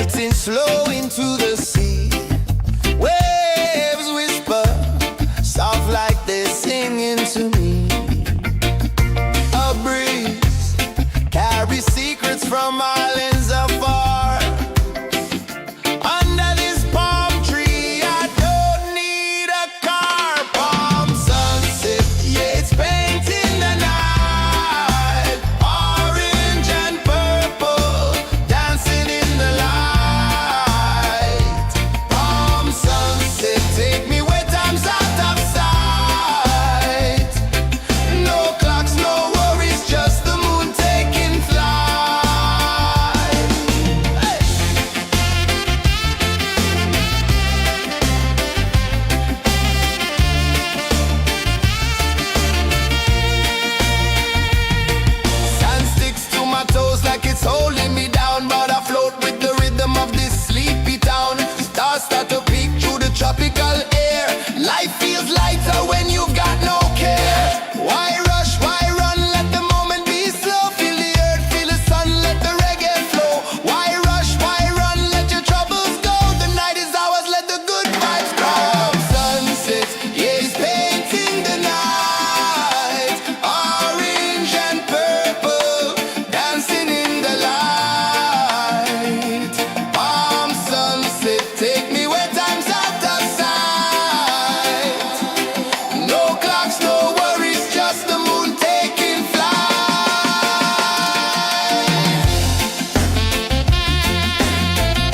melting slow into the sea. Waves whisper, soft like they're singing to me. A breeze carries secrets from islands afar. Under this palm tree, I don't need a car. Palm sunset, yeah, it's painting the night. Orange and purple, dancing in the light. Palm sunset, take me where time's out of sight. No clocks, no worries, just the moon taking flight. Hey! Sand sticks to my toes like it's holding me down, but I float with the rhythm of this sleepy town. Stars start to peek through the tropical air. Life feels lighter when you've got no care. Why rush, why run, let the moment be slow. Feel the earth, feel the sun, let the reggae flow. Why rush, why run, let your troubles go. The night is ours, let the good vibes grow. Sunset, yeah, it's painting the night. Orange and purple, dancing in the light. Palm sunset, take me where time's out of sight. No clocks, no worries, just the moon taking flight. Palm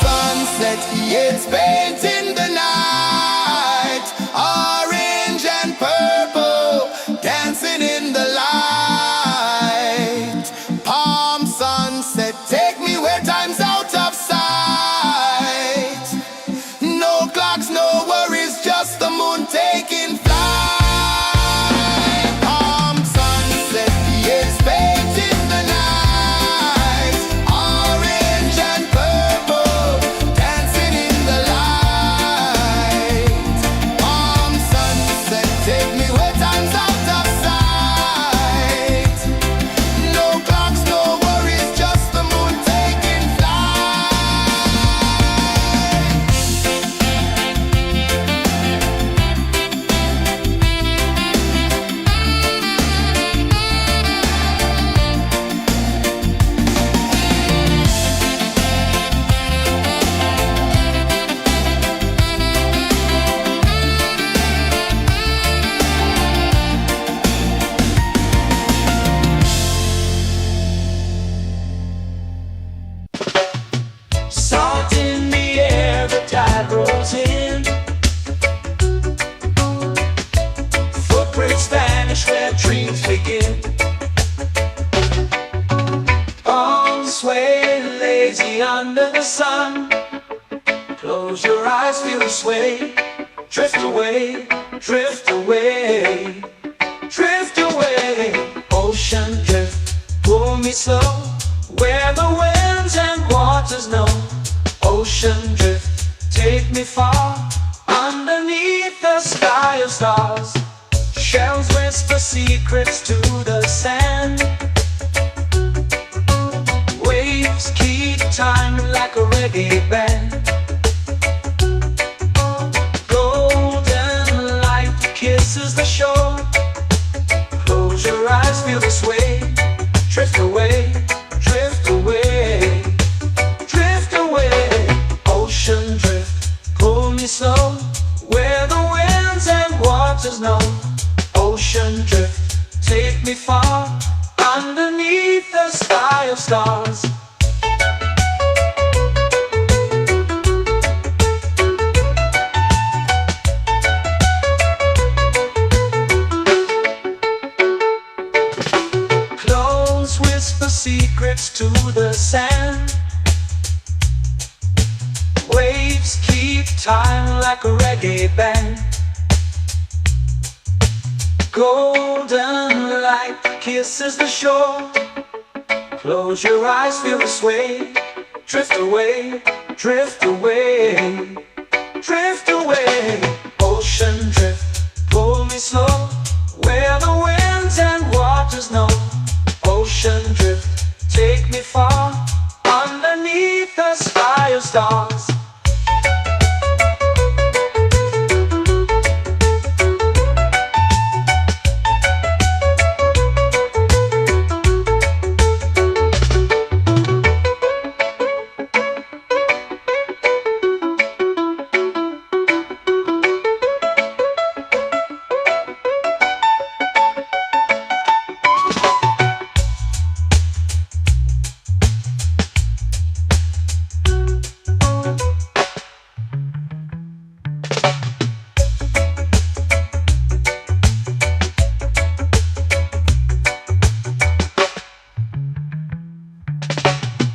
sunset, yeah, it's painting the night. Orange and purple, dancing in the light. Palm sunset, take me where time's out of sight. No clocks, no worries, just the moon taking flight. Palm sunset, yeah, it's painting the night. Orange and purple, dancing in the light. Palm sunset, take me where time's out of sight. No clocks, no worries, just the moon taking flight. Salt in the air, the tide rolls in. Footprints vanish where dreams begin. Arms sway lazy under the sun. Close your eyes, feel the sway. Drift away, drift away, drift away. Ocean drift, pull me slow, where the winds and waters know. Ocean drift, take me far, underneath the sky of stars. Shells whisper secrets to the sand. Waves keep time like a reggae band. Golden light kisses the shore. Close your eyes, feel the sway. Drift away, drift away, drift away. Ocean drift, pull me slow, where the winds and waters know. Ocean drift, take me far, underneath the sky of stars. Close whisper secrets to the sand. Waves keep time like a reggae band. Golden light kisses the shore. Close your eyes, feel the sway. Drift away, drift away, drift away. Ocean drift, pull me slow, where the winds and waters know. Ocean drift, take me far, underneath the sky of stars.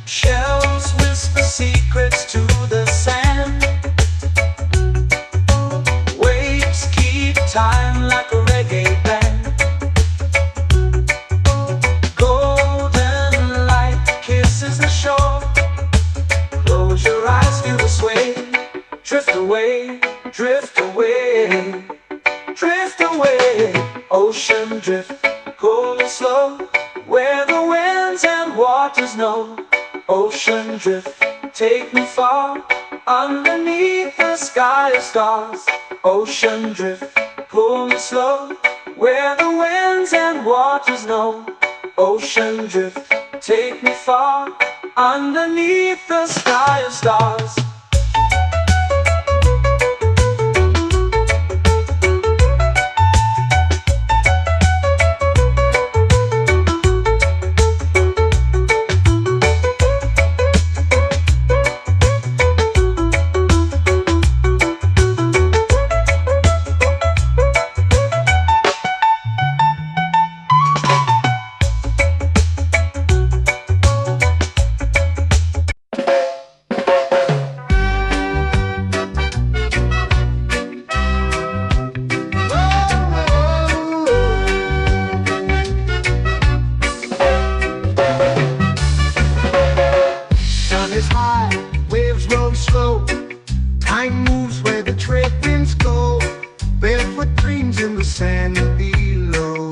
Shells whisper secrets to the sand. Waves keep time like a reggae band. Golden light kisses the shore. Close your eyes, feel the sway. Drift away, drift away, drift away. Ocean drift, cool and slow, where the winds and waters know. Ocean drift, take me far, underneath the sky of stars. Ocean drift, pull me slow, where the winds and waters know. Ocean drift, take me far, underneath the sky of stars. Waves roll slow, time moves where the trade winds go. Barefoot dreams in the sand below.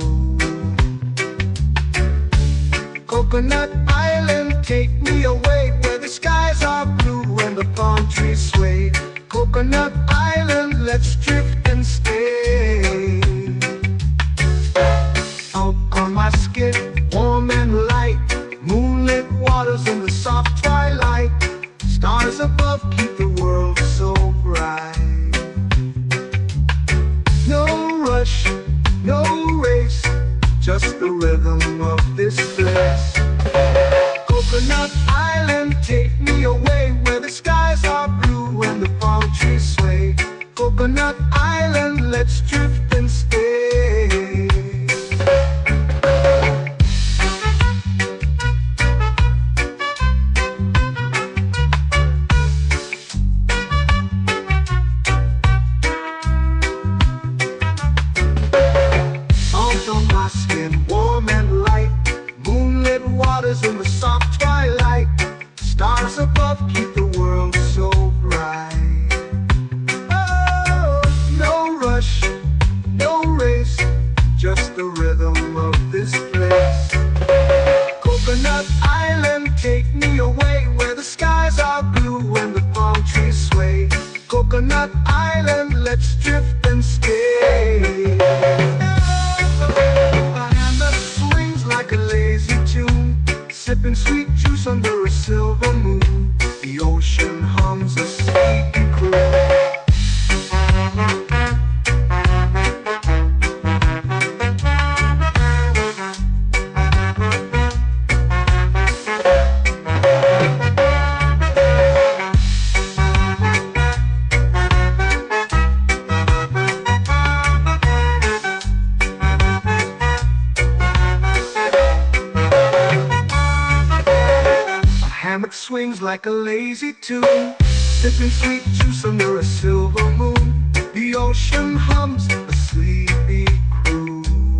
Coconut Island, take me away, where the skies are blue and the palm trees sway. Coconut Island, let's drift and stay. Out on my skin, warm and light, moonlit waters in the soft twilight. Stars above keep the world so bright. No rush, no race, just the rhythm of this place. Coconut Island, take me away, where the skies are blue and the palm trees sway. Coconut Island, let's drift and stay. In the soft twilight, stars above keep the world so bright. Oh, no rush, no race, just the rhythm of this place. Coconut Island, take me away, where the skies are blue and the palm trees sway. Coconut Island, let's drift and stay. A hand that swings like a lazy tune, sipping sweet juice under a silver moon. The ocean hums a sleepy croon. Swings like a lazy tune, sipping sweet juice under a silver moon. The ocean hums a sleepy croon.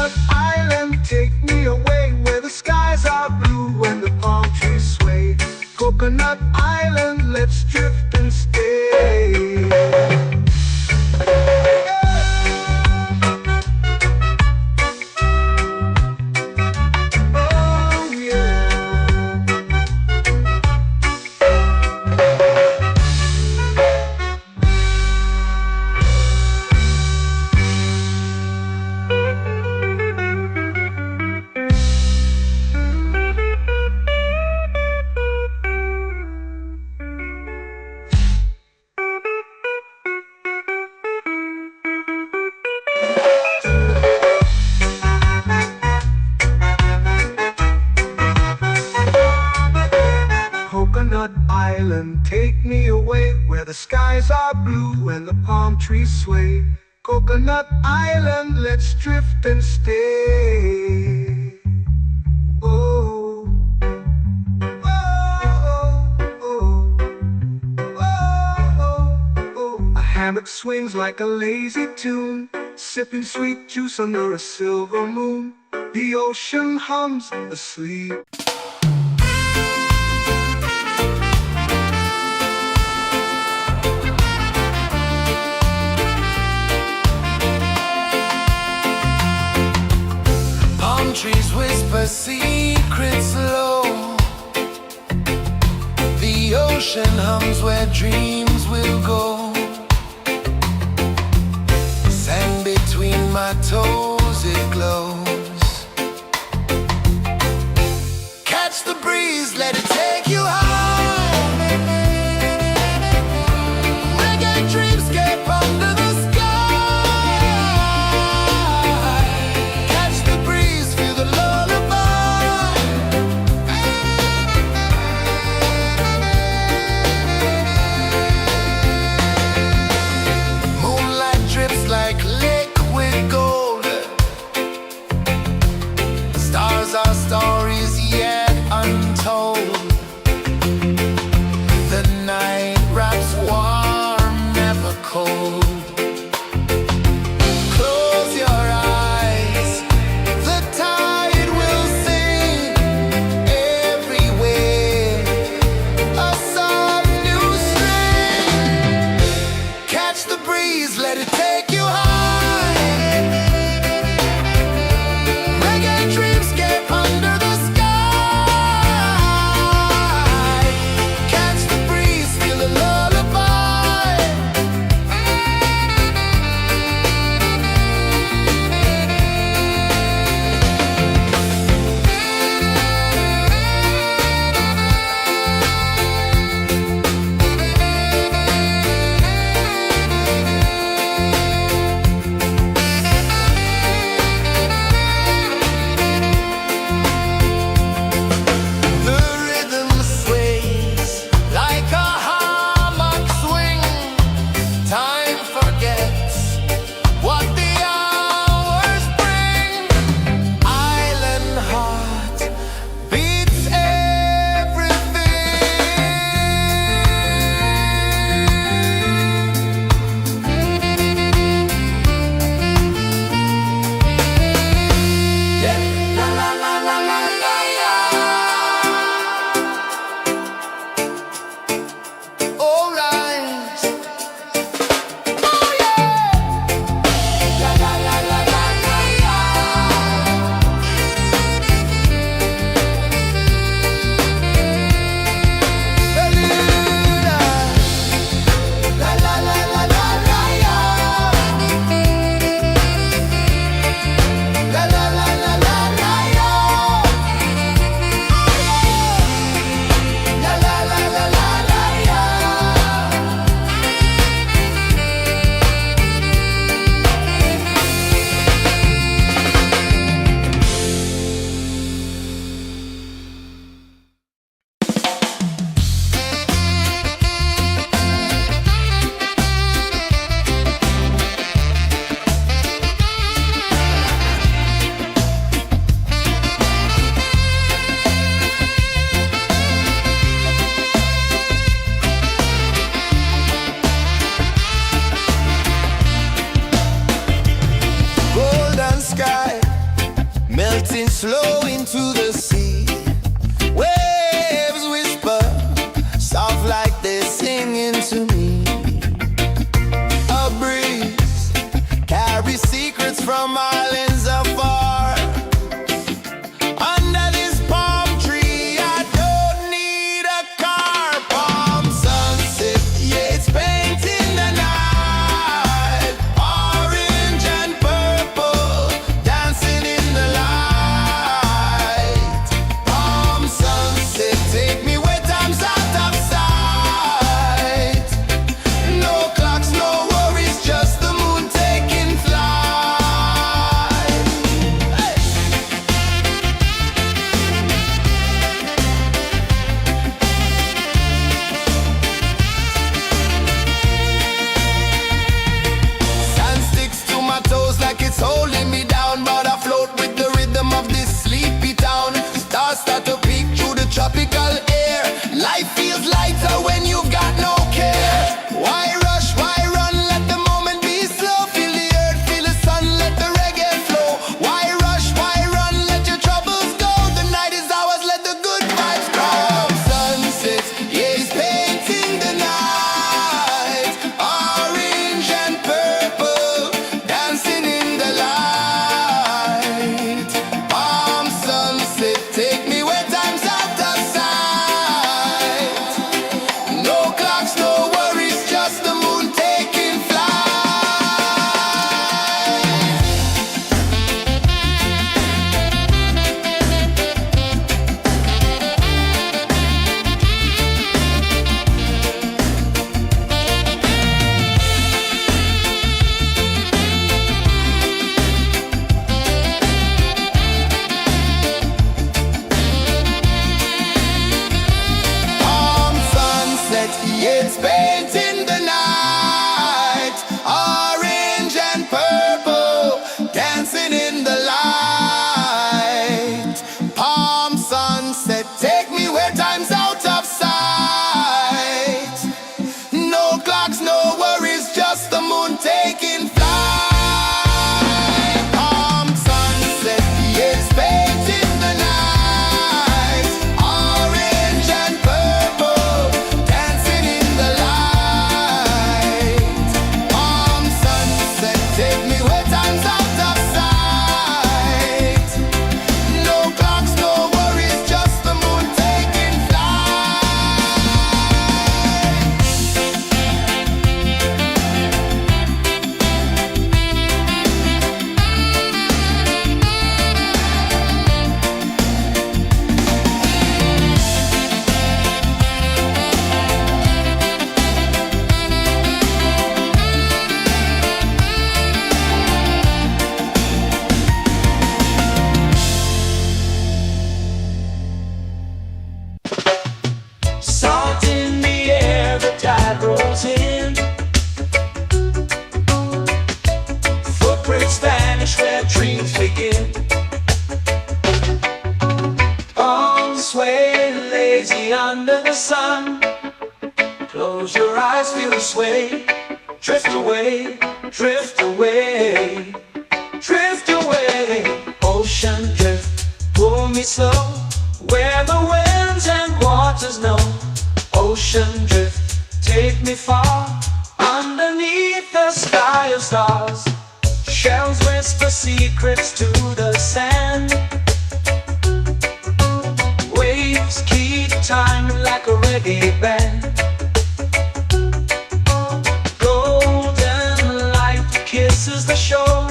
Coconut Island, take me away where the skies are blue and the palm trees sway. Coconut Island, let's drift and stay. Oh yeah. Coconut Island, take me away where the skies are blue and the palm trees sway. Coconut Island, let's drift and stay. Oh, oh, oh, oh, oh. A hammock swings like a lazy tune, sipping sweet juice under a silver moon. The ocean hums asleep. Palm trees whisper secrets low. The ocean hums where dreams will go. Sand between my toes, it glows. Catch the breeze, let it take you high. Reggae dreamscape under the sky. Catch the breeze, feel the lullaby. Moonlight drips like liquid gold. Stars are stories yet untold. The night wraps warm, never cold. Close your eyes, the tide will sing everywhere. A soft new string. Catch the breeze, let it take you high. Reggae dreamscape under the sky. Catch the breeze, feel the lullaby. The rhythm sways like a hammock swing. Time forgets what the hours bring. Island heart beats everything. Yeah. La la la la la la la. All right. Oh yeah. La la la la la la la. Beluga. La la la la la la la. La la la la la la la. La la la la la la la. Golden sky, melting slow into the sea. Waves whisper, soft like they're singing to me. A breeze carries secrets from islands afar. Under this palm tree, I don't need a car. Palm sunset, yeah, it's painting the night. Orange and purple, dancing in the light. Palm sunset, take me where time's out of sight. No clocks, no worries, just the moon taking flight. Hey! Sand sticks to my toes like it's holding me down, but I float with the rhythm of this sleepy town. Stars start to peek through the tropical air. Life feels lighter when you've got no care. Why rush, why run, let the moment be slow. Feel the earth, feel the sun, let the reggae flow. Why rush, why run, let your troubles go. The night is ours, let the good vibes grow. Sunset, yeah, it's painting the night. Orange and purple, dancing in the light. Palm sunset, take me where time's out of sight. No clocks, no worries, just the moon taking flight. Palm sunset, yeah, it's painting the night. Orange and purple, dancing in the light. Palm sunset, take me where time's out of sight. No clocks, no worries, just the moon taking flight. Palm sunset, yeah, it's painting the night. Orange and purple, dancing in the light. Palm sunset, take me where time's out of sight. No clocks, no worries, just the moon taking flight. Salt in the air, the tide rolls in. Footprints vanish where dreams begin. Arms sway lazy under the sun. Close your eyes, feel the sway. Drift away, drift away, drift away. Ocean drift, pull me slow, where the winds and waters know. Ocean drift, take me far, underneath the sky of stars. Shells whisper secrets to the sand. Waves keep time like a reggae band. Golden light kisses the shore.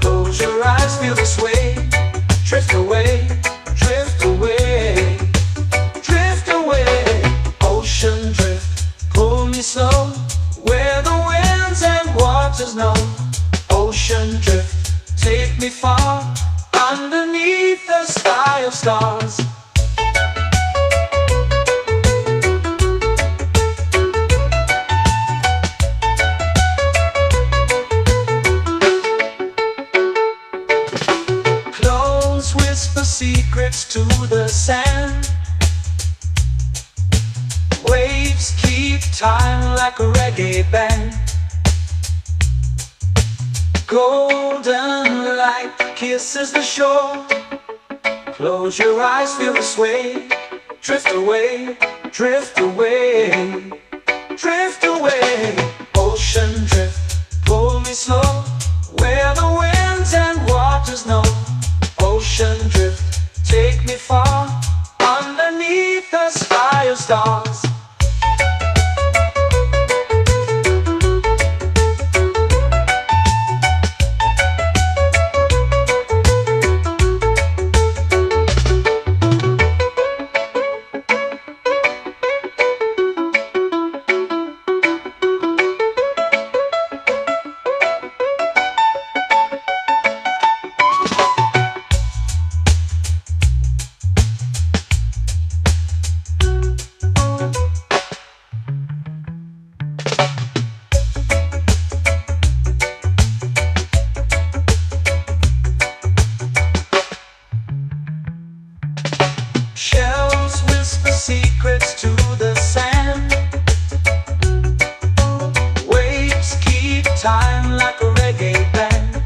Close your eyes, feel the sway. Drift away, drift away, drift away. Ocean drift, pull me slow, where the winds and waters know. Ocean drift, take me far, underneath the sky of stars. Close whisper secrets to the sand. Waves keep time like a reggae band. Golden light kisses the shore. Close your eyes, feel the sway. Drift away, drift away, drift away. Ocean drift, pull me slow, where the winds and waters know. Ocean drift, take me far, underneath the sky of stars. Shells whisper secrets to the sand. Waves keep time like a reggae band.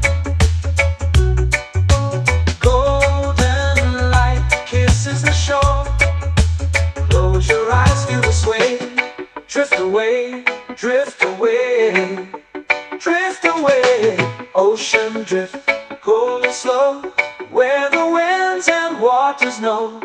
Golden light kisses the shore. Close your eyes, feel the sway. Drift away, drift away, drift away. Ocean drift, cool and slow, where the winds and waters know.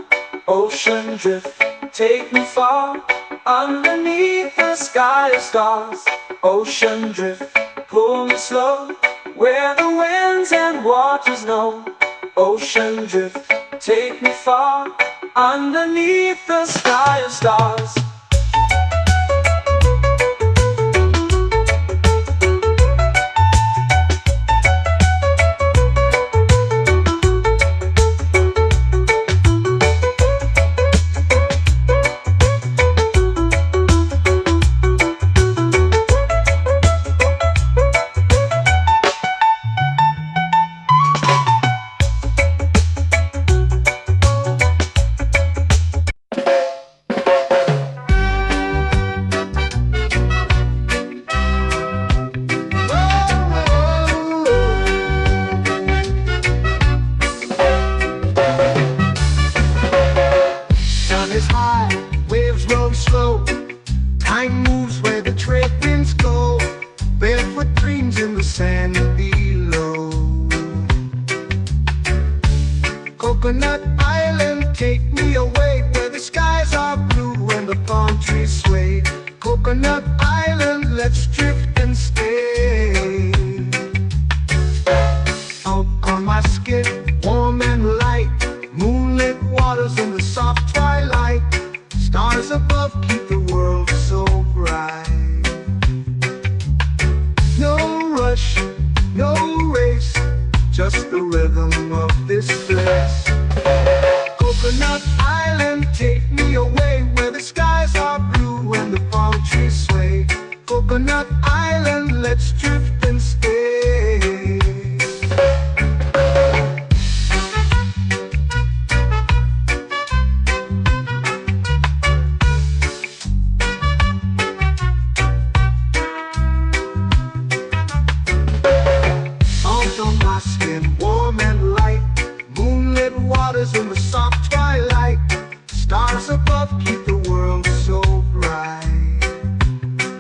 Ocean drift, take me far, underneath the sky of stars. Ocean drift, pull me slow, where the winds and waters know. Ocean drift, take me far, underneath the sky of stars. Is high, waves roll slow. Time moves where the trade winds go. Barefoot dreams in the sand below. Coconut Island, take me away, where the skies are blue and the palm trees sway. Coconut Island, let's drift and stay. Out on my skin, warm and light, moonlit waters in the soft twilight. Stars above keep the world so bright. No rush, no race, just the rhythm of this place. Coconut Island, take me away, where the skies are blue and the palm trees sway. Coconut Island, let's drift and stay. On my skin, warm and light, moonlit waters in the soft twilight. Stars above keep the world so bright.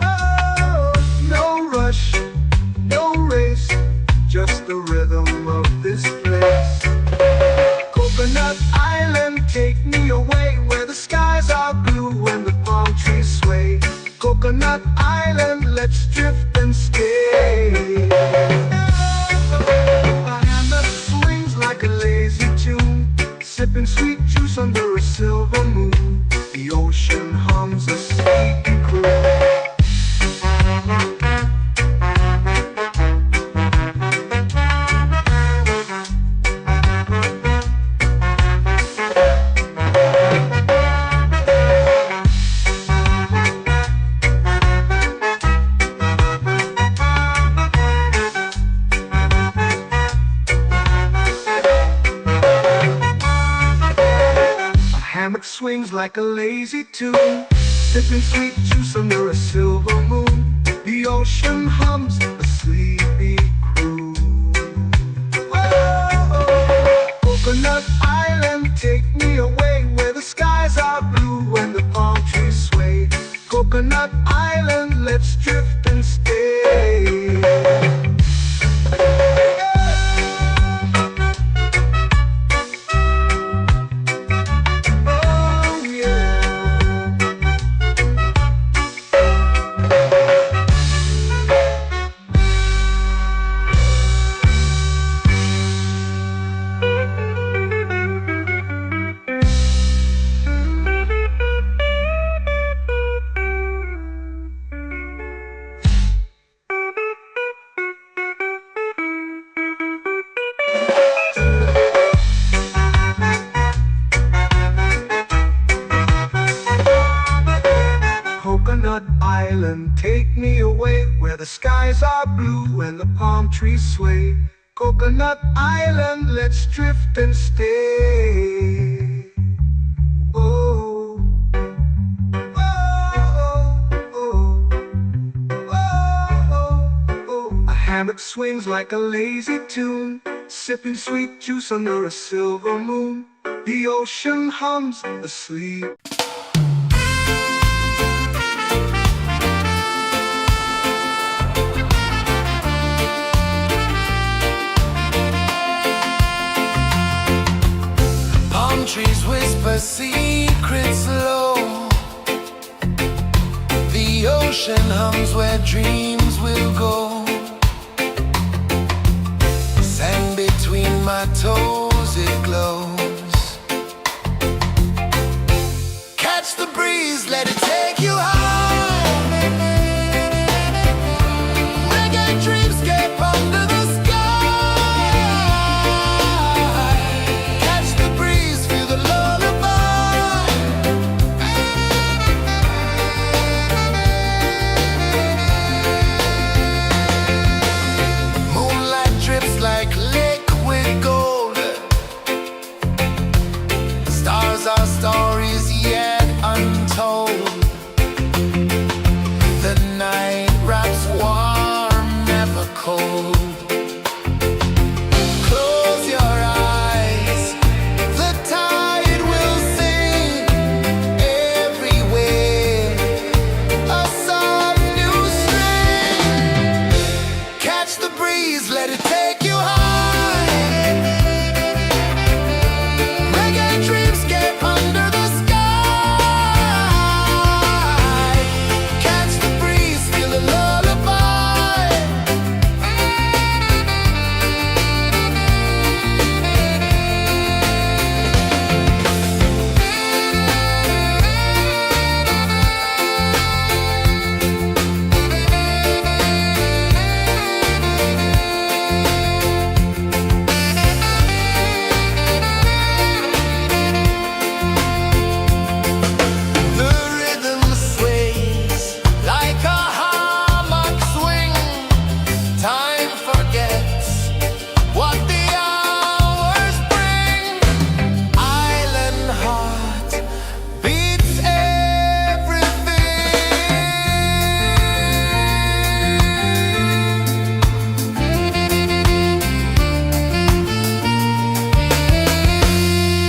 Oh, no rush, no race, just the rhythm of this place. Coconut Island, take me away, where the skies are blue and the palm trees sway. Coconut Island, let's drift and stay. Like a lazy tune, sipping sweet juice under a silver moon. The ocean hums a sleepy croon. Swings like a lazy tune, sipping sweet juice under a silver moon. The ocean hums a sleepy croon. Whoa. island, take me away, where the skies are blue and the palm trees sway. Coconut Island, let's drift and stay. Oh, oh, oh, oh, oh. A hammock swings like a lazy tune, sipping sweet juice under a silver moon. The ocean hums asleep. Palm trees whisper secrets low. The ocean hums where dreams will go. Sand between my toes, it glows. Catch the breeze, let it take you high. Reggae dreamscape under the sky. Catch the breeze, feel the lullaby. Moonlight drips like liquid gold. Stars are stories yet untold. The night wraps warm, never cold. Close your eyes, the tide will sing everywhere. A soft new string. Catch the breeze, let it take you high. Reggae dreamscape under the sky. Catch the breeze, feel the lullaby. The rhythm sways like a hammock swing. Time forgets what the hours bring. Island heart beats everything.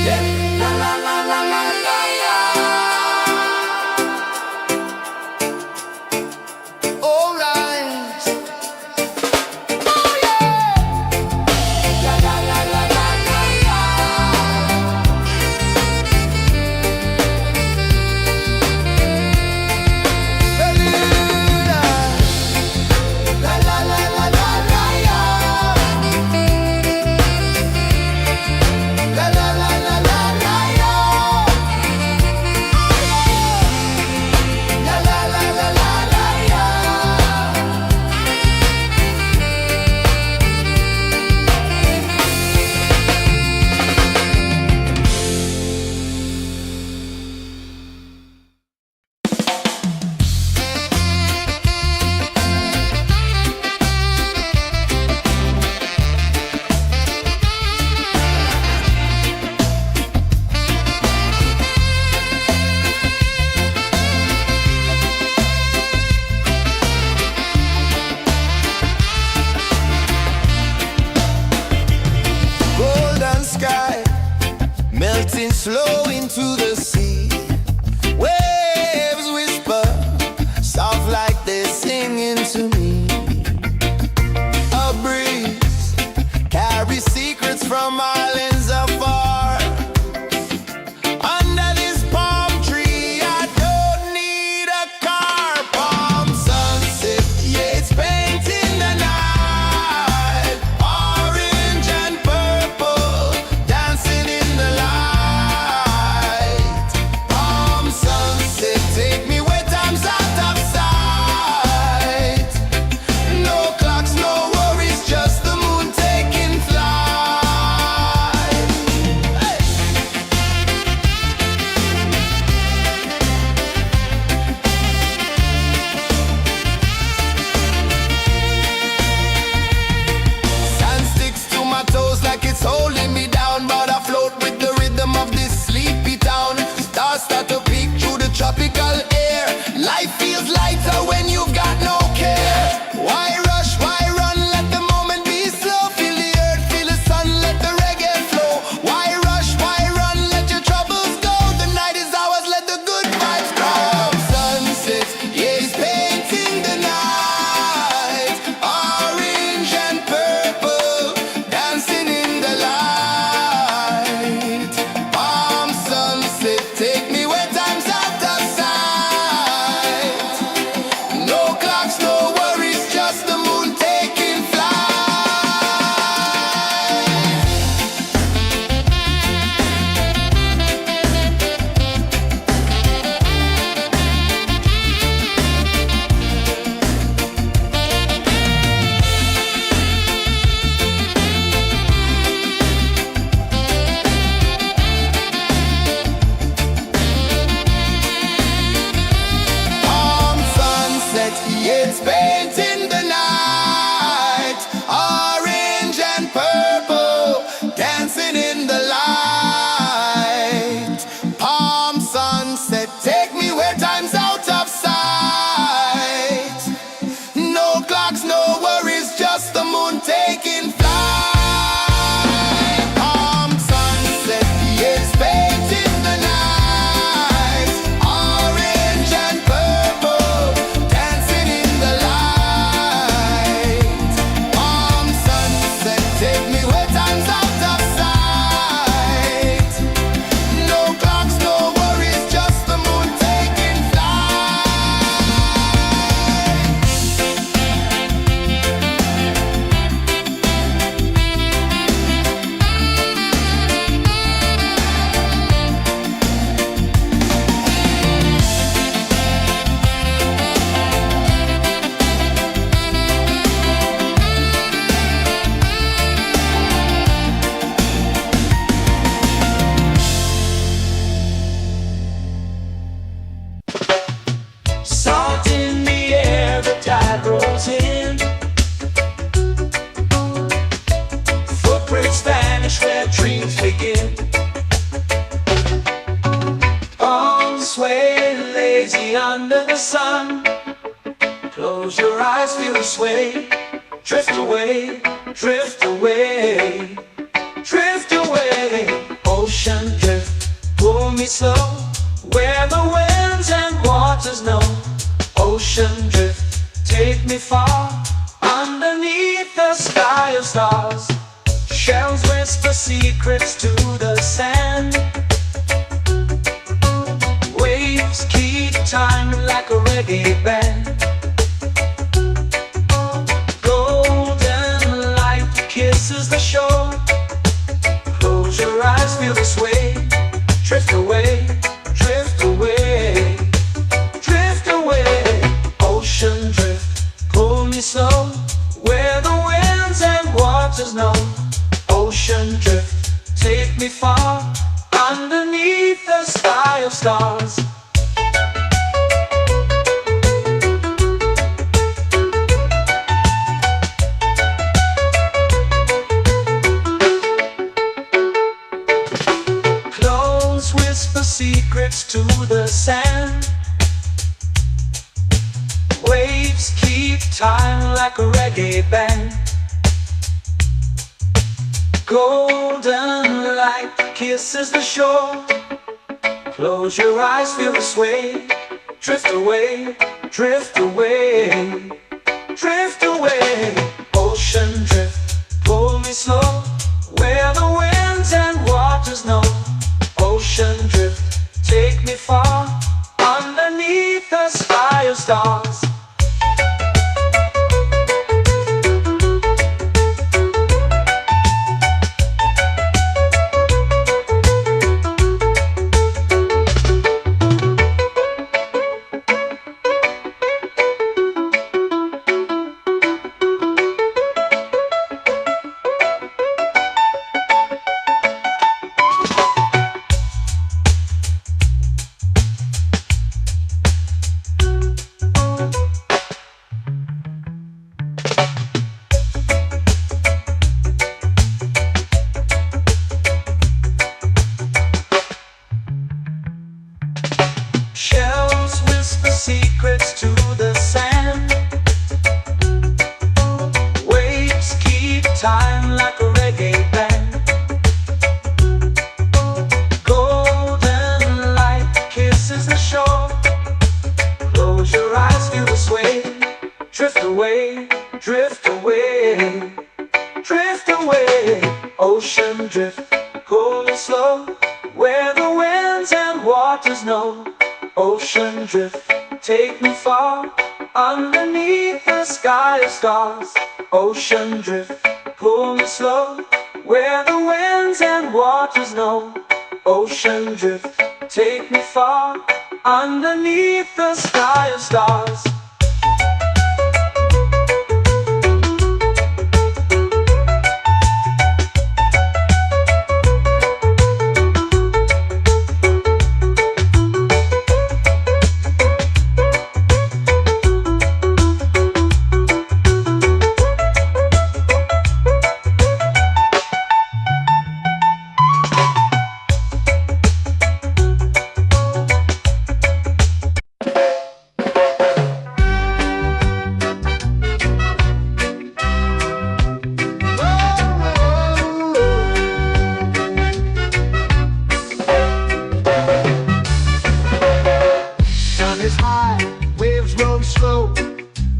Yeah. La la la la la la la. All right. Oh yeah. La la la la la la la. La la la la la la la. La la la la la la la. La la la la la la la. Golden sky melting slow into the sea. Waves whisper soft like they're singing to me. A breeze carries secrets from islands afar. Under this palm tree, I don't need a car. Palm sunset, yeah, it's painting the night. Orange and purple, dancing in the light. Palm sunset, take me where time's out of sight. No clocks, no worries, just the moon taking flight. eyes feel the sway. Drift away, drift away, drift away. Ocean drift, pull me slow, where the winds and waters know. Ocean drift, take me far, underneath the sky of stars. Shells whisper secrets to the sand. Waves keep time like a reggae band. Golden light kisses the shore. Close your eyes, feel the sway. Drift away, drift away, drift away. Ocean drift, pull me slow, where the winds and waters know. Ocean drift, take me far, underneath the sky of stars. Clones whisper secrets to the sand. Waves keep time like a reggae band. Golden light kisses the shore. Close your eyes, feel the sway. Drift away, drift away, drift away. Ocean drift, pull me slow, where the winds and waters know. Ocean drift, take me far, underneath the sky of stars. Shells whisper secrets to the sand. Waves keep time like a reggae band. Golden light kisses the shore. Close your eyes, feel the sway. Drift away, drift away, drift away. Ocean drift, pull me slow, where the winds and waters know. Ocean drift, take me far, underneath the sky of stars. Ocean drift, pull me slow, where the winds and waters know. Ocean drift, take me far, underneath the sky of stars.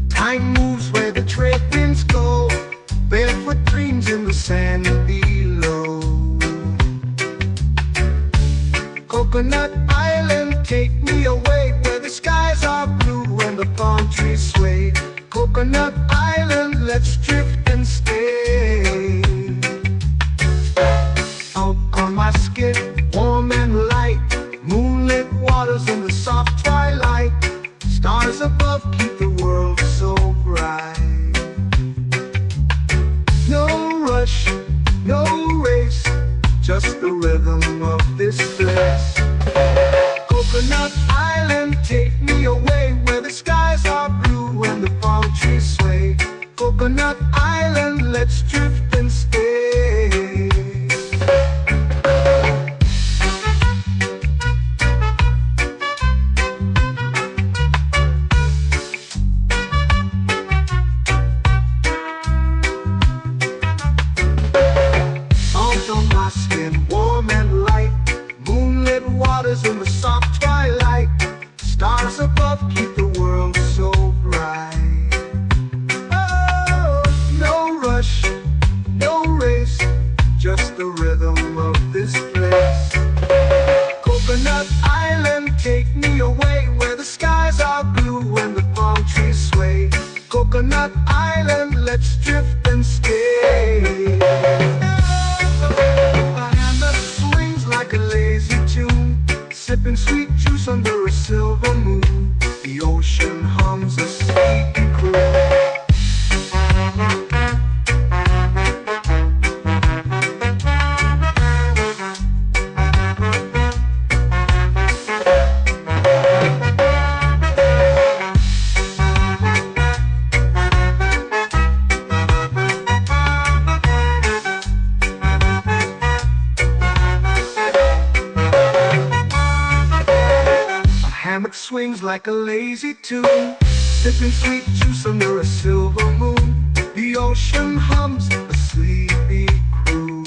Time moves where the trade winds go. Barefoot dreams in the sand below. Coconut Island, take me away, where the skies are blue and the palm trees sway. Coconut Island, let's drift and stay. Out on my skin, warm and light, moonlit waters in the soft twilight. Stars above keep the world so bright. No rush, no race, just the rhythm of this place. Coconut Island, take me away, where the skies are blue and the palm trees sway. Coconut Island, let's drift and stay. warm and light. Moonlit waters in the soft twilight. Stars above keep the world so bright. Oh, no rush, no race, just the rhythm of this place. Coconut Island, take me away where the skies are blue and the palm trees sway. Coconut Island, let's drift and stay. A hand that swings like a lazy tune, sipping sweet juice under a silver moon. The ocean hums a sleepy croon. Hammock swings like a lazy tune, sipping sweet juice under a silver moon. The ocean hums a sleepy croon.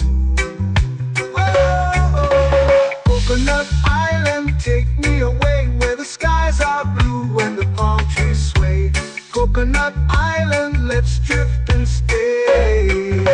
Whoa, Coconut Island, take me away where the skies are blue and the palm trees sway. Coconut Island, let's drift and stay.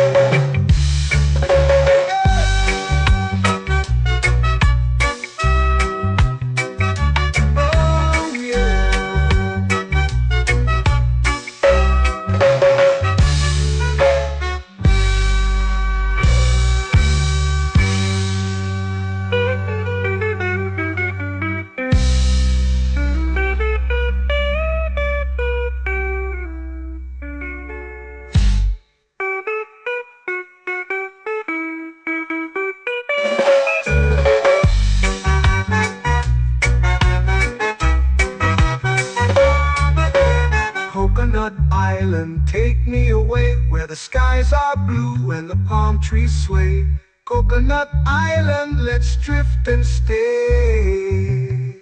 Coconut Island, take me away where the skies are blue and the palm trees sway. Coconut Island, let's drift and stay.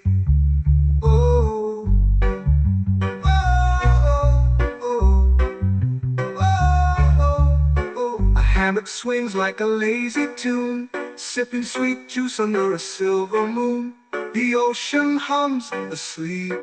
Oh, oh, oh, oh, oh. A hammock swings like a lazy tune, sipping sweet juice under a silver moon. The ocean hums asleep.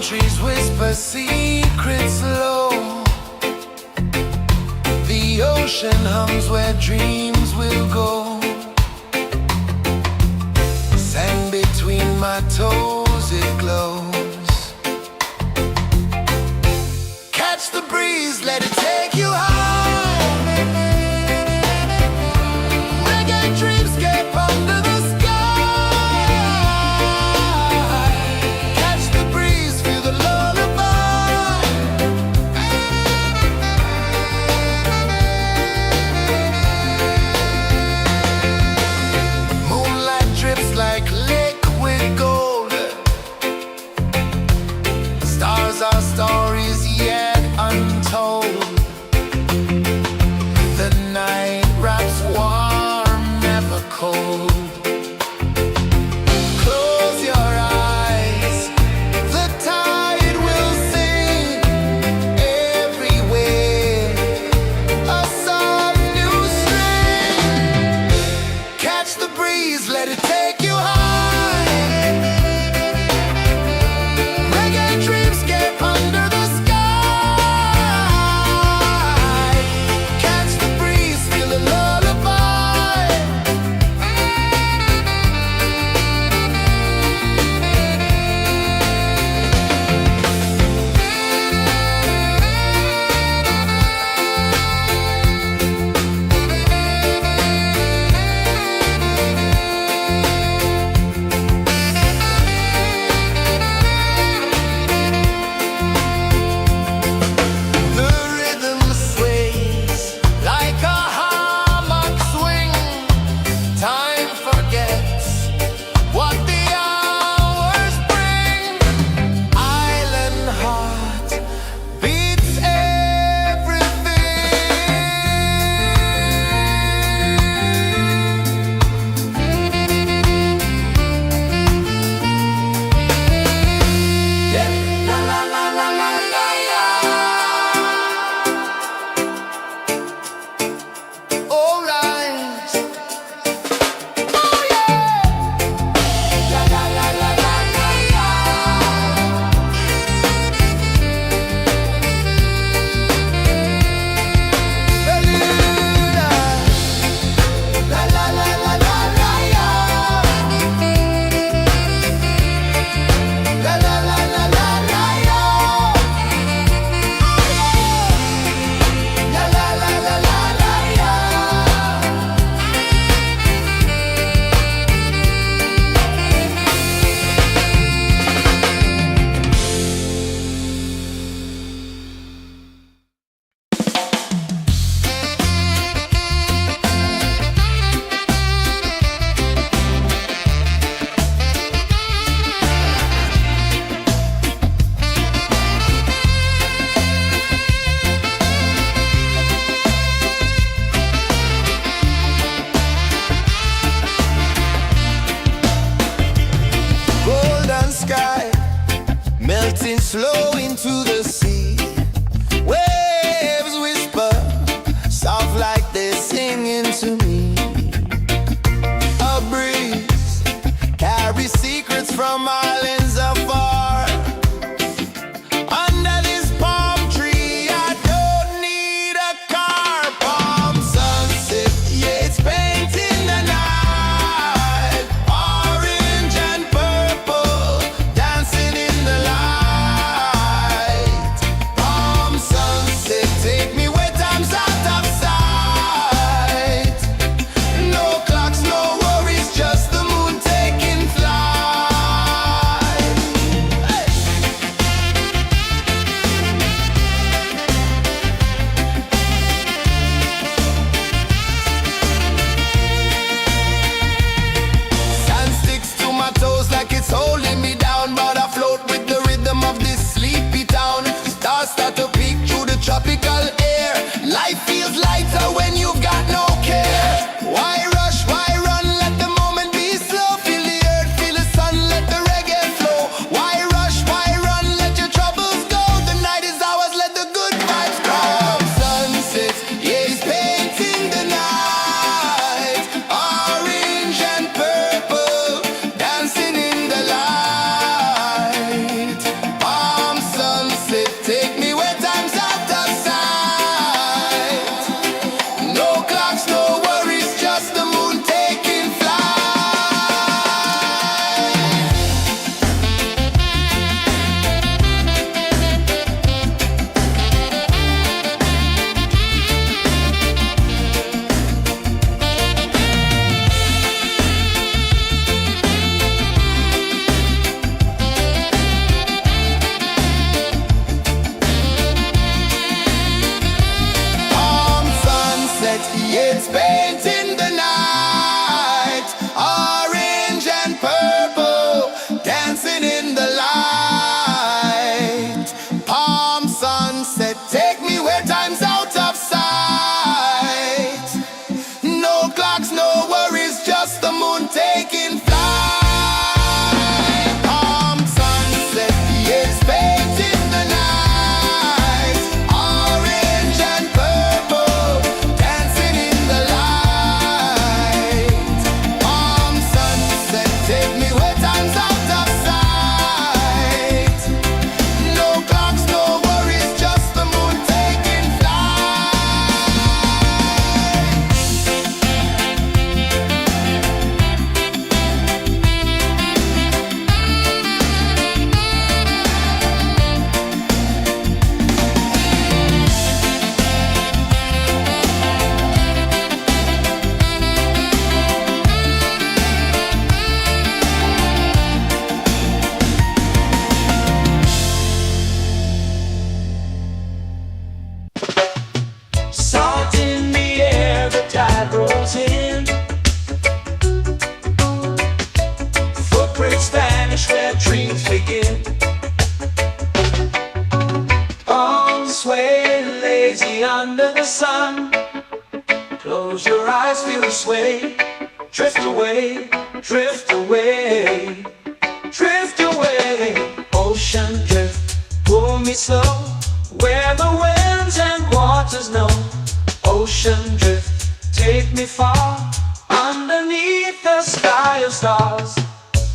Trees whisper secrets low. The ocean hums where dreams will go. Sand between my toes, it glows. Catch the breeze, let it take you high. Reggae dreamscape under the sky. flow into the sea. Waves whisper, soft like they're singing to me. A breeze carries secrets from islands afar. Under this palm tree, I don't need a car. Palm sunset, yeah, it's painting the night. Orange and purple, dancing in the light. Palm sunset, take me where time's out of sight. No clocks, no worries, just the moon taking flight. Hey! Sand sticks to my toes like it's holding me down, but I float with the rhythm of this sleepy town. Stars start to peek through the tropical air. Life feels lighter when you've got no care. Why rush, why run, let the moment be slow. Feel the earth, feel the sun, let the reggae flow. Why rush, why run, let your troubles go. The night is ours, let the good vibes come. Sunset, yeah, it's painting the night. Orange and purple, dancing in the light. Palm sunset, take me where time's out of sight. No clocks, no worries, just the moon taking flight. Palm sunset, yeah, it's painting the night. Orange and purple, dancing in the light. Palm sunset, take me where time's out of sight. No clocks, no worries, just the moon taking flight. Palm sunset, yeah, it's painting the night. Orange and purple, dancing in the light. Palm sunset, take me where time's out of sight. No clocks, no worries, just the moon taking flight. Salt in the air, the tide rolls in. Footprints vanish where dreams begin. Arms sway lazy under the sun. Close your eyes, feel the sway. Drift away, drift away, drift away. Ocean drift, pull me slow, where the winds and waters know. Ocean drift, take me far, underneath the sky of stars.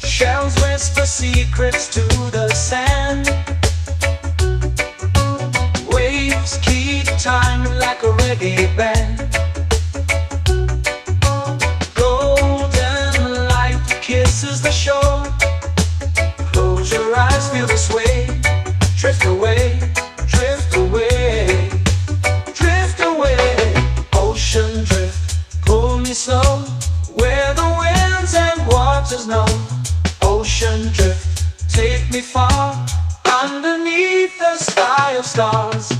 Shells whisper secrets to the sand. Waves keep time like a reggae band. Golden light kisses the shore. Close your eyes, feel the sway. Drift away, drift away, drift away. Ocean drift, pull me slow, where the winds and waters know. Ocean drift, take me far, underneath the sky of stars.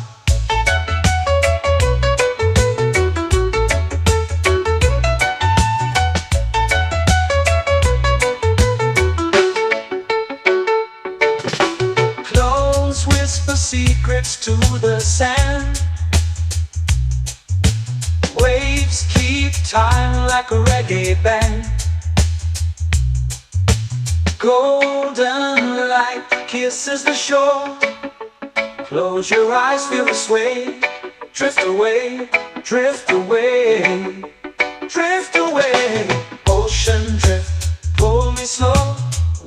Close whisper secrets to the sand. Waves keep time like a reggae band. Golden light kisses the shore. Close your eyes, feel the sway. Drift away, drift away, drift away. Ocean drift, pull me slow,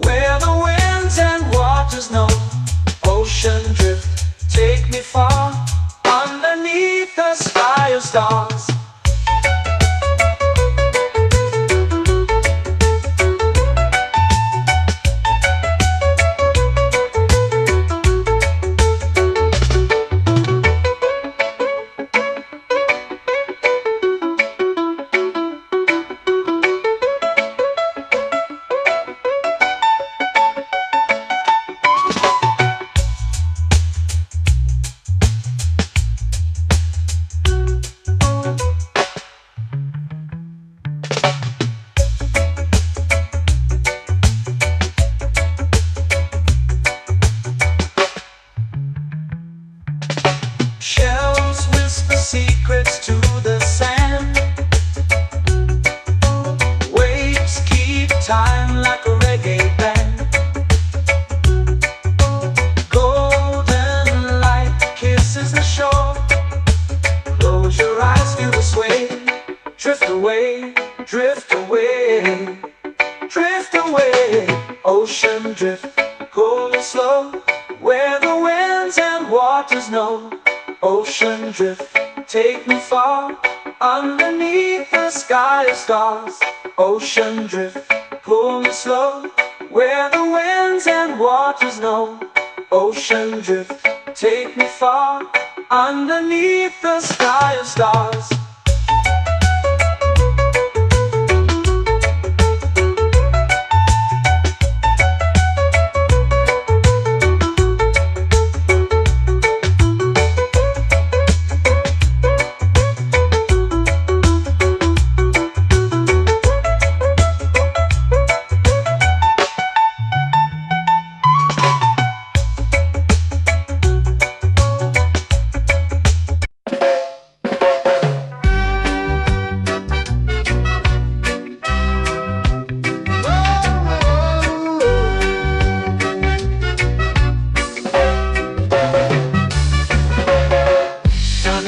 where the winds and waters know. Ocean drift, take me far, underneath the sky of stars. Shells whisper secrets to the sand. Waves keep time like a reggae band. Golden light kisses the shore. Close your eyes, feel the sway. Drift away, drift away, drift away. Ocean drift, cool and slow, where the winds and waters know. Ocean drift, take me far, underneath the sky of stars. Ocean drift, pull me slow, where the winds and waters know. Ocean drift, take me far, underneath the sky of stars.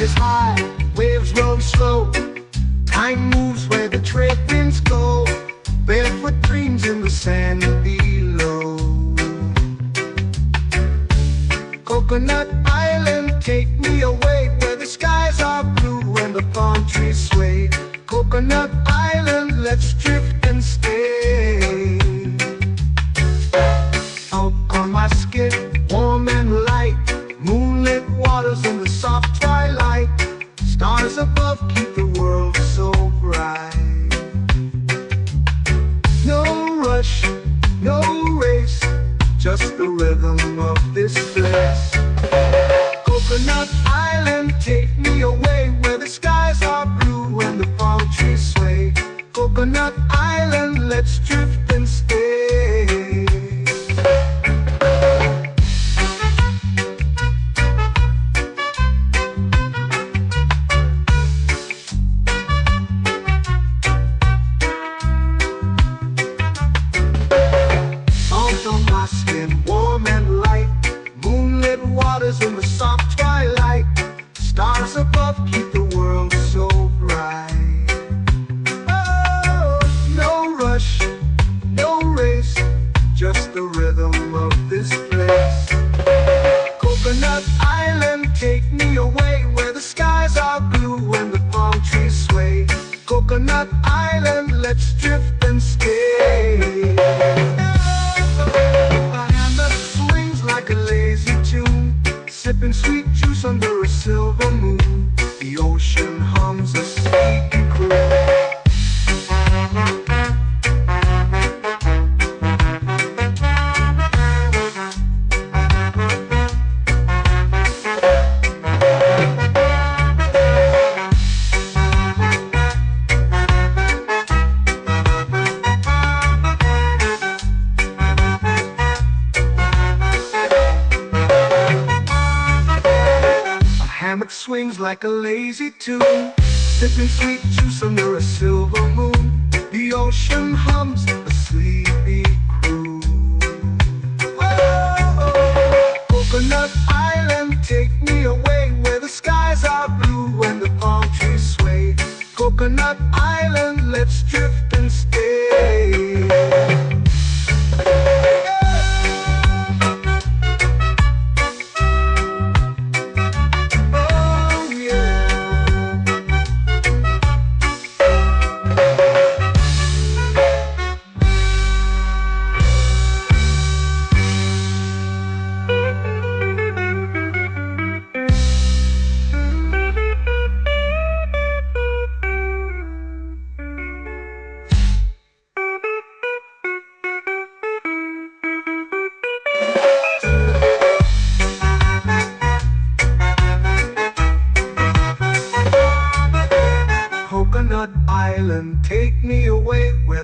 Is high, waves roll slow. Time moves where the trade winds go. Barefoot dreams in the sand below. Coconut Island, take me away, where the skies are blue and the palm trees sway. Coconut Island, let's drift and stay. Out on my skin, warm and light, moonlit waters in the soft twilight. Stars above keep the world so bright. No rush, no race, just the rhythm of this place. Coconut Island, take me away, where the skies are blue and the palm trees sway. Coconut Island, let's drift and stay. Warm and light, moonlit waters in the soft twilight. Stars above keep the world so bright. Oh, no rush, no race, just the rhythm of this place. Coconut Island, take me away, where the skies are blue and the palm trees sway. Coconut Island, let's drift and stay. Like a lazy tune, sipping sweet juice under a silver moon. The ocean hums a sleepy croon. Swings like a lazy tune, sipping sweet juice under a silver moon. The ocean hums a sleepy croon. Oh,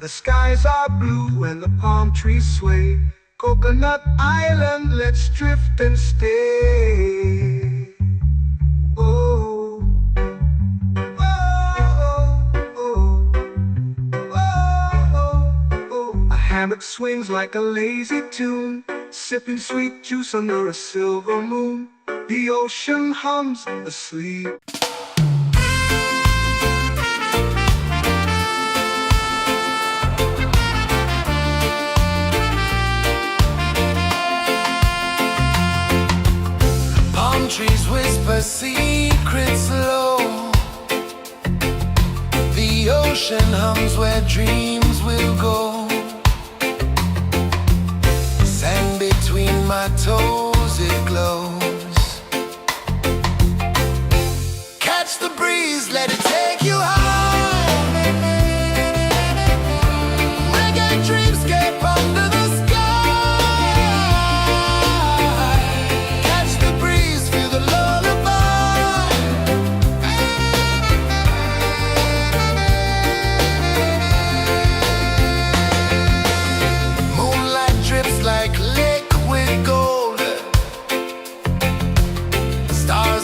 The skies are blue and the palm trees sway. Coconut Island, let's drift and stay. Oh, oh, oh, oh, oh. A hammock swings like a lazy tune, sipping sweet juice under a silver moon. The ocean hums asleep. Trees whisper secrets low. The ocean hums where dreams will go. Sand between my toes, it glows. Catch the breeze, let it take you high. Reggae dreamscape under the sky.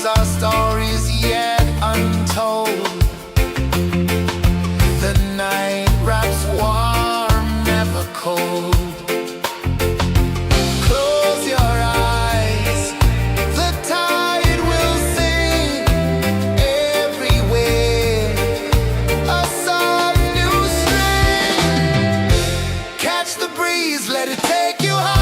Our stories yet untold. The night wraps warm, never cold. Close your eyes, the tide will sing everywhere. A soft new string. Catch the breeze, let it take you high.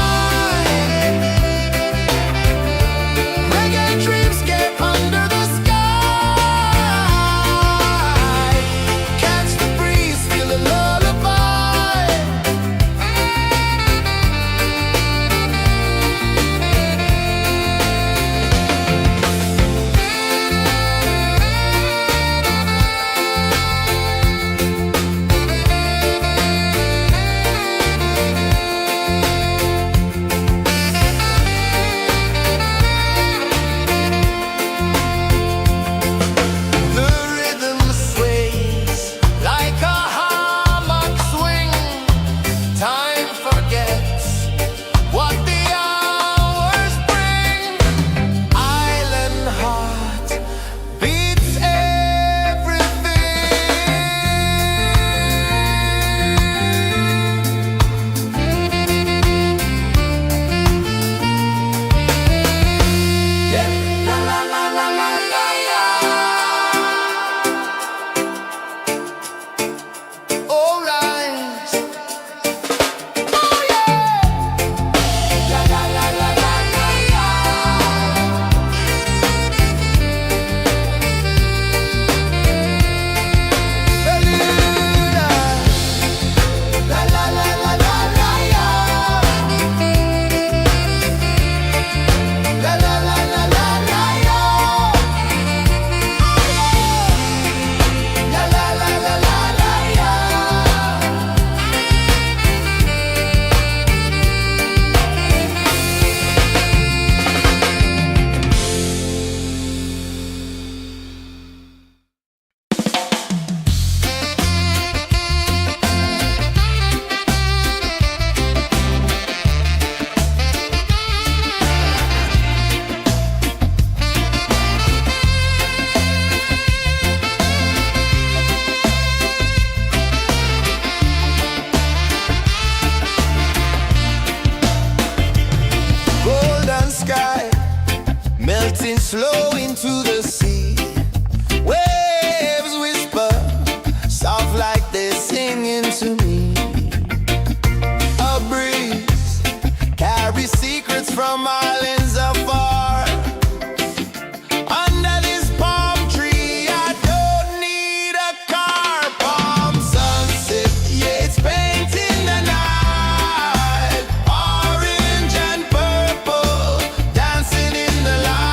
Melting slow into the sea. Waves whisper, soft like they're singing to me. A breeze carries secrets from islands afar. Under this palm tree, I don't need a car. Palm sunset, yeah, it's painting the night. Orange and purple, dancing in the light.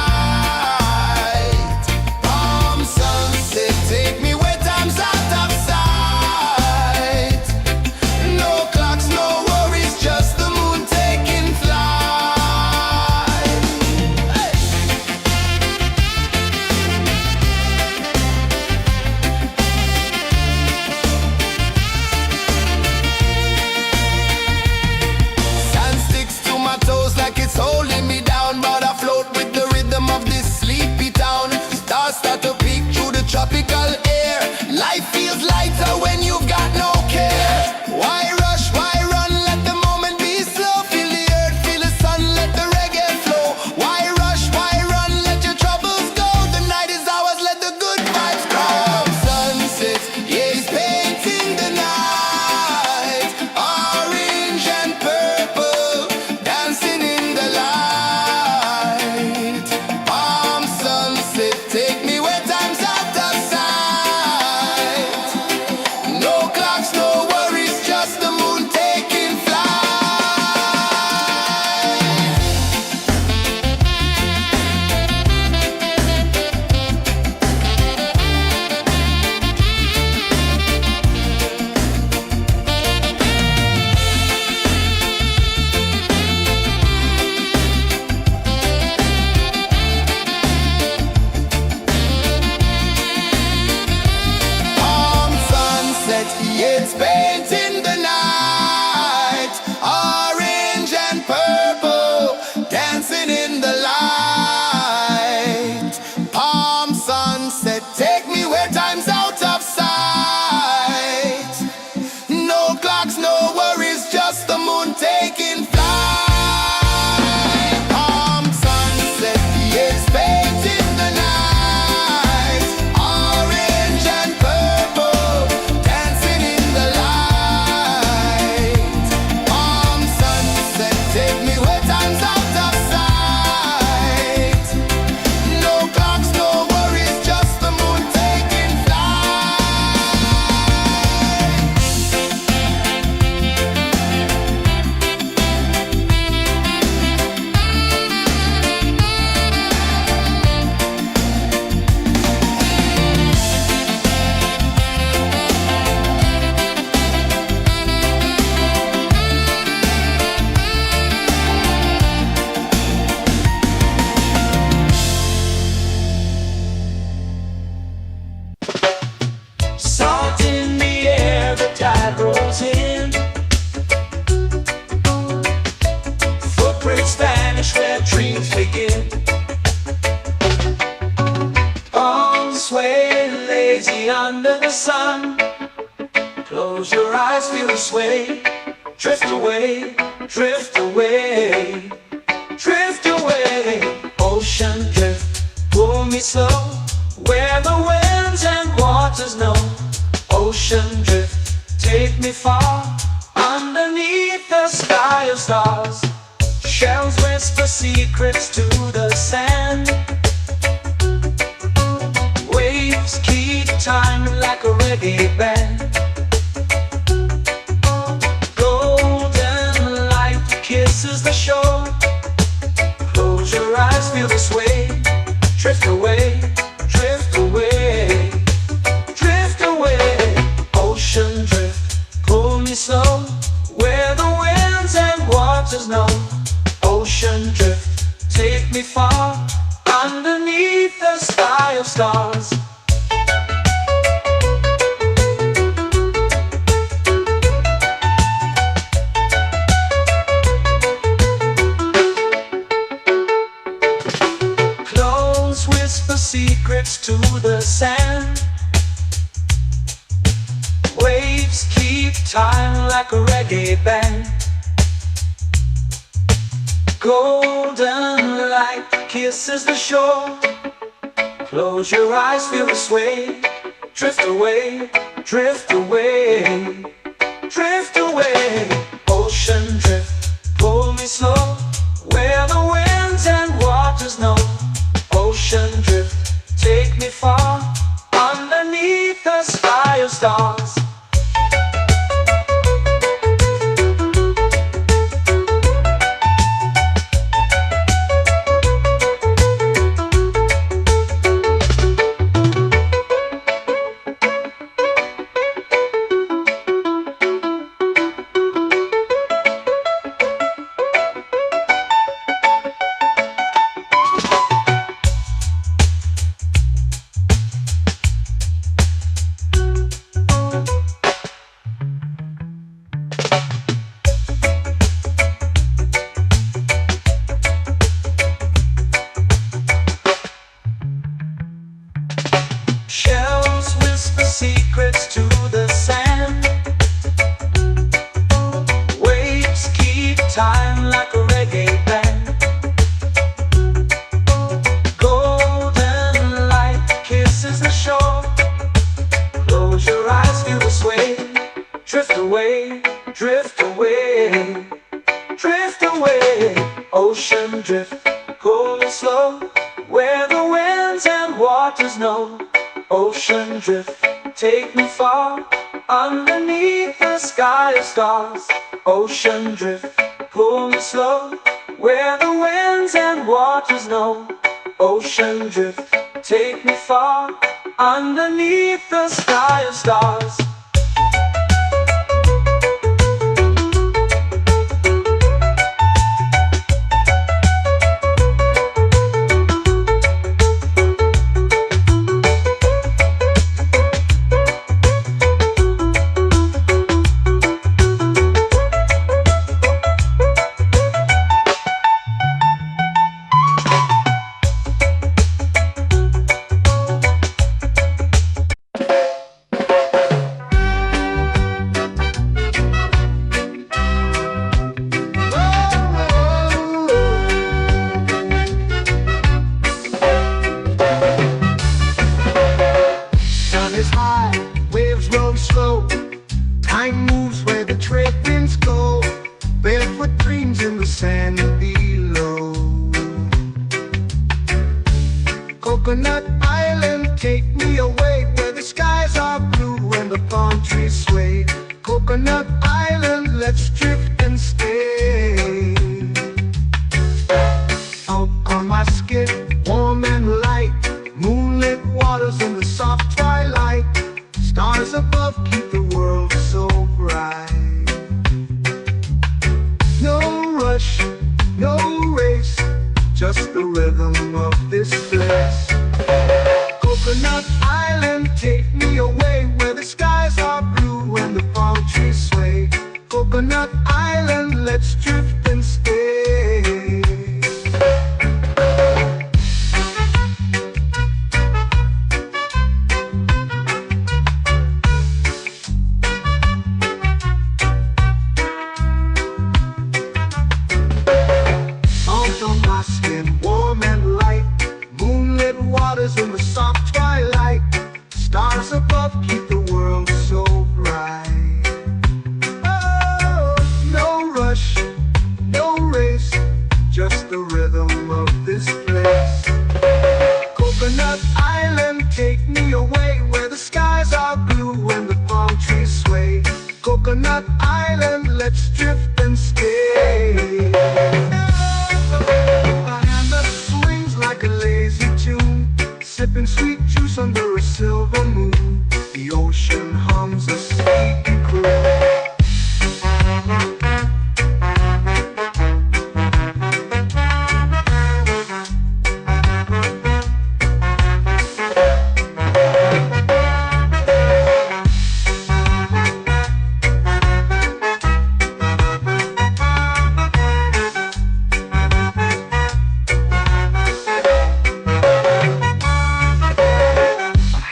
take me where time's out of sight. No clocks, no worries, just the moon taking flight. Salt in the air, the tide rolls in. Footprints vanish where dreams begin. Arms sway lazy under the sun. Close your eyes, feel the sway. Drift away, drift away, drift away. Ocean drift, pull me slow, where the winds and waters know. Ocean drift, take me far, underneath the sky of stars. Shells whisper secrets to the sand. Waves keep time like a reggae band. Golden light kisses the shore. Close your eyes, feel the sway. Drift away, drift away, drift away. Ocean drift, pull me slow, where the winds and waters know. Ocean drift, take me far, underneath the sky of stars. Close whisper secrets to the sand. Waves keep time like a reggae band. Golden light kisses the shore. Close your eyes, feel the sway. Drift away, drift away, drift away. Ocean drift, pull me slow, where the winds and waters know. Ocean drift, take me far, underneath the sky of stars. Shells whisper secrets to the sand. Waves keep time like a reggae band. Golden light kisses the shore. Close your eyes, feel the sway. Drift away, drift away, drift away. Ocean drift, pull me slow, where the winds and waters know. Ocean drift, take me far, underneath the sky of stars. Ocean drift, pull me slow, where the winds and waters know. Ocean drift, take me far, underneath the sky of stars. Coconut Island, take me away where the skies are blue and the palm trees sway. Coconut Island, let's drift and stay. Out on my skin, warm and light, moonlit waters in the soft twilight. Stars above keep the world so bright. No rush, no race, just the rhythm of this place. Coconut Island, take me away where the skies are blue and the palm trees sway. Coconut Island, let's drift and stay. Out on my skin, warm and light, moonlit waters in the soft twilight. Stars above keep the world so bright. Oh, no rush, no race, just the rhythm of this place. Coconut Island, take me away where the skies are blue and the palm trees sway. Coconut Island, let's drift and stay. A hand that swings like a lazy tune, sipping sweet juice under a silver moon. The ocean hums a sleepy croon.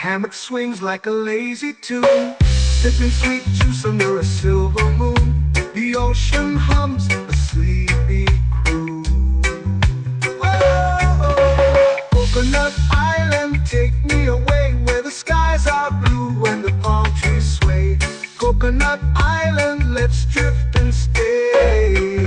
Hammock swings like a lazy tune, sipping sweet juice under a silver moon. The ocean hums a sleepy croon. Whoa, Coconut Island, take me away where the skies are blue and the palm trees sway. Coconut Island, let's drift and stay.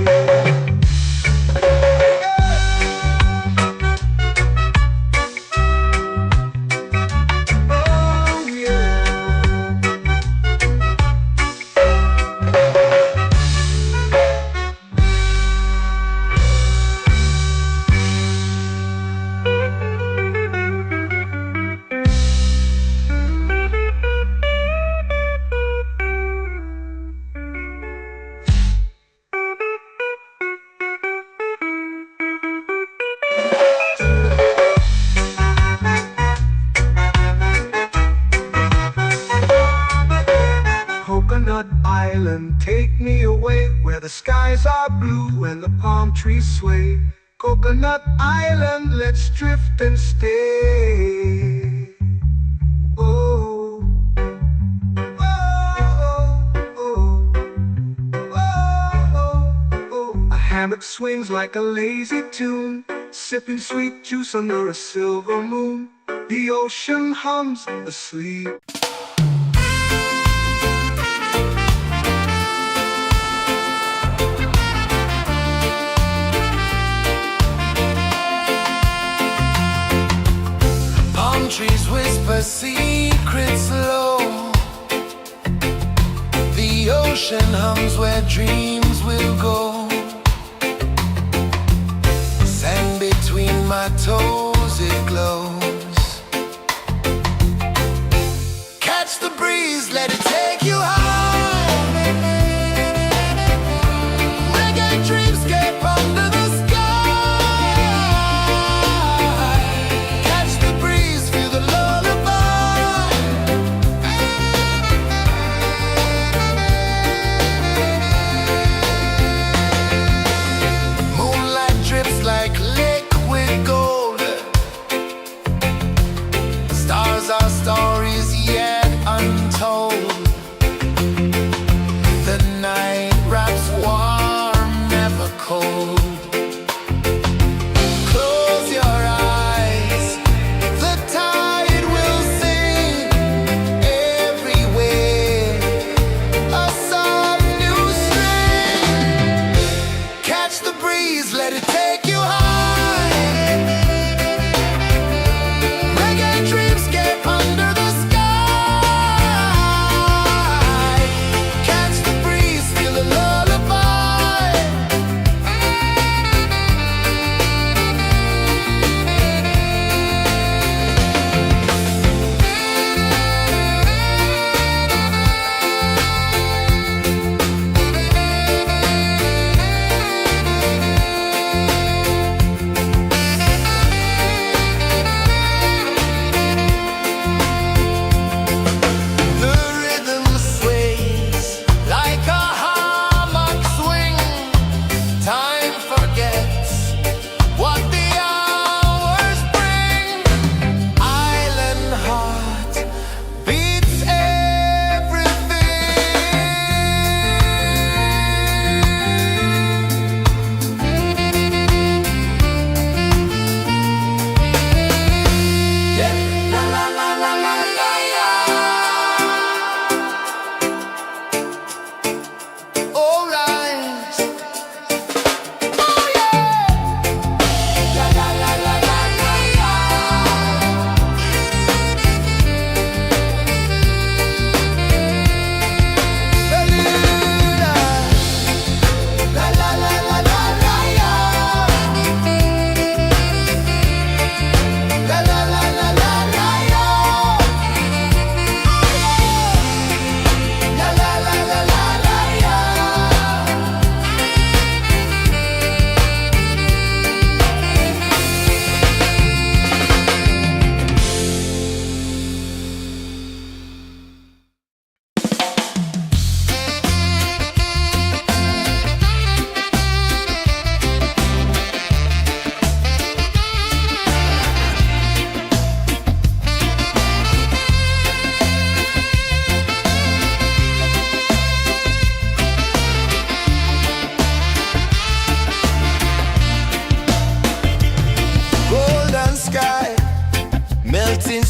Coconut Island, take me away where the skies are blue and the palm trees sway. Coconut Island, let's drift and stay. Oh, oh, oh, oh, oh. A hammock swings like a lazy tune, sipping sweet juice under a silver moon. The ocean hums asleep. Trees whisper secrets low. The ocean hums where dreams will go. Sand between my toes, it glows. Catch the breeze, let it take you high. Reggae dreamscape under the sky. Stories yet untold. The night wraps warm, never cold. Close your eyes, the tide will sing everywhere. A soft new string. Catch the breeze, let it take you high.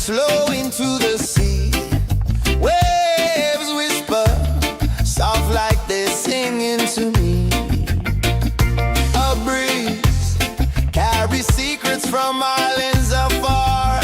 flow into the sea. Waves whisper, soft like they're singing to me. A breeze carries secrets from islands afar.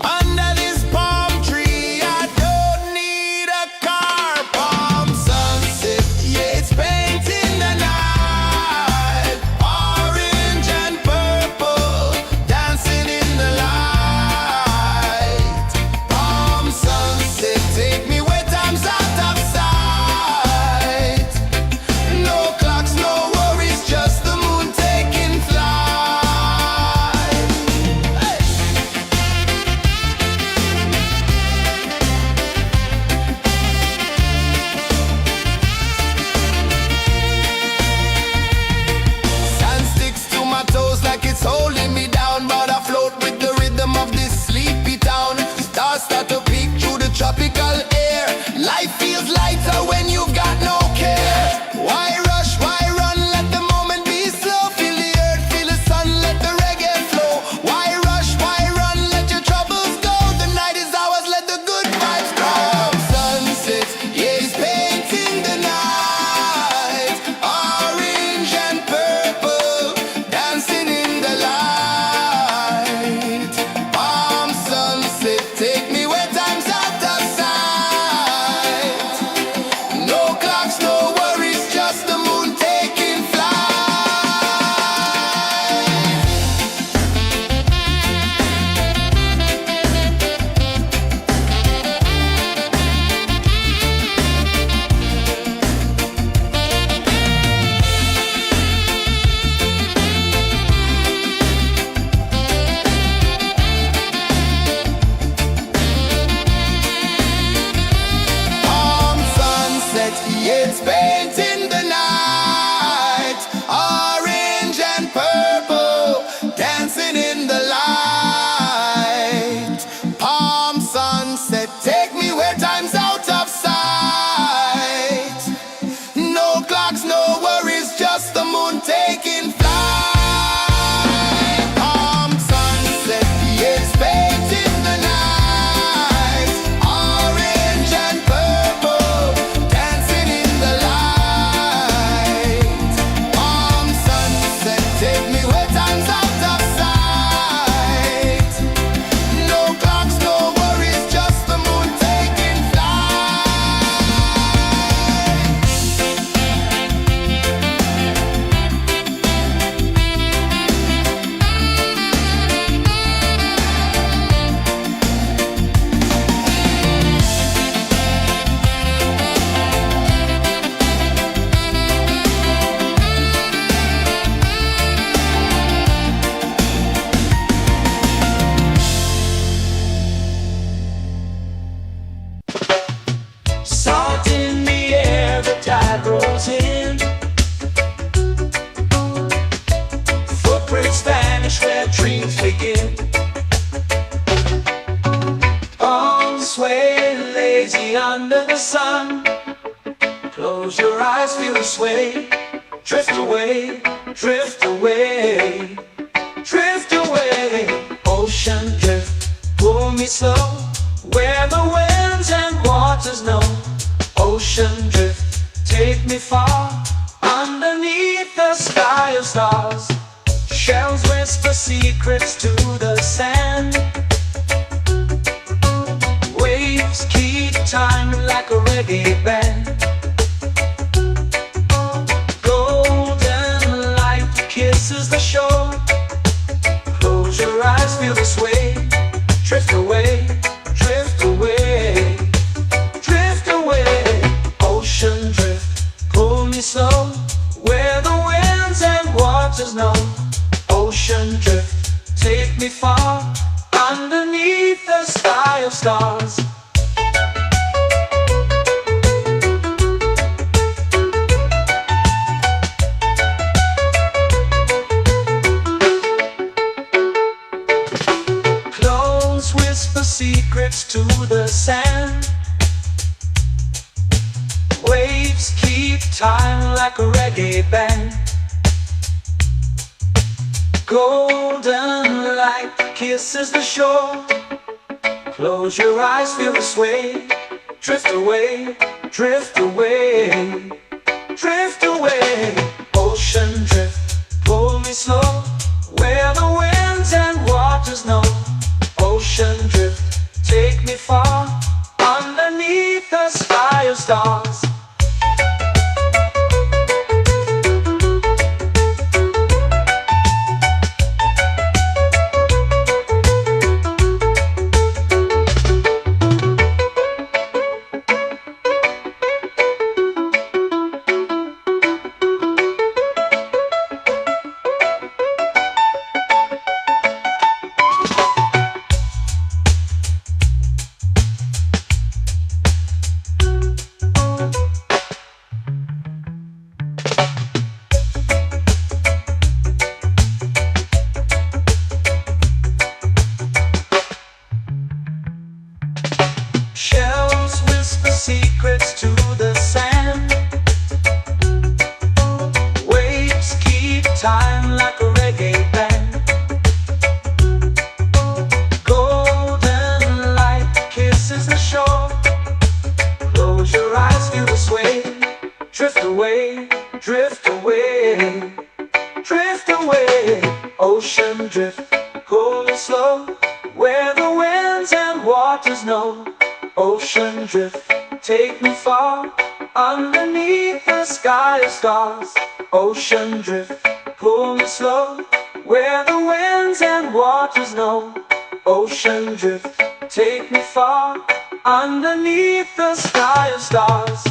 Under this palm tree, I don't need a car. Palm sunset, yeah, it's painting the night. Orange and purple, dancing in the light. Palm sunset, take me where time's out of sight. No clocks, no worries, just the moon taking flight. Hey! Sand sticks to my toes like it's holding me down, but I float with the rhythm of this sleepy town. Stars start to peek through the tropical air. Life feels lighter when you've got no care. Why rush, why run, let the moment be slow. Feel the earth, feel the sun, let the reggae flow. Why rush, why run, let your troubles go. The night is ours, let the good vibes grow. Sunset, yeah, it's painting the night. Orange and purple, dancing in the light. Palm sunset, take me where time's out of sight. No clocks, no worries, just the moon taking flight. Palm sunset, yeah, it's painting the night. Orange and purple, dancing in the light. Palm sunset, take me where time's out of sight. No clocks, no worries, just the moon taking flight. Palm sunset, yeah, it's painting the night. Orange and purple, dancing in the light. Palm sunset, take me where time's out of sight. No clocks, no worries, just the moon taking flight. Salt in the air, the tide rolls in. Footprints vanish where dreams begin. Arms sway lazy under the sun. Close your eyes, feel the sway. Drift away, drift away, drift away. Ocean drift, pull me slow, where the winds and waters know. Ocean drift, take me far, underneath the sky of stars. Shells whisper secrets to the sand. Waves keep time like a reggae band. Golden light kisses the shore. Close your eyes, feel the sway. Drift away, drift away, drift away. Ocean drift, pull me slow, where the winds and waters know. Ocean drift, take me far, underneath the sky of stars. Close whisper secrets to the sand. Waves keep time like a reggae band. Golden light kisses the shore. Close your eyes, feel the sway. Drift away, drift away, drift away. Ocean drift, pull me slow, where the winds and waters know. Ocean drift, take me far, underneath the sky of stars. Shells whisper secrets to the sand. Waves keep time like a reggae band. Golden light kisses the shore. Close your eyes, feel the sway. Drift away, drift away, drift away. Ocean drift, pull me slow, where the winds and waters know. Ocean drift, take me far, underneath the sky of stars. Ocean drift, pull me slow, where the winds and waters know. Ocean drift, take me far, underneath the sky of stars.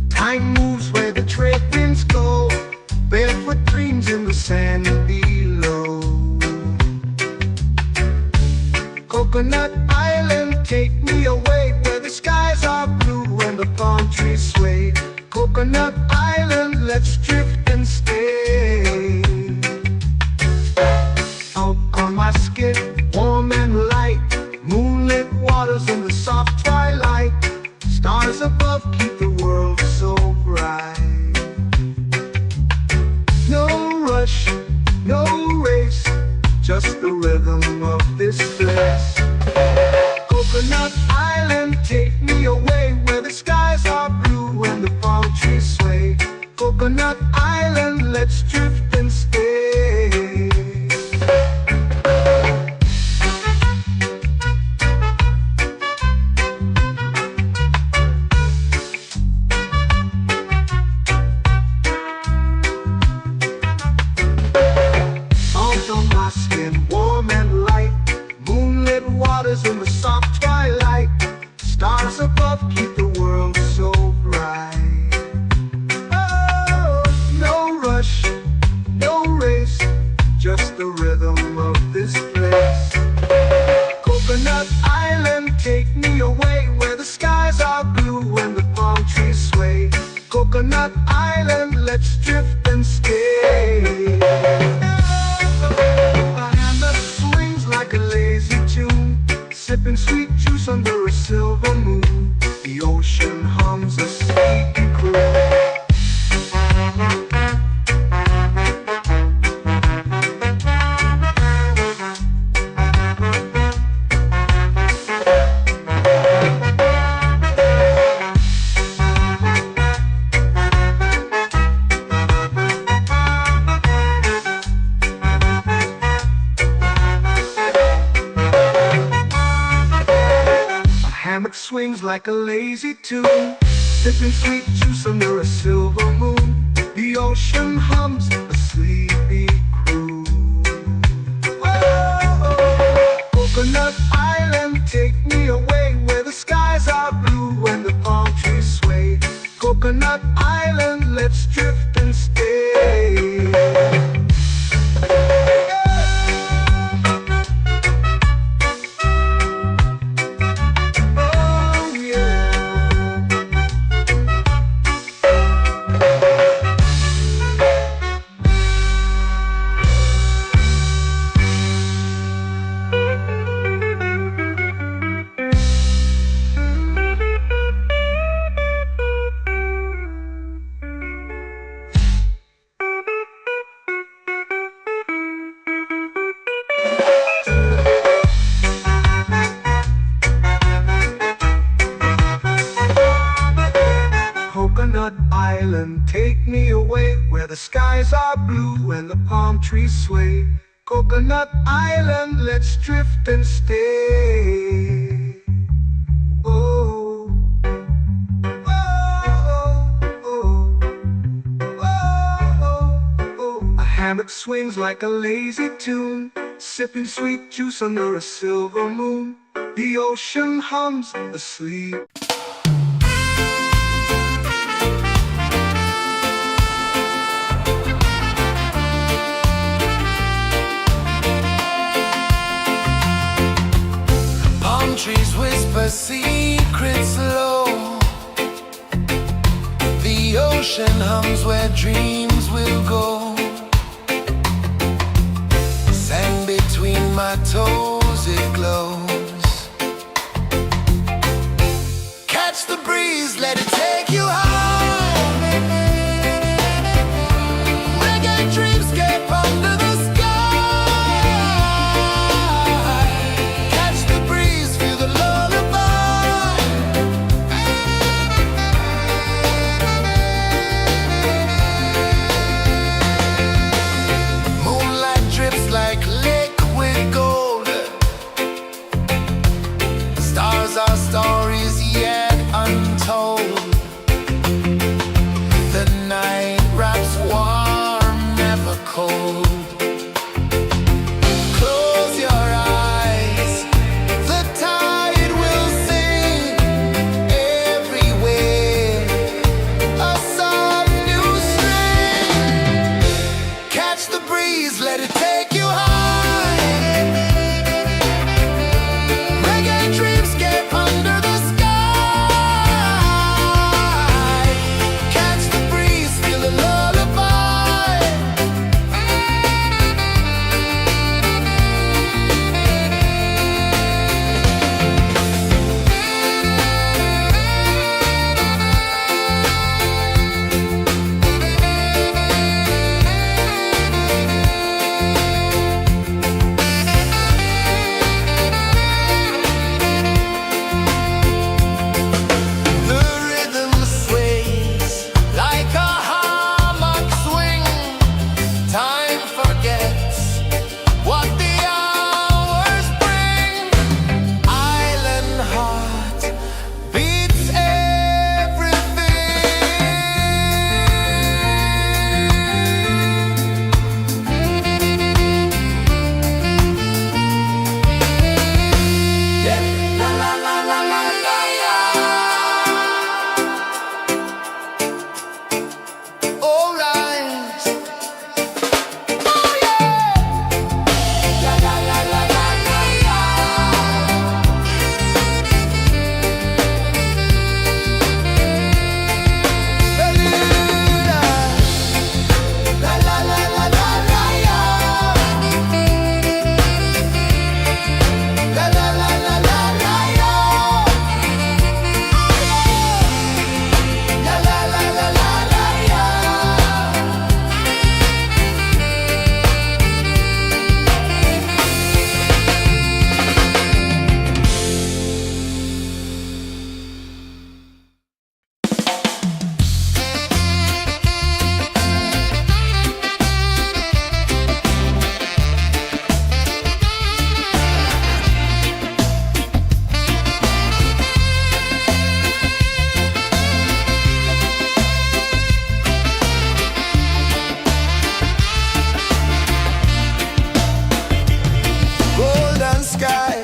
Time moves where the trade winds go. Barefoot dreams in the sand below. Coconut Island, take me away, where the skies are blue and the palm trees sway. Coconut Island, let's drift and stay. Out on my skin, warm and light, moonlit waters in the soft twilight. Stars above keep the world so bright. No rush, no race, just the rhythm of this place. Coconut Island, take me away, where the skies are blue and the palm trees sway. Coconut Island, let's drift and stay. In the soft twilight, stars above keep the world so bright. Oh, no rush, no race, just the rhythm of this place. Coconut Island, take me away, where the skies are blue and the palm trees sway. Coconut Island, let's drift and stay. A hand that swings like a lazy tune, sipping sweet juice under a silver moon. The ocean hums a sleepy croon. Hammock swings like a lazy tune, sipping sweet juice under a silver moon. The ocean hums a sleepy croon. Whoa. skies are blue and the palm trees sway. Coconut Island, let's drift and stay. Oh, oh, oh, oh, oh. A hammock swings like a lazy tune, sipping sweet juice under a silver moon. The ocean hums asleep. Palm trees whisper secrets low. The ocean hums where dreams will go. Sand between my toes, it glows. Catch the breeze, let it take you high. Reggae dreamscape under the sky. Catch the breeze, feel the lullaby. Moonlight drips like liquid gold. Stars are stories yet untold. The night wraps warm, never cold. Close your eyes, the tide will sing everywhere. A soft new string. Catch the breeze, let it take you high. Reggae dreamscape under the sky. Catch the breeze, feel the lullaby. The rhythm sways like a hammock swing. Time forgets what the hours bring. Island heart beats everything. Yeah. La la la la la la la. All right. Oh yeah. La la la la la la la. Bermuda. La la la la la la la. La la la la la la la. La la la la la la la. Golden sky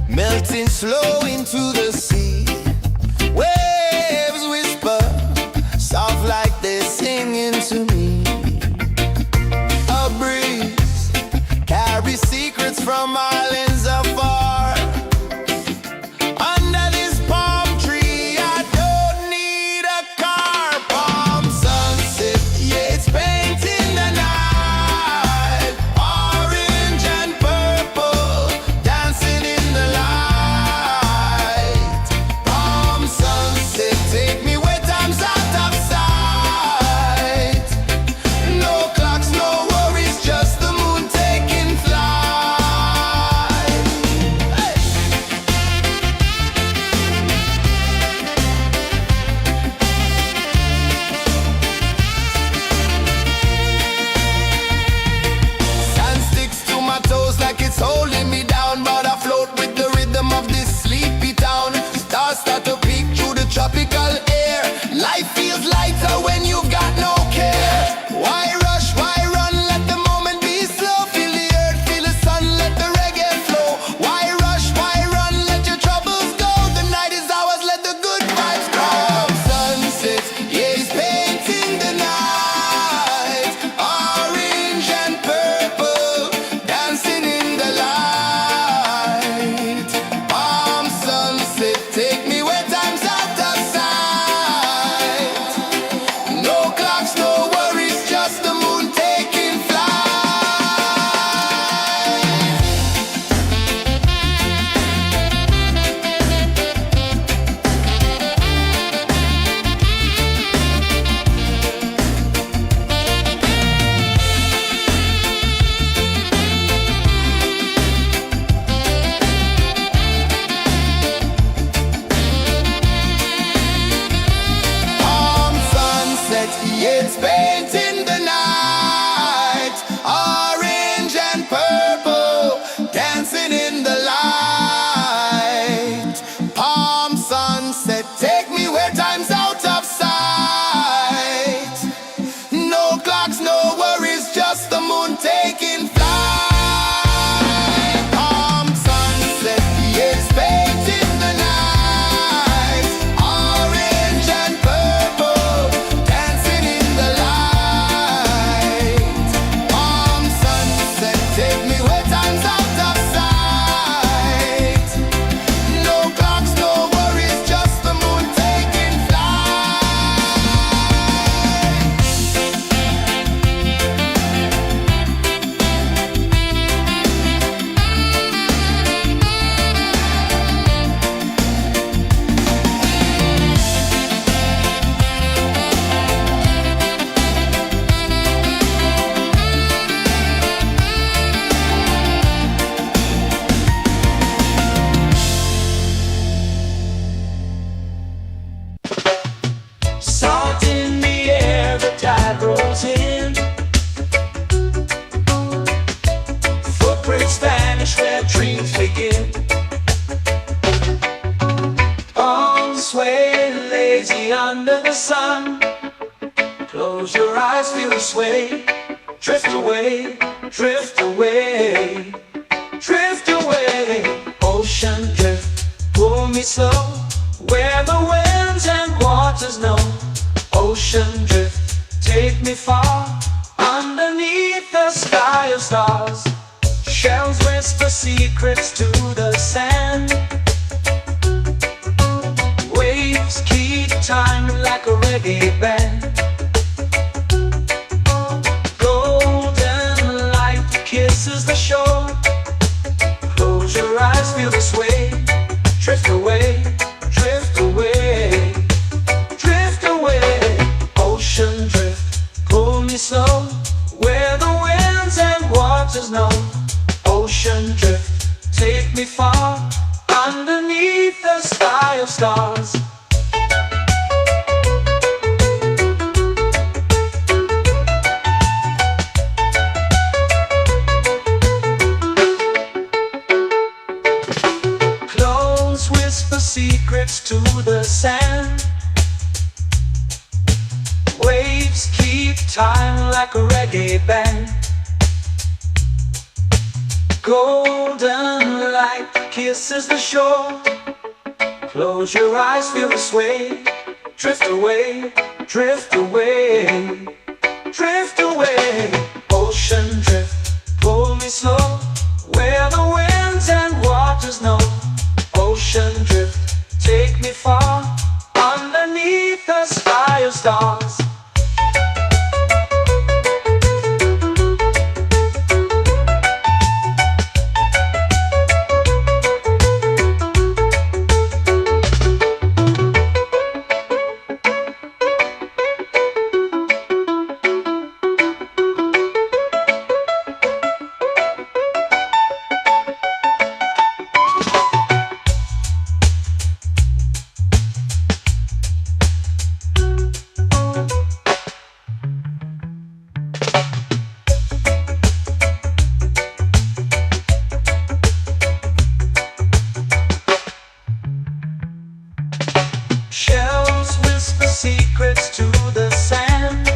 melting slow into the sea. Waves whisper soft like they're singing to me. A breeze carries secrets from islands afar. Under this palm tree, I don't need a car. Palm sunset, yeah, it's painting the night. Orange and purple dancing in the light. lazy under the sun. Close your eyes, feel the sway. Drift away, drift away, drift away. Ocean drift, pull me slow, where the winds and waters know. Ocean drift, take me far, underneath the sky of stars. Shells whisper secrets to the sand. Waves keep time like a reggae band. Golden light kisses the shore. Close your eyes, feel the sway. Drift away, drift away, drift away. Ocean drift, pull me slow, where the winds and waters know. Ocean drift, take me far, underneath the sky of stars. Close whisper secrets to the sand. Waves keep time like a reggae band. Golden light kisses the shore. Close your eyes, feel the sway. Drift away, drift away, drift away. Ocean drift, pull me slow, where the winds and waters know. Ocean drift, take me far, underneath the sky of stars. Shells whisper secrets to the sand.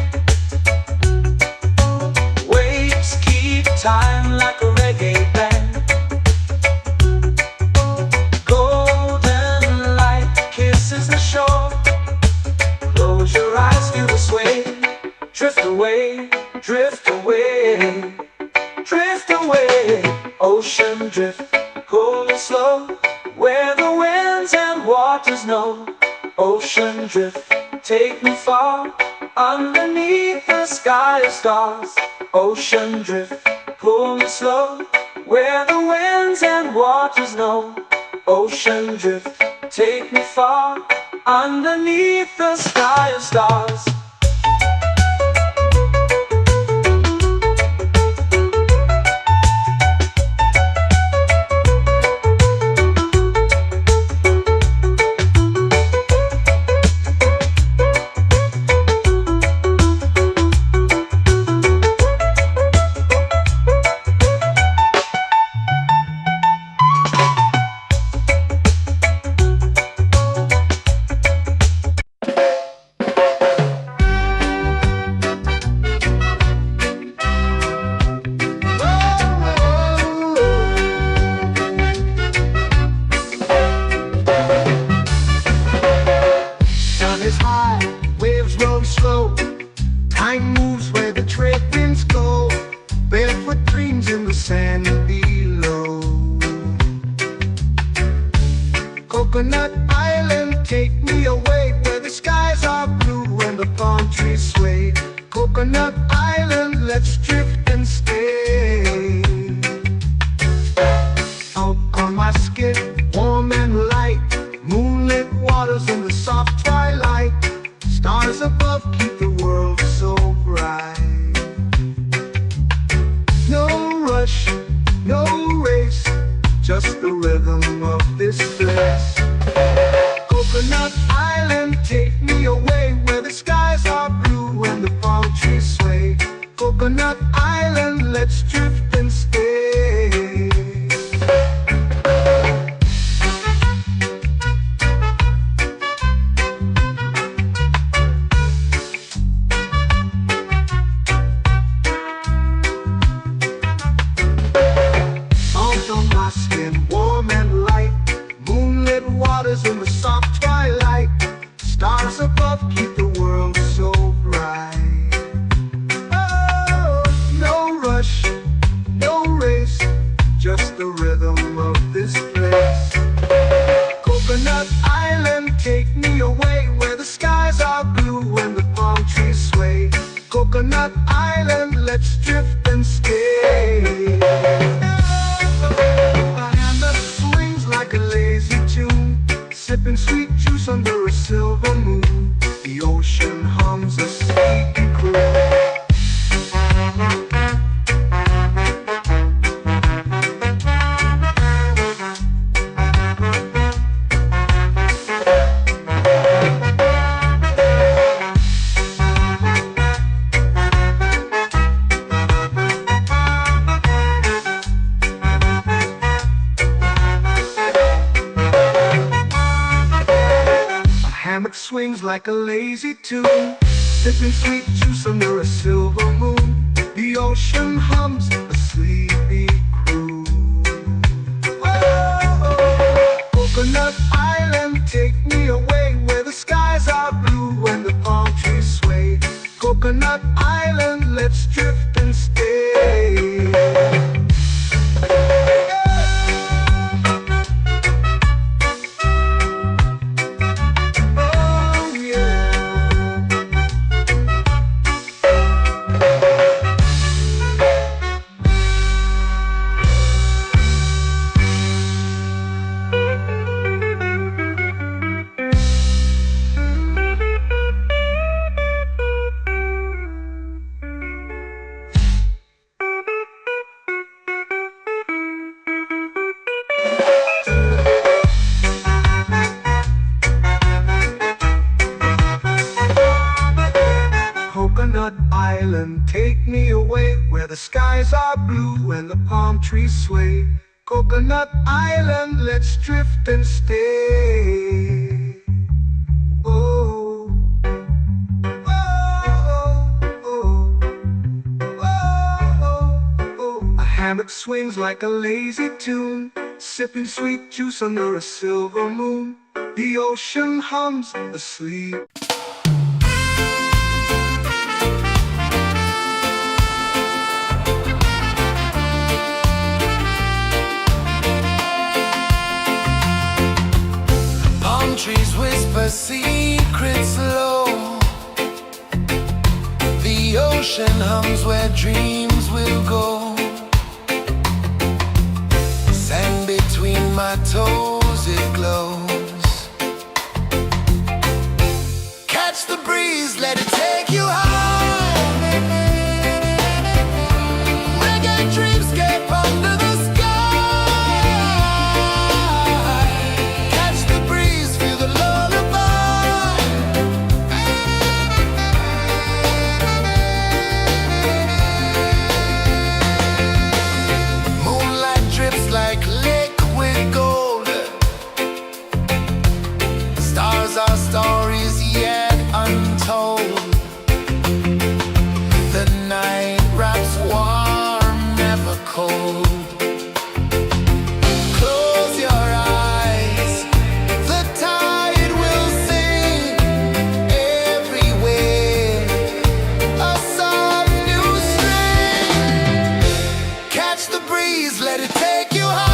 Waves keep time like a reggae band. Golden light kisses the shore. Close your eyes, feel the sway. Drift away, drift away, drift away. Ocean drift, pull me slow, where the winds and waters know. Ocean drift, take me far, underneath the sky of stars. Ocean drift, pull me slow, where the winds and waters know. Ocean drift, take me far, underneath the sky of stars. Time moves where the trade winds go. Barefoot dreams in the sand below. Coconut Island, take me away, where the skies are blue and the palm trees sway. Coconut Island, let's drift and stay. Out on my skin, warm and light, moonlit waters in the soft twilight. Stars above keep the world so bright. No rush, no race, just the rhythm of this place. Coconut Island, take me away, where the skies are blue and the palm trees sway. Coconut Island, let's drift and stay. drift and stay. A hand that swings like a lazy tune, sipping sweet juice under a silver moon. The ocean hums a sleepy croon. Hammock swings like a lazy tune, sipping sweet juice under a silver moon. The ocean hums a sleepy croon. Whoa, Coconut Island, take me away where the skies are blue and the palm trees sway. Coconut Island, let's drift and stay. Coconut Island, take me away where the skies are blue and the palm trees sway. Coconut Island, let's drift and stay. Oh, oh, oh, oh, oh. A hammock swings like a lazy tune, sipping sweet juice under a silver moon. The ocean hums asleep. Trees whisper secrets low. The ocean hums where dreams will go. Sand between my toes, it glows. Catch the breeze, let it take you high. Reggae dreamscape under the our stories yet untold. The night wraps warm, never cold. Close your eyes, the tide will sing everywhere. A soft new string. Catch the breeze, let it take you high.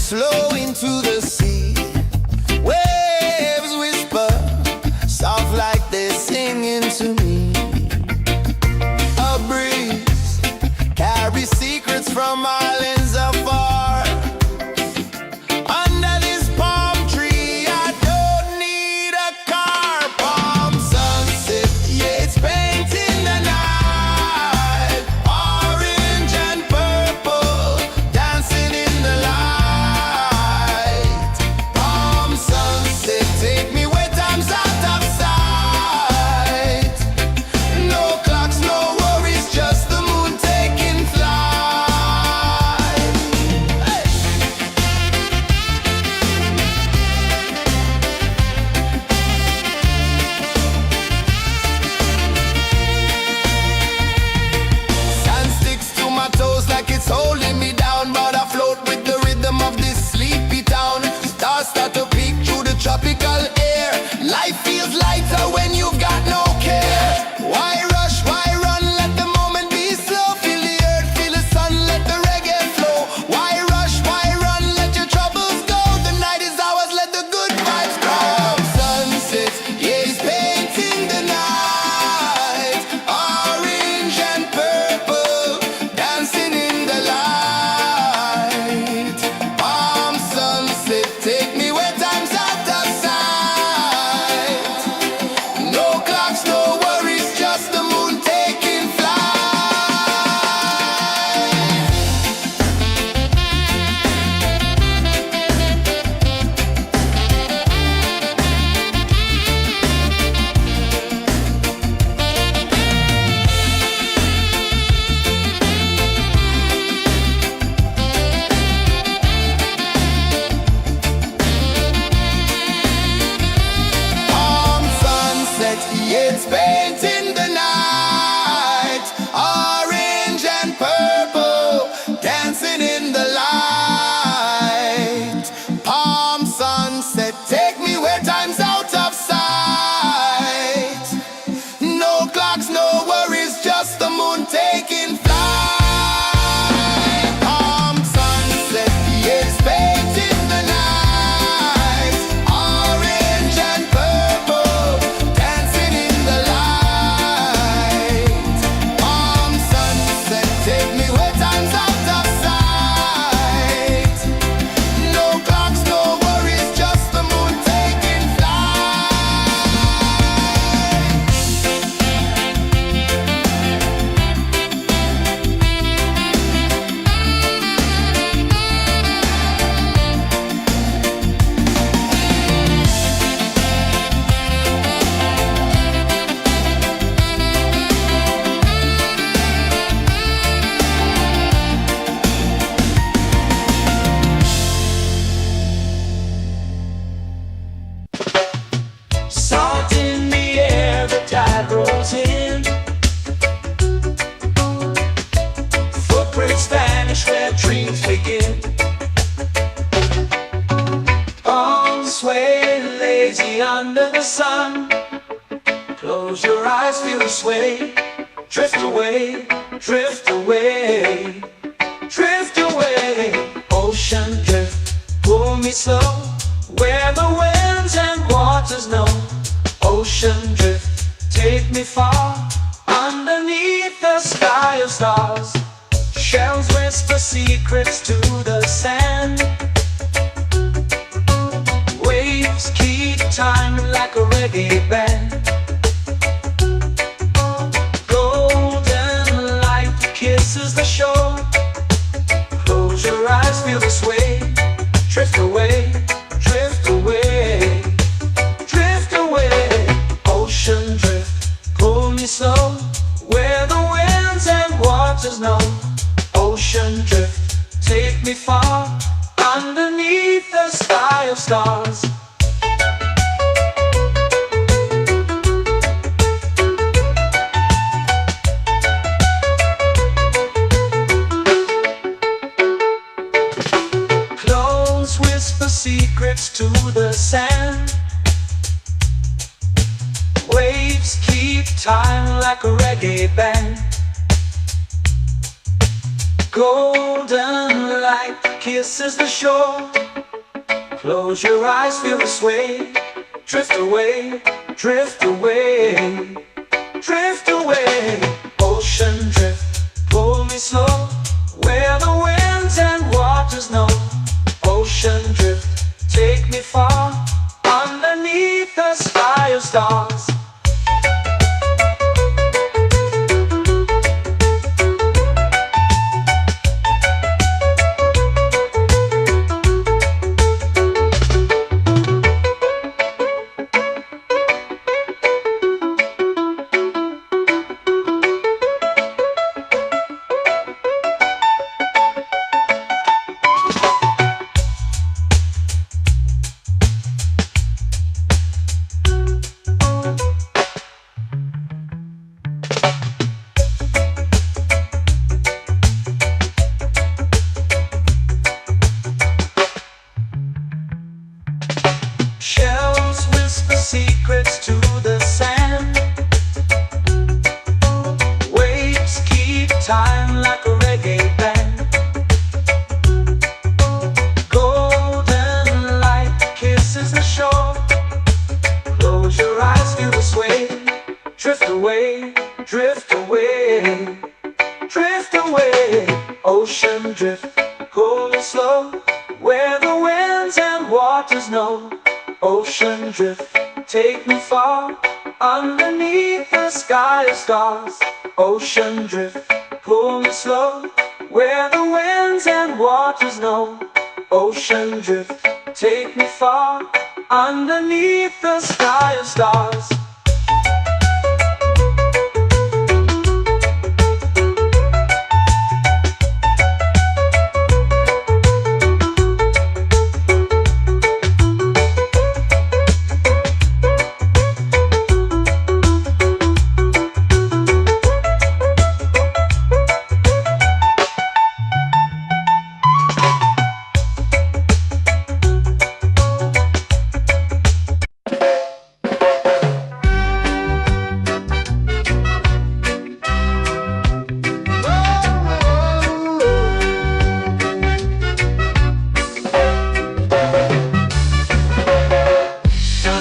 flow into the sea. Waves whisper, soft like they're singing to me. A breeze carries secrets from islands afar. Under this palm tree, I don't need a car. Palm sunset, yeah, it's painting the night. Orange and purple, dancing in the light. Palm sunset, take me where time's out of sight. No clocks, no worries, just the moon taking flight. Hey! Sand sticks to my toes like it's holding me down, but I float with the rhythm of this sleepy town. Stars start to peek through the tropical air. Life feels lighter when you've got no care. Why rush, why run, let the moment be slow. Feel the earth, feel the sun, let the reggae flow. Why rush, why run, let your troubles go. The night is ours, let the good vibes grow. Sunset, yeah, it's painting the night. Orange and purple, dancing in the light. Palm sunset, take me where time's out of sight. No clocks, no worries, just the moon taking flight. Palm sunset, yeah, it's painting the night. Orange and purple, dancing in the light. Palm sunset, take me where time's out of sight. No clocks, no worries, just the moon taking flight. Palm sunset, yeah, it's painting the night. Orange and purple, dancing in the light. Palm sunset, take me where time's out of sight. No clocks, no worries, just the moon taking flight. Salt in the air, the tide rolls in. Footprints vanish where dreams begin. Arms sway lazy under the sun. Close your eyes, feel the sway. Drift away, drift away, drift away. Ocean drift, pull me slow. Where the winds and waters know. Ocean drift, take me far. Underneath the sky of stars. Shells whisper secrets to the sand. Waves keep time like a reggae band. Golden light kisses the shore. Close your eyes, feel the sway. Drift away, drift away, drift away. Ocean drift, pull me slow. Where the winds and waters know. Ocean drift, take me far. Underneath the sky of stars. Close whisper secrets to the sand. Waves keep time like a reggae band. Golden light kisses the shore. Close your eyes, feel the sway. Drift away, drift away, drift away. Ocean drift, pull me slow, where the winds and waters know. Ocean drift, take me far, underneath the sky of stars. Shells whisper secrets to the sand. Waves keep time like a reggae band. Golden light kisses the shore. Close your eyes, feel the sway. Drift away, drift away, drift away. Ocean drift, cool and slow, where the winds and waters know. Ocean drift, take me far, underneath the sky of stars. Ocean drift, pull me slow, where the winds and waters know. Ocean drift, take me far, underneath the sky of stars.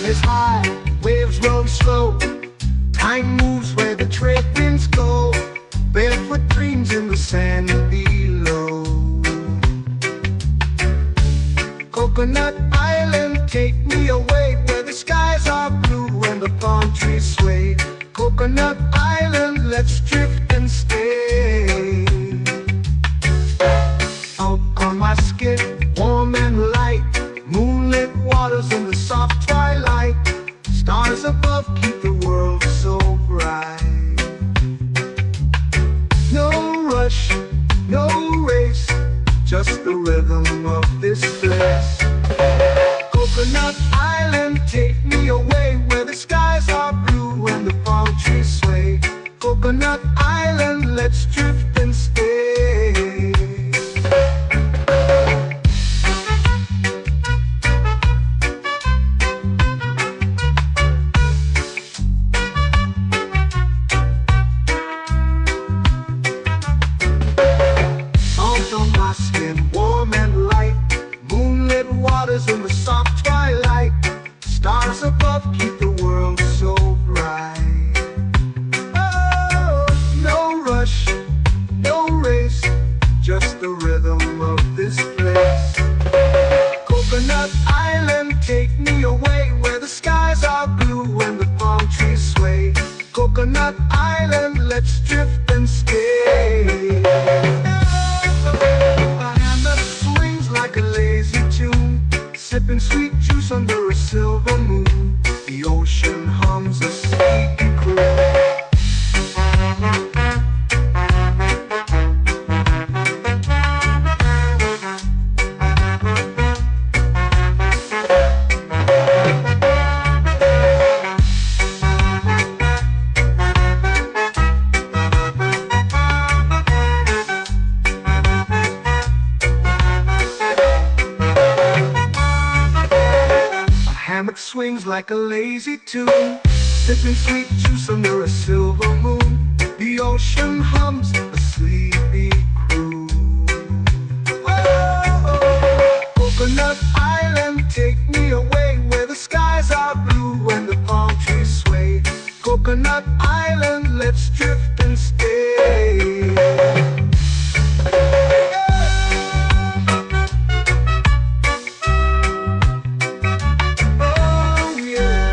Is high, waves roll slow. Time moves where the trade winds go. Barefoot dreams in the sand below. Coconut Island, take me away, where the skies are blue and the palm trees sway. Coconut Island, let's drift and stay. Out on my skin, warm and light, moonlit waters in the soft twilight. Stars above keep the world so bright. No rush, no race, just the rhythm of this place. Coconut Island, take me away, where the skies are blue and the palm trees sway. Coconut Island, let's drift and stay. In the soft twilight, stars above keep the world so bright. Oh, no rush, no race, just the rhythm of this place. Coconut Island, take me away, where the skies are blue and the palm trees sway. Coconut Island, let's drift and stay. A hand that swings like a lazy tune, sipping sweet juice under a silver moon. The ocean hums a sleepy croon. Swings like a lazy tune, sipping sweet juice under a silver moon. The ocean hums a sleepy croon. let's drift and stay. Oh yeah.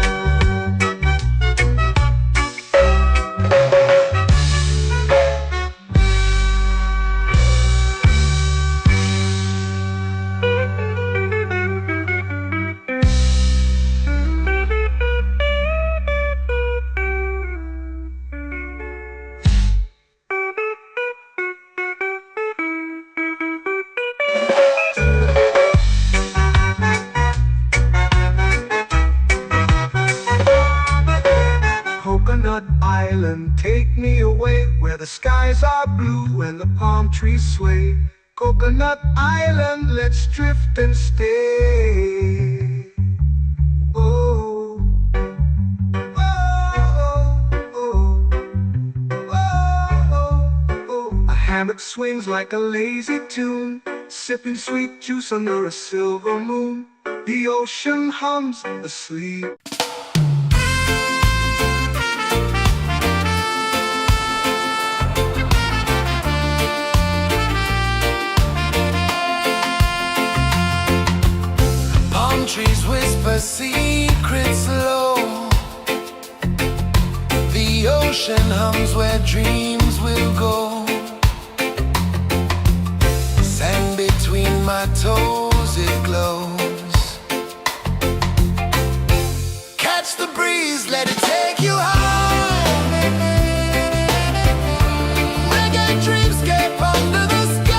Coconut Island, take me away where the skies are blue and the palm trees sway. Coconut Island, let's drift and stay. Oh, oh, oh, oh, oh. A hammock swings like a lazy tune, sipping sweet juice under a silver moon. The ocean hums asleep. Trees whisper secrets low. The ocean hums where dreams will go. Sand between my toes, it glows. Catch the breeze, let it take you high. Reggae dreamscape under the sky.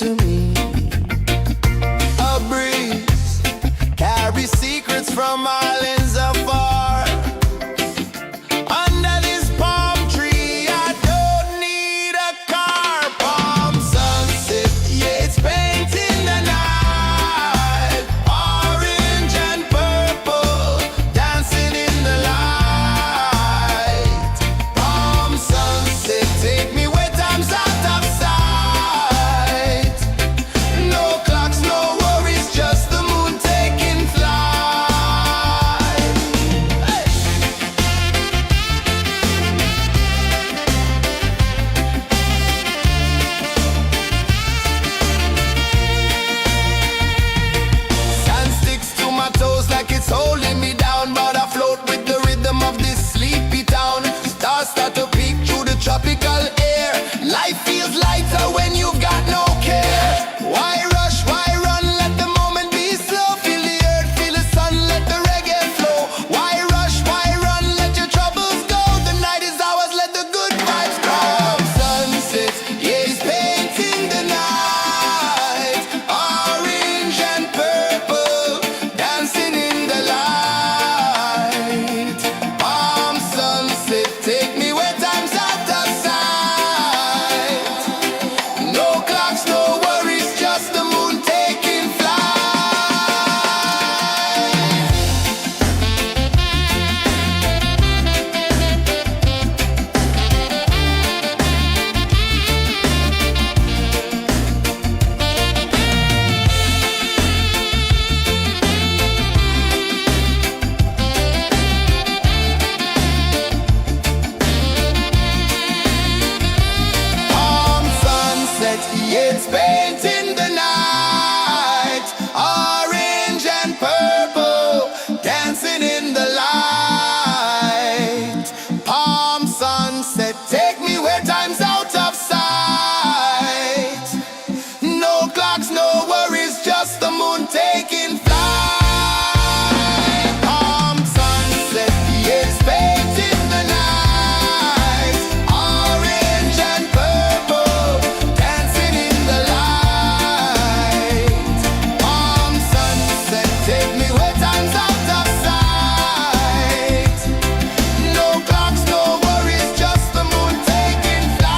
to me. A breeze carries secrets from islands afar. Under this palm tree, I don't need a car. Palm sunset, yeah, it's painting the night. Orange and purple, dancing in the light. Palm sunset, take me where time's out of sight. No clocks, no worries, just the moon taking flight. Hey! Sand sticks to my toes like it's holding me down, but I float with the rhythm of this sleepy town. Stars start to peek through the tropical air. Life feels lighter when you've got no care. Why rush, why run, let the moment be slow. Feel the earth, feel the sun, let the reggae flow. Why rush, why run, let your troubles go. The night is ours, let the good vibes come. Sunset, yeah, it's painting the night. Orange and purple, dancing in the light. Palm sunset, take me where time's out of sight. No clocks, no worries, just the moon taking flight. Palm sunset, yeah, it's painting the night. Orange and purple, dancing in the light. Palm sunset, take me where time's out of sight. No clocks, no worries, just the moon taking flight. Palm sunset, yeah, it's painting the night. Orange and purple, dancing in the light. Palm sunset, take me where time's out of sight. No clocks, no worries, just the moon taking flight.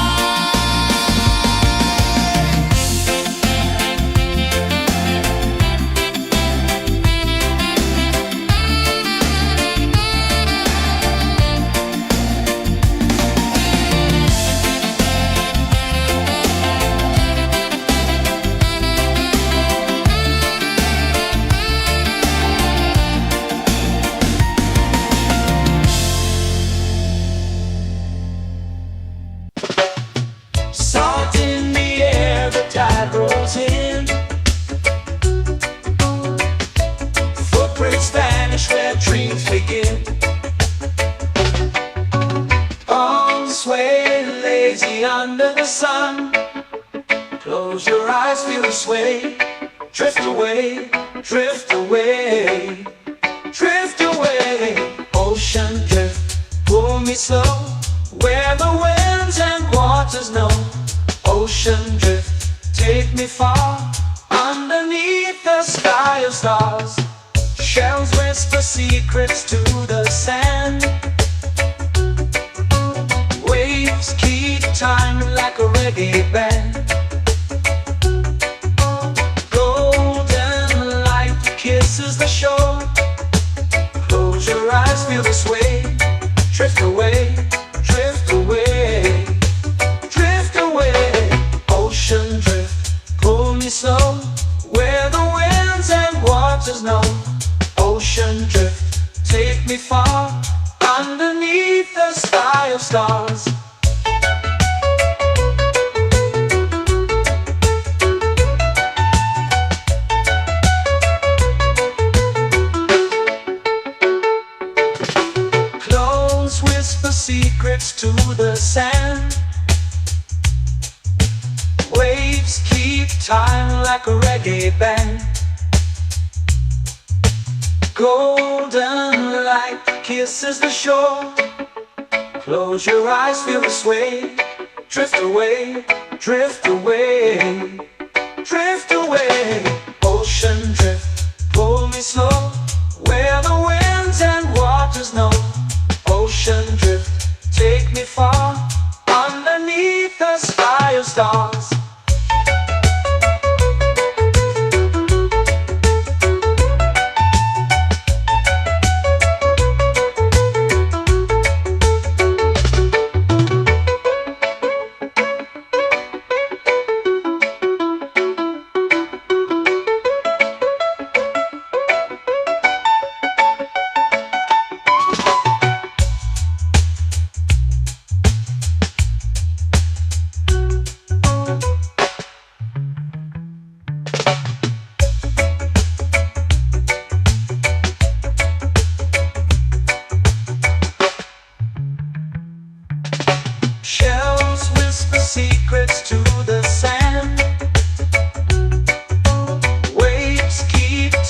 Salt in the air, the tide rolls in. Footprints vanish where dreams begin. Arms sway lazy under the sun. Close your eyes, feel the sway. Drift away, drift away, drift away. Ocean drift, pull me slow, where the winds and waters know. Ocean drift, take me far, underneath the sky of stars. Shells whisper secrets to the sand. Waves keep time like a reggae band. Golden light kisses the shore. Close your eyes, feel the sway. Drift away, drift away, drift away. Ocean drift, pull me slow, where the winds and waters know. Ocean drift, take me far, underneath the sky of stars. Clones whisper secrets to the sand. Waves keep time like a reggae band. Golden light kisses the shore. Close your eyes, feel the sway. Drift away, drift away,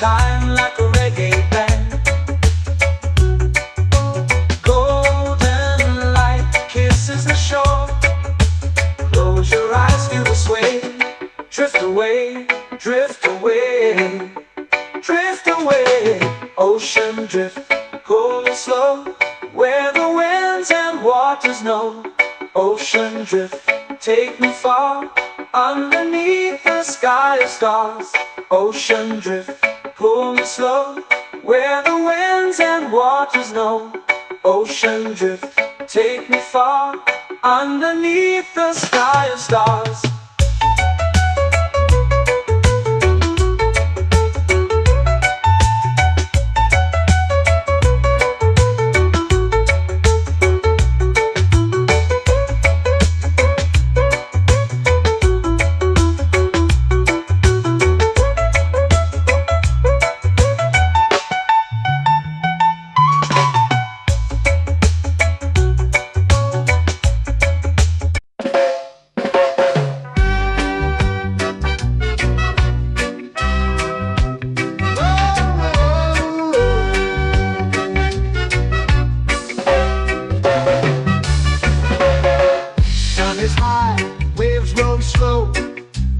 time like a reggae band. Golden light kisses the shore. Close your eyes, feel the sway. Drift away, drift away, drift away. Ocean drift, cool and slow, where the winds and waters know. Ocean drift, take me far, underneath the sky of stars. Ocean drift, pull me slow, where the winds and waters know. Ocean drift, take me far, underneath the sky of stars.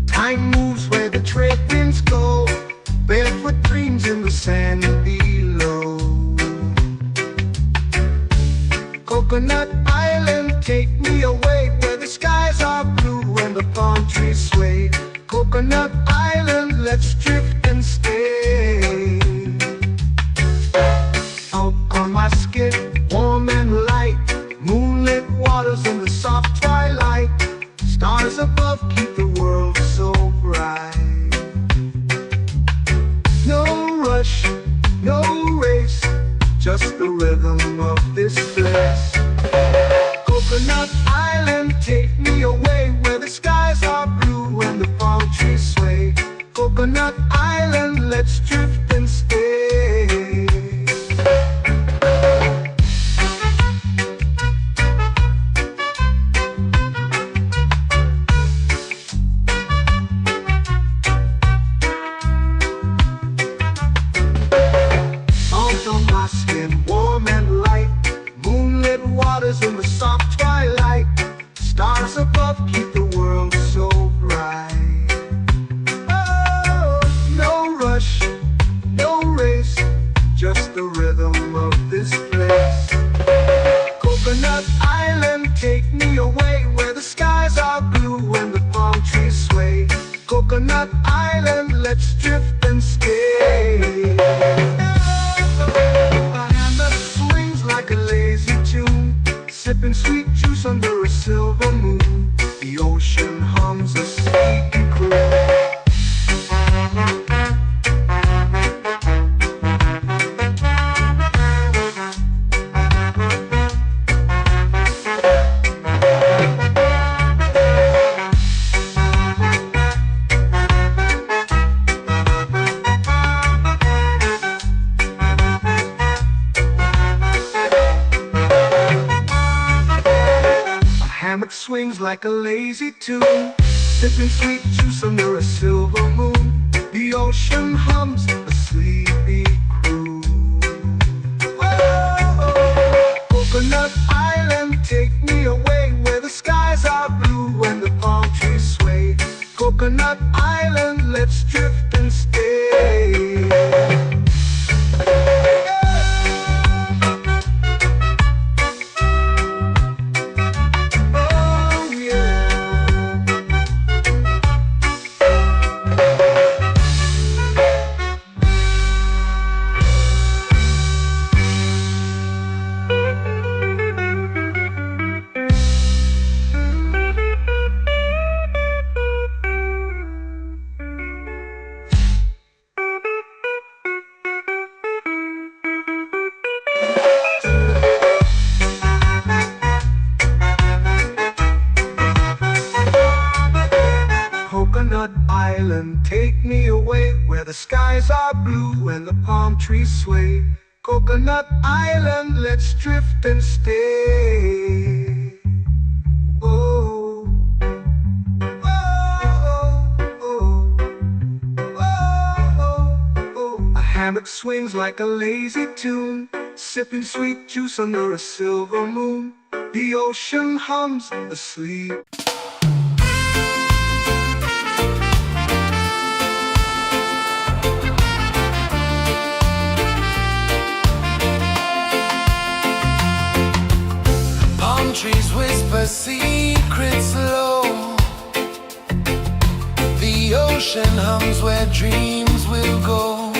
Time moves where the trade winds go. Barefoot dreams in the sand below. Coconut Island, take me away, where the skies are blue and the palm trees sway. Coconut Island, let's drift and stay. Out on my skin, warm and light, moonlit waters in the soft twilight. Stars above keep the world so bright. No rush, no race, just the rhythm of this place. Coconut Island, take me away, where the skies are blue and the palm trees sway. Coconut Island, let's drift and stay. Warm and light, moonlit waters in the soft twilight. Stars above keep the world so bright. Oh, no rush, no race, just the rhythm of this place. Coconut Island, take me away, where the skies are blue and the palm trees sway. Coconut Island, let's drift and stay. Like a lazy tune, sipping sweet juice under a silver moon. The ocean hums a sleepy croon. Swings like a lazy tune, sipping sweet juice under a silver moon. The ocean hums a sleepy croon. Oh, Coconut Island, take me away, where the skies are blue and the palm trees sway. Coconut Island, let's drift and stay. Coconut Island, take me away, where the skies are blue and the palm trees sway. Coconut Island, let's drift and stay. Oh, oh, oh, oh, oh, oh, oh. hammock swings like a lazy tune, sipping sweet juice under a silver moon. The ocean hums asleep. Palm trees whisper secrets low. The ocean hums where dreams will go.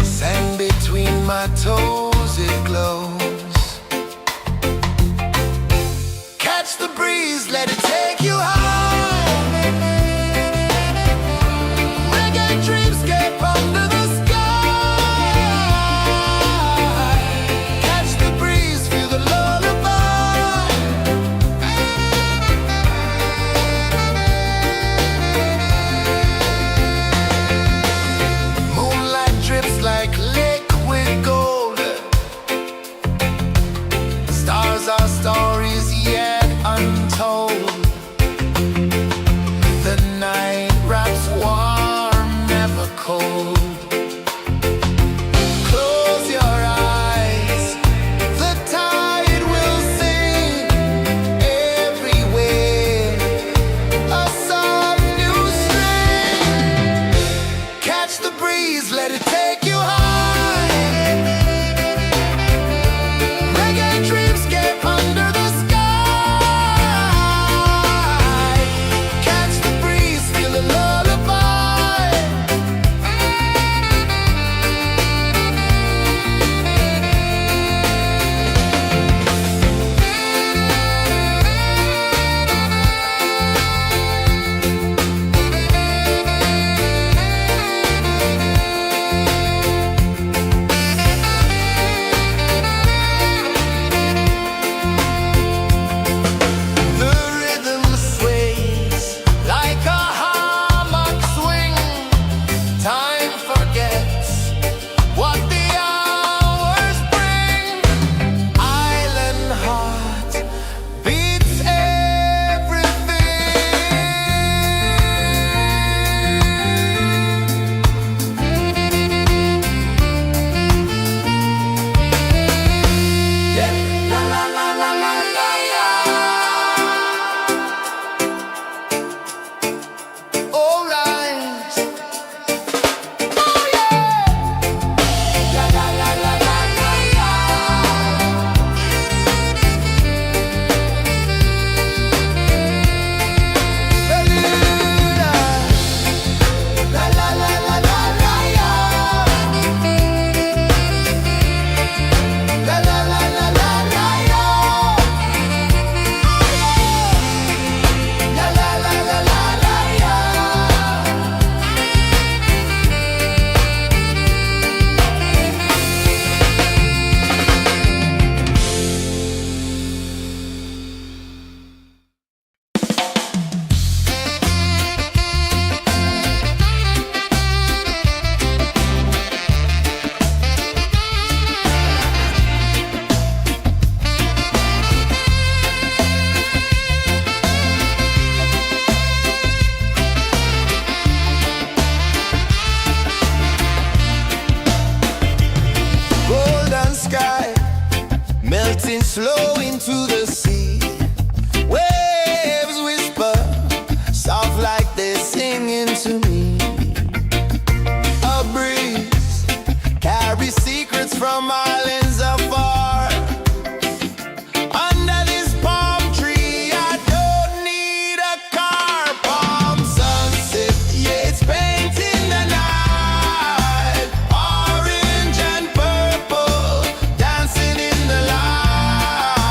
Sand between my toes, it glows. Catch the breeze, let it take you high. Reggae dreamscape under the sky. Catch the breeze, feel the lullaby. Moonlight drips like liquid gold. Stars are stories yet untold. The night wraps warm, never cold. Close your eyes, the tide will sing everywhere. A soft new string. Catch the breeze, let it take you high. Reggae dreamscape under the sky. Catch the breeze, feel the lullaby. The rhythm sways like a hammock swing. Time forgets what the hours bring. Island heart beats everything. Yeah. La la la la la la la. All right. Oh yeah. La la la la la la la. La la la la la la la. La la la la la la la. La la la la la la la. Golden sky melting slow into the sea. Waves whisper soft like they're singing to me. A breeze carries secrets from islands afar. Under this palm tree, I don't need a car. Palm sunset, yeah, it's painting the night. Orange and purple dancing in the light.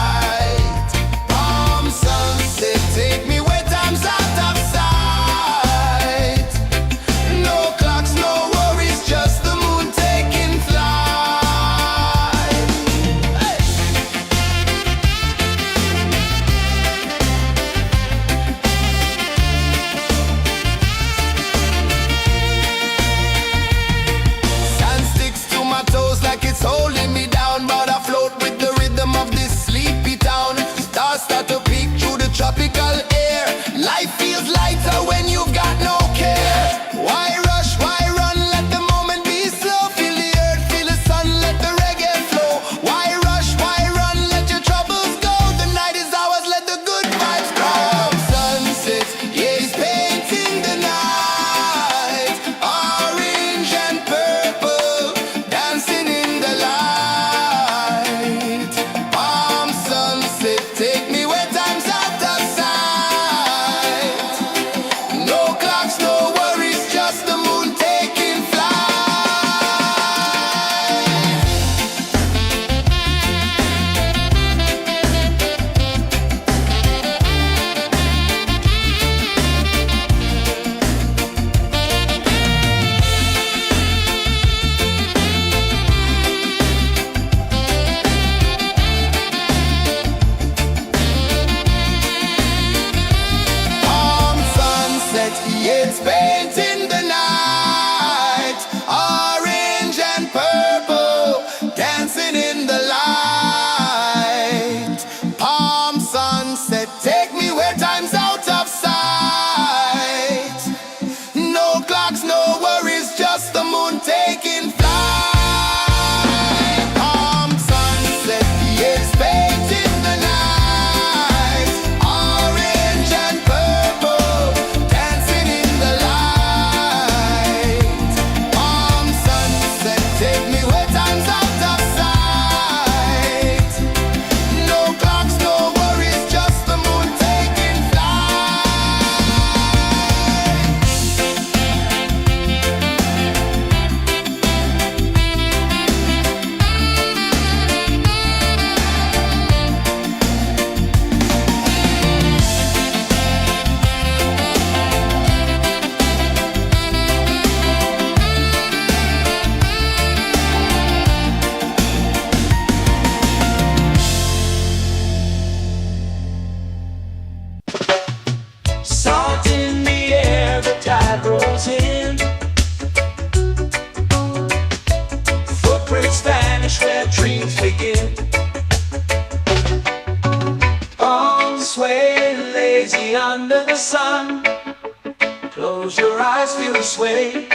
Close your eyes, feel the sway.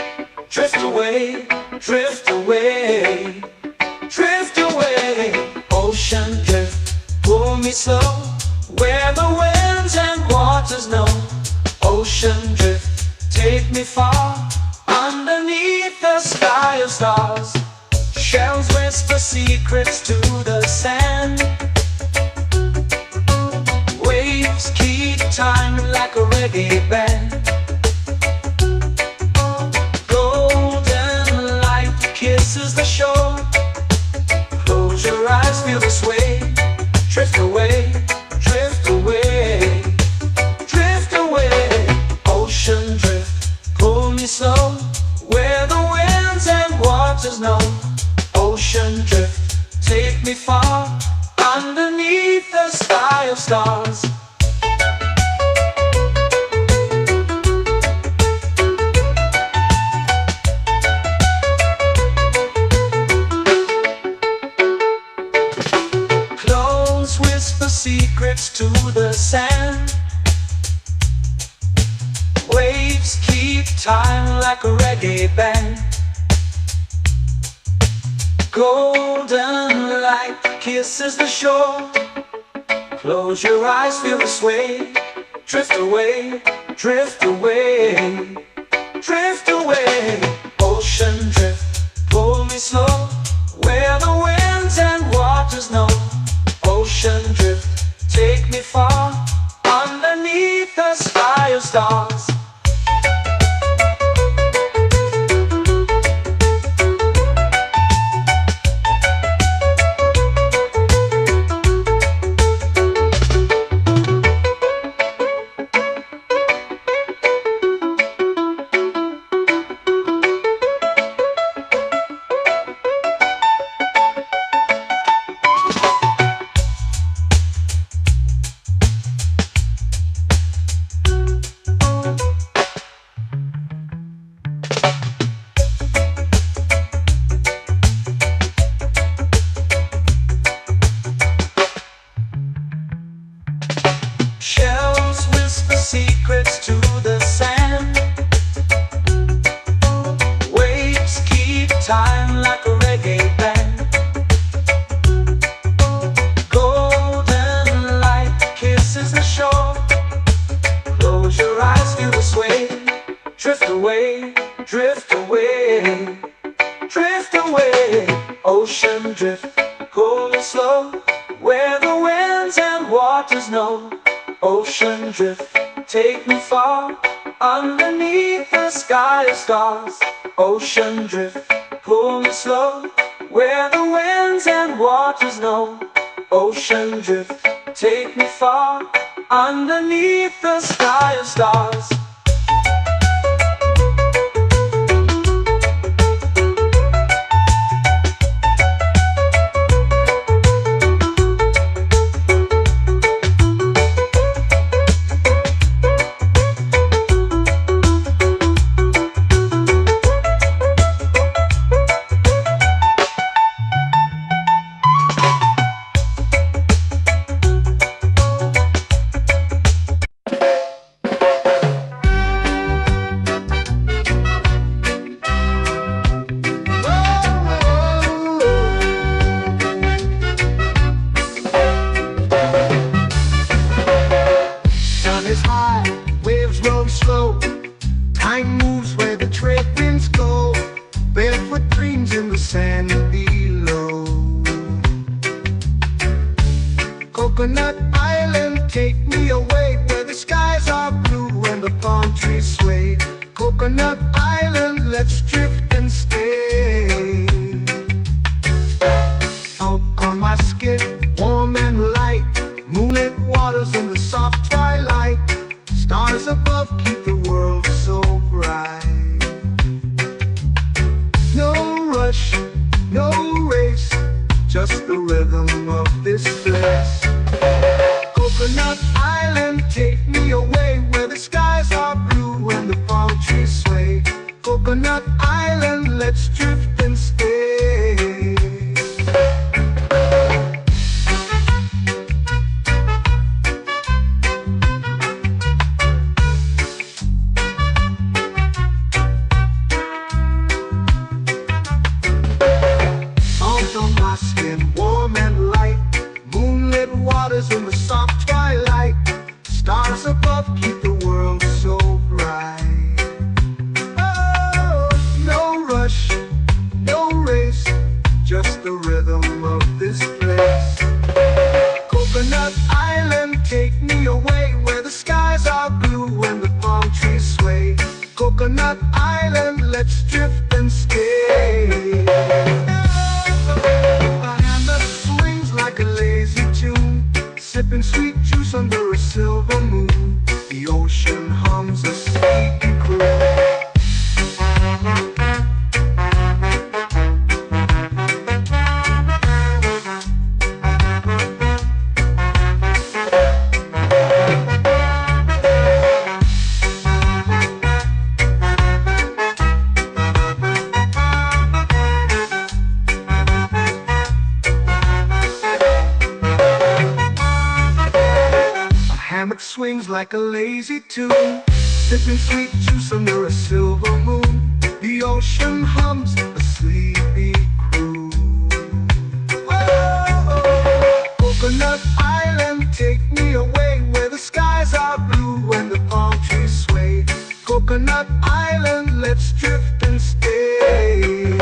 Drift away, drift away, drift away. Ocean drift, pull me slow, where the winds and waters know. Ocean drift, take me far, underneath the sky of stars. Shells whisper secrets to the sand. Waves keep time like a reggae band. Golden light kisses the shore. Close your eyes, feel the sway. Drift away, drift away, drift away. Ocean drift, pull me slow, where the winds and waters know. Ocean drift, take me far, underneath the sky of stars. Clones whisper secrets to the sand. Waves keep time like a reggae band. Golden light kisses the shore. Close your eyes, feel the sway. Drift away, drift away, drift away. Ocean drift, pull me slow, where the winds and waters know. Ocean drift, take me far, underneath the sky of stars. Shells whisper secrets to the sand. Waves keep time like a reggae band. Golden light kisses the shore. Close your eyes, feel the sway. Drift away, drift away, drift away. Ocean drift, pull me slow, where the winds and waters know. Ocean drift, take me far, underneath the sky of stars. Ocean drift, pull me slow, where the winds and waters know. Ocean drift, take me far, underneath the sky of stars. Time moves where the trade winds go. Barefoot dreams in the sand below. Coconut Island, take me away, where the skies are blue and the palm trees sway. Coconut Island, let's drift and stay. Out on my skin, warm and light, moonlit waters in the soft twilight. Stars above keep the world so bright. No rush, no race, just the rhythm of this place. Coconut Island, take me away, where the skies are blue and the palm trees sway. Coconut Island, let's dream. Coconut Island, let's drift and stay. A hand that swings like a lazy tune, sipping sweet juice under a silver moon. The ocean hums a sleepy croon. Hammock swings like a lazy tune, sipping sweet juice under a silver moon. The ocean hums a sleepy croon. Whoa, Coconut Island, take me away where the skies are blue and the palm trees sway. Coconut Island, let's drift and stay.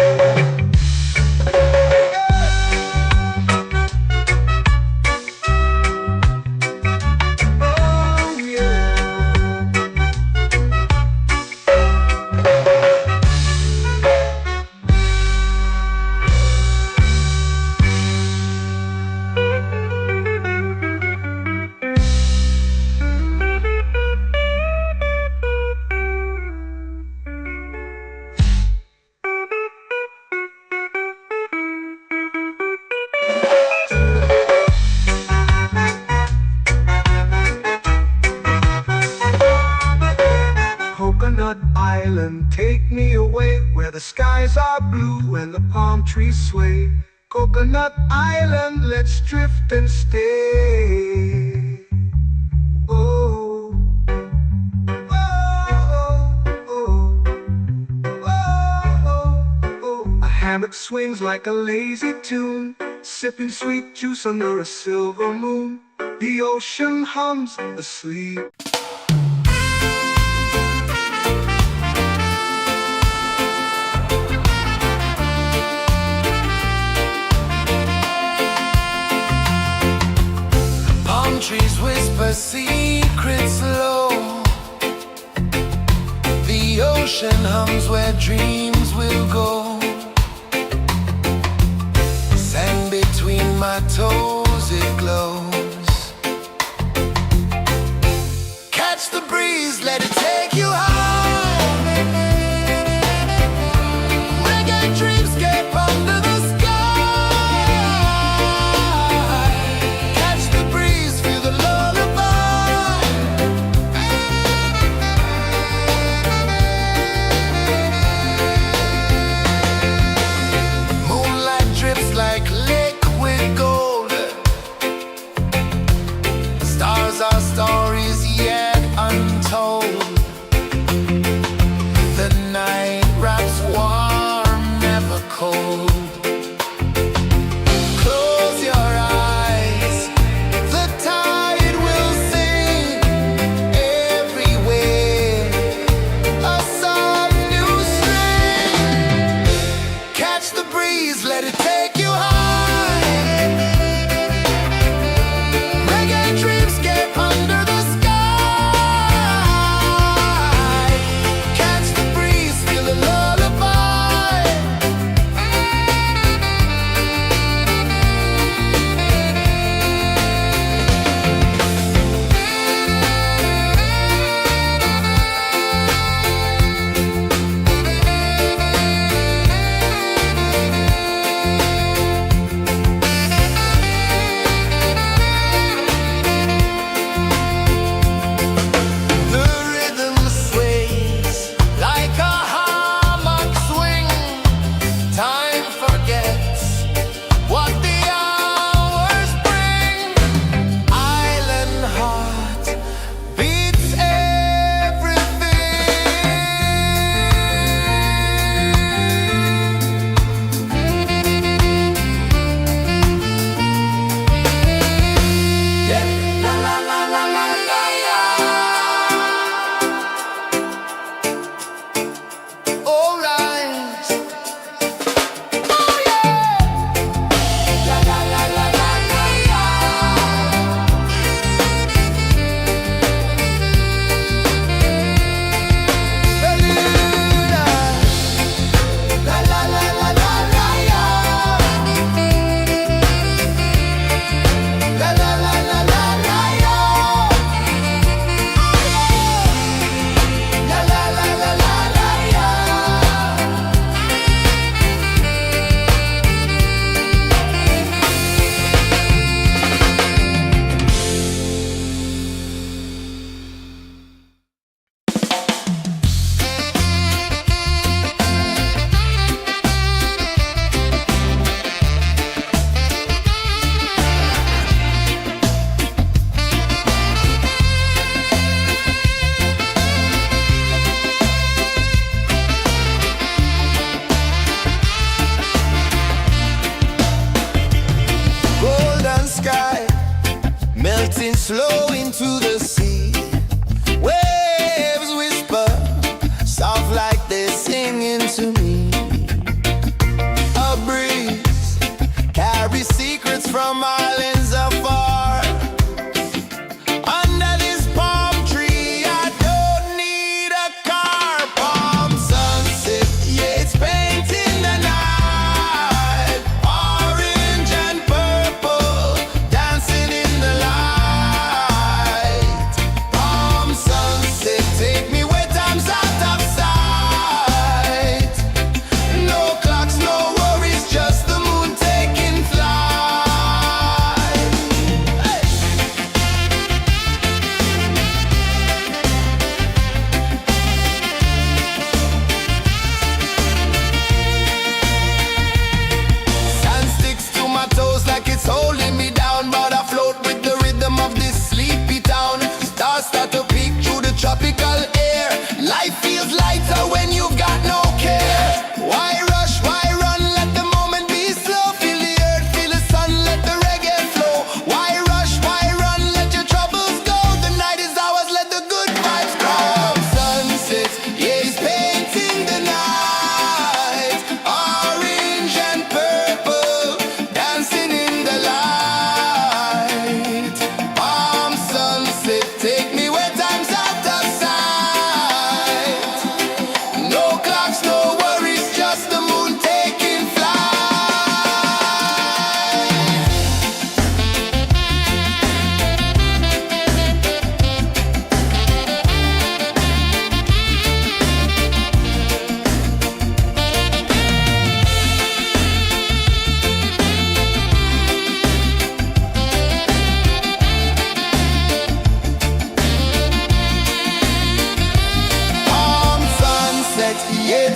Coconut Island, take me away where the skies are blue and the palm trees sway. Coconut Island, let's drift and stay. Oh, oh, oh, oh, oh. A hammock swings like a lazy tune, sipping sweet juice under a silver moon. The ocean hums asleep. Trees whisper secrets low. The ocean hums where dreams will go. Sand between my toes, it glows. Catch the breeze, let it take you high. Reggae dreamscape under the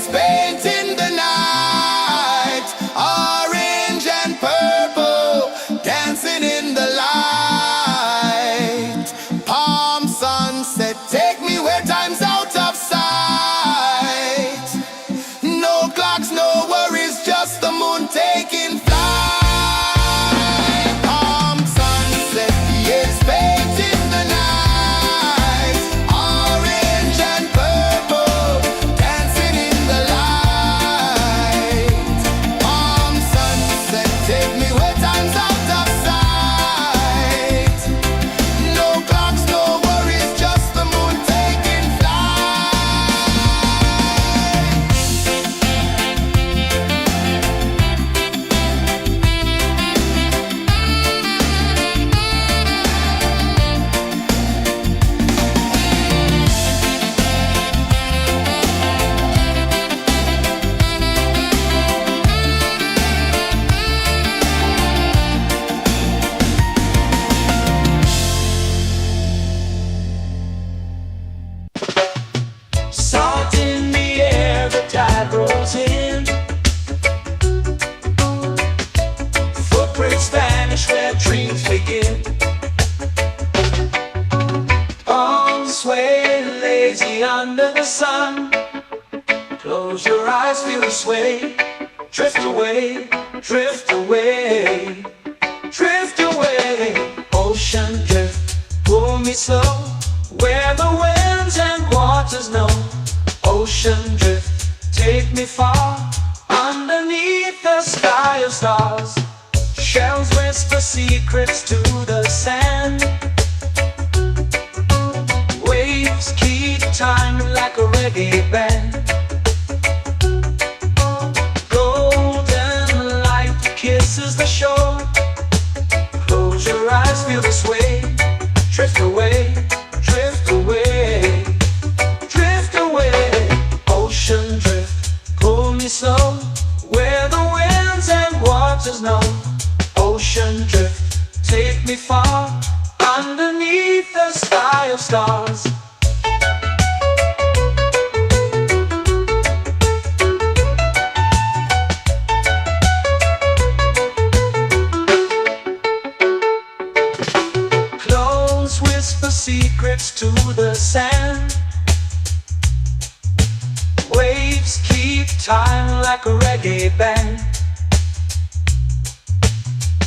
years painting the night, orange and purple, dancing in the light. Palm sunset, take me where time's out of sight. No clocks, no worries, just the moon taking flight. Palm sunset, years painting the night, orange and purple, dancing in the light. Palm sunset, take me where time's out of sight. No clocks, no worries, just the moon taking flight. Salt in the air, the tide rolls in. Footprints vanish where dreams begin. Arms sway lazy under the sun. Close your eyes, feel the sway. Drift away, drift away, drift away. Ocean drift, pull me slow, where the winds and waters know. Ocean drift, take me far, underneath the sky of stars. Shells whisper secrets to the sand. Waves keep time like a reggae band. Golden light kisses the shore. Close your eyes, feel the sway. Drift away, drift away, drift away. Ocean drift, pull me slow, where the winds and waters know. Ocean drift, take me far, underneath the sky of stars. Clothes whisper secrets to the sand. Waves keep time like a reggae band.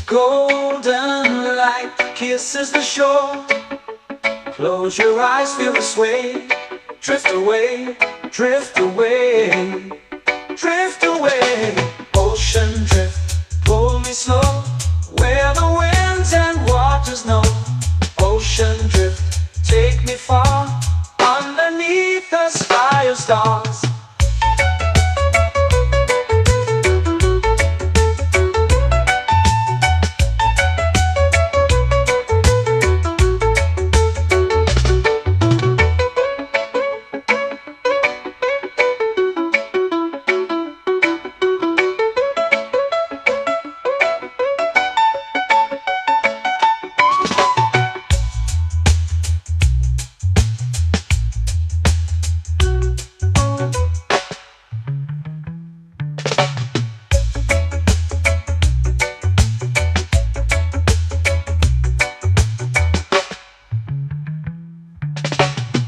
Golden light kisses the shore. Close your eyes, feel the sway. Drift away, drift away, drift away. Ocean drift, pull me slow, where the winds and waters know. Ocean drift, take me far, underneath the sky of stars.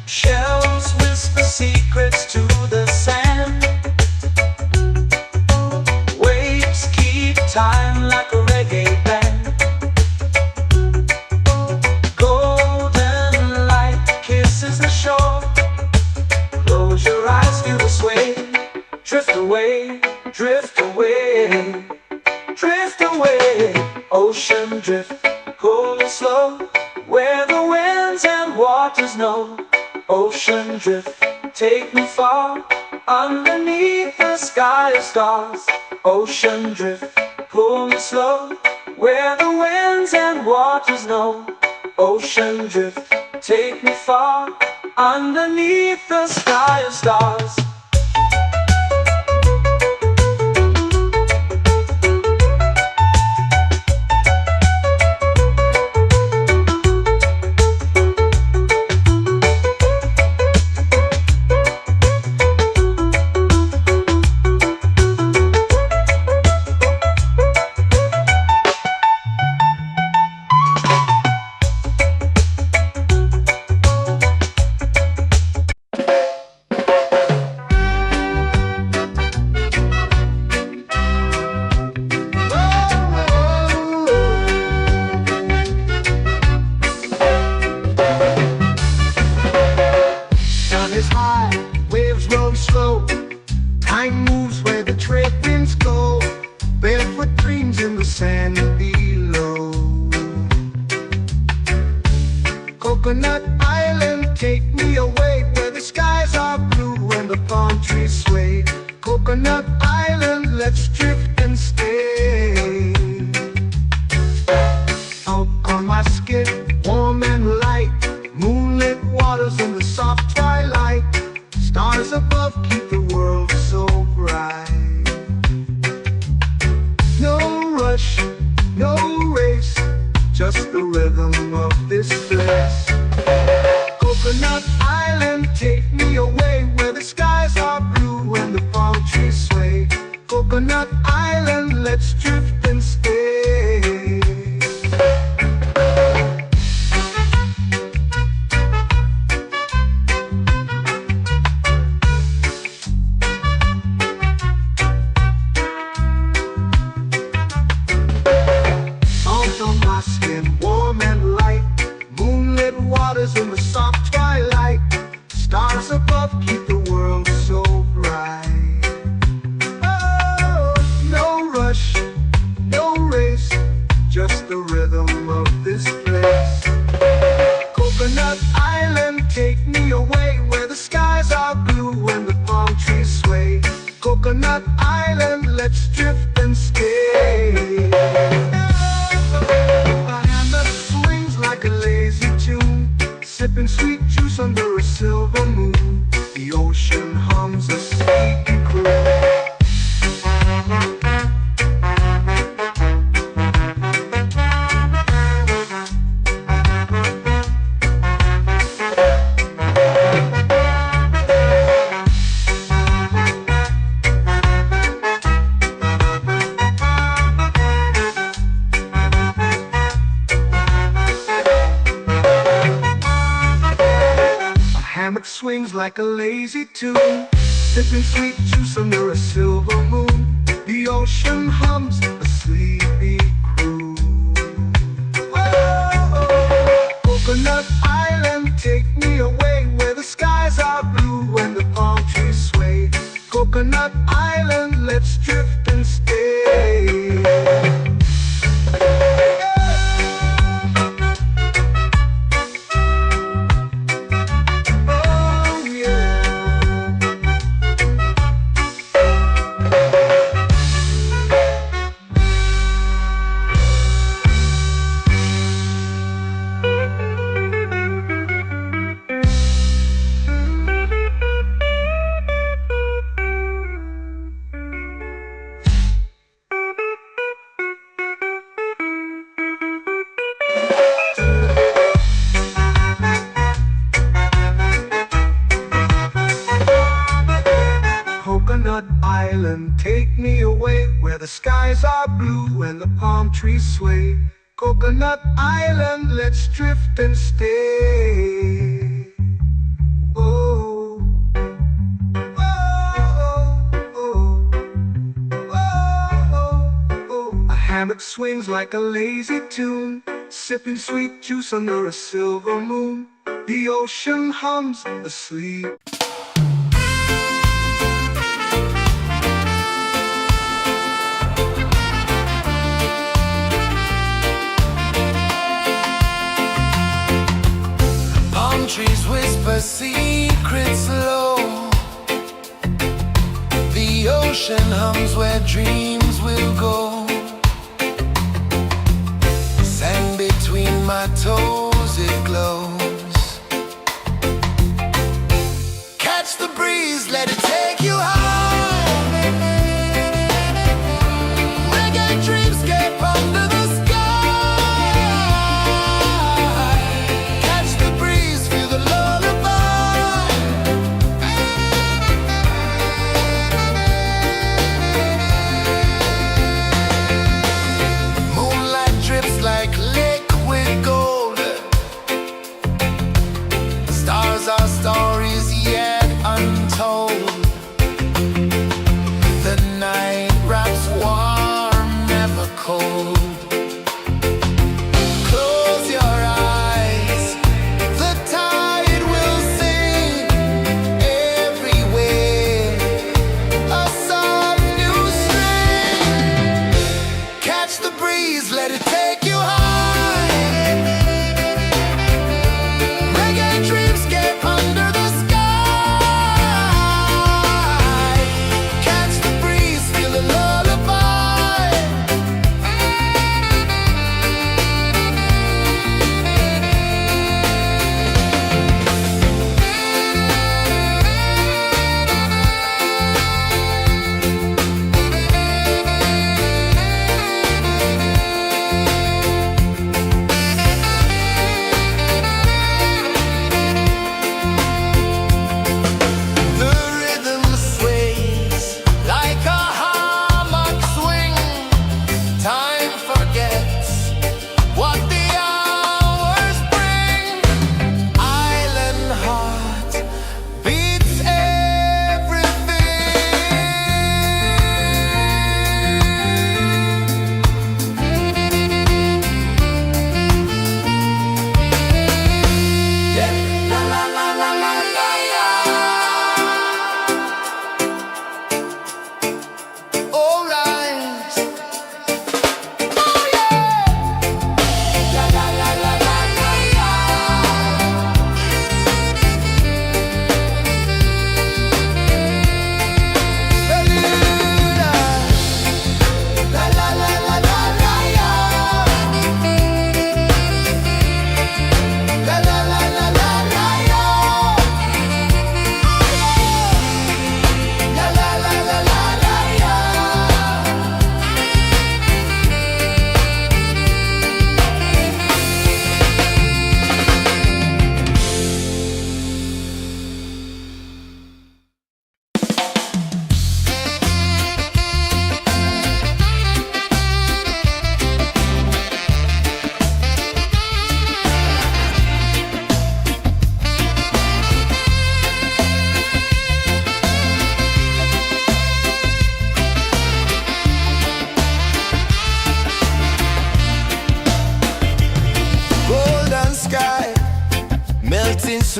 Shells whisper secrets to the sand. Waves keep time like a reggae band. Golden light kisses the shore. Close your eyes, feel the sway. Drift away, drift away, drift away. Ocean drift, pull me slow, where the winds and waters know. Ocean drift, take me far, underneath the sky of stars. Ocean drift, pull me slow, where the winds and waters know. Ocean drift, take me far, underneath the sky of stars. flow. Time moves where the trade winds go. Barefoot dreams in the sand below. Coconut Island, take me away where the skies are blue and the palm trees sway. Coconut Island, let's drift and stay. Out on my skin, warm and light, moonlit waters in the soft twilight. Stars above keep the world so bright. No rush, no race, just the rhythm of this place. Coconut Island, take me away where the skies are blue and the palm trees sway. Coconut Island, let's drift and stay. Out on my skin, warm and light, moonlit waters in the soft twilight. Stars above keep the world so bright. Oh, no rush, no race, just the rhythm of this place. Coconut Island, take me away where the skies are blue and the palm trees sway. Coconut Island, let's drift and stay. A hand that swings like a lazy tune, sipping sweet juice under a silver moon. The ocean hums a sleepy croon. Hammock swings like a lazy tune, sipping sweet juice under a silver moon. The ocean hums a sleepy croon. Whoa, Coconut Island, take me away where the skies are blue and the palm trees sway. Coconut Island, let's drift and stay. Coconut Island, take me away where the skies are blue and the palm trees sway. Coconut Island, let's drift and stay. Oh, oh, oh, oh, oh. A hammock swings like a lazy tune, sipping sweet juice under a silver moon. The ocean hums asleep. Trees whisper secrets low. The ocean hums where dreams will go. Sand between my toes, it glows. Catch the breeze, let it take you high. Reggae dreamscape under the sky. Our stories yet untold.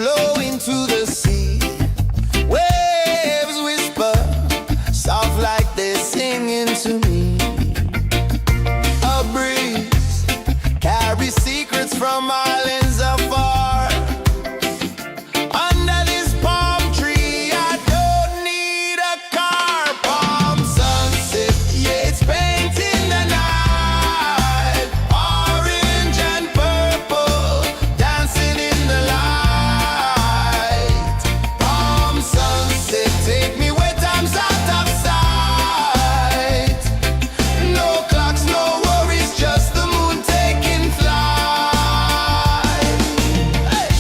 flow into the sea. Waves whisper, soft like they're singing to me. A breeze carries secrets from islands afar. Under this palm tree, I don't need a car. Palm sunset, yeah, it's painting the night. Orange and purple, dancing in the light. Palm sunset, take me where time's out of sight. No clocks, no worries, just the moon taking flight. Hey!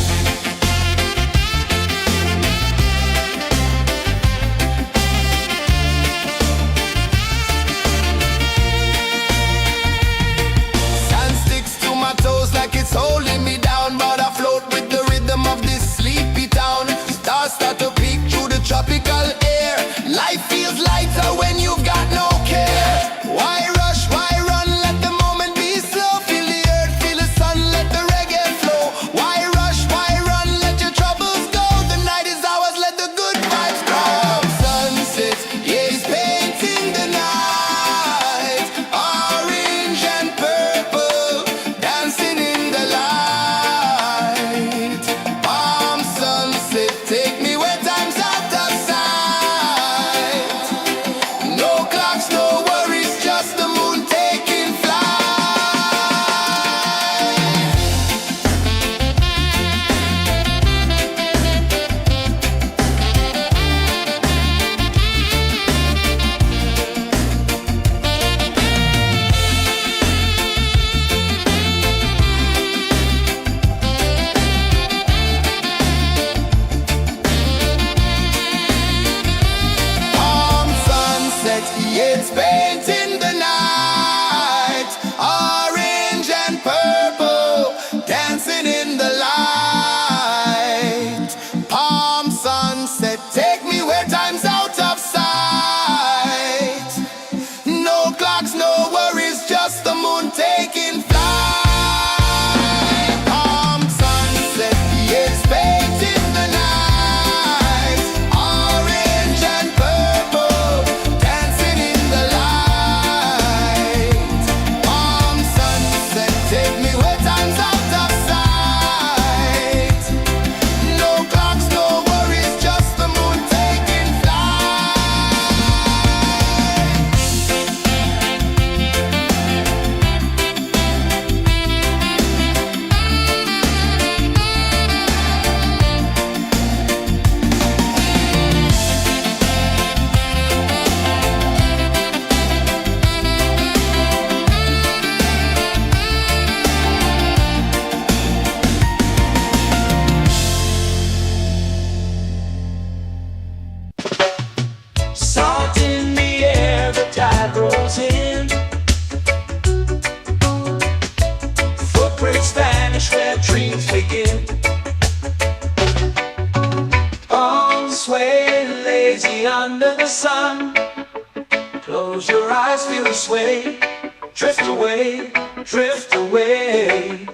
Sand sticks to my toes like it's holding me down, but I float with the rhythm of this sleepy town. Stars start to peek through the tropical air. Life feels lighter when you've got no care. Why rush, why run, let the moment be slow. Feel the earth, feel the sun, let the reggae flow. Why rush, why run, let your troubles go. The night is ours, let the good vibes grow. Sunset, yeah, it's painting the night. Orange and purple, dancing in the light. Palm sunset, take me where time's out of sight. No clocks, no worries, just the moon taking flight. Palm sunset, yeah, it's painting the night. Orange and purple, dancing in the light. Palm sunset, take me where time's out of sight. No clocks, no worries, just the moon taking flight. Palm sunset, yeah, it's painting the night. Orange and purple, dancing in the light. Palm sunset, take me where time's out of sight. No clocks, no worries, just the moon taking flight. Salt in the air, the tide rolls in. Footprints vanish where dreams begin. Arms sway lazy under the sun. Close your eyes, feel the sway. Drift away, drift away,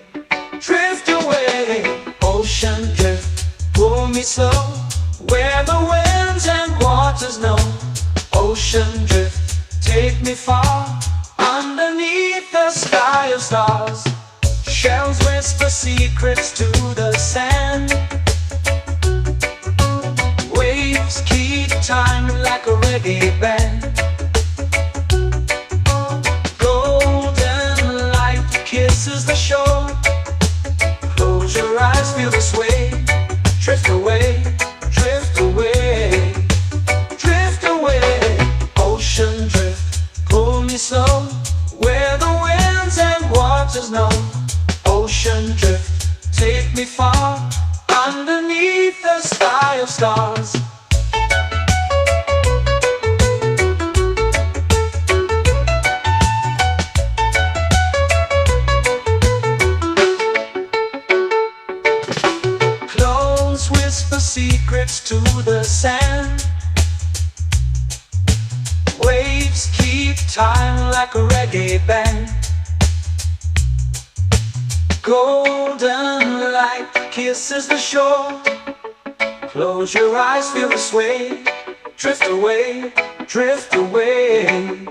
drift away. Ocean drift, pull me slow, where the winds and waters know. Ocean drift, take me far, underneath the sky of stars. Shells whisper secrets to the sand. Waves keep time like a reggae band. Golden light kisses the shore. Close your eyes, feel the sway. Drift away, drift away, drift away. Ocean drift, pull me slow, where the winds and waters know. Ocean drift, take me far, underneath the sky of stars. Close whisper secrets to the sand. Waves keep time like a reggae band. Golden light kisses the shore. Close your eyes, feel the sway. Drift away, drift away,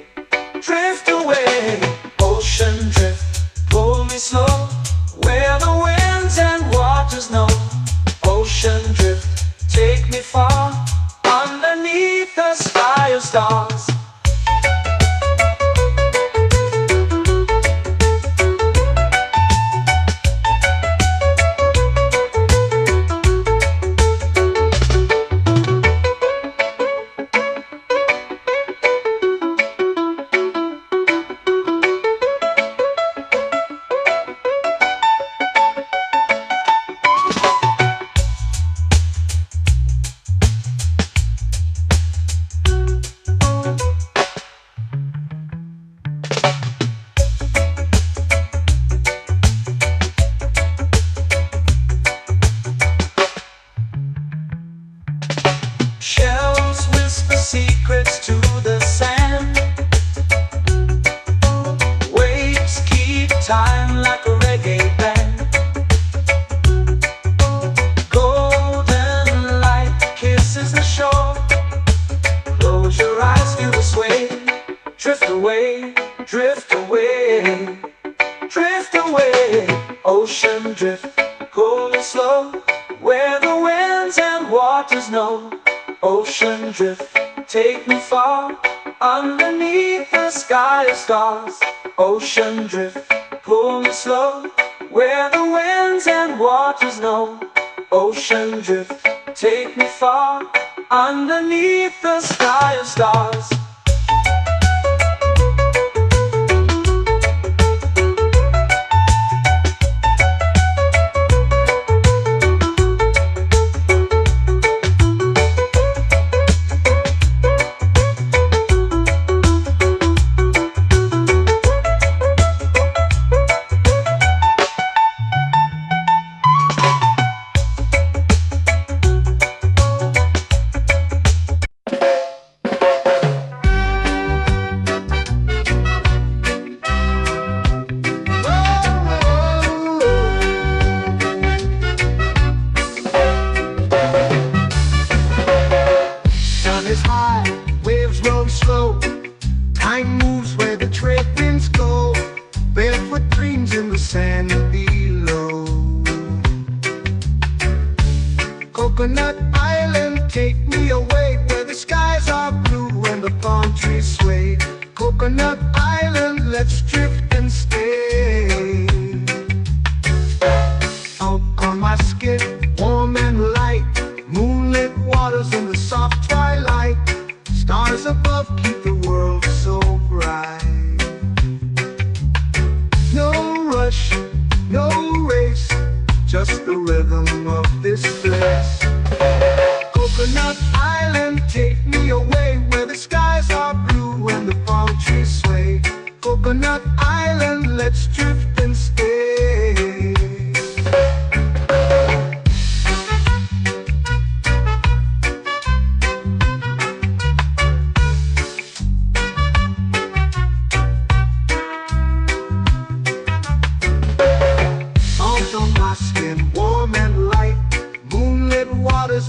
drift away. Ocean drift, pull me slow, where the winds and waters know. Ocean drift, take me far, underneath the sky of stars. Shells whisper secrets to the sand. Waves keep time like a reggae band. Golden light kisses the shore. Close your eyes, feel the sway. Drift away, drift away, drift away. Ocean drift, pull me slow, where the winds and waters know. Ocean drift, take me far, underneath the sky of stars. Ocean drift, pull me slow, where the winds and waters know. Ocean drift, take me far, underneath the sky of stars. Slow. Time moves where the trade winds go. Barefoot dreams in the sand below. Coconut Island, take me away, where the skies are blue and the palm trees sway. Coconut Island, let's drift and stay. Out on my skin, warm and light, moonlit waters in the soft twilight. Stars above keep the world so bright. No rush, no race, just the rhythm of this place. Coconut Island, take me away, where the skies are blue and the palm trees sway. Coconut Island, let's drift and stay.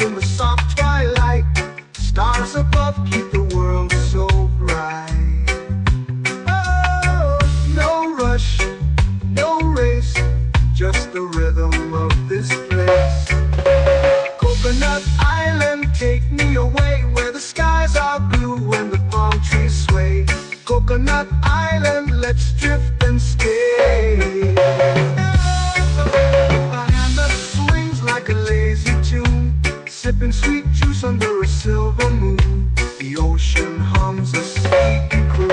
In the soft twilight, stars above keep the world so bright. Oh, no rush, no race, just the rhythm of this place. Coconut Island, take me away, where the skies are blue and the palm trees sway. Coconut Island, let's drift and stay. A hand that swings like a lazy tune, sipping sweet juice under a silver moon. The ocean hums a sleepy croon.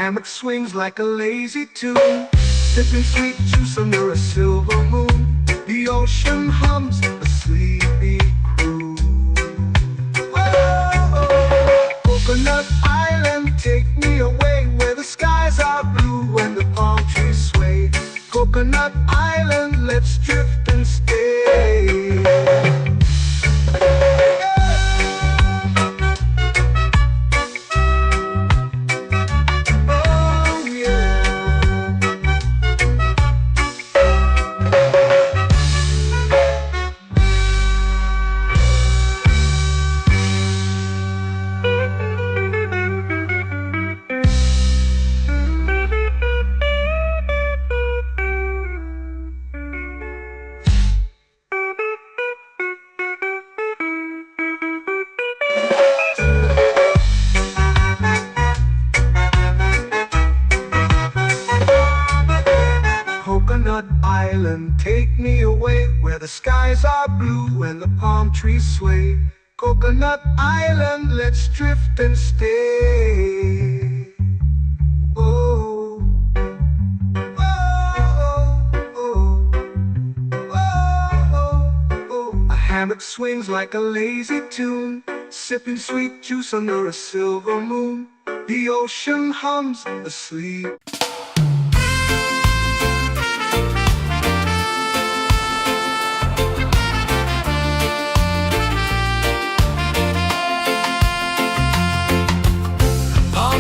Hammock swings like a lazy tune, sipping sweet juice under a silver moon. The ocean hums a sleepy croon. Coconut Island, let's drift and stay. Oh yeah. Coconut Island, take me away where the skies are blue and the palm trees sway. Coconut Island, let's drift and stay. Oh, oh, oh, oh, oh. A hammock swings like a lazy tune, sipping sweet juice under a silver moon. The ocean hums asleep.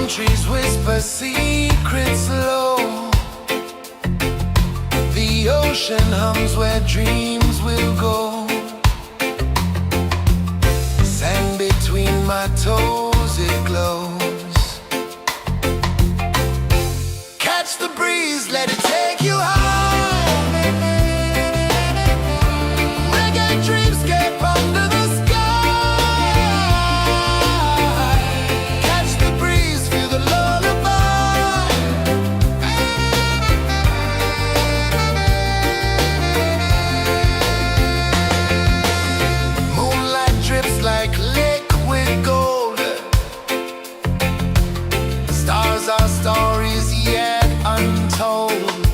Trees whisper secrets low. The ocean hums where dreams will go. Sand between my toes, it glows. Catch the breeze, let it take you high. Reggae dreamscape under the sky. Like liquid gold, stars are stories yet untold.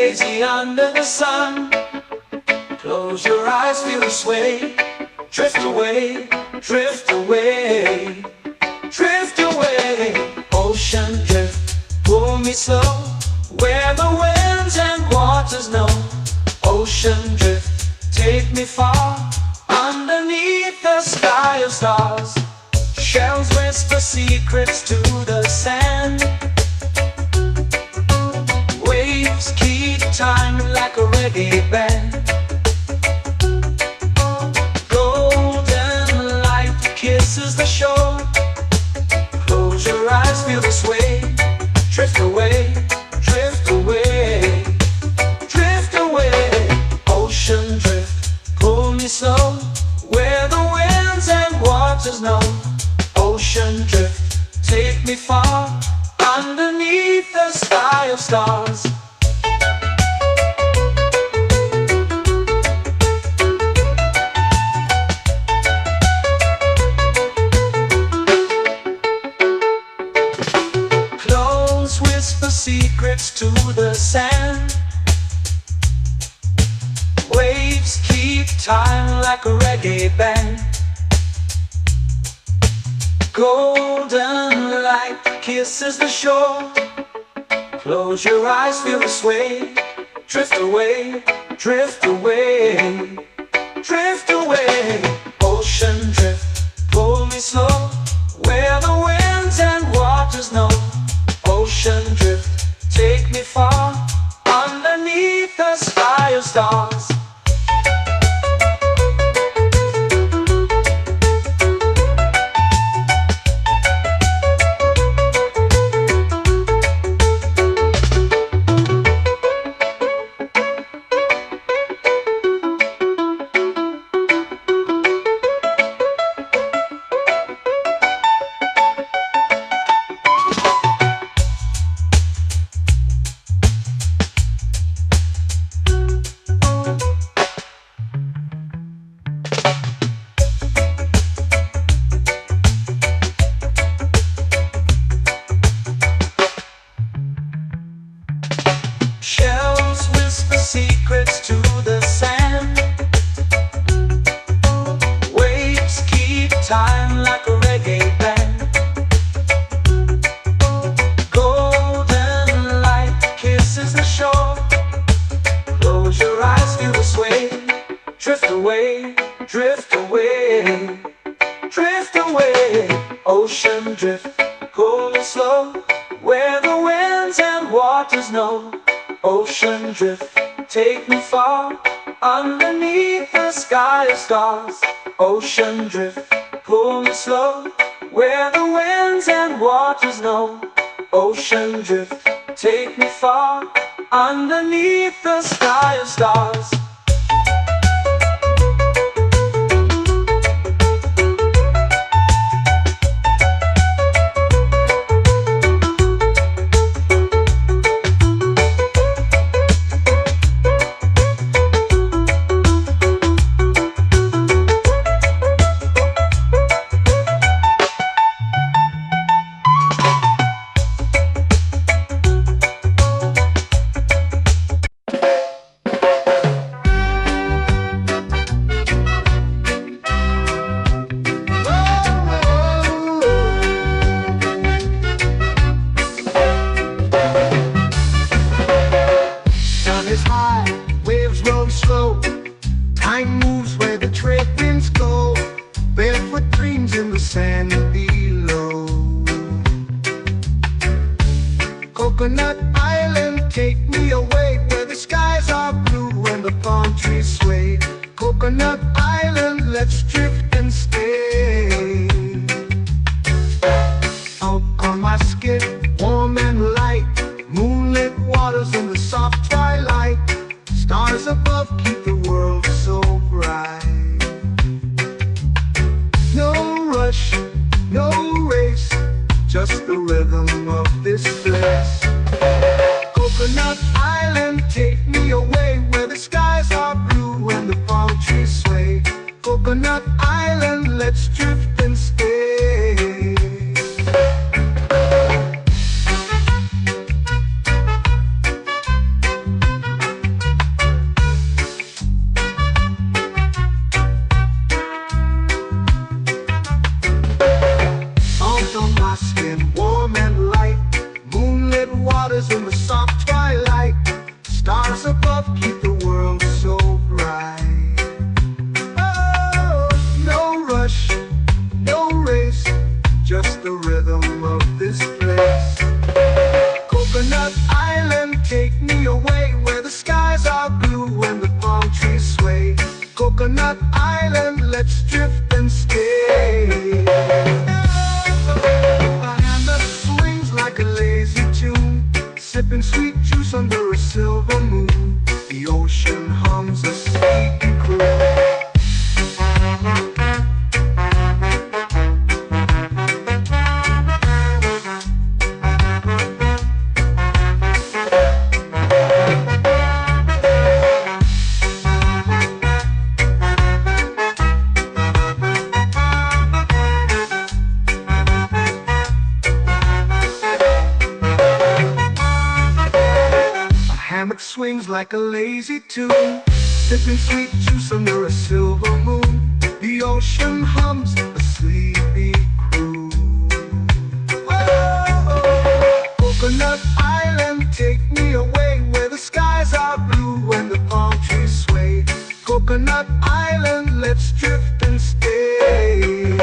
lazy under the sun. Close your eyes, feel the sway. Drift away, drift away, drift away. Ocean drift, pull me slow, where the winds and waters know. Ocean drift, take me far, underneath the sky of stars. Shells whisper secrets to the sand. Waves keep time like a reggae band. Golden light kisses the shore. Close your eyes, feel the sway. Drift away, drift away, drift away. Ocean drift, pull me slow, where the winds and waters know. Ocean drift, take me far, underneath the sky of stars. Close whisper secrets to the sand. Waves keep time like a reggae band. Golden light kisses the shore. Close your eyes, feel the sway. Drift away, drift away, drift away. Ocean drift, pull me slow, where the winds and waters know. Ocean drift, take me far, underneath the sky of stars. Shells whisper secrets to the sand. Waves keep time like a reggae band. Golden light kisses the shore. Close your eyes, feel the sway. Drift away, drift away, drift away. Ocean drift, pull me slow, where the winds and waters know. Ocean drift, take me far, underneath the sky of stars. Ocean drift, pull me slow, where the winds and waters know. Ocean drift, take me far, underneath the sky of stars. Time moves where the trade winds go. Barefoot dreams in the sand below. Coconut Island, take me away, where the skies are blue and the palm trees sway. Coconut Island, let's drift and stay. Out on my skin, warm and light, moonlit waters in the soft twilight. Stars above keep the world so bright. No rush, no race, just the rhythm of this place. Coconut Island, take me away, where the skies are blue and the palm trees sway. Coconut Island. love keep the world so bright. Oh, no rush, no race, just the rhythm of this place. Coconut Island, take me away where the skies are blue and the palm trees sway. Coconut Island, let's drift and stay. A hand that swings like a lazy tune, sipping sweet juice under a silver moon. The ocean hums a sleepy croon. Hammock swings like a lazy tune, sipping sweet juice under a silver moon. The ocean hums a sleepy croon. Whoa, Coconut Island, take me away where the skies are blue and the palm trees sway. Coconut Island, let's drift and stay.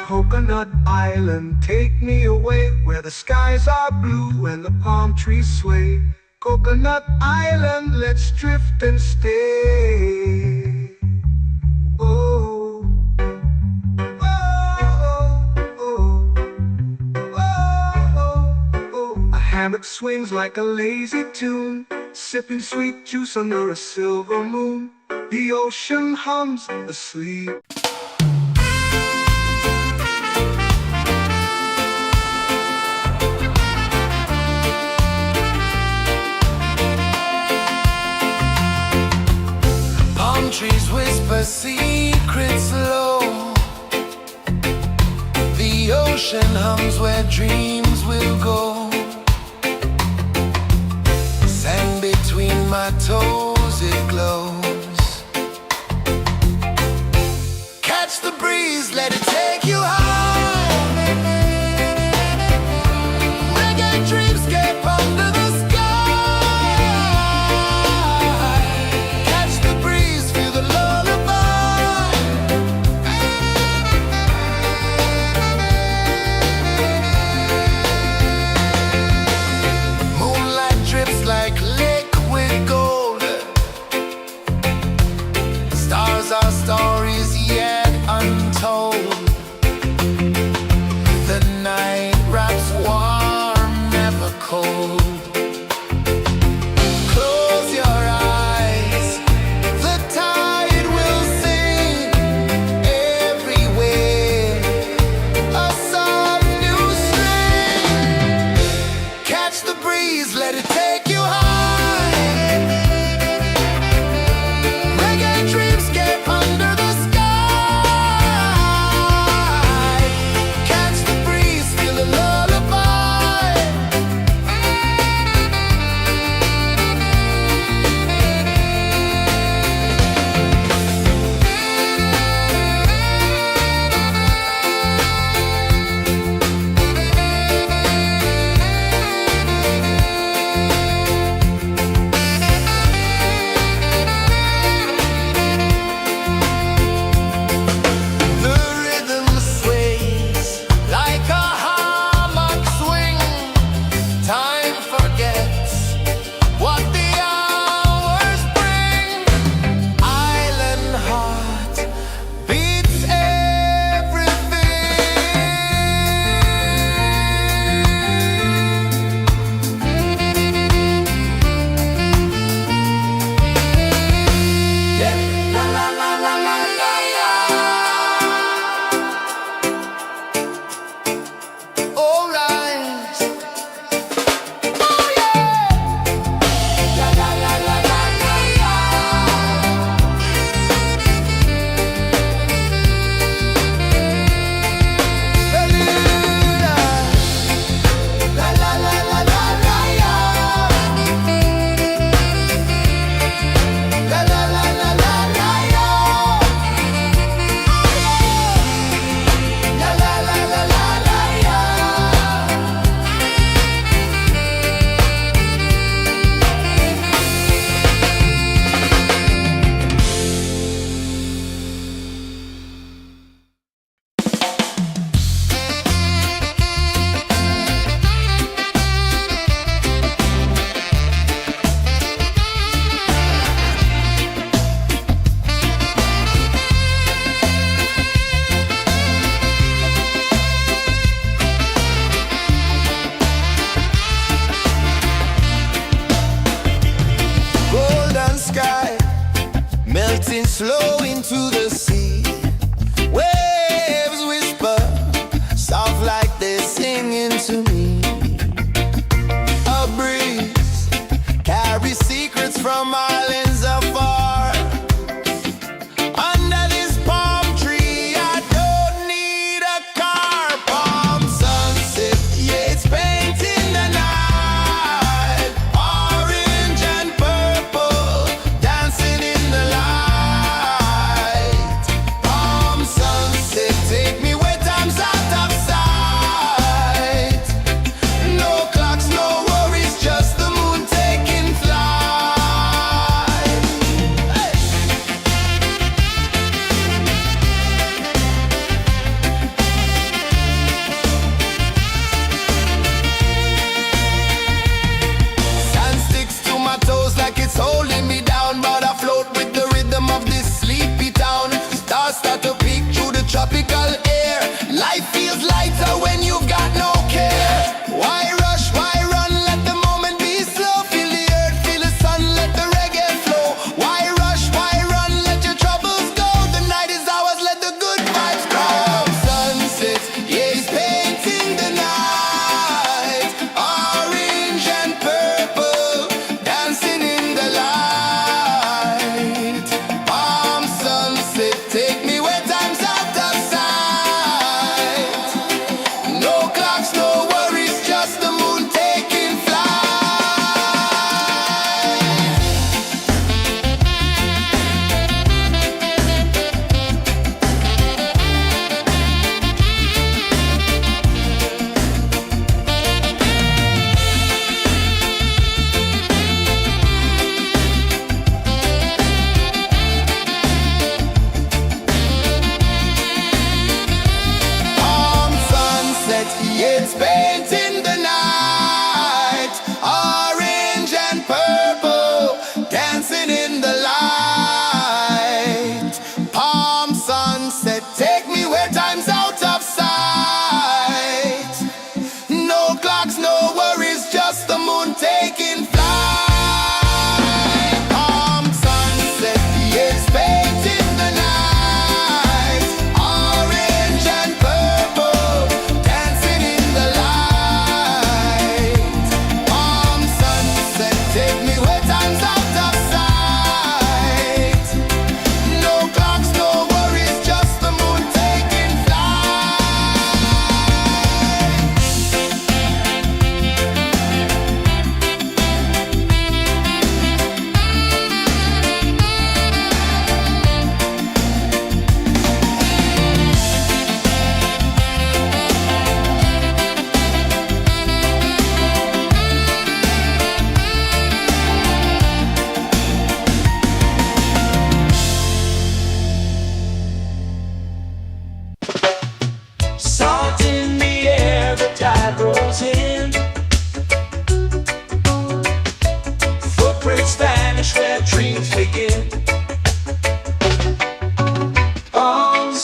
Coconut Island, take me away where the skies are blue and the palm trees sway. Coconut Island, let's drift and stay. Oh, oh, oh, oh, oh. A hammock swings like a lazy tune, sipping sweet juice under a silver moon. The ocean hums asleep. Trees whisper secrets low. The ocean hums where dreams will go. Sand between my toes, it glows. Catch the breeze, let it take you high. Reggae dreamscape under the sky. Our stories yet untold.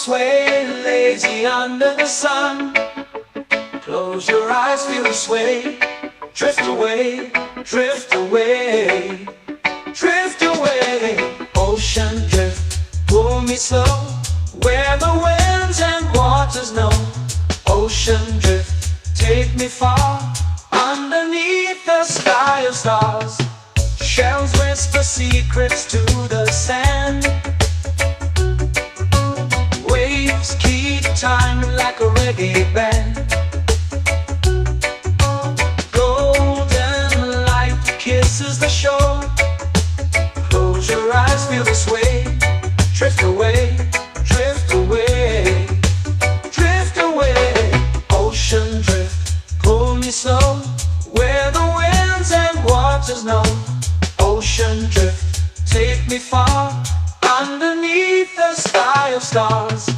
sway, lazy under the sun. Close your eyes, feel the sway. Drift away, drift away, drift away. Ocean drift, pull me slow, where the winds and waters know. Ocean drift, take me far, underneath the sky of stars. Shells whisper secrets to the sand. Waves keep time like a reggae band. Golden light kisses the shore. Close your eyes, feel the sway. Drift away, drift away, drift away. Ocean drift, pull me slow, where the winds and waters know. Ocean drift, take me far, underneath the sky of stars.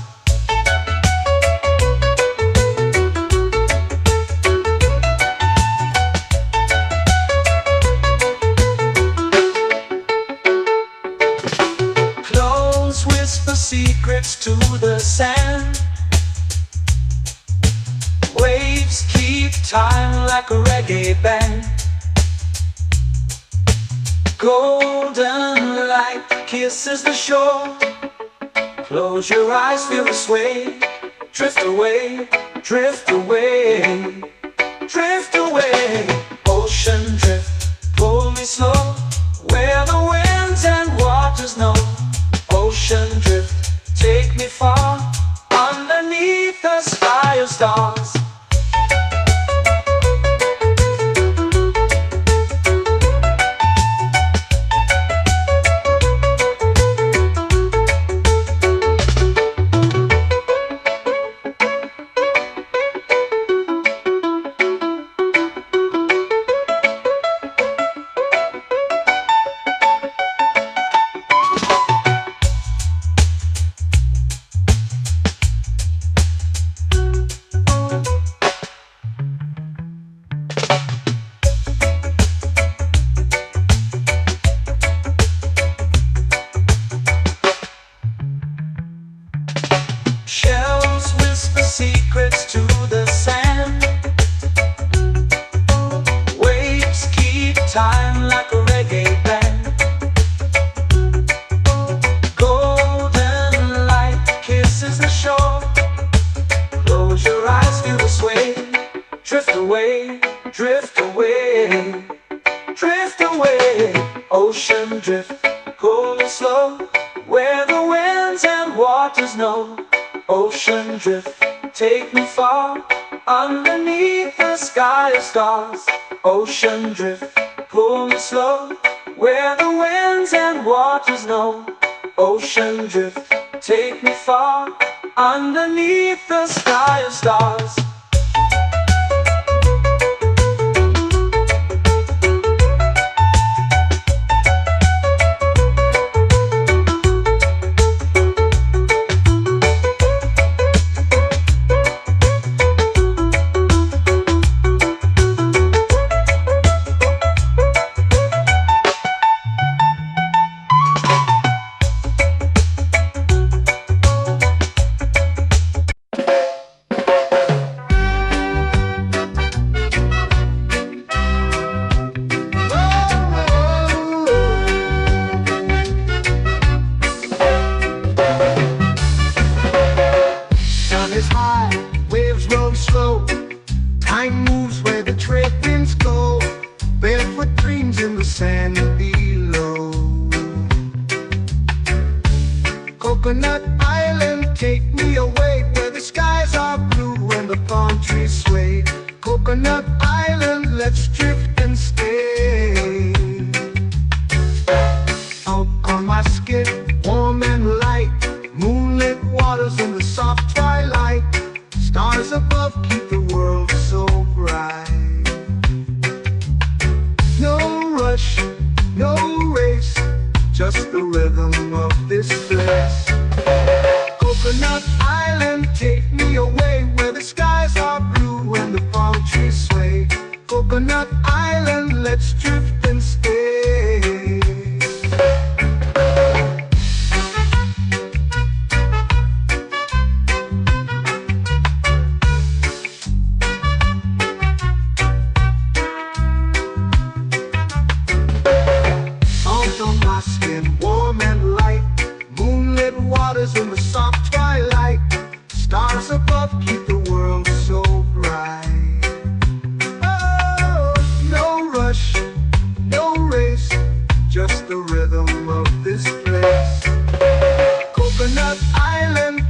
Close whisper secrets to the sand. Waves keep time like a reggae band. Golden light kisses the shore. Close your eyes, feel the sway. Drift away, drift away, drift away. Ocean drift, pull me slow, where the winds and waters know. Ocean drift, take me far, underneath the sky of stars. Shells whisper secrets to the sand. Waves keep time like a reggae band. Golden light kisses the shore. Close your eyes, feel the sway. Drift away, drift away, drift away. Ocean drift, pull me slow, where the winds and waters know. Ocean drift, take me far, underneath the sky of stars. Ocean drift, pull me slow, where the winds and waters know. Ocean drift, take me far, underneath the sky of stars. Is high, waves roll slow. Time moves where the trade winds go. Barefoot dreams in the sand below. Coconut Island, take me away, where the skies are blue and the palm trees sway. Coconut Island, let's drift and stay. Out on my skin, warm and light, moonlit waters in the soft twilight. Stars above keep the world so bright. No rush, no race, just the rhythm of this place. Coconut Island, take me away, where the skies are blue and the palm trees sway. Coconut Island, let's drift and stay.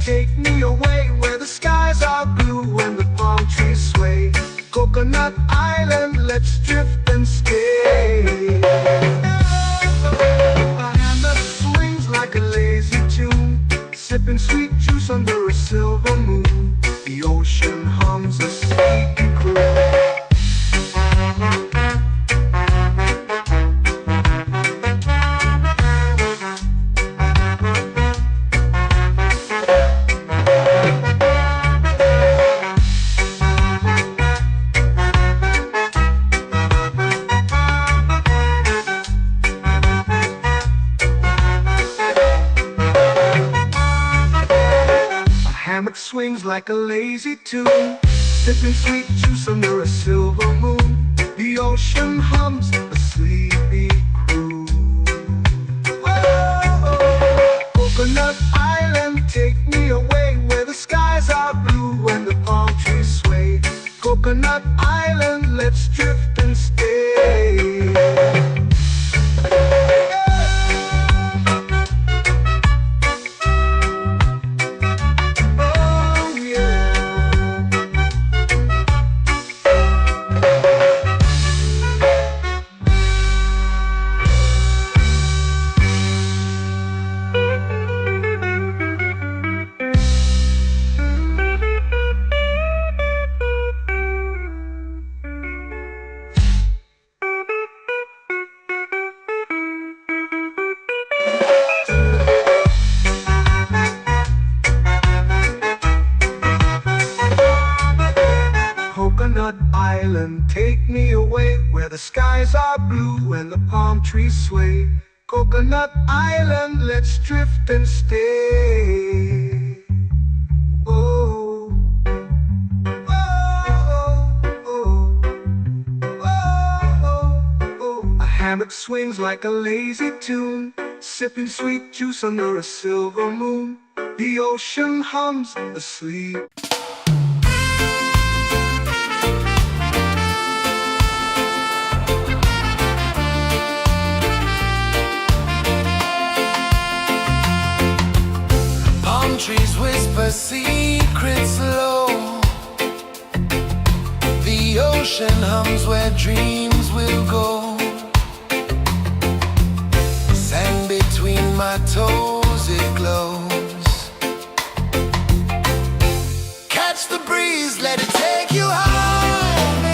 take me away where the skies are blue and the palm trees sway. Coconut Island, let's drift and stay. A hand that swings like a lazy tune, sipping sweet juice under a silver moon. The ocean hums a sleepy croon. Hammock swings like a lazy tune, sipping sweet juice under a silver moon. The ocean hums a sleepy croon. Whoa, Coconut Island, take me away where the skies are blue and the palm trees sway. Coconut Island, let's drift and stay. Coconut Island, take me away where the skies are blue and the palm trees sway. Coconut Island, let's drift and stay. Oh, oh, oh, oh, oh. A hammock swings like a lazy tune, sipping sweet juice under a silver moon. The ocean hums asleep. Trees whisper secrets low. The ocean hums where dreams will go. Sand between my toes, it glows. Catch the breeze, let it take you high.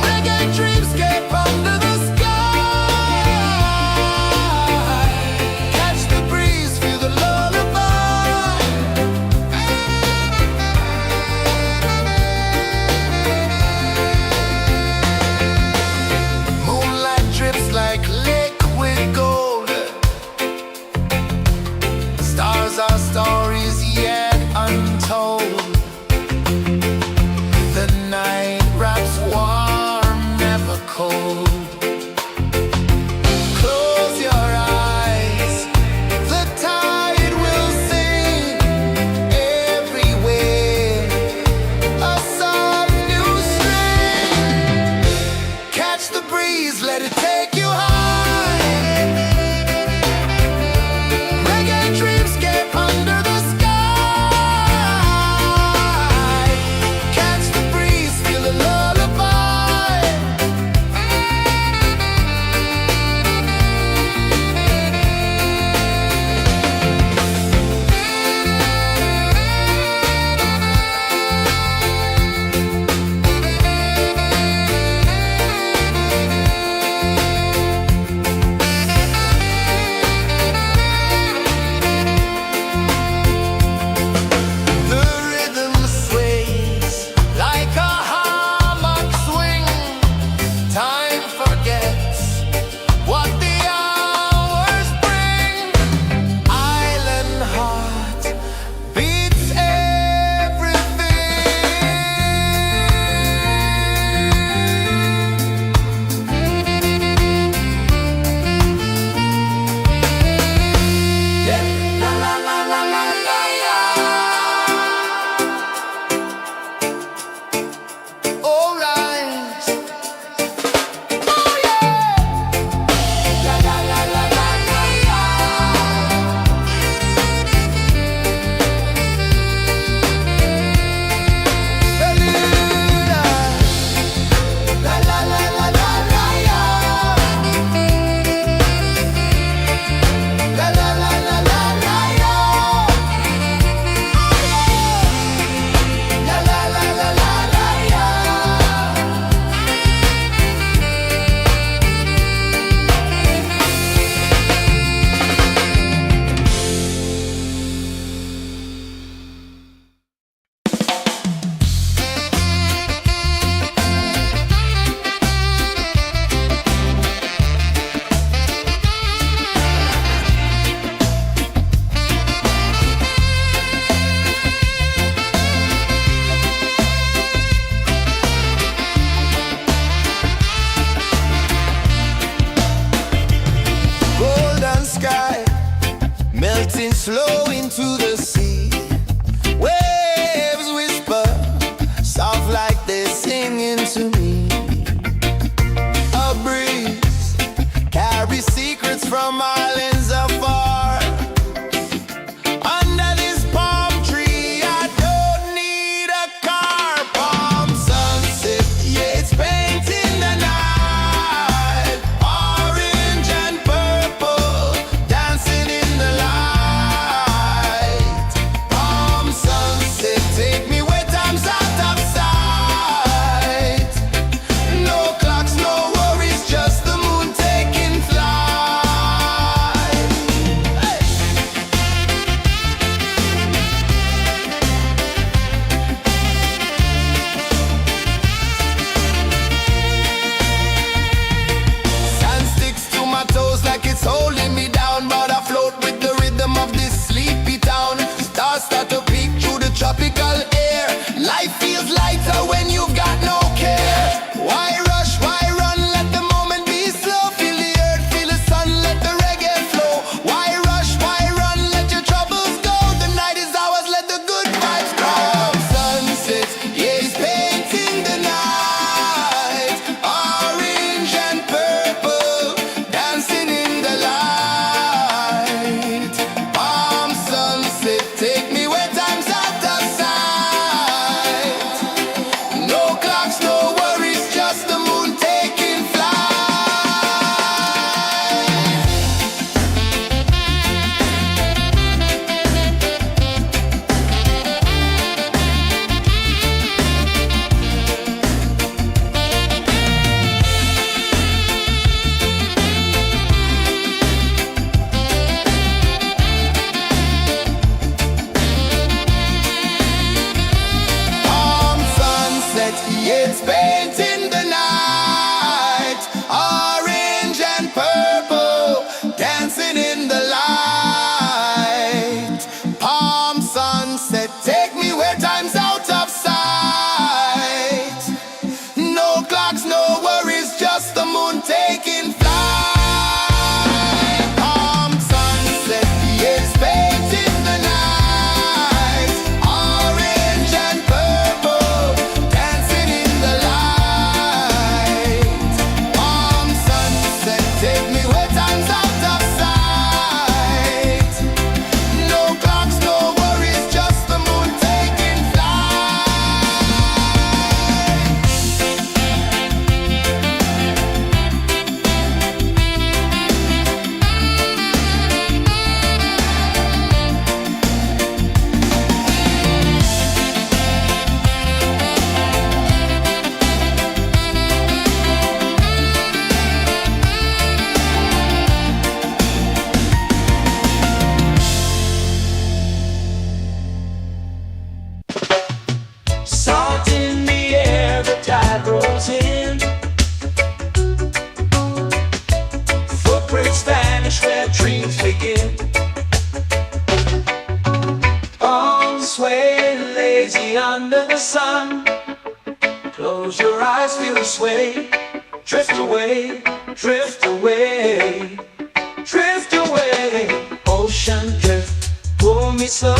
Reggae dreamscape under the sky. Like liquid gold, stars are stories yet untold. The night wraps warm, never cold. Close your eyes, the tide will sing everywhere. A soft new string. Catch the breeze, let it take you high. Reggae dreamscape under the sky. into the sea. Waves whisper, soft like they're singing to me. A breeze carries secrets from islands afar. Under this palm tree, I don't need a car. Palm sunset, yeah, it's painting the night. Orange and purple, dancing in the light. Palm sunset, take me where time's out of sight. No clocks, no worries, just the moon taking flight. Hey! Sand sticks to my toes like it's holding me down, but I float with the rhythm of this sleepy town. Stars start to peek through the tropical air. Life feels lighter when you've got no care. Why rush, why run, let the moment be slow. Feel the earth, feel the sun, let the reggae flow. Why rush, why run, let your troubles go. The night is ours, let the good vibes grow. Sunset, yeah, it's painting the night. Orange and purple, dancing in the light. Palm sunset, take me where time's out of sight. No clocks, no worries, just the moon taking flight. Palm sunset, yeah, it's painting the night. Orange and purple, dancing in the light. Palm sunset, take me where time's out of sight. No clocks, no worries, just the moon taking flight. Palm sunset, yeah, it's painting the night. Orange and purple, dancing in the light. Palm sunset, take me where time's out of sight. No clocks, no worries, just the moon taking flight. Salt in the air, the tide rolls in. Footprints vanish where dreams begin. Arms sway lazy under the sun. Close your eyes, feel the sway. Drift away, drift away, drift away. Ocean drift, pull me slow,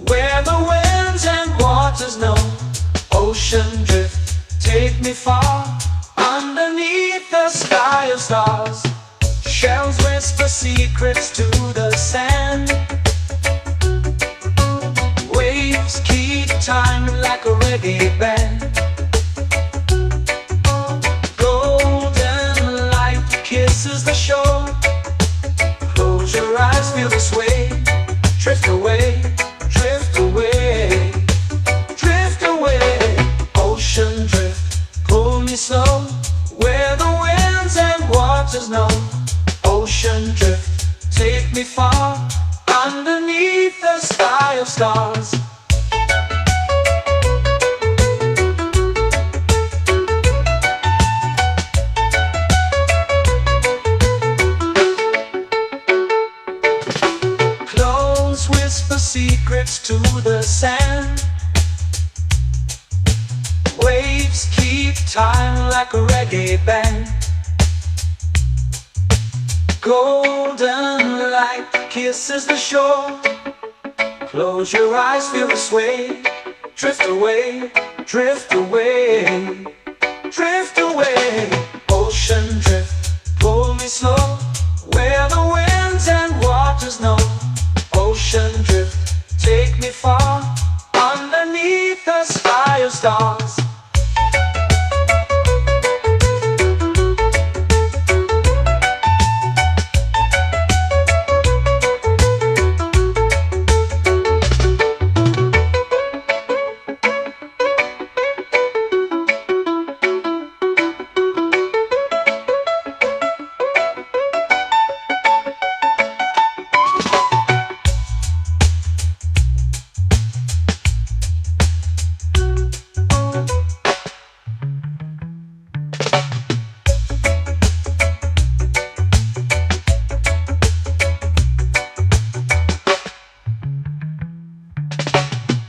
where the winds and waters know. Ocean drift, take me far, underneath the sky of stars. Shells whisper secrets to the sand. Waves keep time like a reggae band. Golden light kisses the shore. Close your eyes, feel the sway. Drift away, drift away, drift away. Ocean drift, pull me slow, where the winds and waters know. Ocean drift, take me far, underneath the sky of stars. Clones whisper secrets to the sand. Waves keep time like a reggae band. Golden light kisses the shore. Close your eyes, feel the sway. Drift away, drift away, drift away. Ocean drift, pull me slow, where the winds and waters know. Ocean drift, take me far, underneath the sky of stars.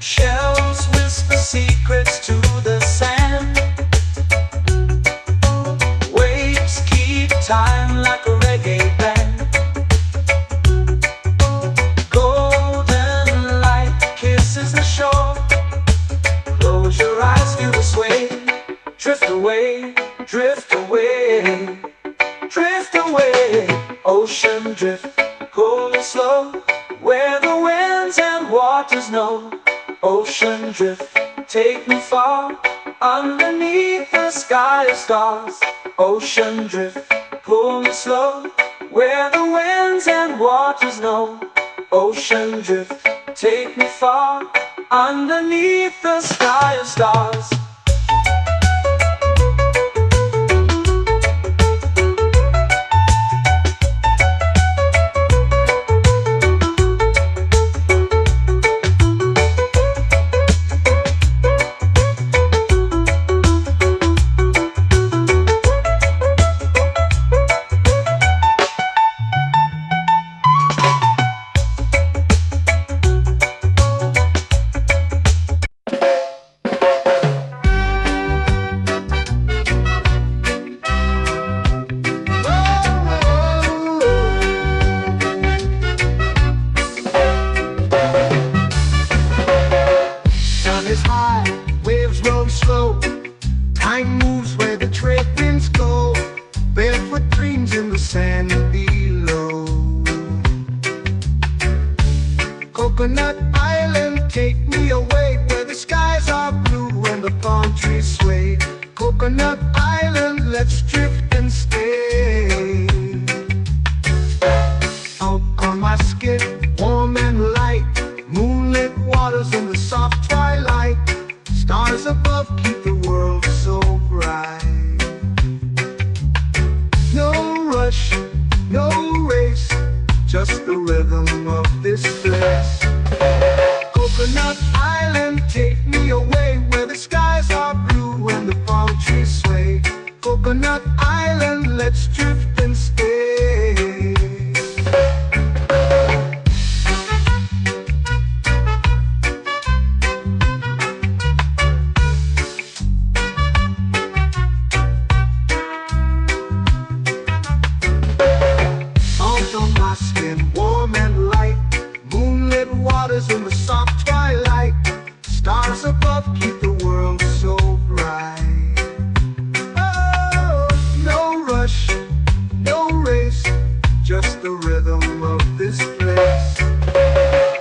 Shells whisper secrets to the sand. Waves keep time like a reggae band. Golden light kisses the shore. Close your eyes, feel the sway. Drift away, drift away, drift away. Ocean drift, pull it slow, where the winds and waters know. Ocean drift, take me far, underneath the sky of stars. Ocean drift, pull me slow, where the winds and waters know. Ocean drift, take me far, underneath the sky of stars. Is high, waves roll slow. Time moves where the trade winds go. Barefoot dreams in the sand below. Coconut Island, take me away, where the skies are blue and the palm trees sway. Coconut Island, let's drift and stay. Out on my skin, warm and light, moonlit waters in the soft twilight. Stars above keep the world so bright. No rush, no race, just the rhythm of this place. Coconut Island, take me away, where the skies are blue and the palm trees sway. Coconut Island, let's drift and stay. Warm and light, moonlit waters in the soft twilight. Stars above keep the world so bright. Oh, no rush, no race, just the rhythm of this place.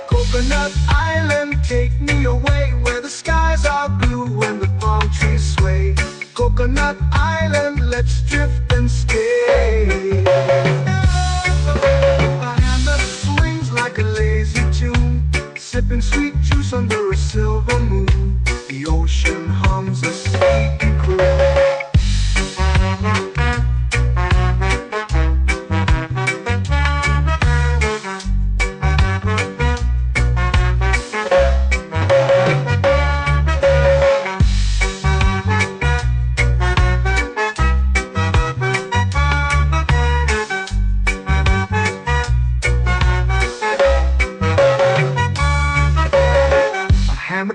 Coconut Island, take me away, where the skies are blue and the palm trees sway. Coconut Island, let's drift and stay. Like a lazy tune, sipping sweet juice under a silver moon. The ocean hums a sleepy croon.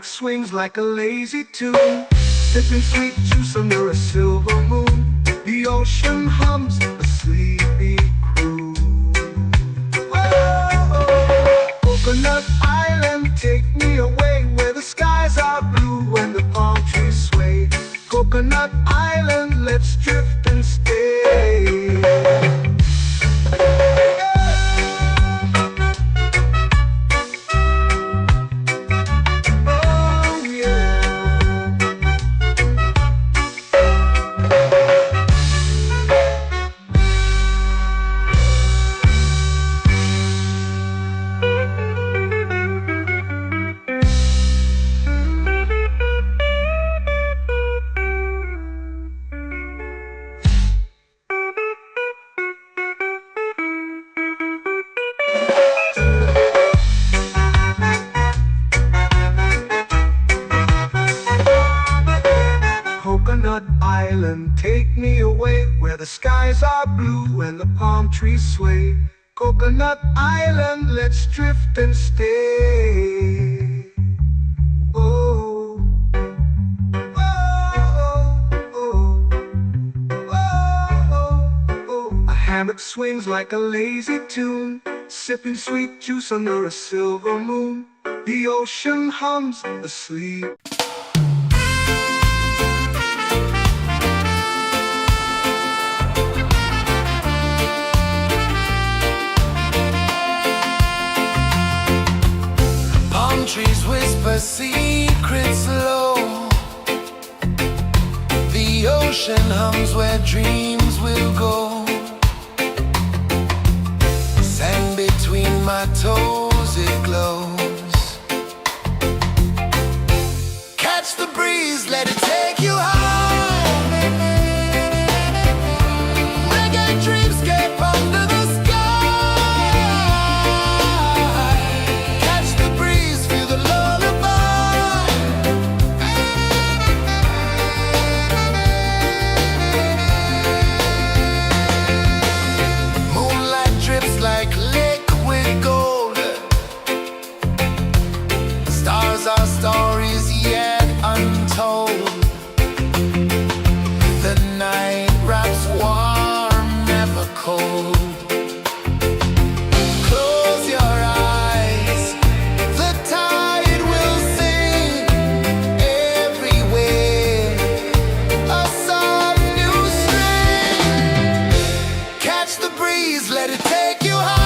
Swings like a lazy tune, sipping sweet juice under a silver moon. The ocean hums a sleepy croon. Whoa, Coconut Island, island, take me away where the skies are blue and the palm trees sway. Coconut Island, let's drift and stay. Oh, oh, oh, oh, oh. A hammock swings like a lazy tune, sipping sweet juice under a silver moon. The ocean hums asleep. Trees whisper secrets low. The ocean hums where dreams will go. Sand between my toes, it glows. Catch the breeze, let it take you high. Reggae dreamscape under the sky. Our stories yet untold. The night wraps warm, never cold. Close your eyes, the tide will sing everywhere. A soft new string. Catch the breeze, let it take you high.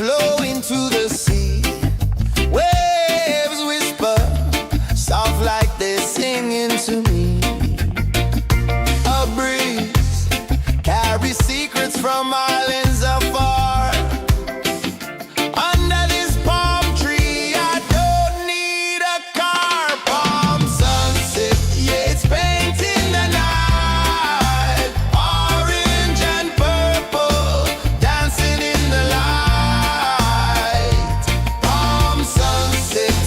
Slow into the sea. Waves whisper, soft like they're singing to me. A breeze carries secrets from islands afar. Under this palm tree, I don't need a car. Palm sunset, yeah, it's painting the night. Orange and purple, dancing in the light.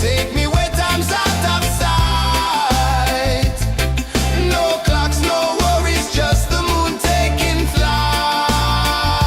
Take me where time's out of sight. No clocks, no worries, just the moon taking flight.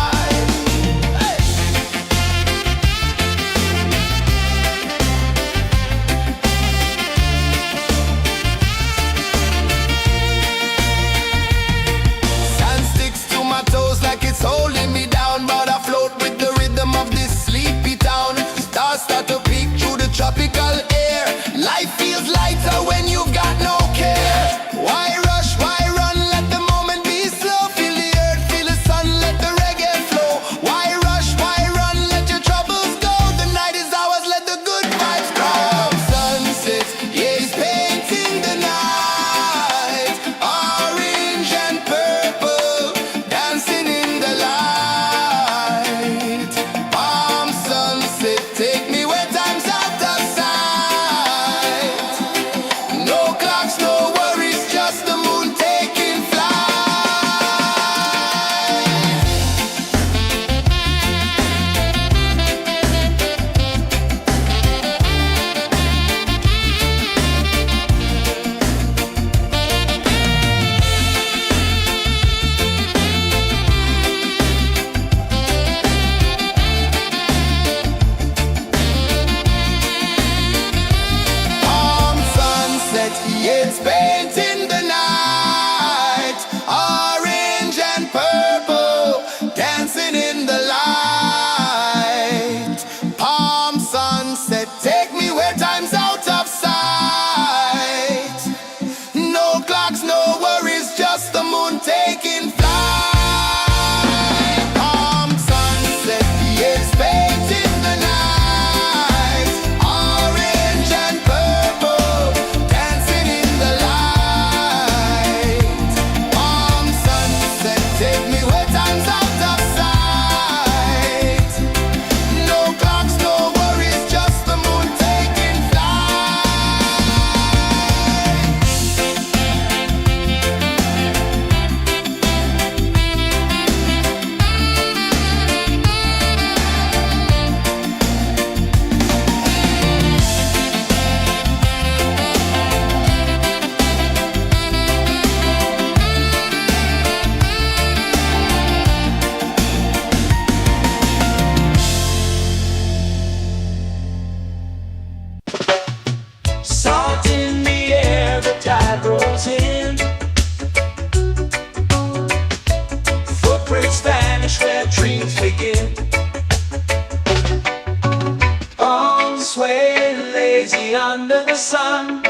lazy under the sun.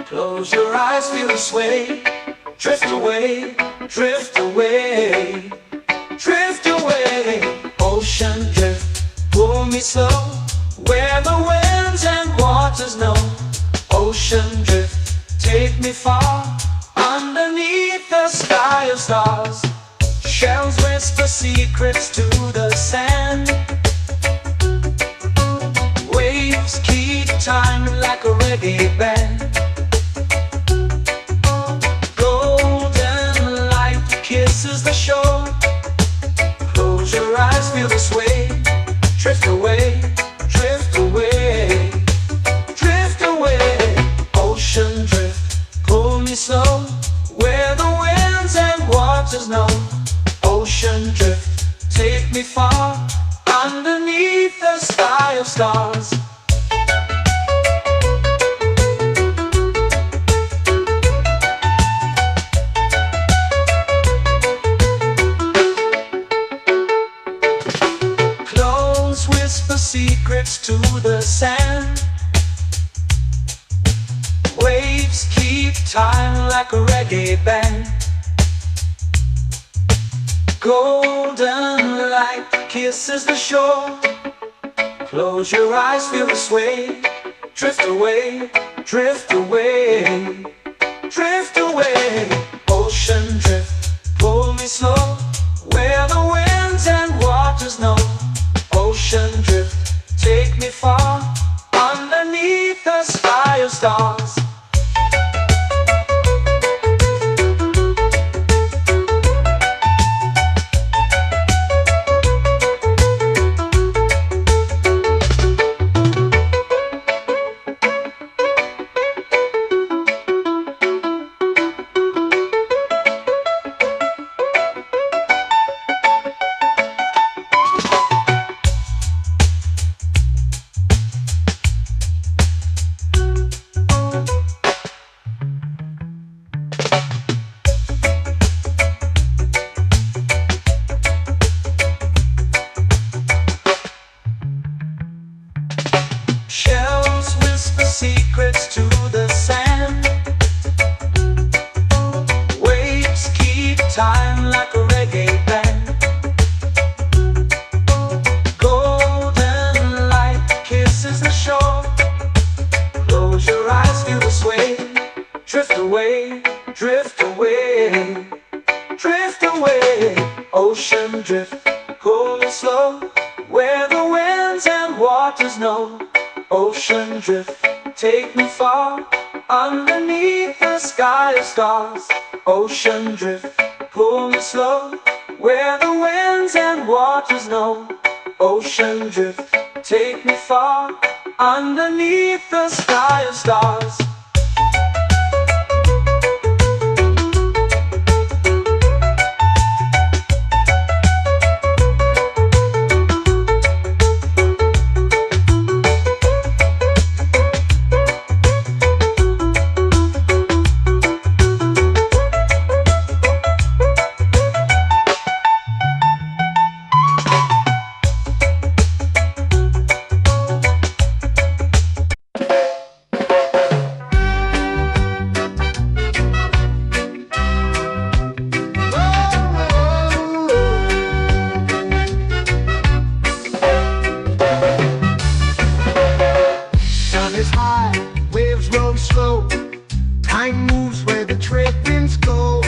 Close your eyes, feel the sway. Drift away, drift away, drift away. Ocean drift, pull me slow, where the winds and waters know. Ocean drift, take me far, underneath the sky of stars. Shells whisper secrets to the sand. Waves keep time like a reggae band. Golden light kisses the shore. Close your eyes, feel the sway. Drift away, drift away, drift away. Ocean drift, pull me slow, where the winds and waters know. Ocean drift, take me far, underneath the sky of stars. Clones whisper secrets to the sand. Waves keep time like a reggae band. Golden light kisses the shore. Close your eyes, feel the sway. Drift away, drift away, drift away. Ocean drift, pull me slow, where the winds and waters know. Ocean drift, take me far, underneath the sky of stars. Shells whisper secrets to the sand. Waves keep time like a reggae band. Golden light kisses the shore. Close your eyes, feel the sway. Drift away, drift away, drift away. Ocean drift, pull me slow, where the winds and waters know. Ocean drift, take me far, underneath the sky of stars. Ocean drift, pull me slow, where the winds and waters know. Ocean drift, take me far, underneath the sky of stars. Time moves where the trade winds go.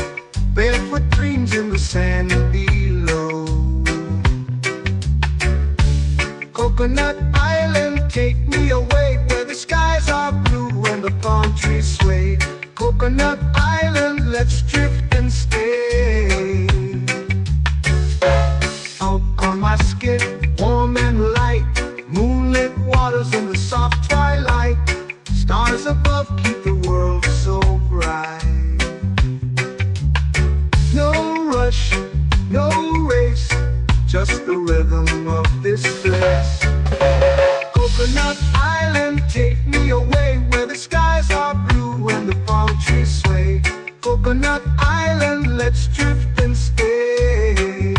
Barefoot dreams in the sand below. Coconut Island, take me away, where the skies are blue and the palm trees sway. Coconut Island, let's drift and stay. Out on my skin, warm and light, moonlit waters in the soft twilight. Stars above keep the world so bright. No rush, no race, just the rhythm of this place. Coconut Island, take me away, where the skies are blue and the palm trees sway. Coconut Island, let's drift and stay.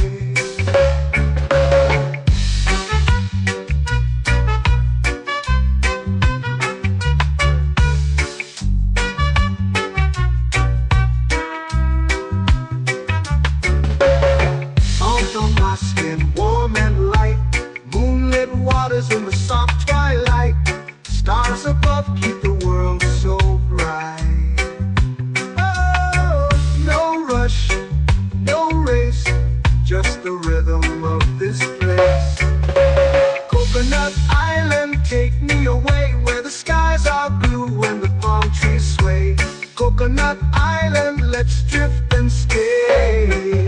away where the skies are blue and the palm trees sway. Coconut Island, let's drift and stay.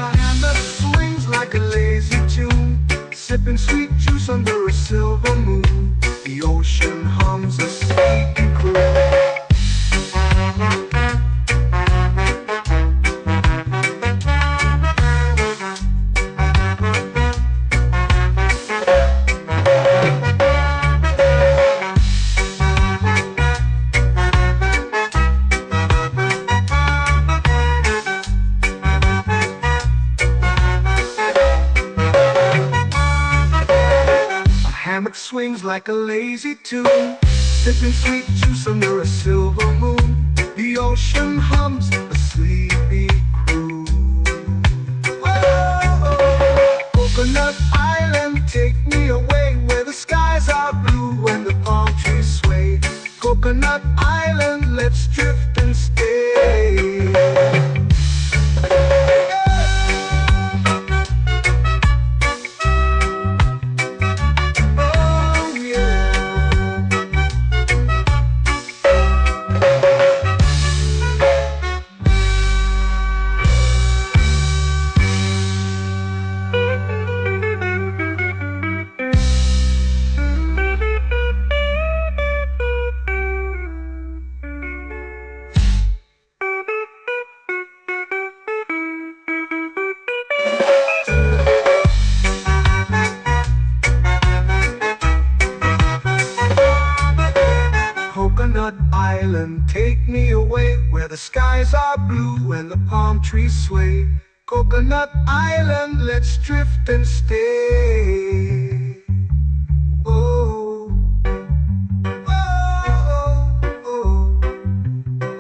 A hand that swings like a lazy tune, sipping sweet juice under a silver moon. The ocean hums a sleepy croon. Hammock swings like a lazy tune, sipping sweet juice under a silver moon. The ocean hums a sleepy croon. Whoa, Coconut Island, take me away where the skies are blue and the palm trees sway. Coconut Island, let's drift and stay. Coconut Island, take me away where the skies are blue and the palm trees sway. Coconut Island, let's drift and stay. Oh, oh, oh,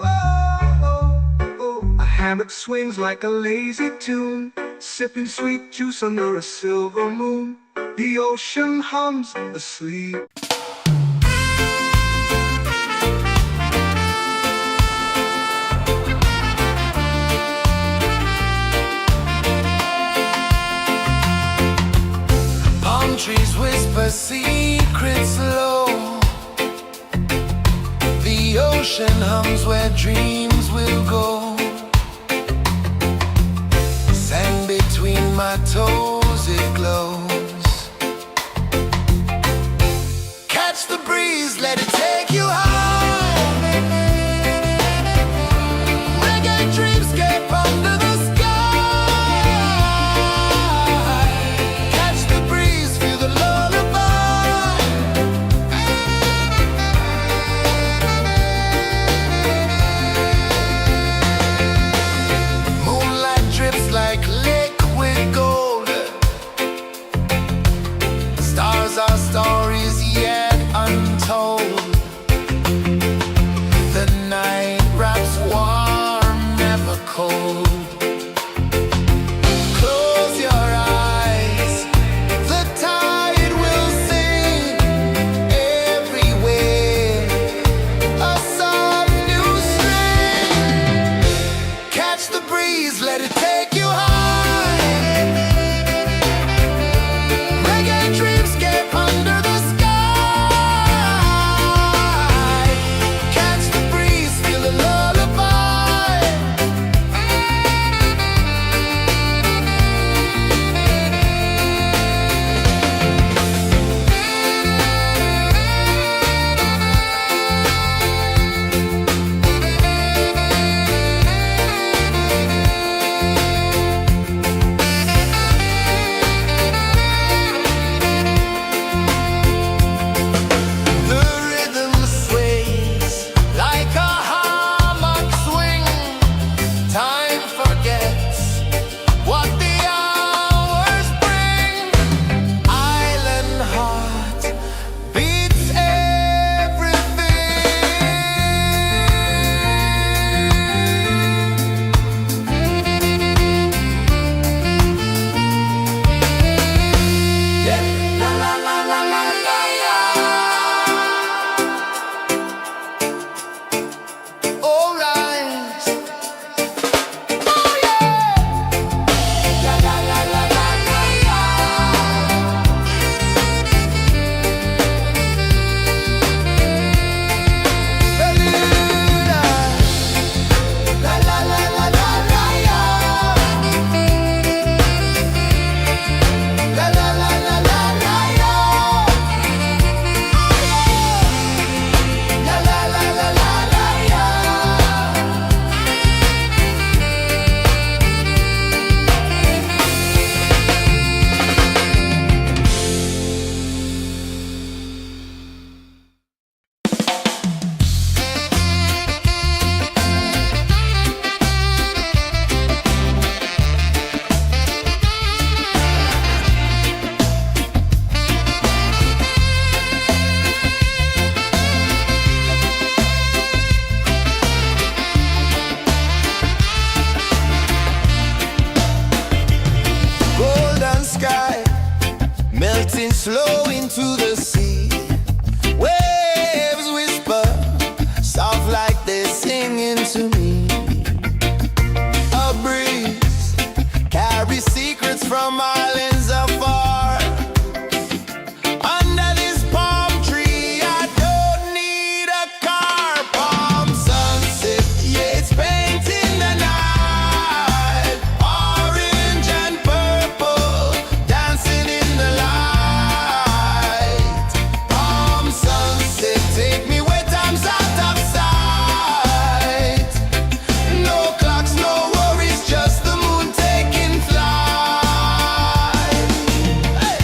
oh, oh. A hammock swings like a lazy tune, sipping sweet juice under a silver moon. The ocean hums asleep. Trees whisper secrets low. The ocean hums where dreams will go. Sand between my toes, it glows. Catch the breeze, let it take you high. Reggae dreamscape under the sky. Like liquid gold, melting slow into the sea. Waves whisper, soft like they're singing to me. A breeze carries secrets from islands afar. Under this palm tree, I don't need a car. Palm sunset, yeah, it's painting the night. Orange and purple, dancing in the light. Palm sunset, take me where time's out of sight. No clocks, no worries, just the moon taking flight. Hey!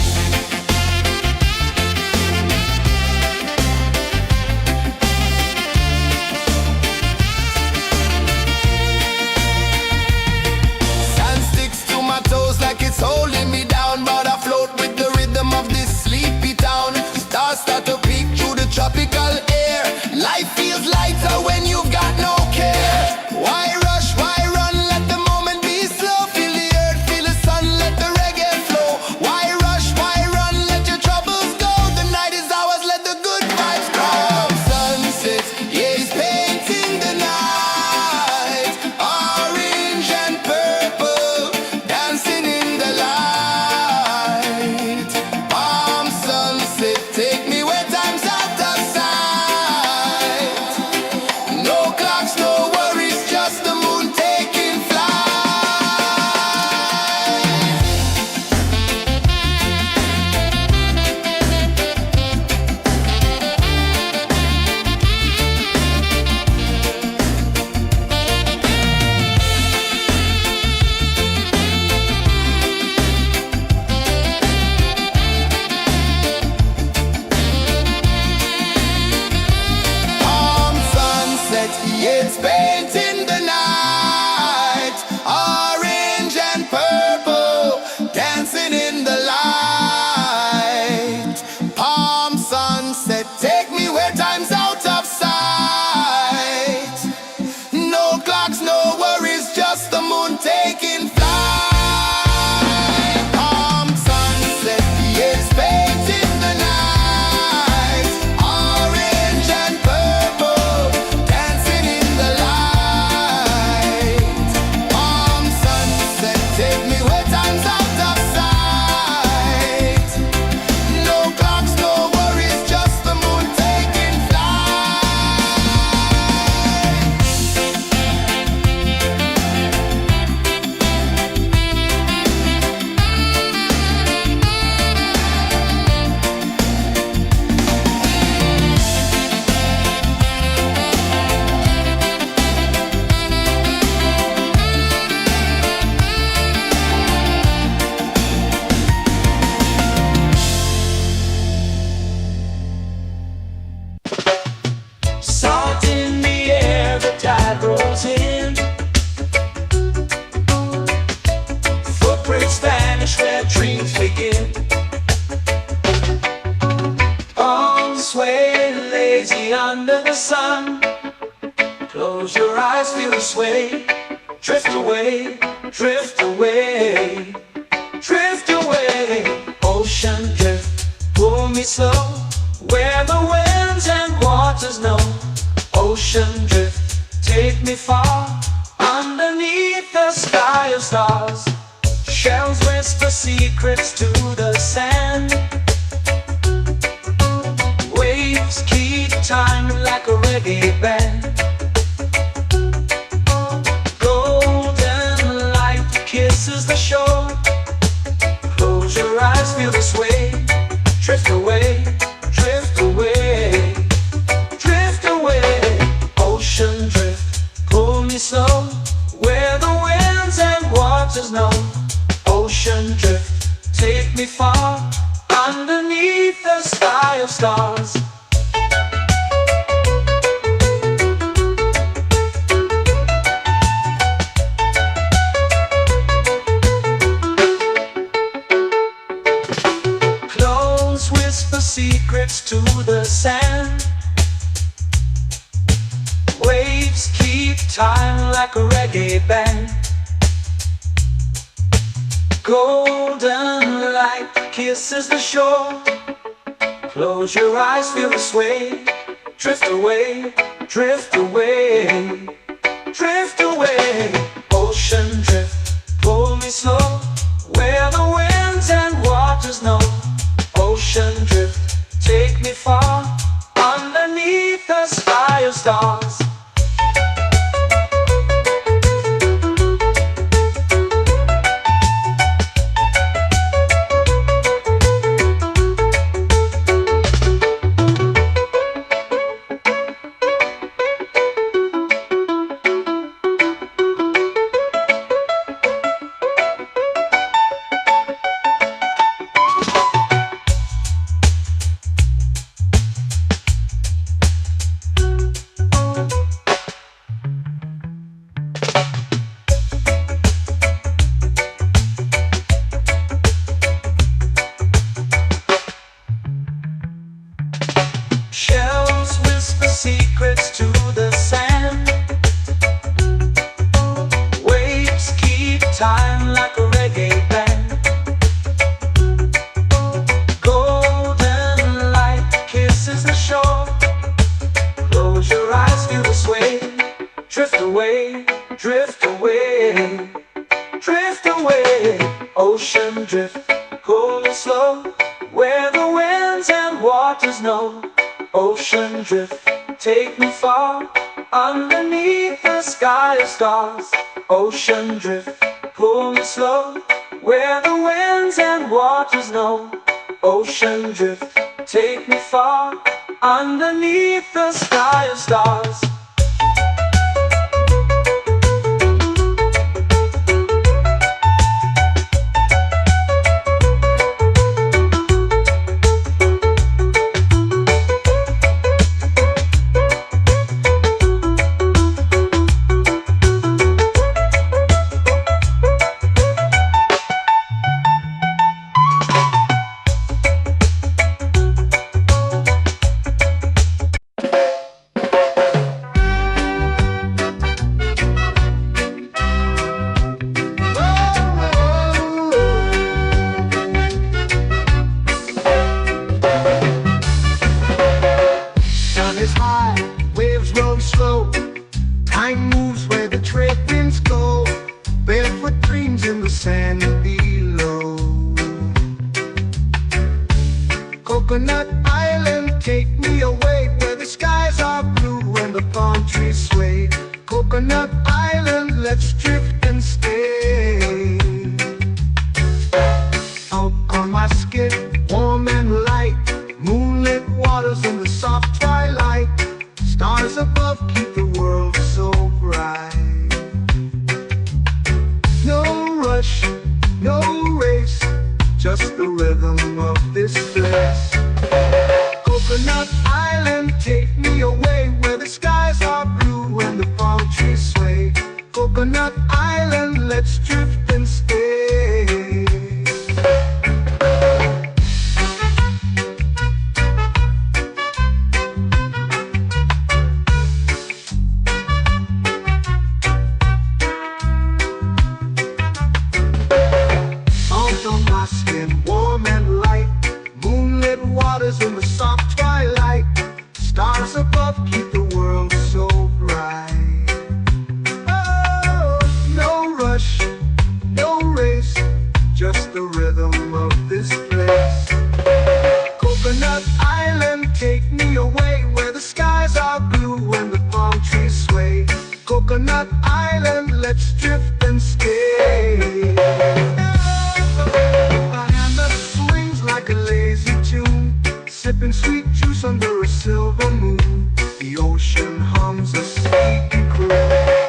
Sand sticks to my toes like it's holding me down, but I float with the rhythm of this sleepy town. Stars start to peek through the tropical air. Life feels lighter when you've got no care. Why rush, why run, let the moment be slow. Feel the earth, feel the sun, let the reggae flow. Why rush, why run, let your troubles go. The night is ours, let the good vibes grow. Sunset, yeah, it's painting the night. Orange and purple, dancing in the light. Palm sunset, take me where time's out of sight. No clocks, no worries, just the moon taking flight. Palm sunset, yeah, it's painting the night. Orange and purple, dancing in the light. Palm sunset, take me where time's out of sight. No clocks, no worries, just the moon taking flight. Palm sunset, yeah, it's painting the night. Orange and purple, dancing in the light. Palm sunset, take me where time's out of sight. No clocks, no worries, just the moon taking flight. Salt in the air, the tide rolls in. Footprints vanish where dreams begin. Arms sway lazy under the sun. Close your eyes, feel the sway. Drift away, drift away, drift away. Ocean drift, pull me slow, where the winds and waters know. Ocean drift, take me far, underneath the sky of stars. Shells whisper secrets to the sand. Waves keep time like a reggae band. Golden light kisses the shore. Close your eyes, feel the sway. Drift away, drift away, drift away. Ocean drift, pull me slow, where the winds and waters know. Ocean drift, take me far, underneath the sky of stars. Close whisper secrets to the sand. Waves keep time like a reggae band. Golden light kisses the shore. Close your eyes, feel the sway. Drift away, drift away, drift away. Ocean drift, pull me slow, where the winds and waters know. Ocean drift, take me far, underneath the sky of stars. Shells whisper secrets to the sand. Waves keep time like a reggae band. Golden light kisses the shore. Close your eyes, feel the sway. Drift away, drift away, drift away. Ocean drift, pull me slow, where the winds and waters know. Ocean drift, take me far, underneath the sky of stars. Ocean drift, pull me slow, where the winds and waters know. Ocean drift, take me far, underneath the sky of stars. Time moves where the trade winds go. Barefoot dreams in the sand below. Coconut Island, take me away, where the skies are blue and the palm trees sway. Coconut Island, let's drift and stay. Out on my skin, warm and light, moonlit waters in the soft twilight. Stars above keep the world so bright. No rush, no race, just the rhythm of this place. Coconut Island, take me away, where the skies are blue and the palm trees sway. Coconut Island, let's drift and stay. Warm and light, moonlit waters in the soft twilight. Stars above keep the world so bright. Oh, no rush, no race, just the rhythm of this place. Coconut Island, take me away, where the skies are blue and the palm trees sway. Coconut Island, let's drift and stay. Like a lazy tune, sipping sweet juice under a silver moon. The ocean hums a sleepy croon.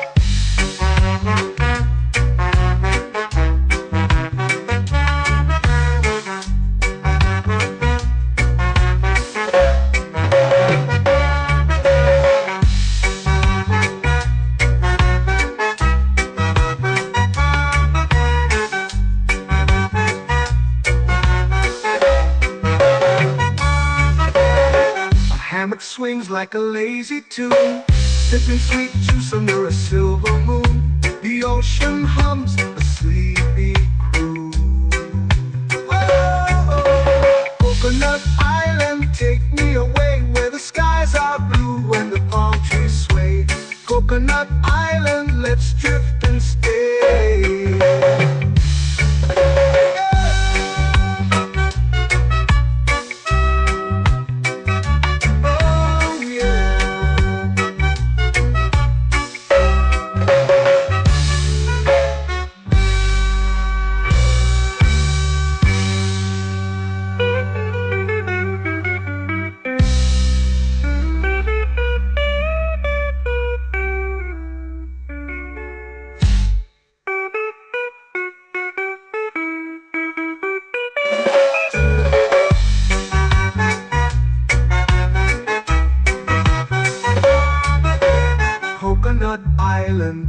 Hammock swings like a lazy tune, sipping sweet juice under a silver moon. The ocean hums a sleepy croon. Oh,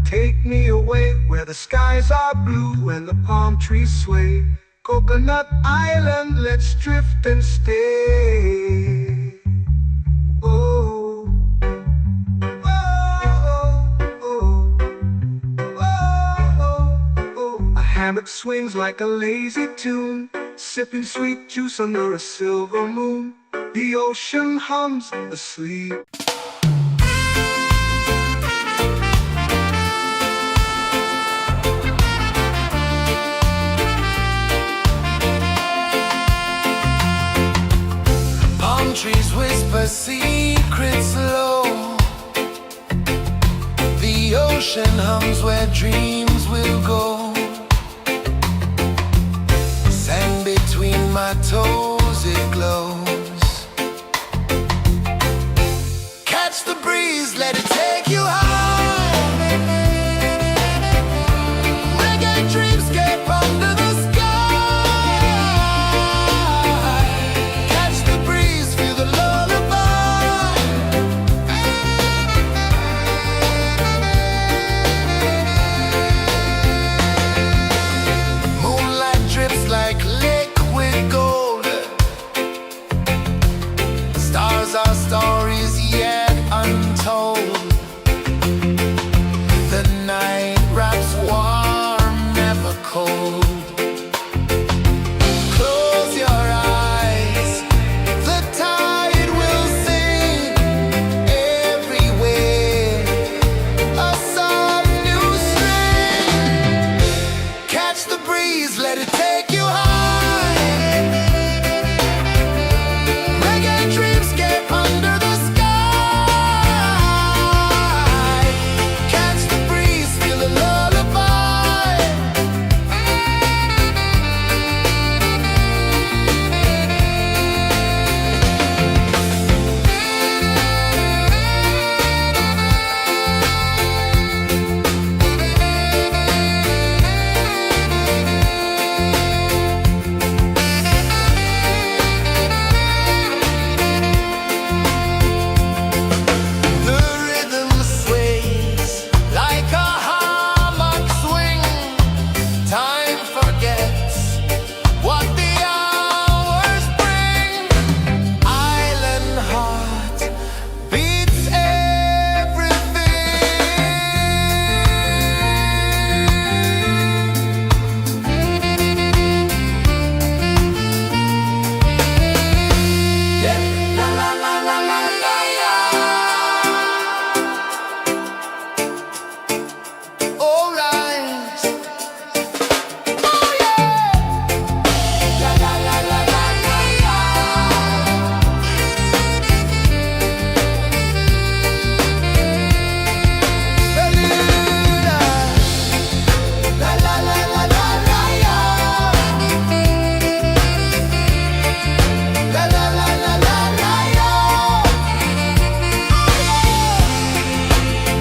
Take me away where the skies are blue and the palm trees sway. Coconut Island, let's drift and stay. Oh, oh, oh, oh, oh. A hammock swings like a lazy tune, sipping sweet juice under a silver moon. The ocean hums asleep. Palm trees whisper secrets low. The ocean hums where dreams will go. Sand between my toes, it glows. Catch the breeze, let it take you high. Reggae dreamscape under the sky. Catch the breeze, feel the lullaby. Moonlight drips like liquid gold. Stars are stories yet untold. The night wraps warm, never cold. Close your eyes, the tide will sing everywhere. A soft new string. Catch the breeze, let it take you high. Reggae dreamscape under the sky. Catch the breeze, feel the lullaby. The rhythm sways like a hammock swing. Time forgets what the hours bring. Island heart beats everything. Yeah. La la la la la la la. All right. Oh yeah. La la la la la la la. Bermuda. La la la la la la la. La la la la la la la.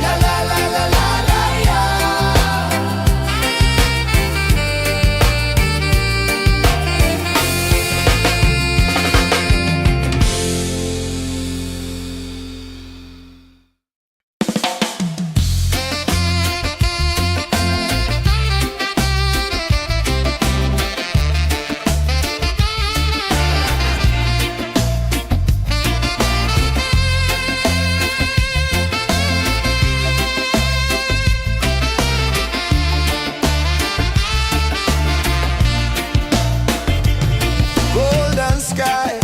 La la la la la la la. Golden sky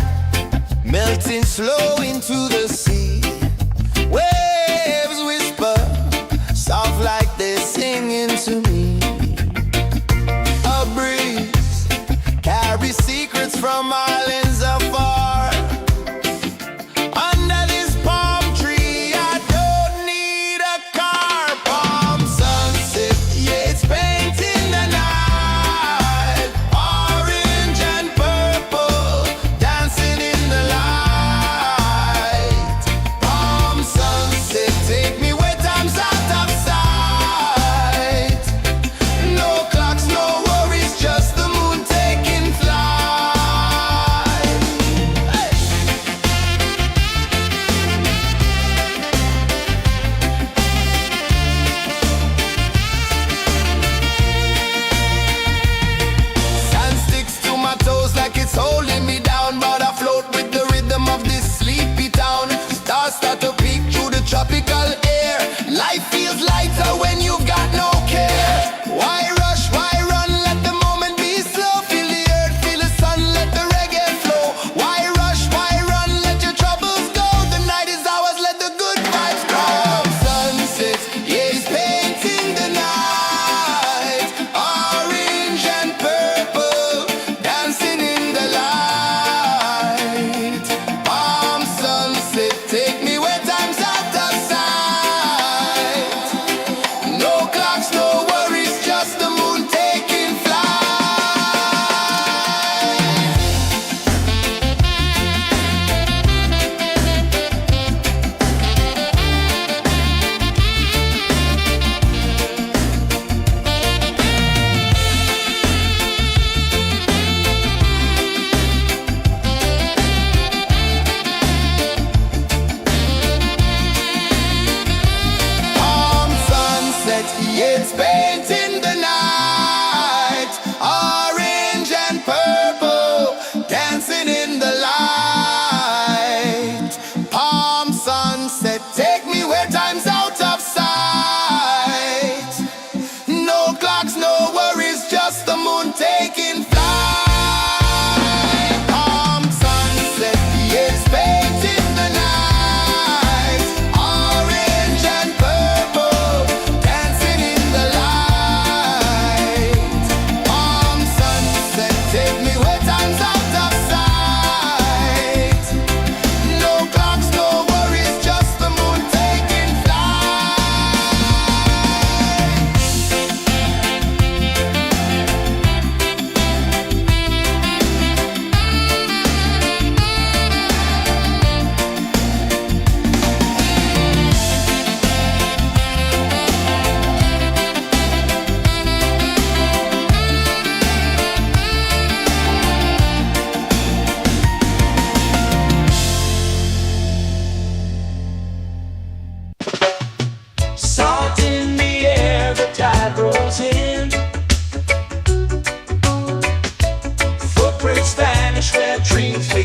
melting slow into the sea. Waves whisper soft like they're singing to me. A breeze carries secrets from islands afar. Under this palm tree, I don't need a car. Palm sunset, yeah, it's painting the night. Orange and purple, dancing in the light.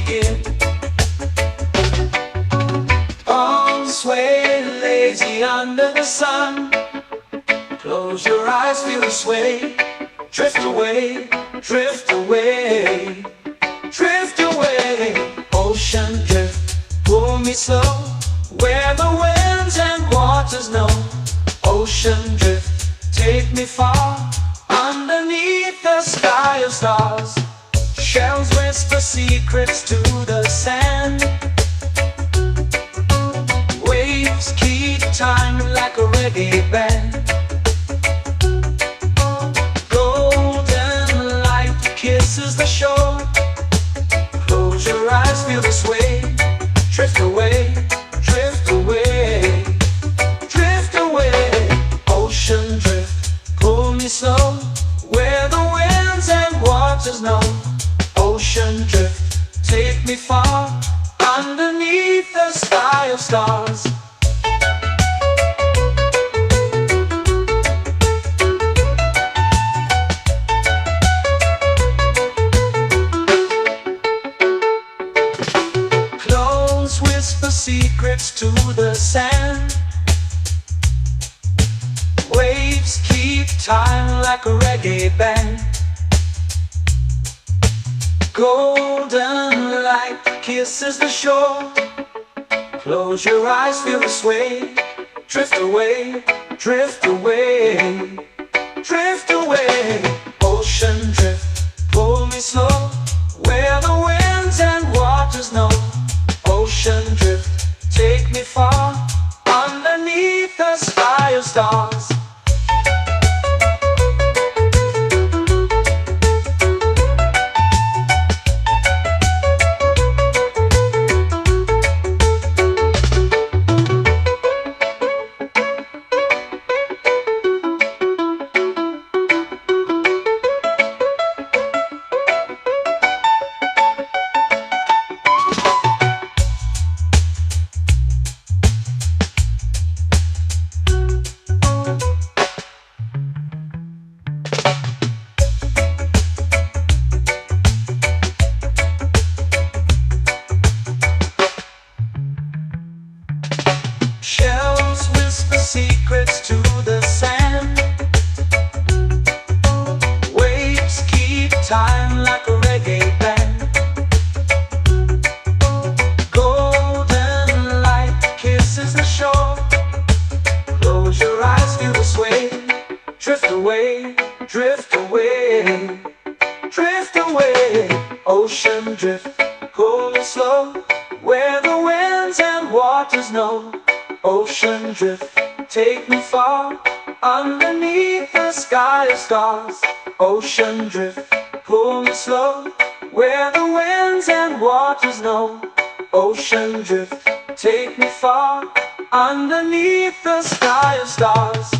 begin. Arms sway lazy under the sun. Close your eyes, feel the sway. Drift away, drift away, drift away. Ocean drift, pull me slow, where the winds and waters know. Ocean drift, take me far, underneath the sky of stars. Shells whisper secrets to the sand. Waves keep time like a reggae band. Golden light kisses the shore. Close your eyes, feel the sway. Drift away, drift away, drift away. Ocean drift, pull me slow, where the winds and waters know. Ocean drift, take me far, underneath the sky of stars. Close whisper secrets to the sand. Waves keep time like a reggae band. Golden light kisses the shore. Close your eyes, feel the sway. Drift away, drift away, drift away. Ocean drift, pull me slow, where the winds and waters know. Ocean drift, take me far, underneath the sky of stars. Shells whisper secrets to the sand. Waves keep time like a reggae band. Golden light kisses the shore. Close your eyes, feel the sway. Drift away, drift away, drift away. Ocean drift, pull me slow, where the winds and waters know. Ocean drift, take me far, underneath the sky of stars. Ocean drift, pull me slow, where the winds and waters know. Ocean drift, take me far, underneath the sky of stars.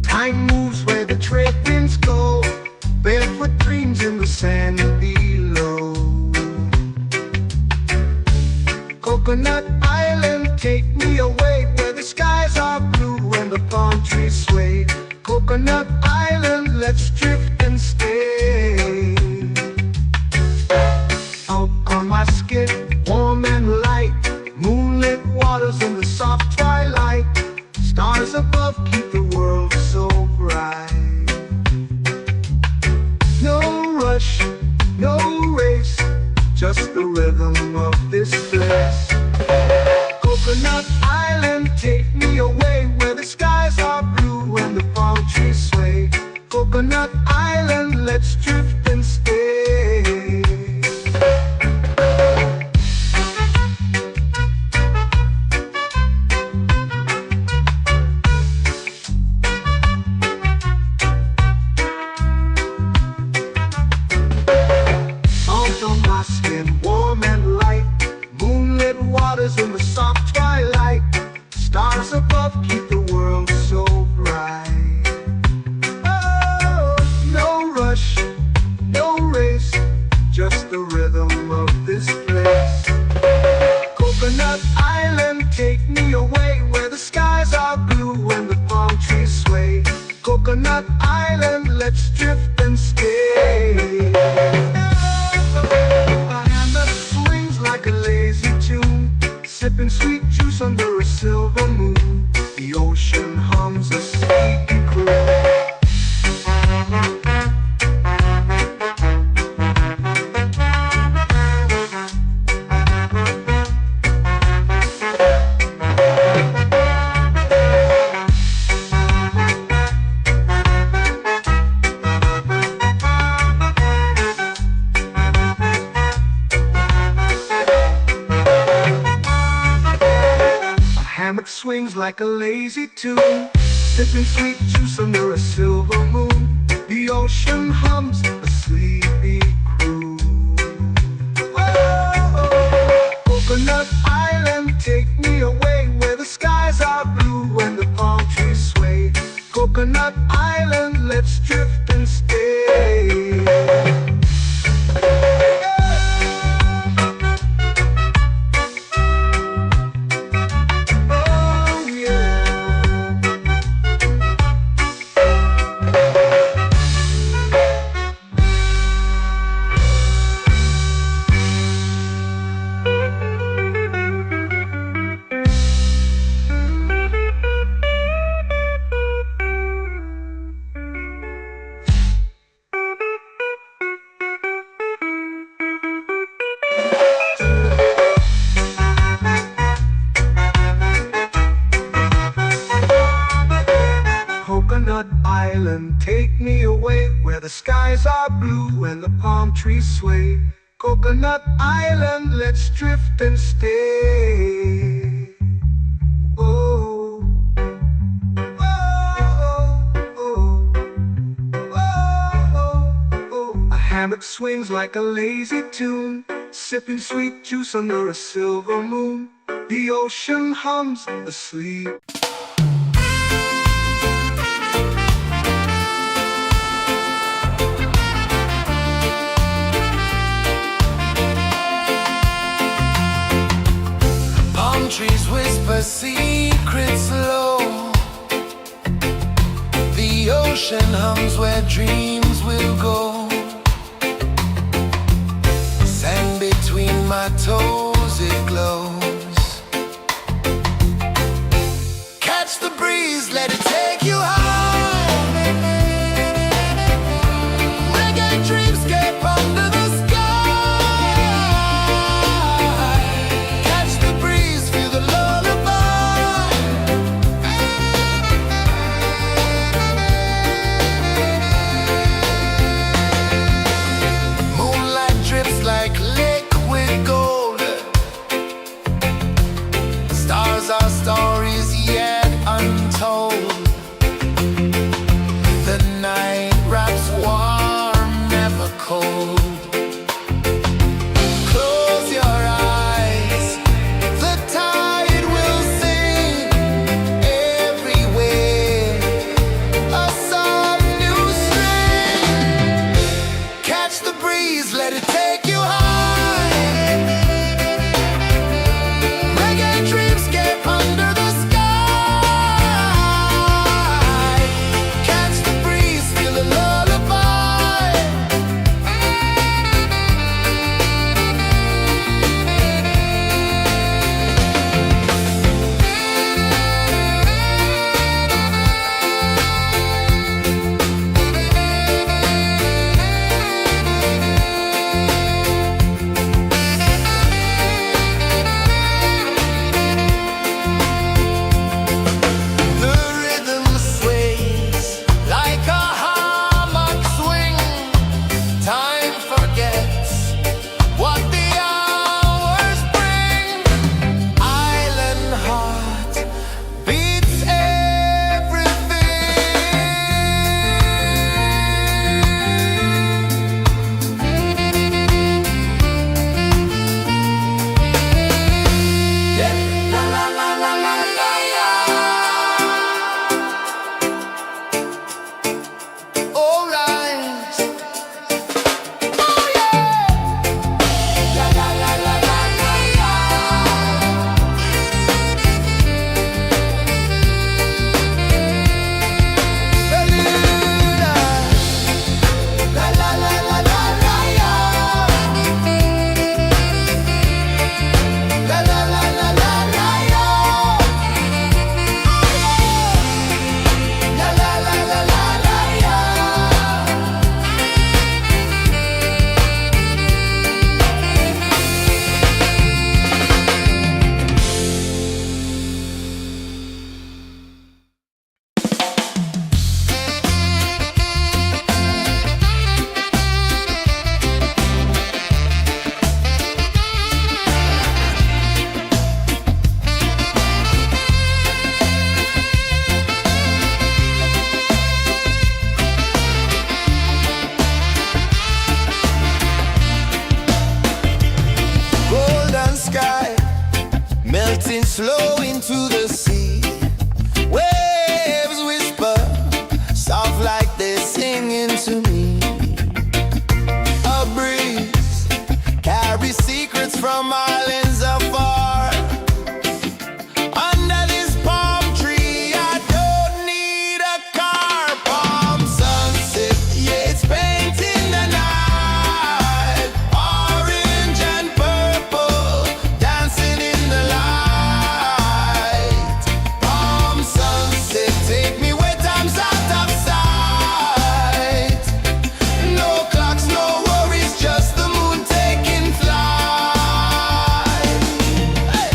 Time moves where the trade winds go. Barefoot dreams in the sand below. Coconut Island, take me away, where the skies are blue and the palm trees sway. Coconut Island, let's drift and stay. Out on my skin, warm and light, moonlit waters in the soft twilight. Stars above keep the world so bright. No rush, no race, just the rhythm of this place. Coconut Island, take me away, where the skies are blue and the palm trees sway. Coconut Island, let's drift and stay. skin warm and light. Moonlit waters in the soft twilight. Stars above keep the world so bright. Oh, no rush, no race, just the rhythm of this place. Coconut Island, take me away where the skies are blue and the palm trees sway. Coconut Island, let's drift and stay. A hand that swings like a lazy tune, sipping sweet juice under a silver moon. The ocean hums a sleepy croon. Hammock swings like a lazy tune, sipping sweet juice under a silver moon. The ocean hums a sleepy croon. Whoa, Coconut Island, take me away where the skies are blue and the palm trees sway. Coconut Island, let's drift and stay. Coconut Island, take me away where the skies are blue and the palm trees sway. Coconut Island, let's drift and stay. Oh, oh, oh, oh, oh. A hammock swings like a lazy tune, sipping sweet juice under a silver moon. The ocean hums asleep. Trees whisper secrets low. The ocean hums where dreams will go. Sand between my toes, it glows. Catch the breeze, let it take you high. Reggae dreamscape under the sky. melting slow into the sea. Waves whisper, soft like they're singing to me. A breeze carries secrets from islands afar. Under this palm tree, I don't need a car. Palm sunset, yeah, it's painting the night. Orange and purple, dancing in the light. Palm sunset, take me where time's out of sight. No clocks, no worries, just the moon taking flight. Hey!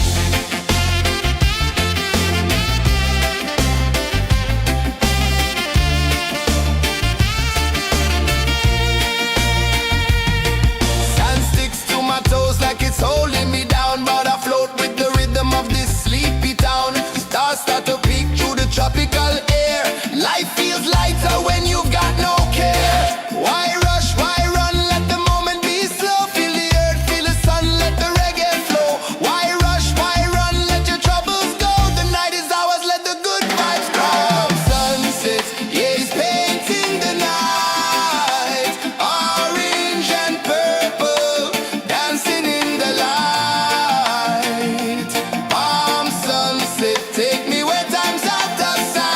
Sand sticks to my toes like it's holding me down, but I float with the rhythm of this sleepy town. Stars start to peek through the tropical air. Life feels lighter when you've got no care. Why rush, why run, let the moment be slow. Feel the earth, feel the sun, let the reggae flow. Why rush, why run, let your troubles go. The night is ours, let the good vibes come. Sunset, yeah, it's painting the night. Orange and purple, dancing in the light. Palm sunset, take me where time's out of sight.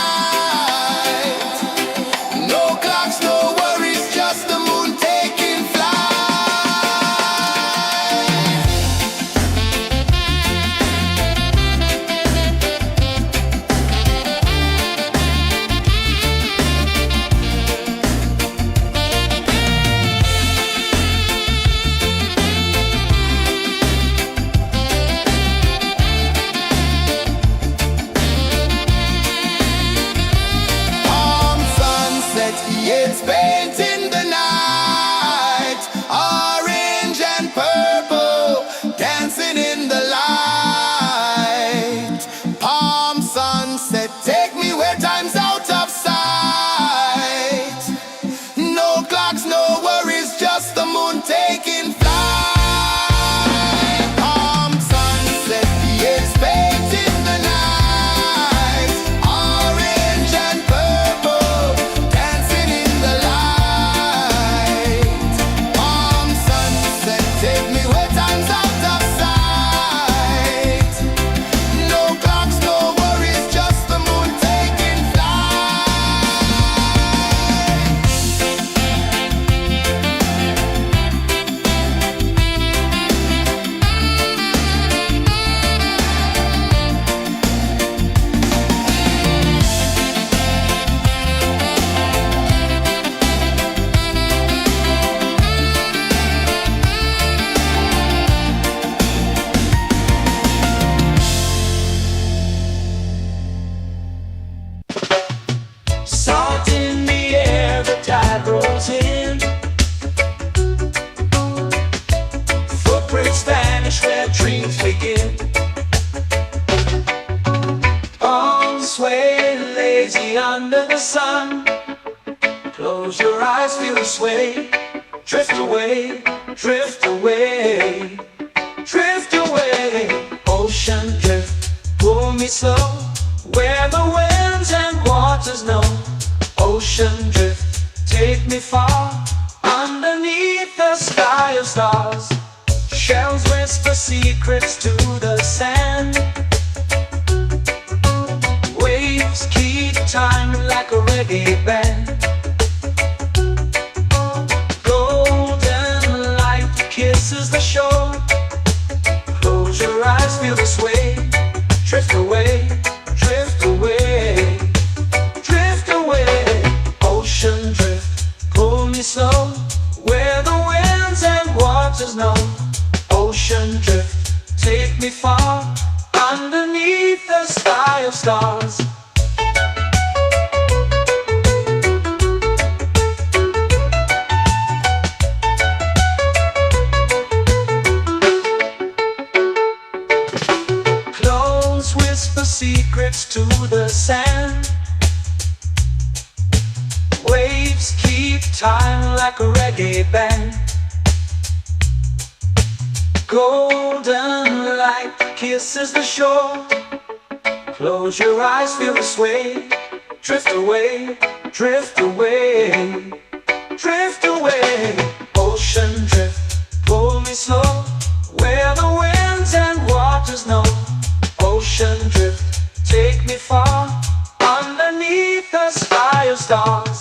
No clocks, no worries, just the moon taking flight. Palm sunset, yeah, it's painting the night. Orange and purple, dancing in the light. Palm sunset, take me where time's out of sight. No clocks, no worries, just the moon taking flight. Palm sunset, yeah, it's painting the night. Orange and purple, dancing in the light. Palm sunset, take me where time's out of sight. No clocks, no worries, just the moon taking flight. Salt in the air, the tide rolls in. Footprints vanish where dreams begin. Arms sway lazy under the sun. Close your eyes, feel the sway. Drift away, drift away, drift away. Ocean drift, pull me slow, where the winds and waters know. Ocean drift, take me far, underneath the sky of stars. Shells whisper secrets to the sand. Waves keep time like a reggae band. Golden light kisses the shore. Close your eyes, feel the sway. Drift away, drift away, drift away. Ocean drift, pull me slow, where the winds and waters know. Ocean drift, take me far, underneath the sky of stars. Close whisper secrets to the sand. Waves keep time like a reggae band. Golden light kisses the shore. Close your eyes, feel the sway. Drift away, drift away, drift away. Ocean drift, pull me slow, where the winds and waters know. Ocean drift, take me far, underneath the sky of stars.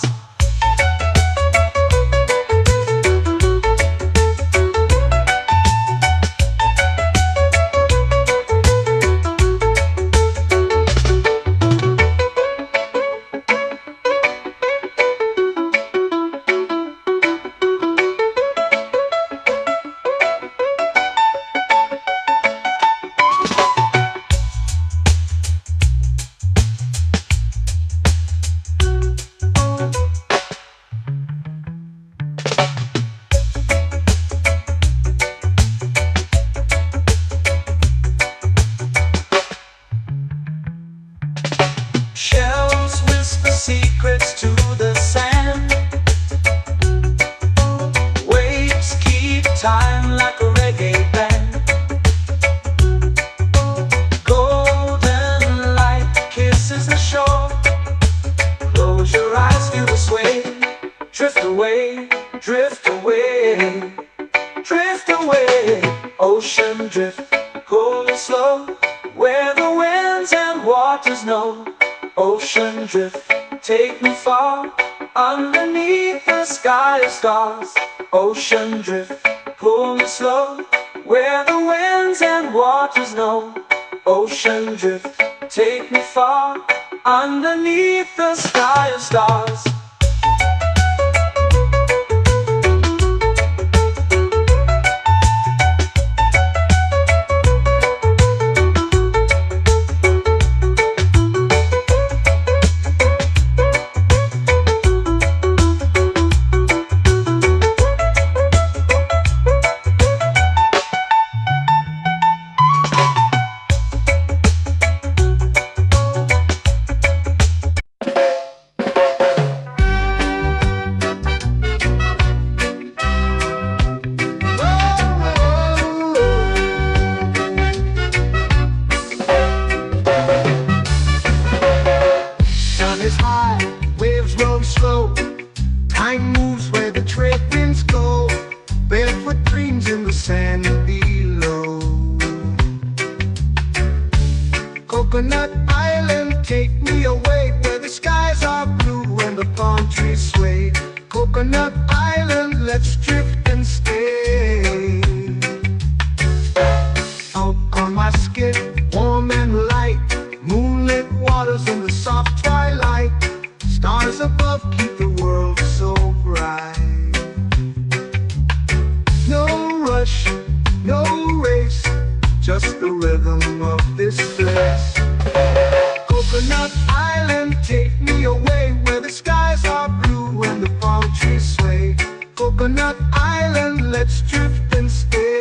Shells whisper secrets to the sand. Waves keep time like a reggae band. Golden light kisses the shore. Close your eyes, feel the sway. Drift away, drift away, drift away. Ocean drift, cool and slow, where the winds and waters know. Ocean drift, take me far, underneath the sky of stars. Ocean drift, pull me slow, where the winds and waters know. Ocean drift, take me far, underneath the sky of stars. Is high, waves roll slow. Time moves where the trade winds go. Barefoot dreams in the sand below. Coconut Island, take me away, where the skies are blue and the palm trees sway. Coconut Island, let's drift and stay. Out on my skin, warm and light, moonlit waters in the soft twilight. Stars above keep the world so bright. No rush, no race, just the rhythm of this place. Coconut Island, take me away, where the skies are blue and the palm trees sway. Coconut Island, let's drift and stay.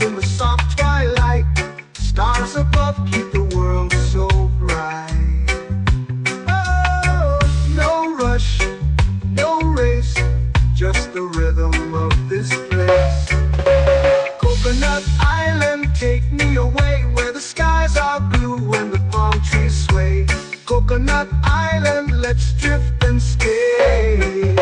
In the soft twilight, stars above keep the world so bright. Oh, no rush, no race, just the rhythm of this place. Coconut Island, take me away, where the skies are blue and the palm trees sway. Coconut Island, let's drift and stay.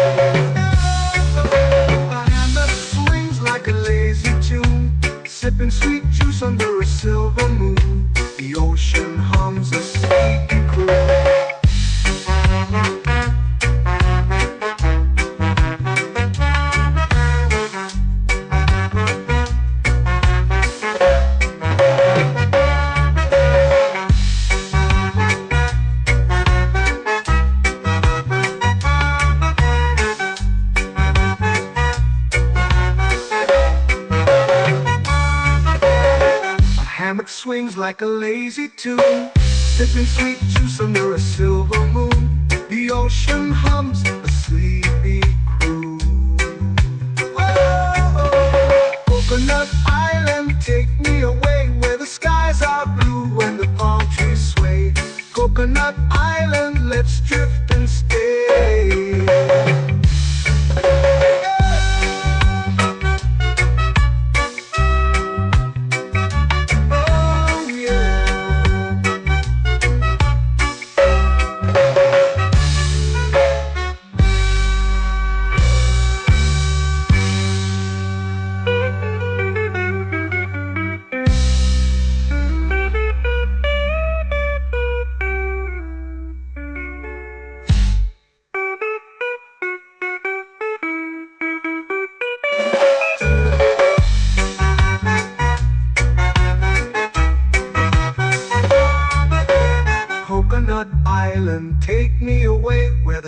My hand that swings like a lazy tune, sipping sweet juice under a silver moon. The ocean hums a sleepy croon. Swings like a lazy tune, sipping sweet juice under a silver moon. The ocean hums a sleepy croon. Whoa!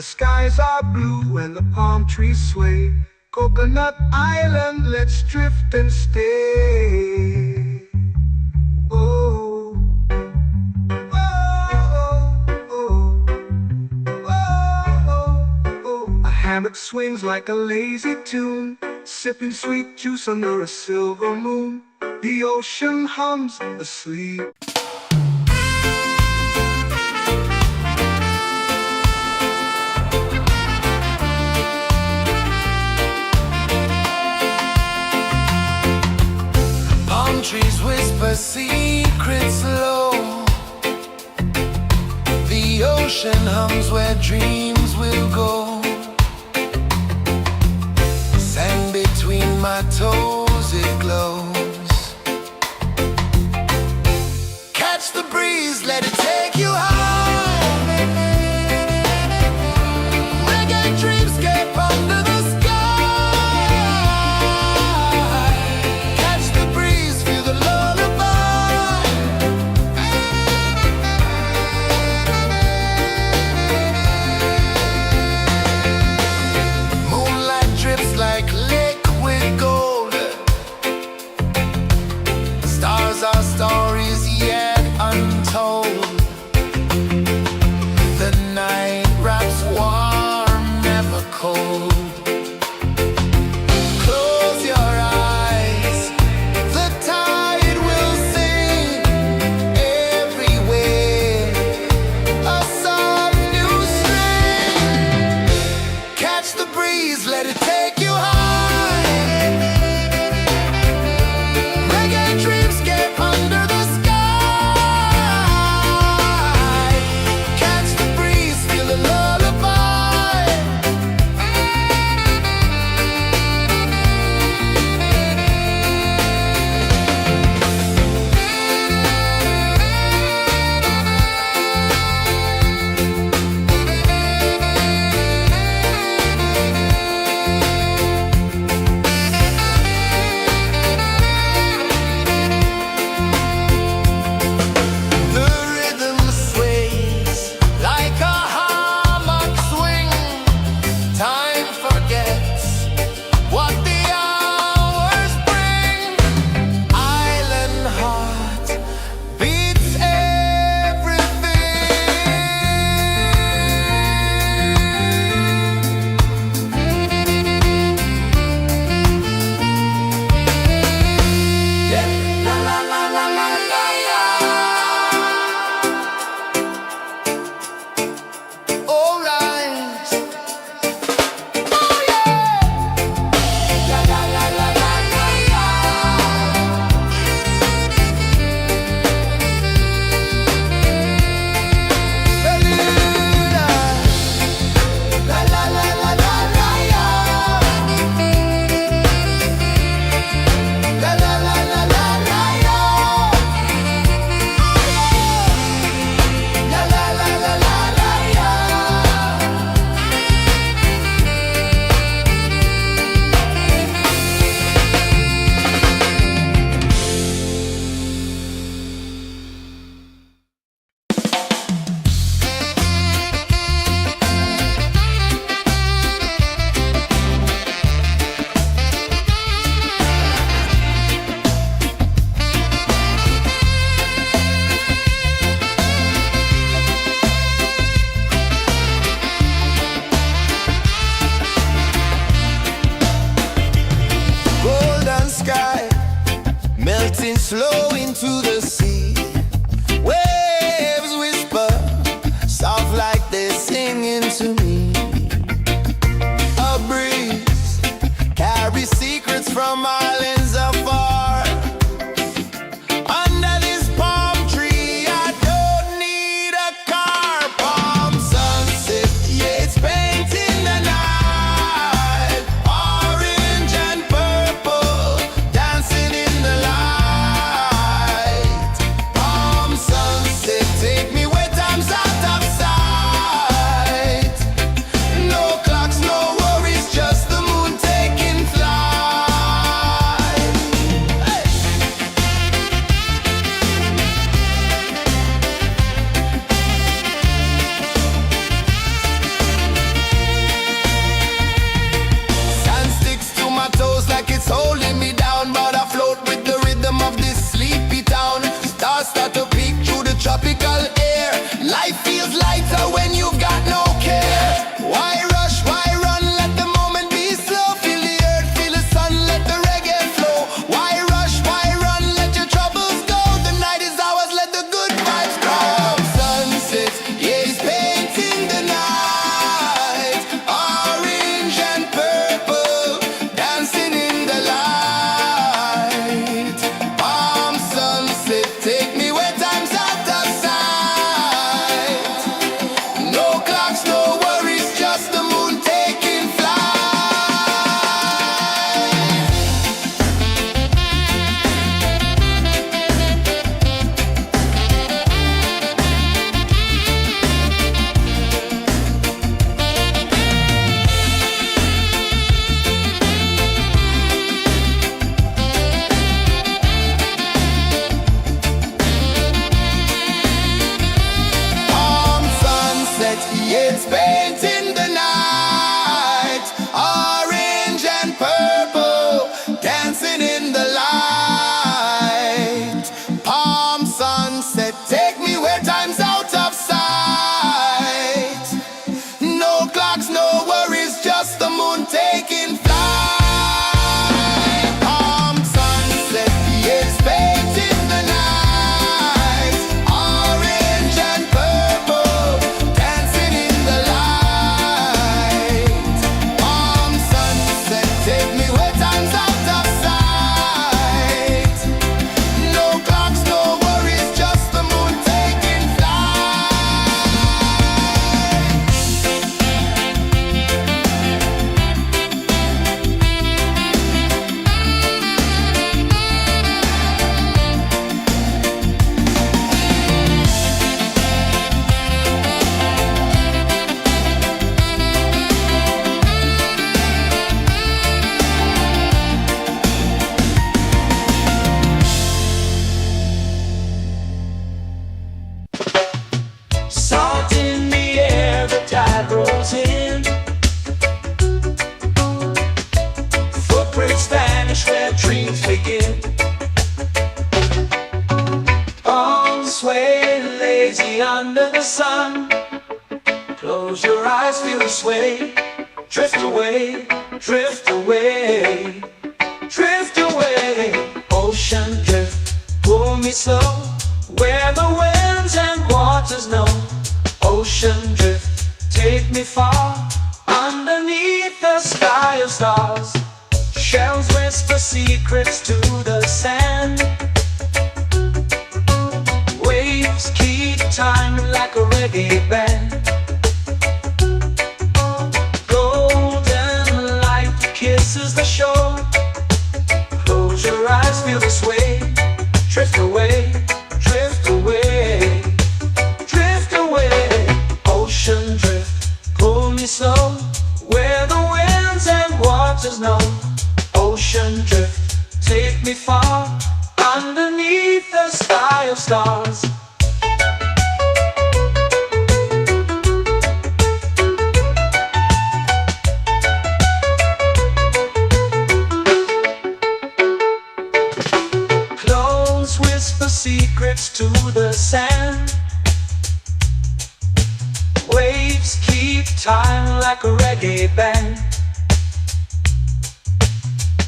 The skies are blue and the palm trees sway. Coconut Island, let's drift and stay. Oh, oh, oh, oh, oh. A hammock swings like a lazy tune, sipping sweet juice under a silver moon. The ocean hums asleep. Palm trees whisper secrets low. The ocean hums where dreams will go. Sand between my toes, it glows. Catch the breeze, let it take you high. Reggae dreamscape under the sky. Catch the breeze, feel the lullaby. Moonlight drips like liquid gold. Stars are stories yet untold. The night wraps warm, never cold. Close your eyes, the tide will sing everywhere. A soft new string. Catch the breeze, let it take you high. Reggae dreamscape under the sky. Catch the breeze, feel the lullaby. The rhythm sways like a hammock swing. Time forgets what the hours bring. Island heart beats everything. Yeah. La la la la la la la. All right. Oh yeah. La la la la la la la. La la la la la la la. La la la la la la la. La la la la la la la. Golden sky melting slow into the sea. Waves whisper soft like they're singing to me. A breeze carries secrets from islands afar. Under this palm tree, I don't need a car. Palm sunset, yeah, it's painting the night. Orange and purple, dancing in the light. Palm sunset, take me where time's out of sight. No clocks, no worries, just the moon taking flight. it's holding me down, but I float with the rhythm of this sleepy town. Stars start to peek through the tropical air. Life feels lighter when you got no care. Why rush, why run, let the moment be slow. Feel the earth, feel the sun, let the reggae flow. Why rush, why run, let your troubles go. The night is ours, let the good vibes grow. Sunset, yeah, it's painting the night. Orange and purple, dancing in the light. Palm sunset, take me where time's out of sight. No clocks, no worries, just the moon taking flight. Palm sunset, yeah, it's painting the night. Orange and purple, dancing in the light. Palm sunset, take me where time's out of sight. No clocks, no worries, just the moon taking flight. Palm sunset, yeah, it's painting the night. Orange and purple, dancing in the light. Palm sunset, take me where time's out of sight. No clocks, no worries, just the moon taking flight. Salt in the air, the tide rolls in. Footprints vanish where dreams begin. Arms sway lazy under the sun. Close your eyes, feel the sway. Drift away, drift away, drift away. Ocean drift, pull me slow, where the winds and waters know. Ocean drift, take me far, underneath the sky of stars. Shells whisper secrets to the sand. Waves keep time like a reggae band. Golden light kisses the shore. Close your eyes, feel the sway. Drift away, drift away, drift away. Ocean drift, pull me slow, where the winds and waters know. Ocean drift, take me far, underneath the sky of stars. Clones whisper secrets to the sand. Waves keep time like a reggae band.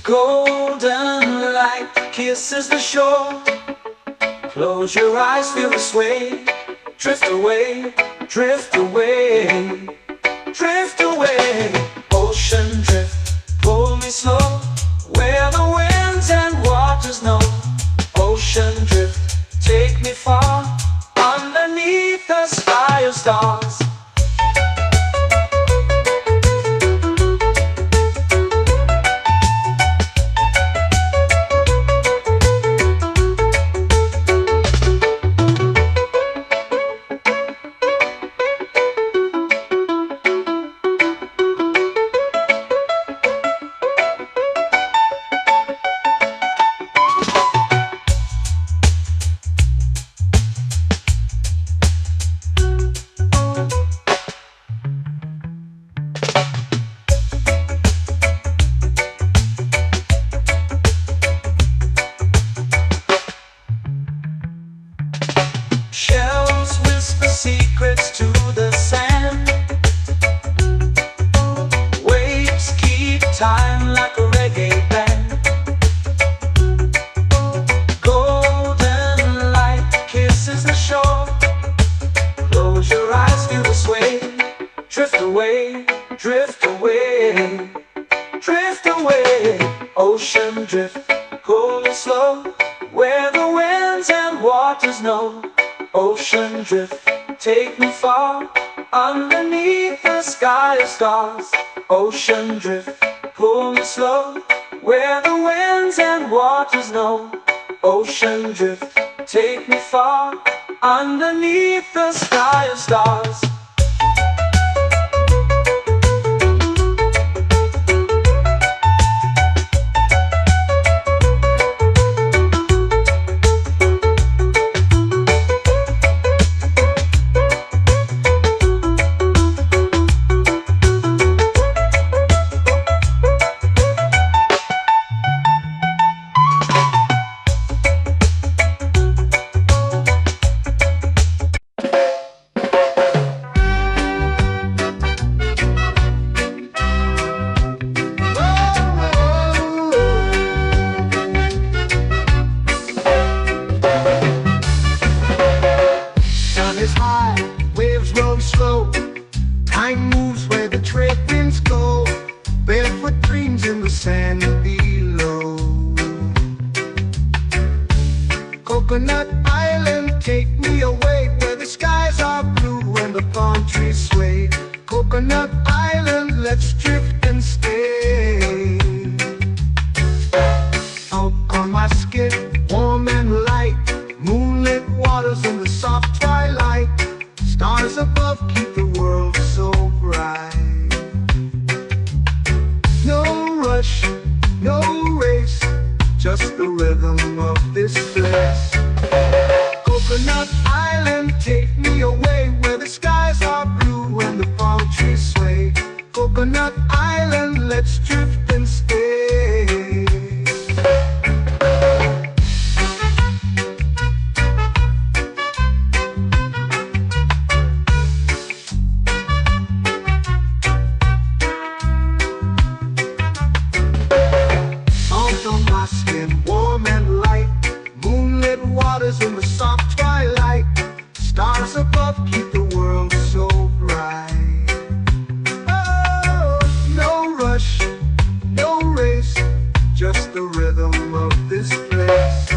Golden light kisses the shore. Close your eyes, feel the sway. Drift away, drift away, drift away. Ocean drift, pull me slow, where the winds and waters know. Ocean drift, take me far, underneath the sky of stars. Ocean drift, cool and slow, where the winds and waters know. Ocean drift, take me far, underneath the sky of stars. Ocean drift, pull me slow, where the winds and waters know. Ocean drift, take me far, underneath the sky of stars. Time moves where the trade winds go, barefoot dreams in the sand below. Coconut Island, take me away, where the skies are blue and the palm trees sway. Coconut Island, let's drift and stay. Out on my skin, warm and light, moonlit waters in the soft twilight. Stars above keep the world so bright. No rush, no race, just the rhythm of this place. Coconut Island, take me away, where the skies are blue and the palm trees sway. Coconut Island, let's drift and stay. In the soft twilight, stars above keep the world so bright. Oh, no rush, no race, just the rhythm of this place.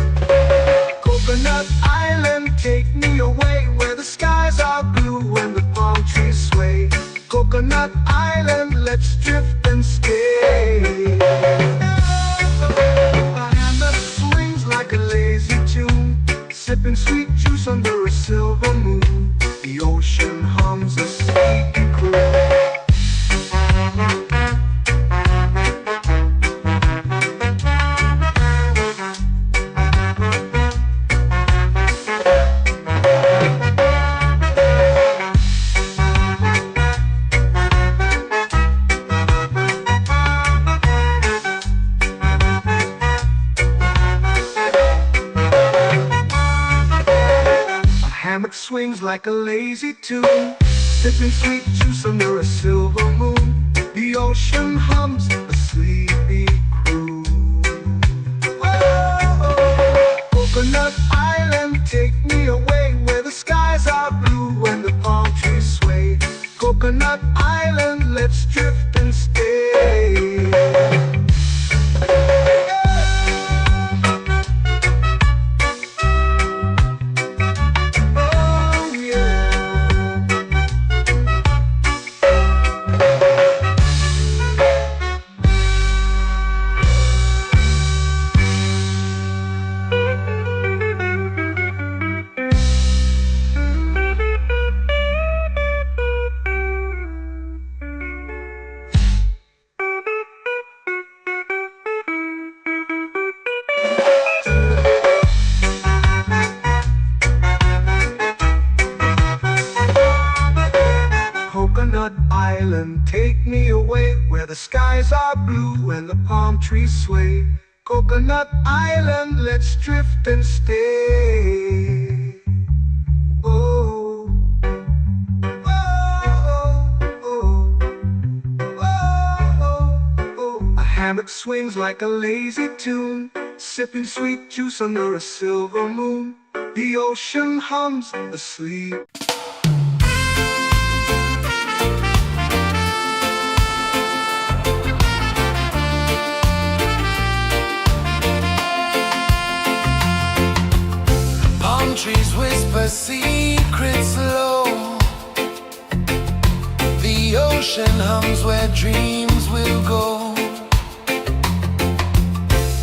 Coconut Island, take me away, where the skies are blue and the palm trees sway. Coconut Island, let's drift and stay. My hand that swings like a lazy tune, sipping sweet juice under a silver moon. The ocean hums a sleepy croon. Hammock swings like a lazy tune, sipping sweet juice under a silver moon. The ocean hums a sleepy croon. Oh, Coconut Island, take me away, where the skies are blue and the palm trees sway. Coconut Island, let's drift and stay. Coconut Island, take me away, where the skies are blue and the palm trees sway. Coconut Island, let's drift and stay. Oh, oh, oh, oh, oh. A hammock swings like a lazy tune, sipping sweet juice under a silver moon. The ocean hums asleep. where secrets flow. The ocean hums where dreams will go.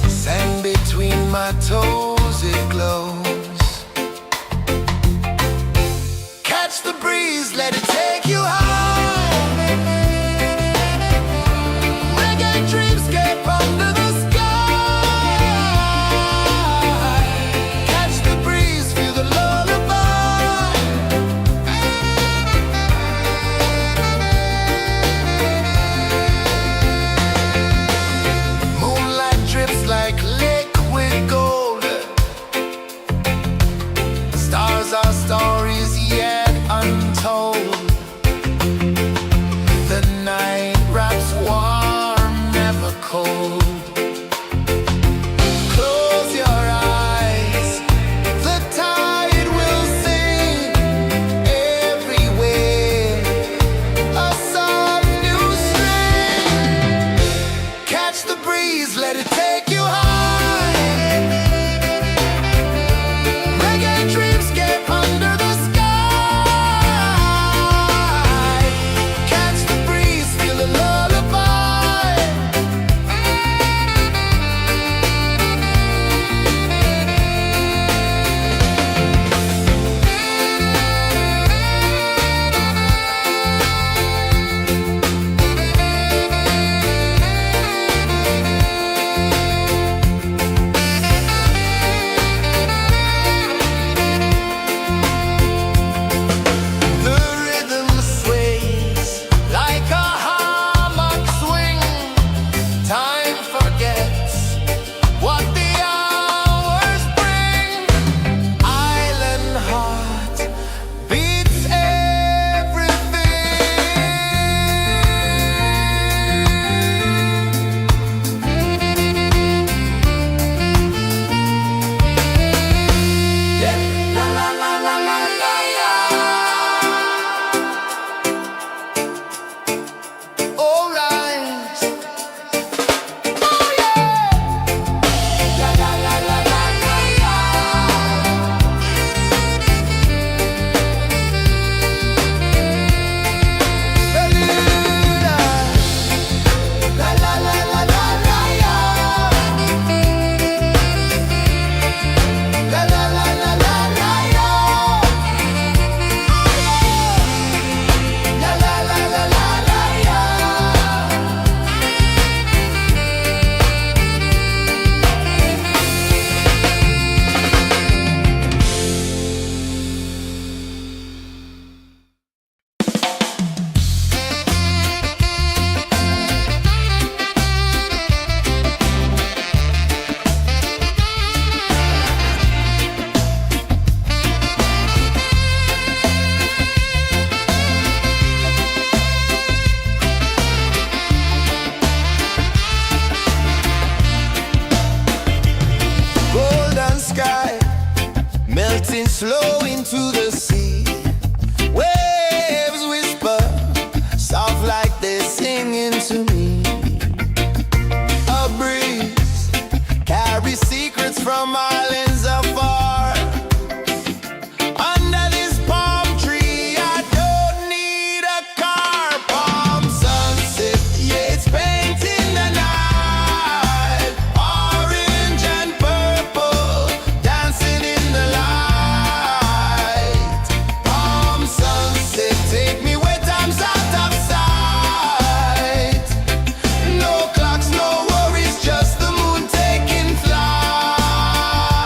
Sand between my toes, it glows. Catch the breeze, let it take you high. Reggae dreamscape under the sky. Catch the breeze, feel the lullaby. Moonlight drips like liquid gold. Stars are stories yet untold. The night wraps warm, never cold. Close your eyes, the tide will sing everywhere. A soft new string. Catch the breeze, let it take you high. Reggae dreamscape under the sky. Catch the breeze, feel the lullaby. The rhythm sways like a hammock swing. Time forgets what the hours bring. Island heart beats everything. La la la la la la la. Alright. Oh yeah. La la la la la la la. Beluga. La la la la la la la. La la la la la la la. La la la la la la la. Golden sky melting slow into the sea. Waves whisper soft like they're singing to me. A breeze carries secrets from islands afar. Under this palm tree, I don't need a car. Palm sunset, yeah, it's painting the night. Orange and purple, dancing in the light. Palm sunset, take me where time's out of sight. No clocks, no worries, just the moon taking flight.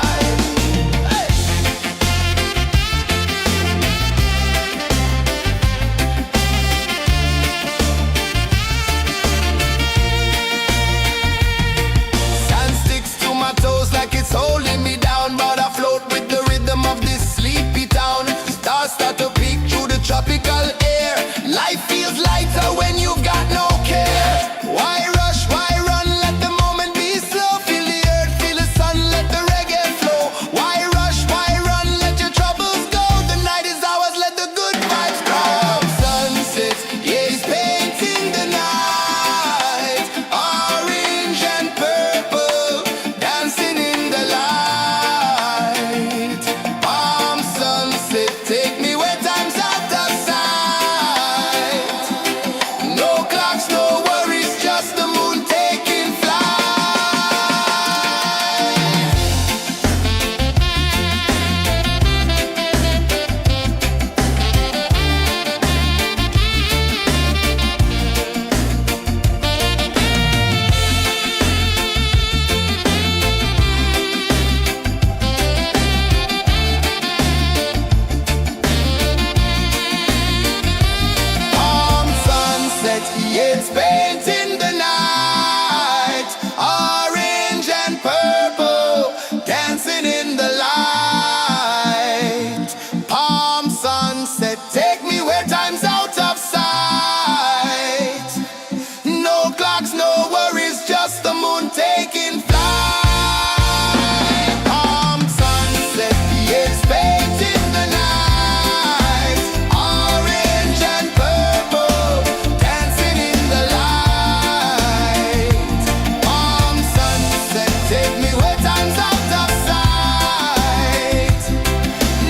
Take me where time's out of sight.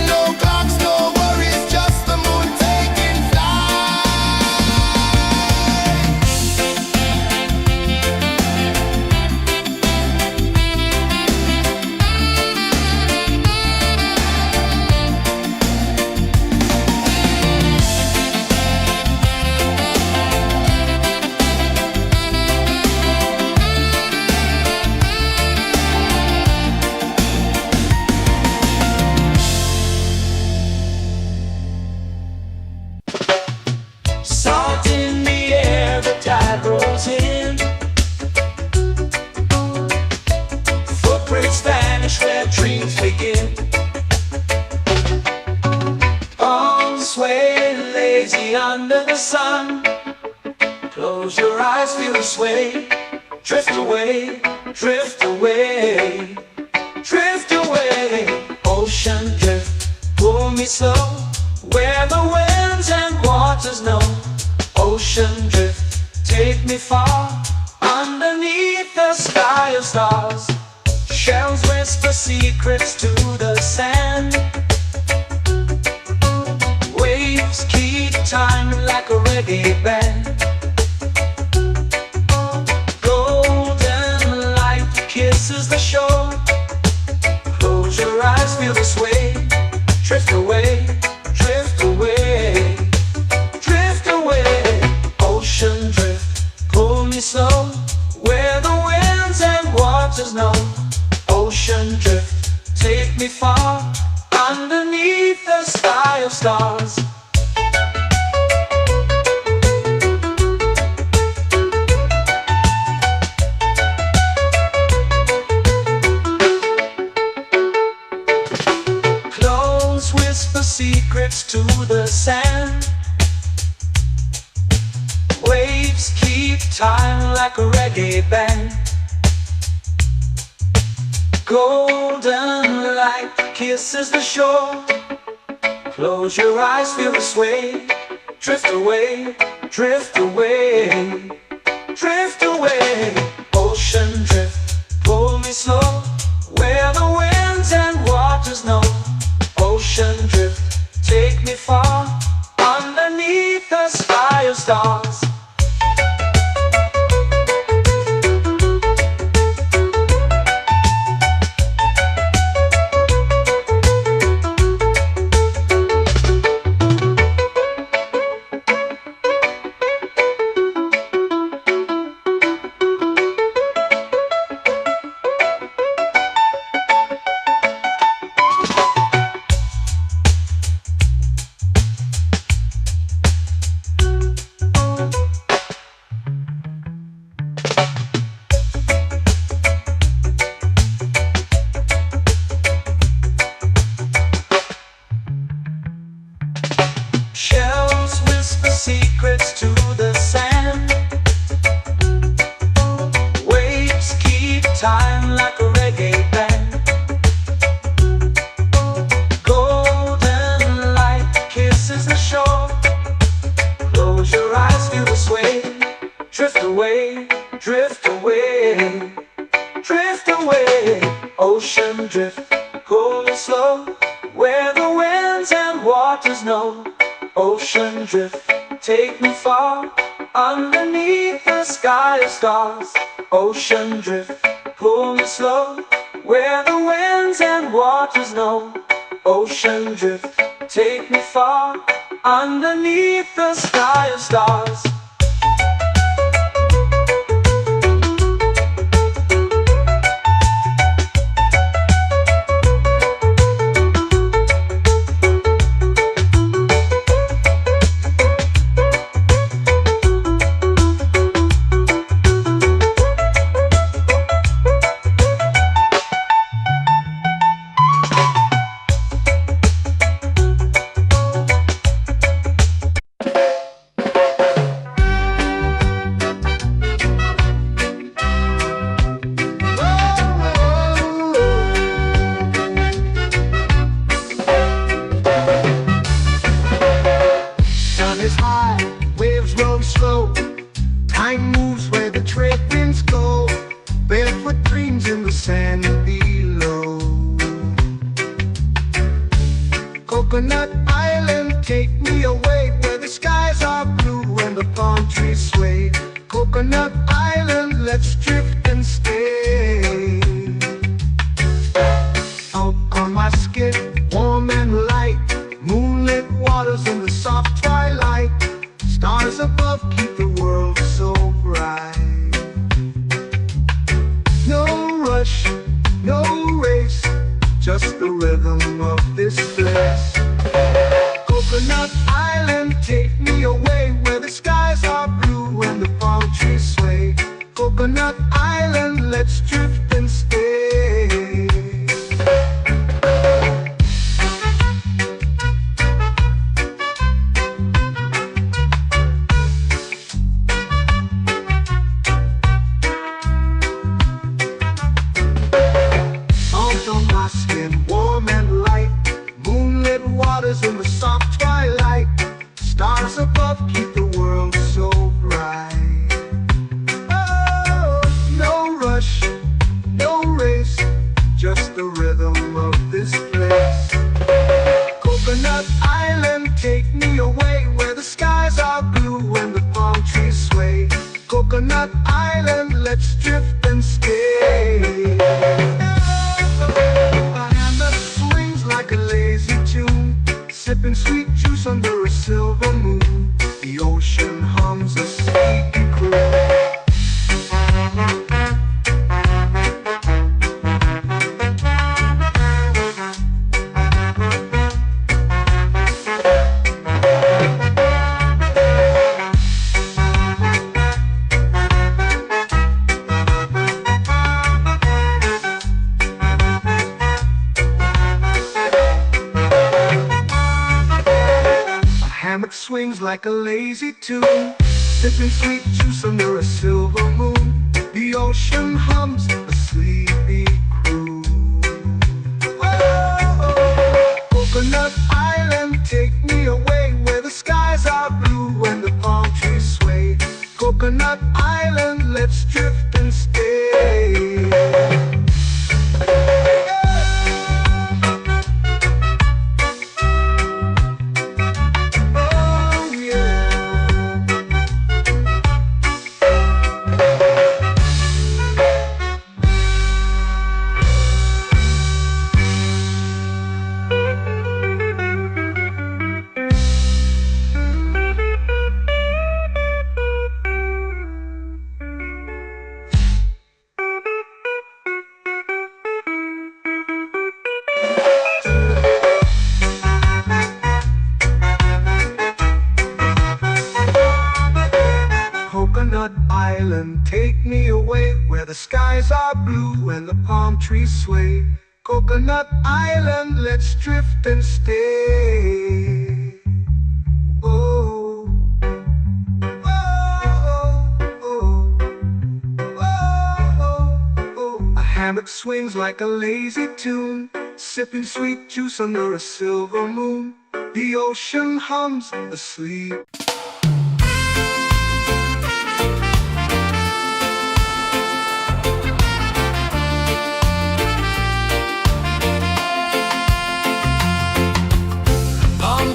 No clocks, no worries, just the moon taking flight. Salt in the air, the tide rolls in. Footprints vanish where dreams begin. Arms sway lazy under the sun. Close your eyes, feel the sway. Drift away, drift away, drift away. Ocean drift, pull me slow, where the winds and waters know. Ocean drift, take me far, underneath the sky of stars. Shells whisper secrets to the sand. Waves keep time like a reggae band. Golden light kisses the shore. Close your eyes, feel the sway. Drift away, drift away, drift away. Ocean drift, pull me slow, where the winds and waters know. Ocean drift, take me far, underneath the sky of stars. Clones whisper secrets to the sand. Waves keep time like a reggae band. Golden light kisses the shore. Close your eyes, feel the sway. Drift away, drift away, drift away. Ocean drift, pull me slow, where the winds and waters know. Ocean drift, take me far, underneath the sky of stars. Shells whisper secrets to the sand. Waves keep time like a reggae band. Golden light kisses the shore. Close your eyes, feel the sway. Drift away, drift away, drift away. Ocean drift, pull me slow, where the winds and waters know. Ocean drift, take me far, underneath the sky of stars. Ocean drift, pull me slow, where the winds and waters know. Ocean drift, take me far, underneath the sky of stars. with dreams in the sand below. Coconut Island, take me away where the skies are blue and the palm trees sway. Coconut Island, let's drift and stay. Out on my skin, warm and light, moonlit waters in the soft twilight. Stars above keep the world so bright. No rush, no race, just the rhythm of this place. Coconut Island, take me away where the skies are blue and the palm trees sway. Coconut Island, let's drift and stay. Out on my skin, warm and light, moonlit waters in the soft twilight. Stars above keep the world so bright. Oh, no rush, no race, just the rhythm of this place. Coconut Island, take me away where the skies are blue and the palm trees sway. Coconut Island, let's drift and stay. A hand that swings like a lazy tune, sipping sweet juice under a silver moon. The ocean hums a sleepy croon. Hammock swings like a lazy tune, sipping sweet juice under a silver moon. The ocean hums a sleepy croon. Oh, Coconut Island, take me away where the skies are blue and the palm trees sway. Coconut Island, let's drift and stay. Coconut Island, take me away where the skies are blue and the palm trees sway. Coconut Island, let's drift and stay. Oh, oh, oh, oh, oh. A hammock swings like a lazy tune, sipping sweet juice under a silver moon. The ocean hums asleep.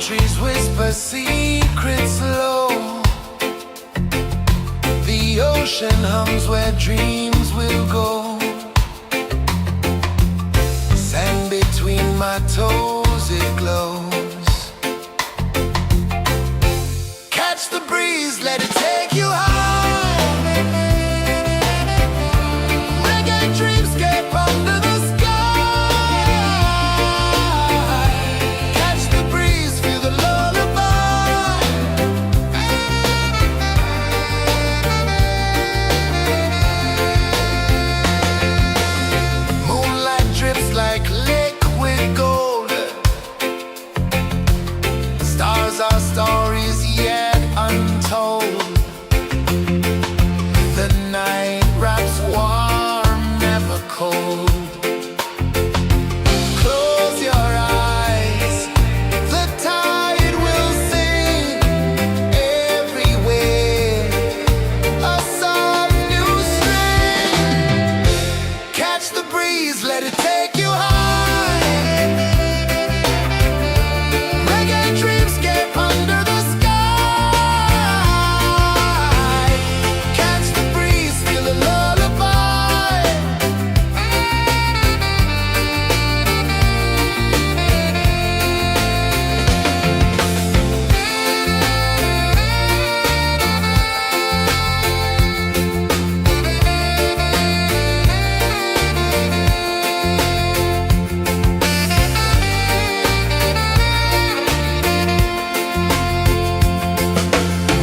Trees whisper secrets low. The ocean hums where dreams will go. Sand between my toes, it glows. Catch the breeze, let it take you high. Reggae dreamscape under the sky. Our stories yet untold. The night wraps warm, never cold. Close your eyes, the tide will sing everywhere. A soft new string breeze, let it take you high. Reggae dreamscape under the sky. Catch the breeze, feel the lullaby.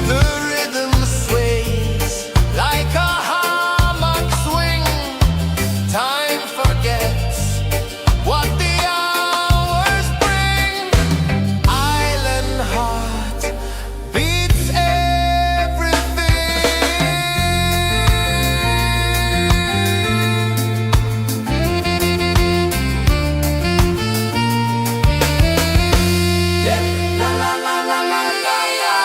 The rhythm sways like a hammock swing. Time forgets what the hours bring. Island heart beats everything. Yeah. La la la la la la la.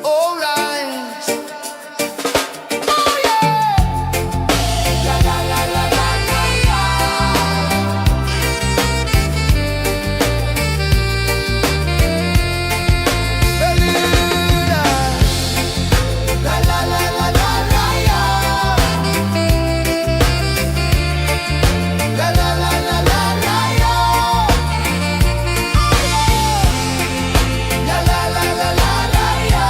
All right. Oh yeah. La la la la la la la. La la la la la la la. La la la la la la la. La la la la la la la.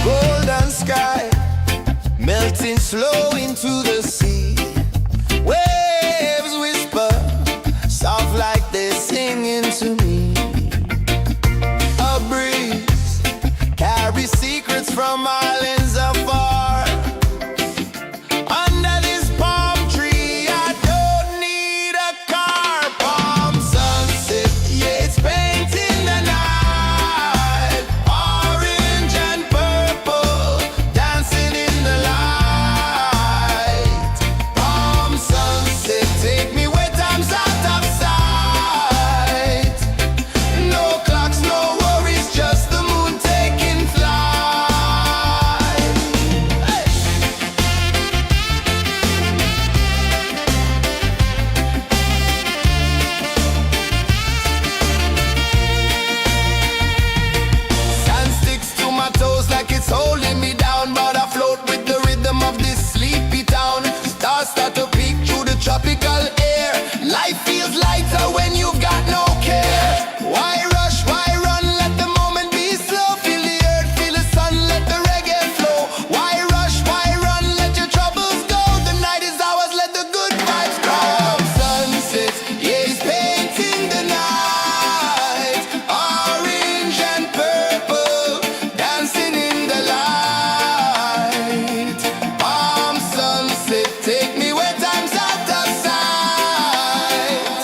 Golden sky melting slow into the sea. Waves whisper soft like they're singing to me. A breeze carries secrets from islands afar. Under this palm tree, I don't need a car. Palm sunset, yeah, it's painting the night. Orange and purple, dancing in the light. Palm sunset, take me where time's out of sight. No clocks, no worries, just the moon taking flight. Hey! Sand sticks to my toes like it's holding me down, but I float with the rhythm of this sleepy town. Stars start to peek through the tropical air. Life feels lighter when you've got no care. Why rush, why run, let the moment be slow. Feel the earth, feel the sun, let the reggae flow. Why rush, why run, let your troubles go. The night is ours, let the good vibes grow. Sunset, yeah, it's painting the night. Orange and purple, dancing in the light. Palm sunset, take me where time's out of sight.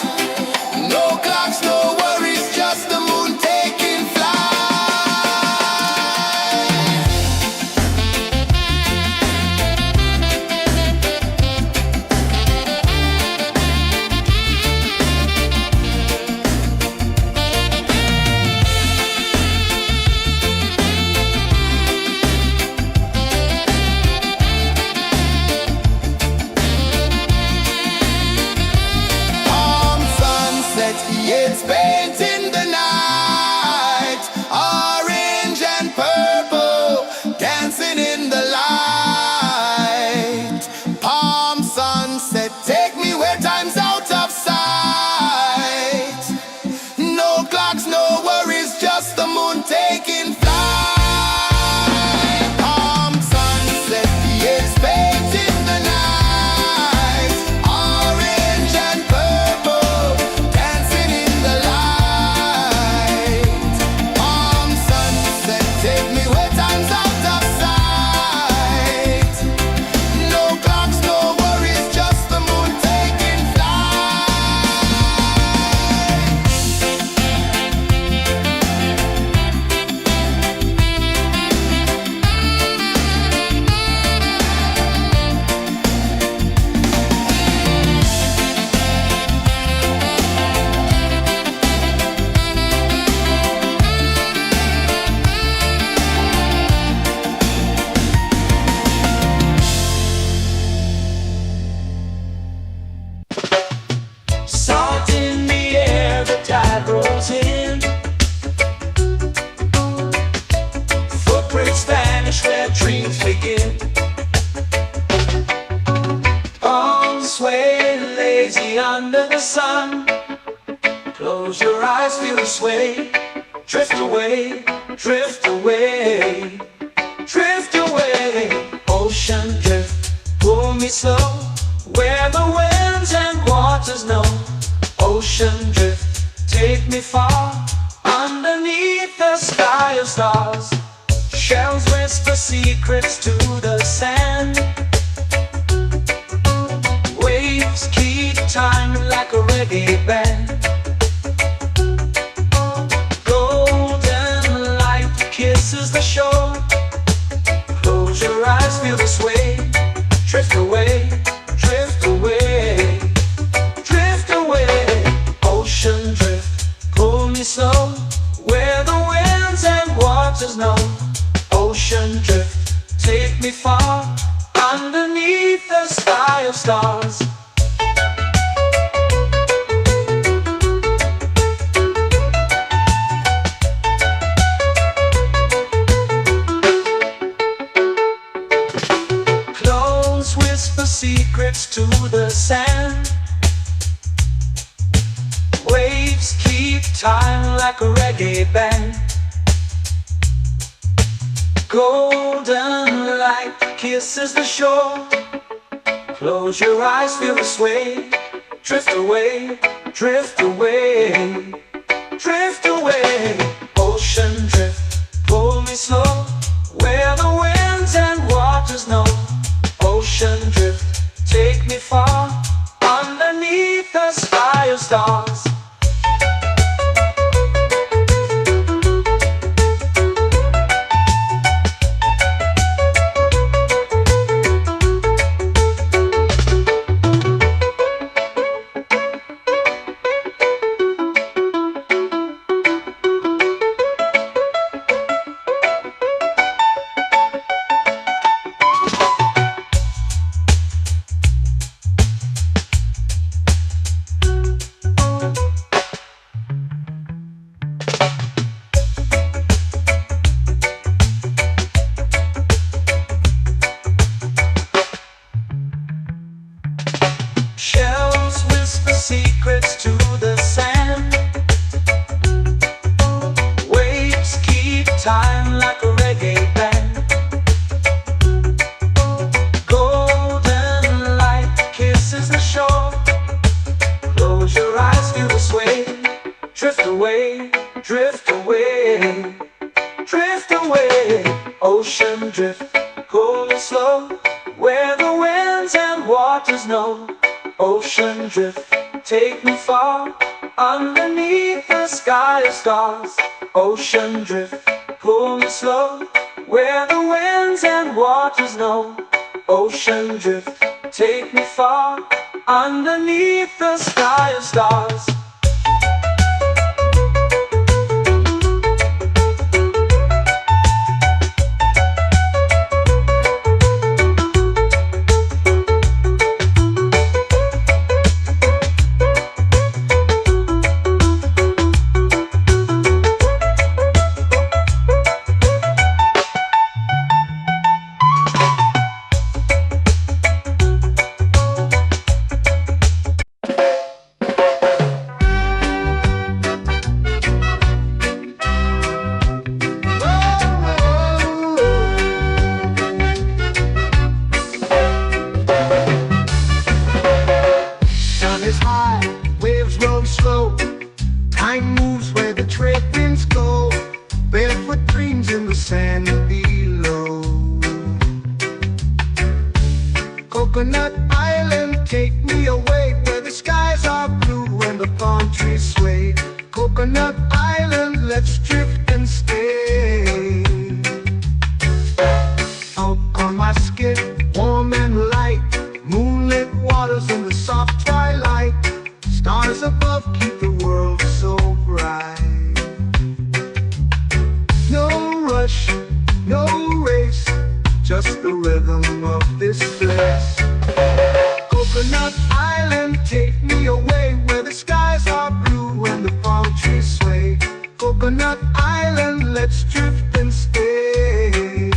No clocks, no worries, just the moon taking flight. Palm sunset, yeah, it's painting the night. Orange and purple, dancing in the light. Palm sunset, take me where time's out of sight. No clocks, no worries, just the moon taking flight. Palm sunset, yeah, it's painting the night. Orange and purple, dancing in the light. Palm Close your eyes, feel the sway. Drift away, drift away, drift away. Ocean drift, pull me slow, where the winds and waters know. Ocean drift, take me far, underneath the sky of stars. Shells whisper secrets to the sand. Waves keep time like a reggae band. Golden light kisses the shore. Close your eyes, feel the sway. Drift away, drift away, drift away. Ocean drift, pull me slow, where the winds and waters know. Ocean drift, take me far, underneath the sky of stars. Close whisper secrets to the sand. Waves keep time like a reggae band. Golden light kisses the shore. Close your eyes, feel the sway. Drift away, drift away, drift away. Ocean drift, pull me slow, where the winds and waters know. Ocean drift, take me far, underneath the sky of stars. Shells whisper secrets to the sand. Waves keep time like a reggae band. Golden light kisses the shore. Close your eyes, feel the sway. Drift away, drift away, drift away. Ocean drift, pull me slow, where the winds and waters know. Ocean drift, take me far, underneath the sky of stars. Ocean drift, pull me slow, where the winds and waters know. Ocean drift, take me far, underneath the sky of stars. Time moves where the trade winds go. Barefoot dreams in the sand below. Coconut Island, take me away, where the skies are blue and the palm trees sway. Coconut Island, let's drift and stay. Out on my skin, warm and light, moonlit waters in the soft twilight. Stars above keep the world so bright. No rush, no race, just the rhythm of this place. Coconut Island, take me away, where the skies are blue and the palm trees sway. Coconut Island, let's drift and stay.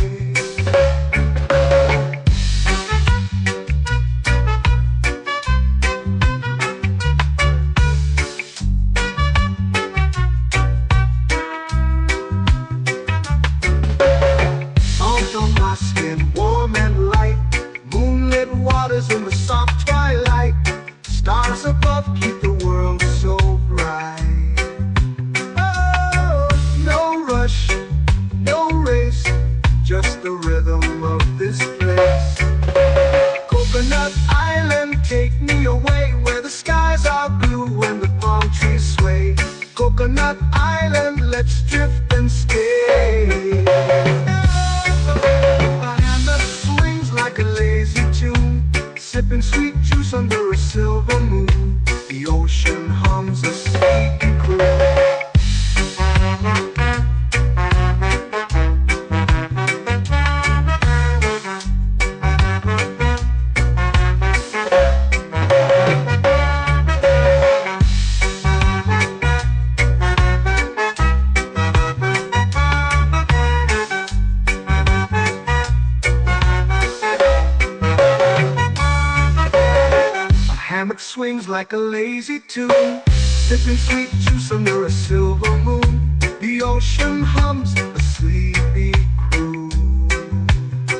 swings like a lazy tune, sipping sweet juice under a silver moon. The ocean hums a sleepy croon.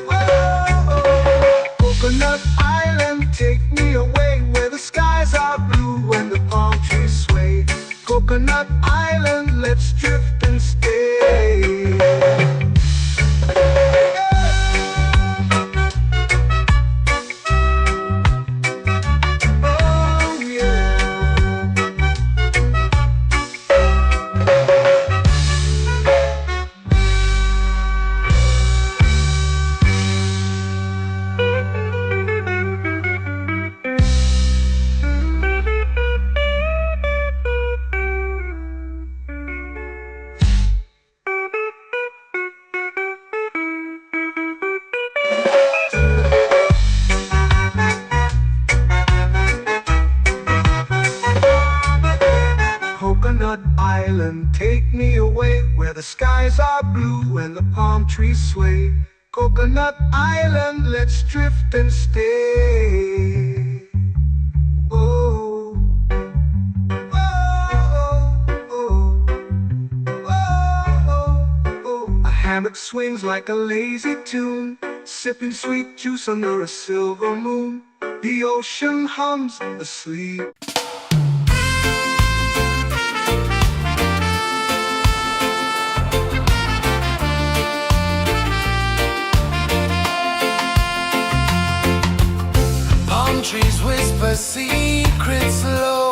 Whoa, Coconut Island, take me away where the skies are blue and the palm trees sway. Coconut Island, let's drift and stay. Coconut Island, take me away where the skies are blue and the palm trees sway. Coconut Island, let's drift and stay. Oh, oh, oh, oh, oh. A hammock swings like a lazy tune, sipping sweet juice under a silver moon. The ocean hums asleep. Trees whisper secrets low.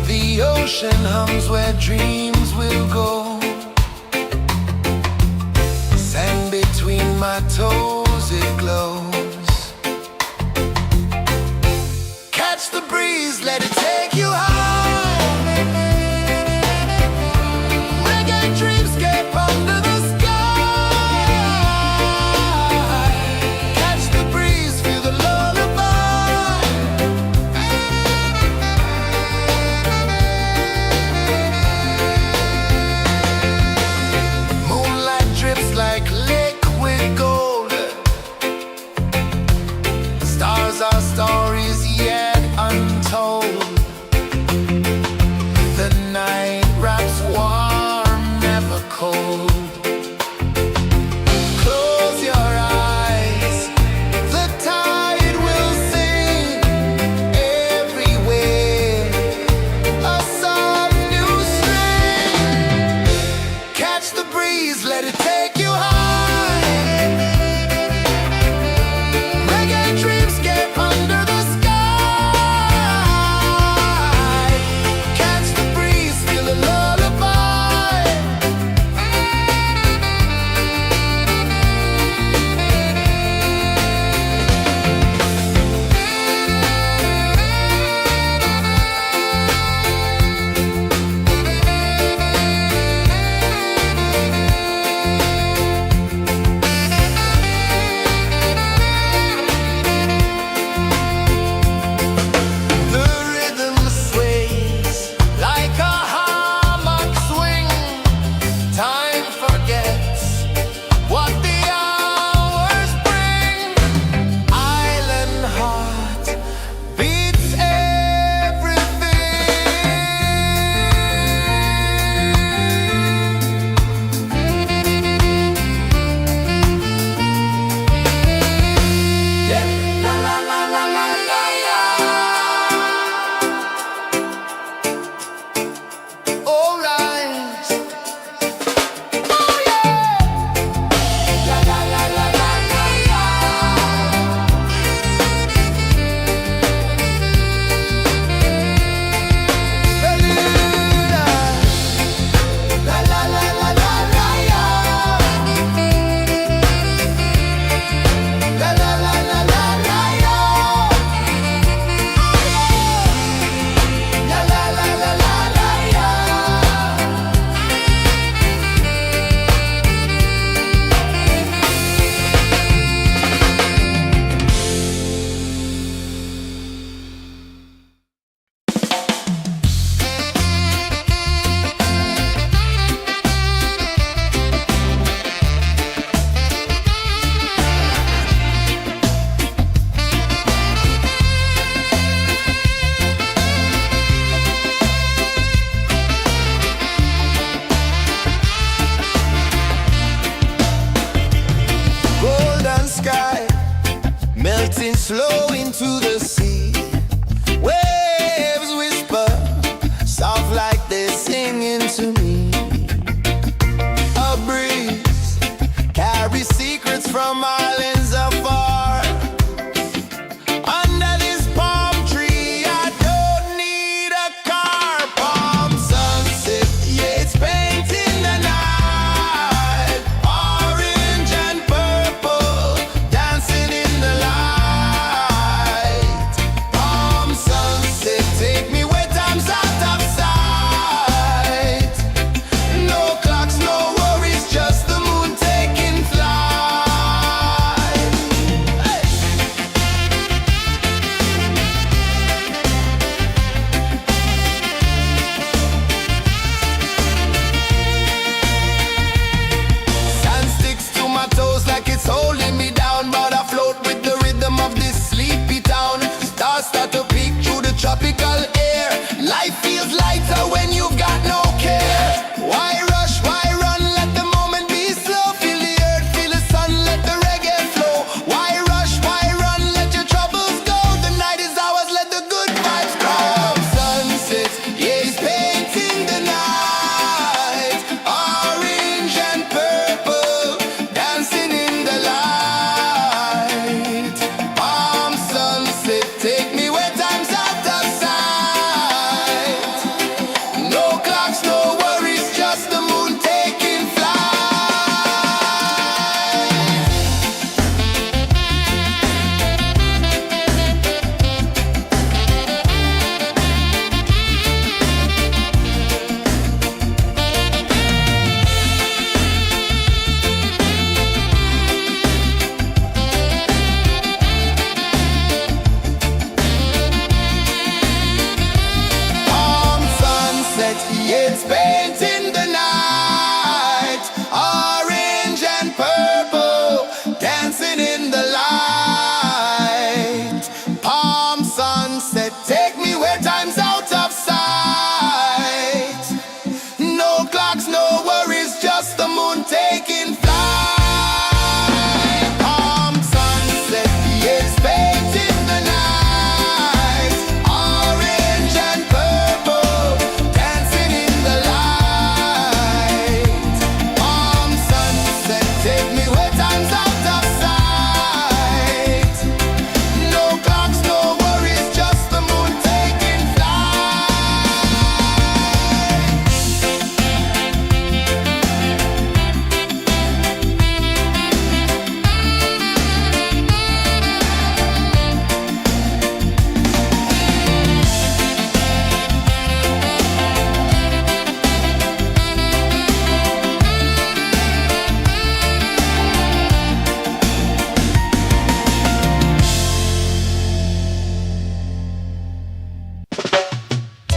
The ocean hums where dreams will go. Sand between my toes, it glows. Catch the breeze, let it take you high. Reggae dreamscape under the sky. Catch the breeze, feel the lullaby. flow into the sea. Waves whisper, soft like they're singing to me. A breeze carries secrets from islands afar. Under this palm tree, I don't need a car. Palm sunset, yeah, it's painting the night. Orange and purple, dancing in the light. Palm sunset, take me where time's out of sight. No clocks, no worries, just the moon taking flight. Hey! Sand sticks to my toes like it's holding me down, but I float with the rhythm of this sleepy town. Stars start to peek through the tropical air. Life feels lighter when you've got no care. Why rush, why run, let the moment be slow. Feel the earth, feel the sun, let the reggae flow. Why rush, why run, let your troubles go. The night is ours, let the good vibes grow. Sunset, yeah, it's painting the night. Orange and purple, dancing in the light. Palm sunset, take me where time's out of sight. No clocks, no worries, just the moon taking flight. Palm sunset, yeah, it's painting the night. Orange and purple, dancing in the light. Palm sunset, take me where time's out of sight. No clocks, no worries, just the moon taking flight. Palm sunset, yeah, it's painting the night. Orange and purple, dancing in the light. Palm sunset, take me where time's out of sight. No clocks, no worries, just the moon taking flight.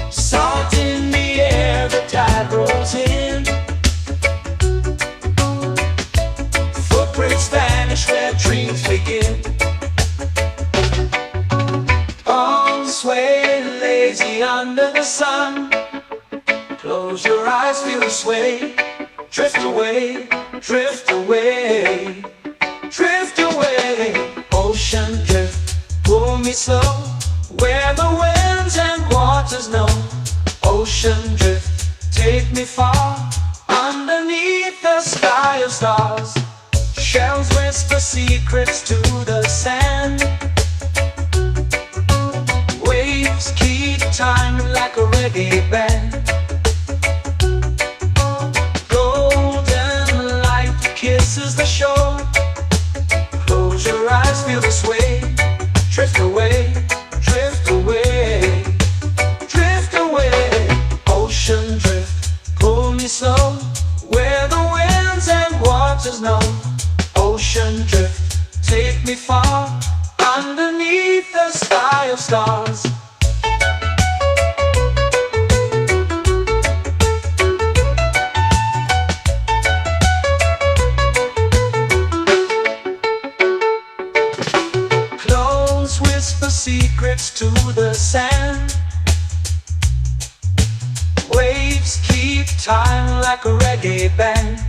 Salt in the air, the tide rolls in. Footprints vanish where dreams begin. Arms sway lazy under the sun. Close your eyes, feel the sway. Drift away, drift away, drift away. Ocean drift, pull me slow, where the winds and waters know. Ocean drift, take me far, underneath the sky of stars. Shells whisper secrets to the sand. Waves keep time like a reggae band. Golden light kisses the shore. Close your eyes, feel the sway. Drift away, drift away, drift away. Ocean drift, pull me slow, where the winds and waters know. Ocean drift, take me far, underneath the sky of stars. Close whisper secrets to the sand. Waves keep time like a reggae band.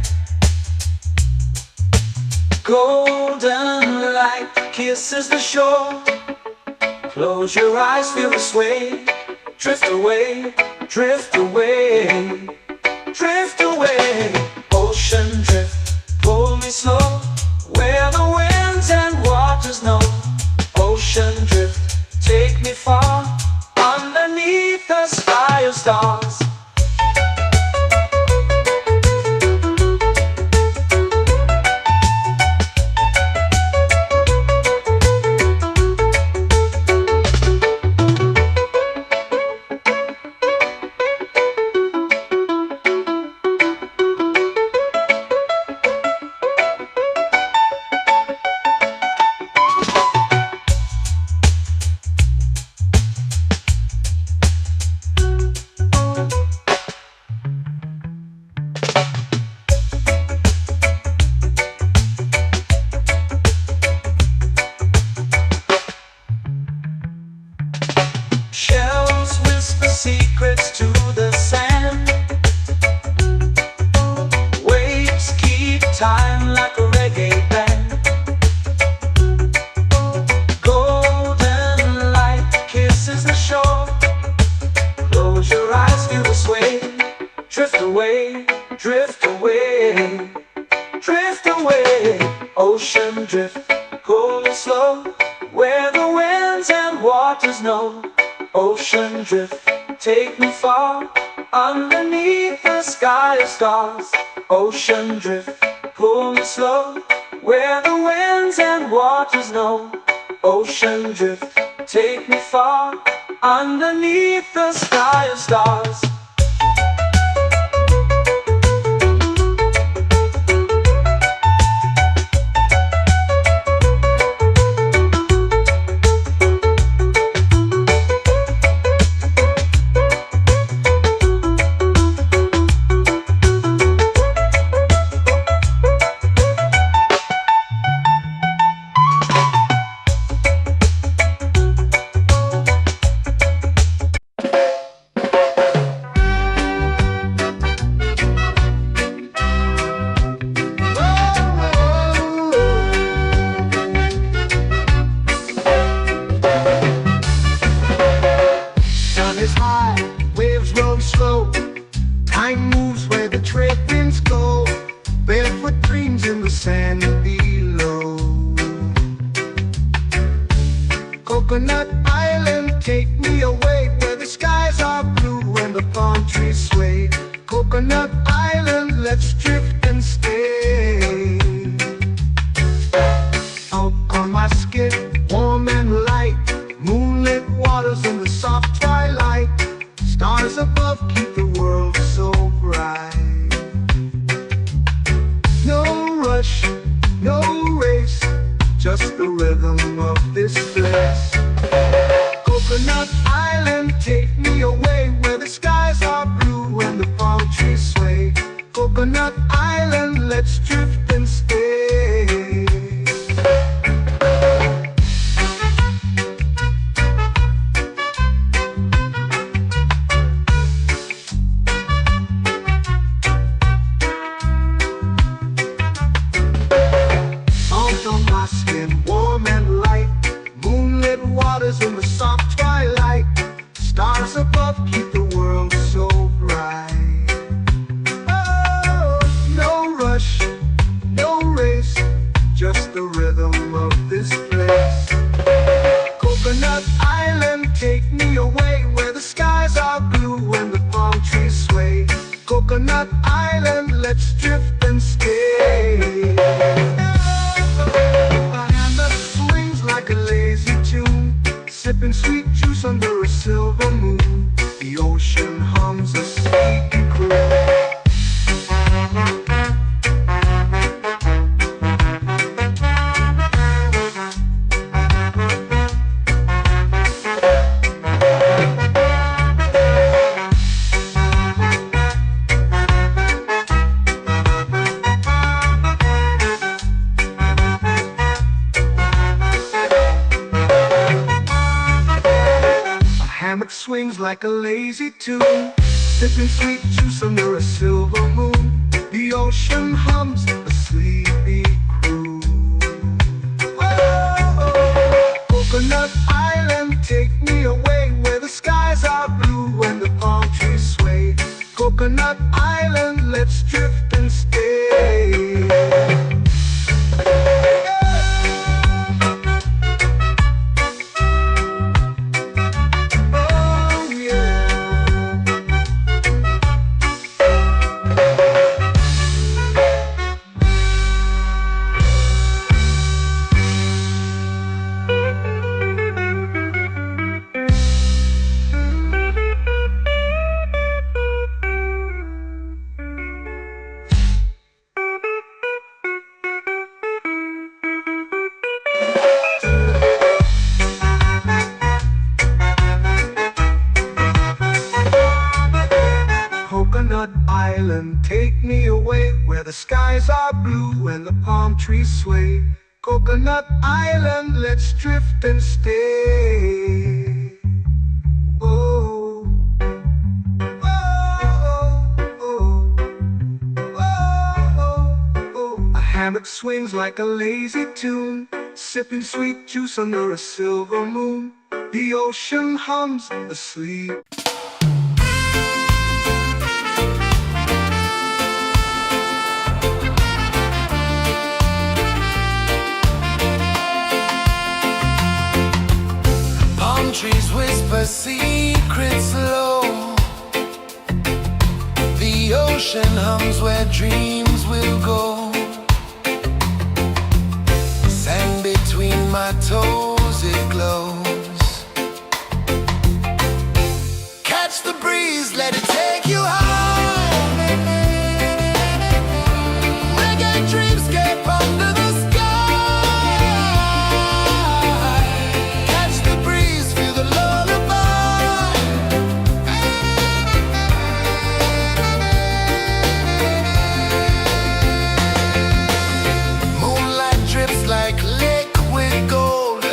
Golden light kisses the shore. Close your eyes, feel the sway. Drift away, drift away, drift away. Ocean drift, pull me slow, where the winds and waters know. Ocean drift, take me far, underneath the sky of stars. Shells whisper secrets to the sand. Waves keep time like a reggae band. Golden light kisses the shore. Close your eyes, feel the sway. Drift away, drift away, drift away. Ocean drift, cool and slow, where the winds and waters know. Ocean drift, take me far, underneath the sky of stars. Ocean drift, pull me slow, where the winds and waters know. Ocean drift, take me far, underneath the sky of stars. Slow. Time moves where the trade winds go. Barefoot dreams in the sand below. Coconut Island, take me away, where the skies are blue and the palm trees sway. Coconut Island, let's drift and stay. Out on my skin, warm and light, moonlit waters in the soft twilight. Stars above keep the world so bright. No rush, no race, just the rhythm of this place. Coconut Island, take me away, where the skies are blue and the palm trees sway. Coconut Island, let's drift and stay. In the soft twilight, stars above keep the world so bright. Oh, no rush, no race, just the rhythm of this place. Coconut Island, take me away, where the skies are blue and the palm trees sway. Coconut Island, let's drift and stay. My hand that swings like a lazy tune, sipping sweet juice under a silver moon. The ocean hums a sleepy croon. Hammock swings like a lazy tune, sipping sweet juice under a silver moon. The ocean hums a sleepy croon. Whoa. away, where the skies are blue and the palm trees sway. Coconut Island, let's drift and stay. Oh, oh, oh, oh, oh. A hammock swings like a lazy tune, sipping sweet juice under a silver moon. The ocean hums asleep. Palm trees whisper secrets low. The ocean hums where dreams will go. Sand between my toes, it glows. Catch the breeze, let it take you high. Reggae dreamscape under the sky. Catch the breeze, feel the lullaby. Moonlight drips like liquid gold.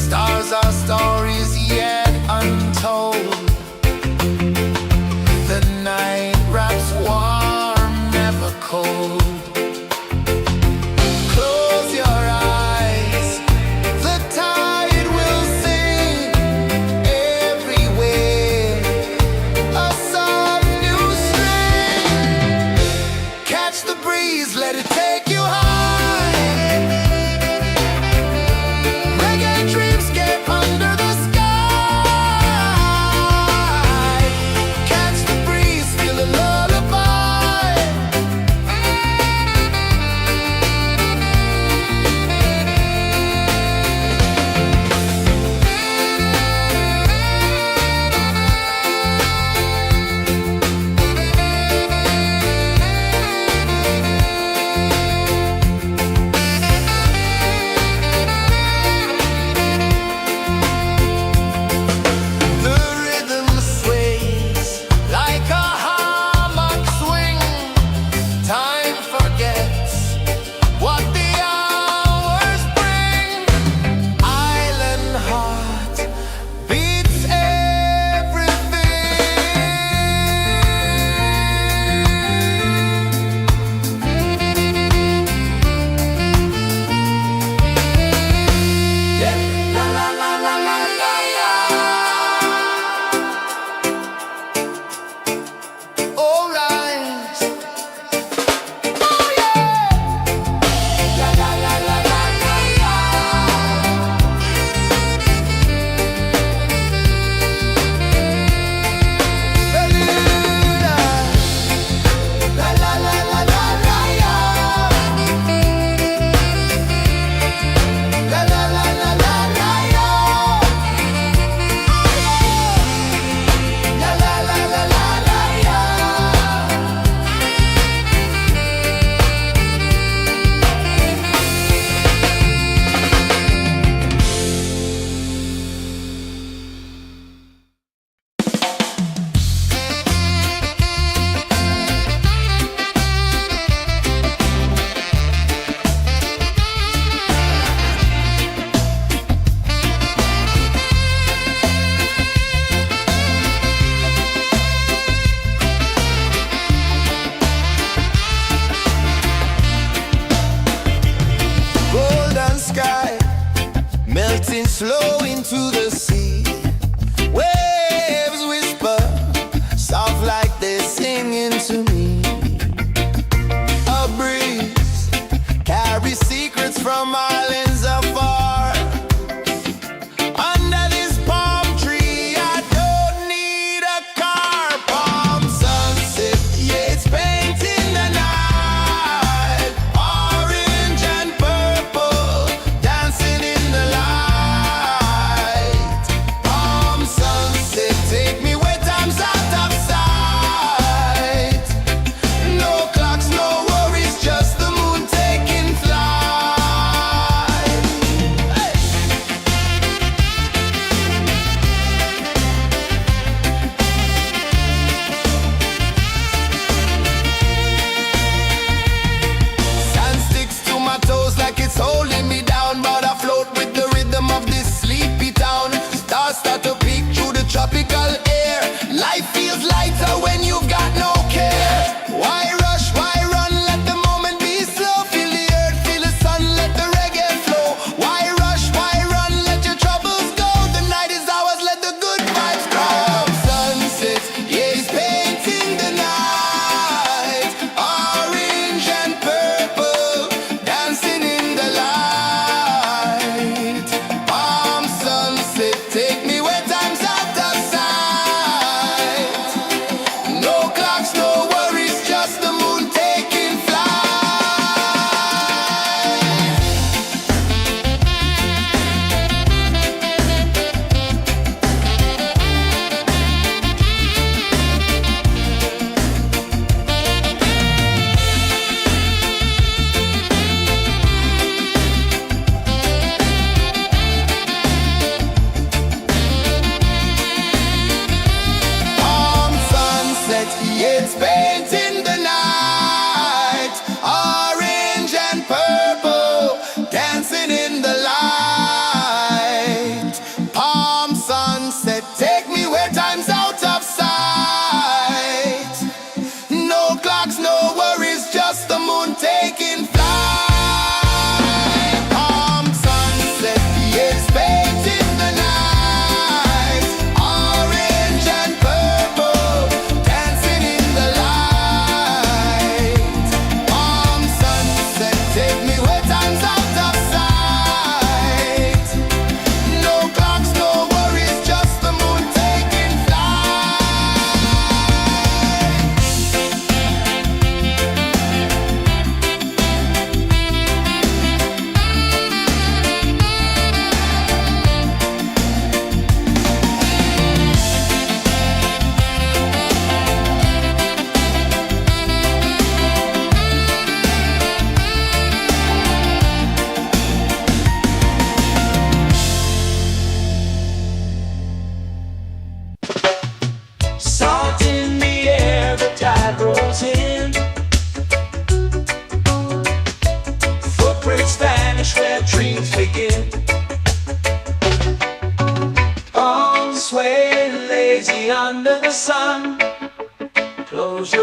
Stars are stories yet untold. The night wraps warm, never cold. Close your eyes, the tide will sing everywhere. A soft new string. Catch the breeze, let it take you high. Reggae dreamscape under the sky. Catch the breeze, feel a lullaby. The rhythm sways like a hammock swing. Time forgets what the hours bring. Island heart beats everything. Yeah. La la la la la la la. All rise. Oh yeah. La la la la la la la. Bermuda. La la la la la la la. La la la la la la la. La la la la la la la. Golden sky melting slow into the sea. Waves whisper soft like they're singing to me. A breeze carries secrets from islands afar. Under this palm tree, I don't need a car. Palm sunset, yeah, it's painting the night. Orange and purple, dancing in the light. Palm sunset, take me where time's out of sight. No clocks, no worries, just the moon taking flight.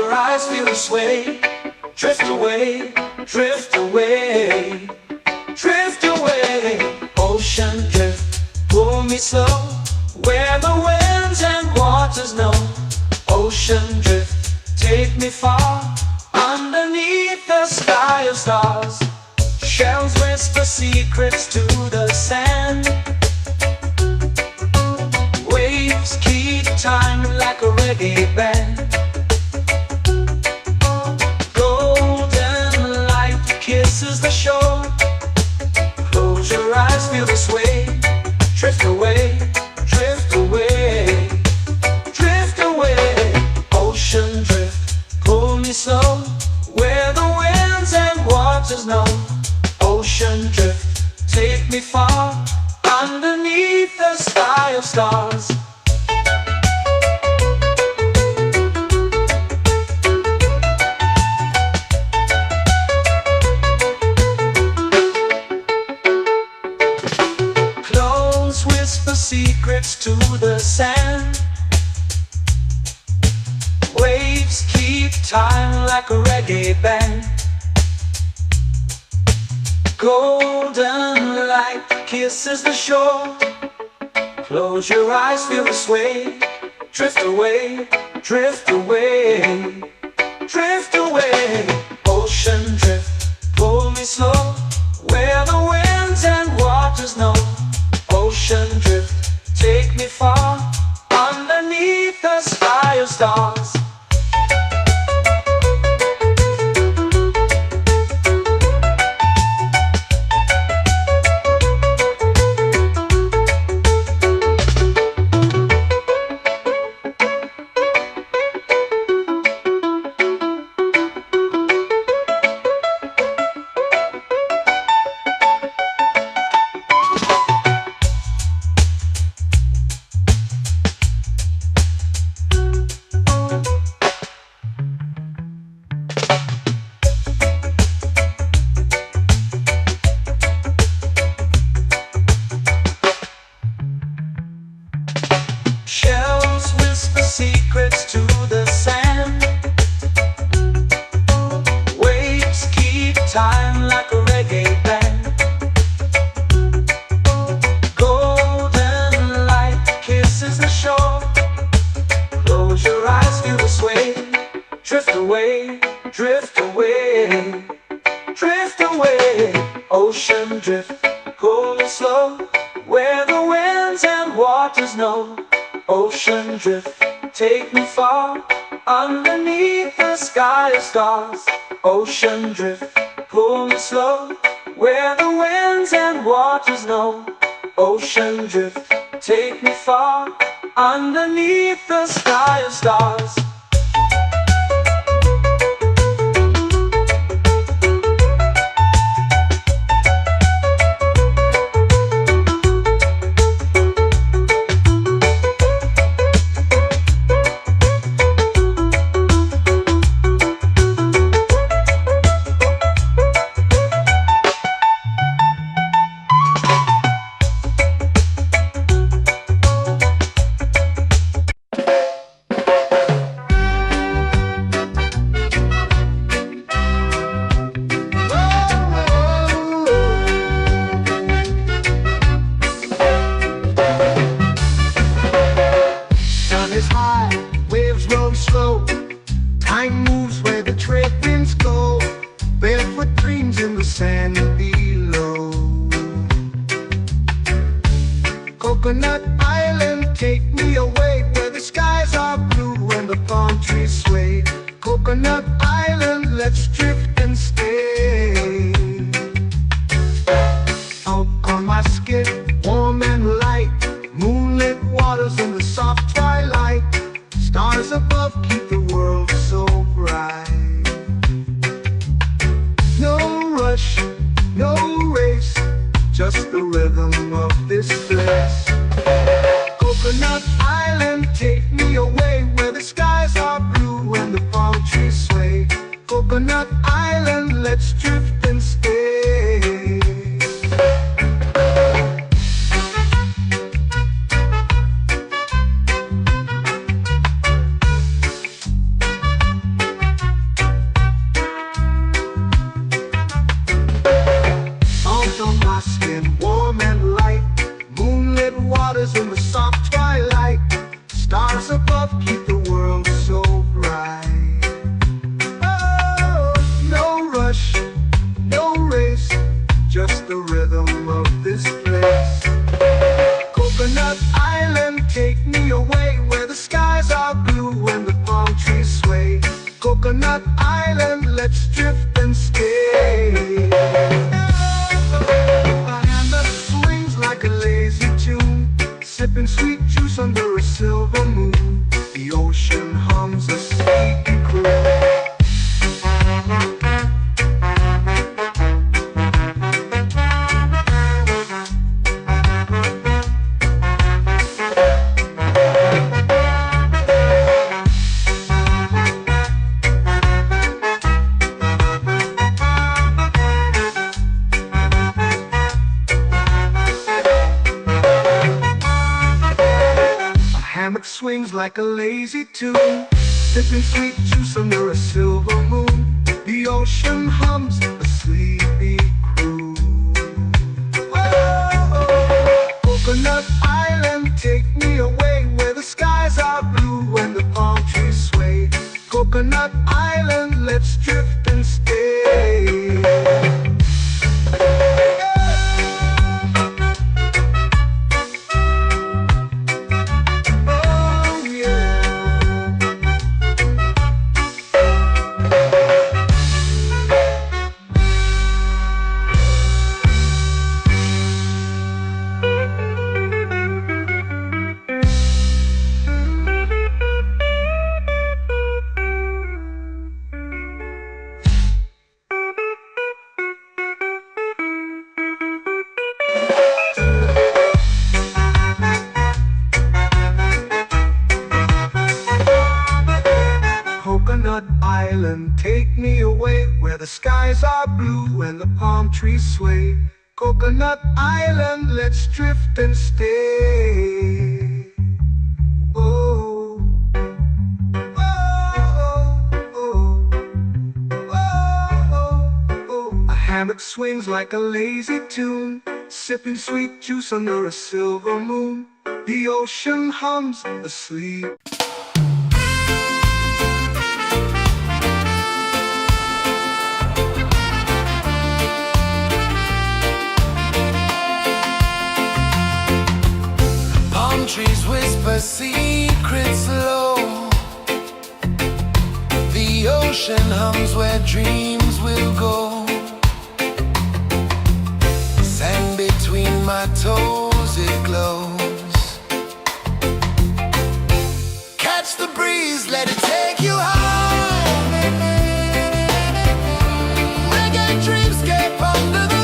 your eyes, feel the sway. Drift away, drift away, drift away. Ocean drift, pull me slow, where the winds and waters know. Ocean drift, take me far, underneath the sky of stars. Shells whisper secrets to the sand. Waves keep time like a reggae band. Golden light kisses the shore. Close your eyes, feel the sway. Drift away, drift away, drift away. Ocean drift, pull me slow, where the winds and waters know. Ocean drift, take me far, underneath the sky of stars. Close whisper secrets to the sand. Waves keep time like a reggae band. Golden light kisses the shore. Close your eyes, feel the sway. Drift away, drift away, drift away. Ocean drift, pull me slow, where the winds and waters know. Ocean drift, take me far, underneath the sky of stars. Shells whisper secrets to the sand. Waves keep time like a reggae band. Golden light kisses the shore. Close your eyes, feel the sway. Drift away, drift away, drift away. Ocean drift, pull me slow, where the winds and waters know. Ocean drift, take me far, underneath the sky of stars. Ocean drift, pull me slow, where the winds and waters know. Ocean drift, take me far, underneath the sky of stars. Time moves where the trade winds go. Barefoot dreams in the sand below. Coconut Island, take me away, where the skies are blue and the palm trees sway. Coconut Island, let's drift and stay. Out on my skin, warm and light, moonlit waters in the soft twilight. Stars above keep the world so bright. No rush, no race, just the rhythm of this place. Coconut Island, take me away, where the skies are blue and the palm trees sway. Coconut Island, let's drift and stay. island, let's drift and stay. A hand that swings like a lazy tune, sipping sweet juice under a silver moon. The ocean hums a sleepy croon. Hammock swings like a lazy tune, sipping sweet juice under a silver moon. The ocean hums a sleepy croon. Whoa, Coconut Island, take me away where the skies are blue and the palm trees sway. Coconut Island, let's drift and stay. Coconut Island, take me away where the skies are blue and the palm trees sway. Coconut Island, let's drift and stay. Oh, oh, oh, oh, oh. A hammock swings like a lazy tune, sipping sweet juice under a silver moon. The ocean hums asleep. Trees whisper secrets low. The ocean hums where dreams will go. Sand between my toes, it glows. Catch the breeze, let it take you high. Reggae dreamscape under the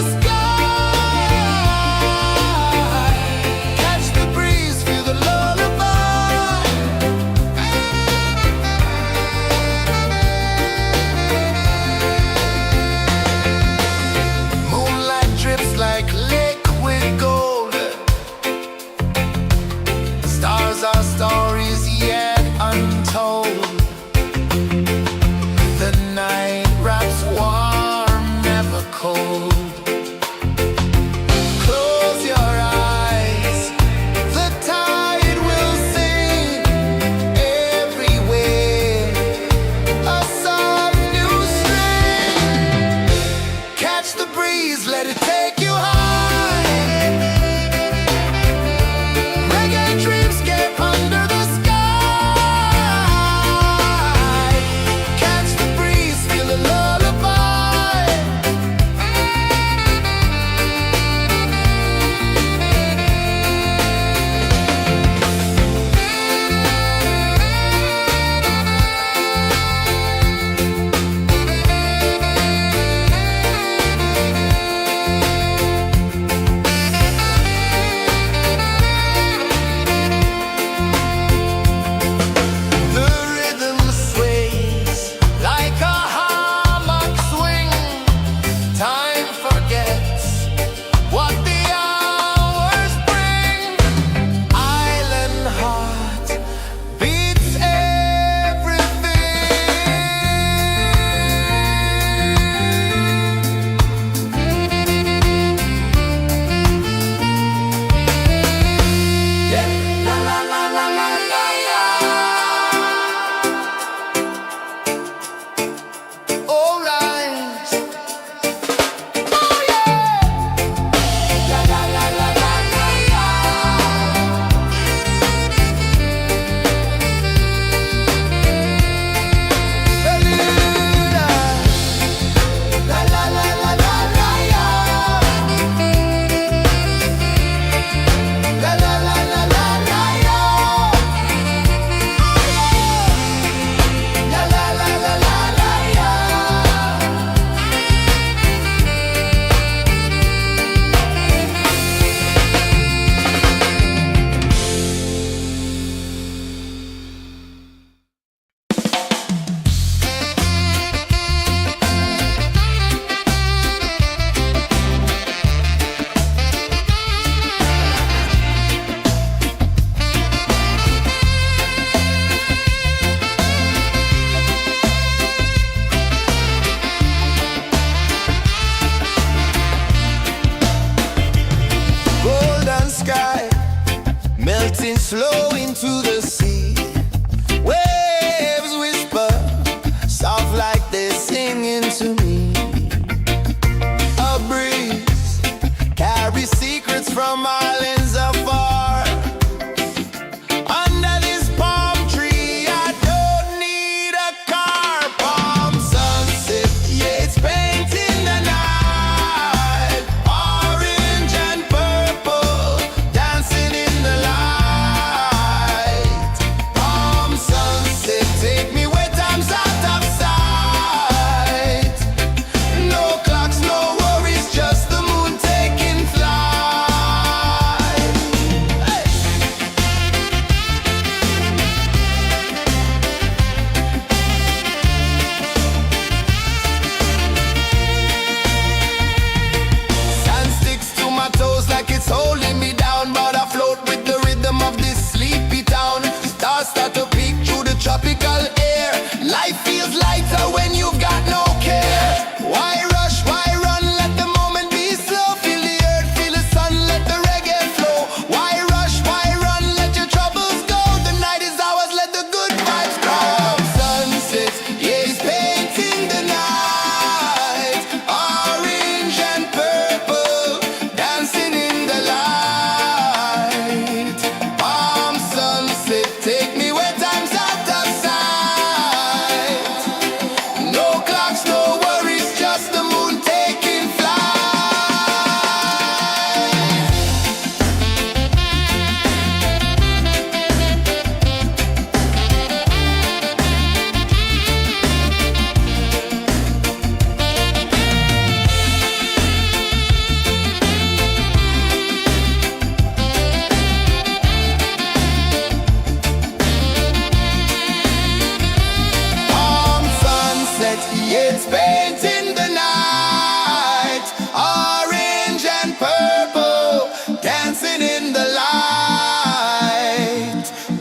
It's painting the night, orange and purple, dancing in the light.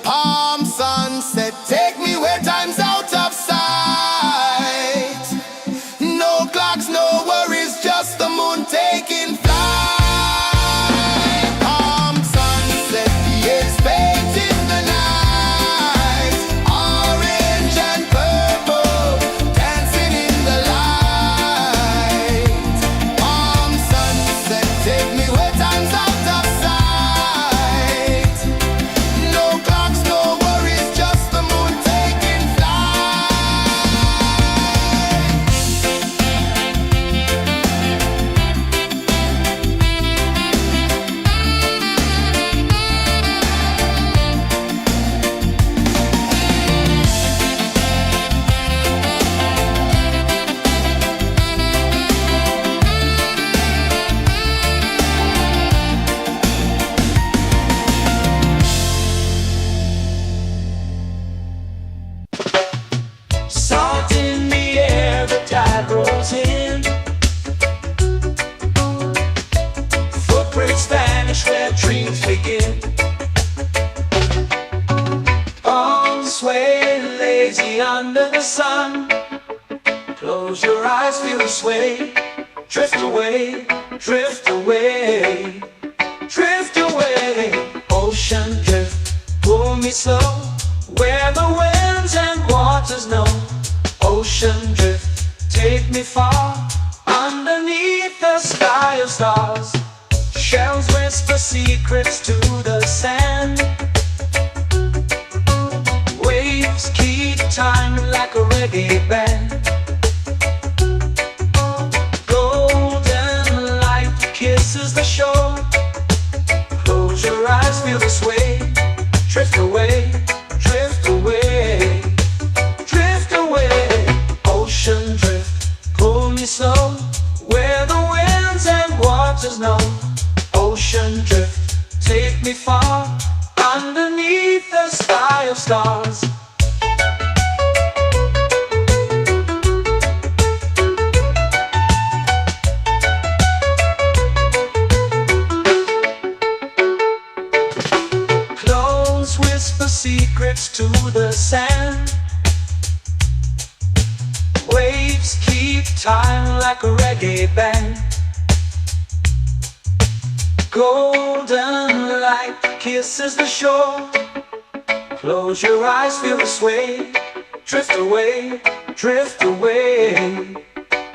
Palm sunset, take me where time's out of sight. No clocks, no worries, just the moon taking flight. Palm sunset, it's painting the night, orange and purple, dancing in the light. Palm sunset, take me where time's out of sight. No clocks, no worries, just the moon taking flight. Salt in the air, the tide rolls in. Footprints vanish where dreams begin. Arms sway lazy under the sun. Close your eyes, feel the sway. Drift away, drift away, drift away. Ocean drift, pull me slow, where the winds and waters know. Ocean drift, take me far, underneath the sky of stars. Shells whisper secrets to the sand. Waves keep time like a reggae band. Golden light kisses the shore. Close your eyes, feel the sway. Drift away, drift away, drift away. Ocean drift, pull me slow, where the winds and waters know. Ocean drift, take me far, underneath the sky of stars. Clothes whisper secrets to the sand. Waves keep time like a reggae band. Golden light kisses the shore. Close your eyes, feel the sway. Drift away, drift away,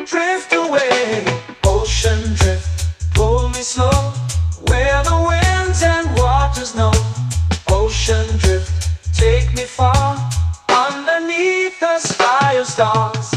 drift away. Ocean drift, pull me slow, where the winds and waters know. Ocean drift, take me far, underneath the sky of stars.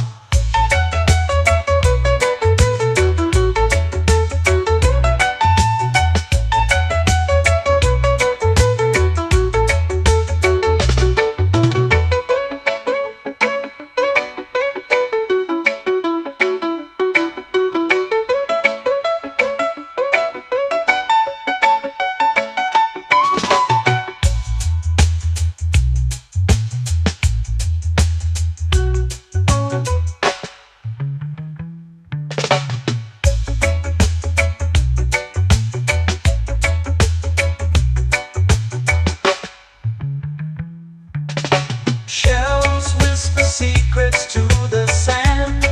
Shells whisper secrets to the sand.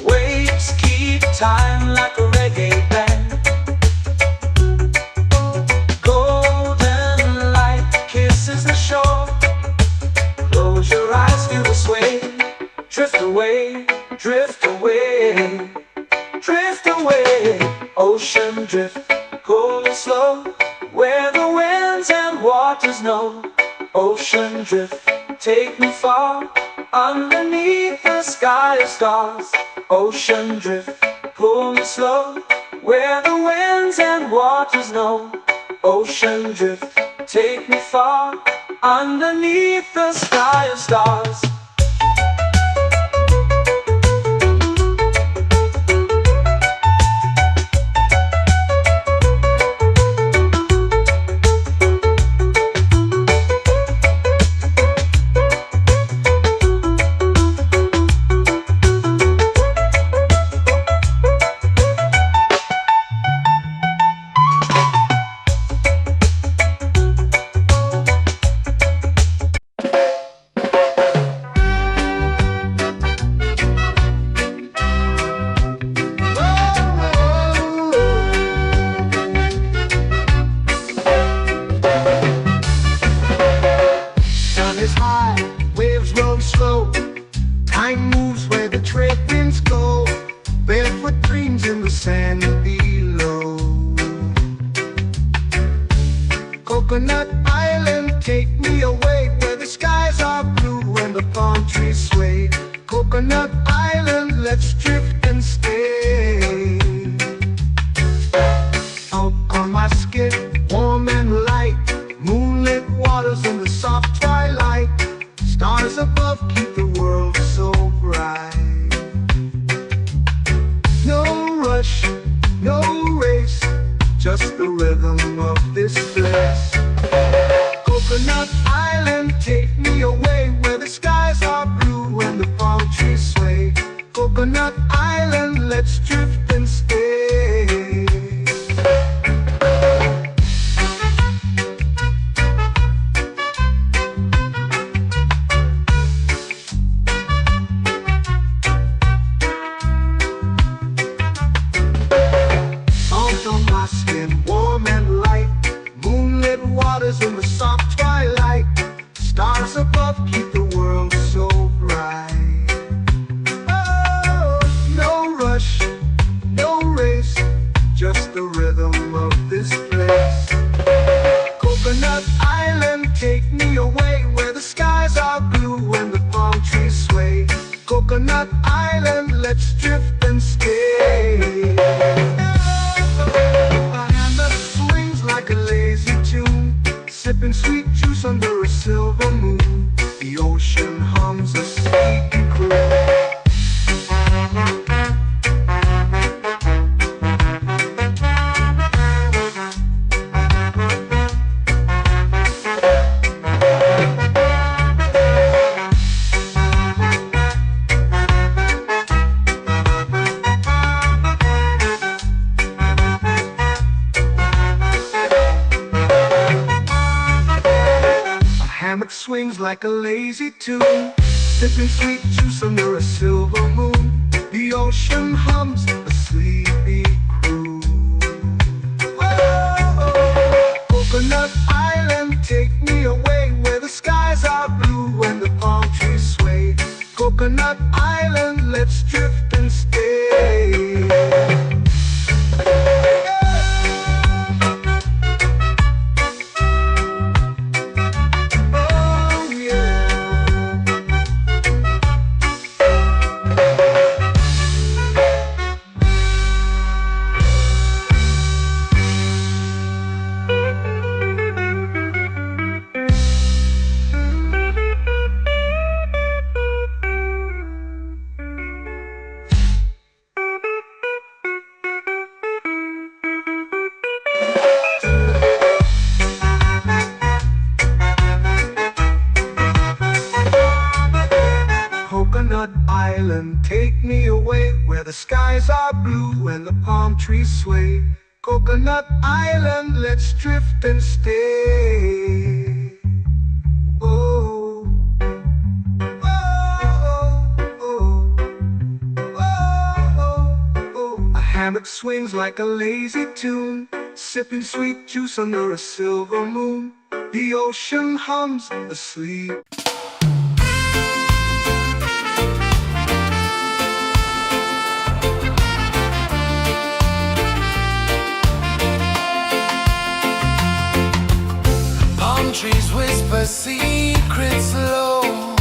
Waves keep time like a reggae band. Golden light kisses the shore. Close your eyes, feel the sway. Drift away, drift away, drift away. Ocean drift, cool and slow, where the winds and waters know. Ocean drift, take me far, underneath the sky of stars. Ocean drift, pull me slow, where the winds and waters know. Ocean drift, take me far, underneath the sky of stars. Coconut Island, let's drift and stay. Out on my skin, warm and light, moonlit waters in the soft twilight. Stars above keep the world so bright. No rush, no race, just the rhythm of this place. Coconut Island, take me away where the skies are blue and the palm trees sway. Coconut Island, let's drift and stay. Salt on my skin, warm and light, moonlit waters in the soft twilight. Stars above keep the world so bright. Oh, no rush, no race, just the rhythm of this place. Coconut Island, take me away where the skies are blue and the palm trees sway. Coconut Island, let's drift and stay. A hand that swings like a lazy tune, sipping sweet juice under a silver moon. The ocean hums a sleepy croon. Hammock swings like a lazy tune, sipping sweet juice under a silver moon. The ocean hums a sleepy croon. Whoa, Coconut Island, take me away where the skies are blue and the palm trees sway. Coconut Island, let's drift and stay. Coconut Island, take me away where the skies are blue and the palm trees sway. Coconut Island, let's drift and stay. Oh, oh, oh, oh, oh. A hammock swings like a lazy tune, sipping sweet juice under a silver moon. The ocean hums asleep. Trees whisper secrets low.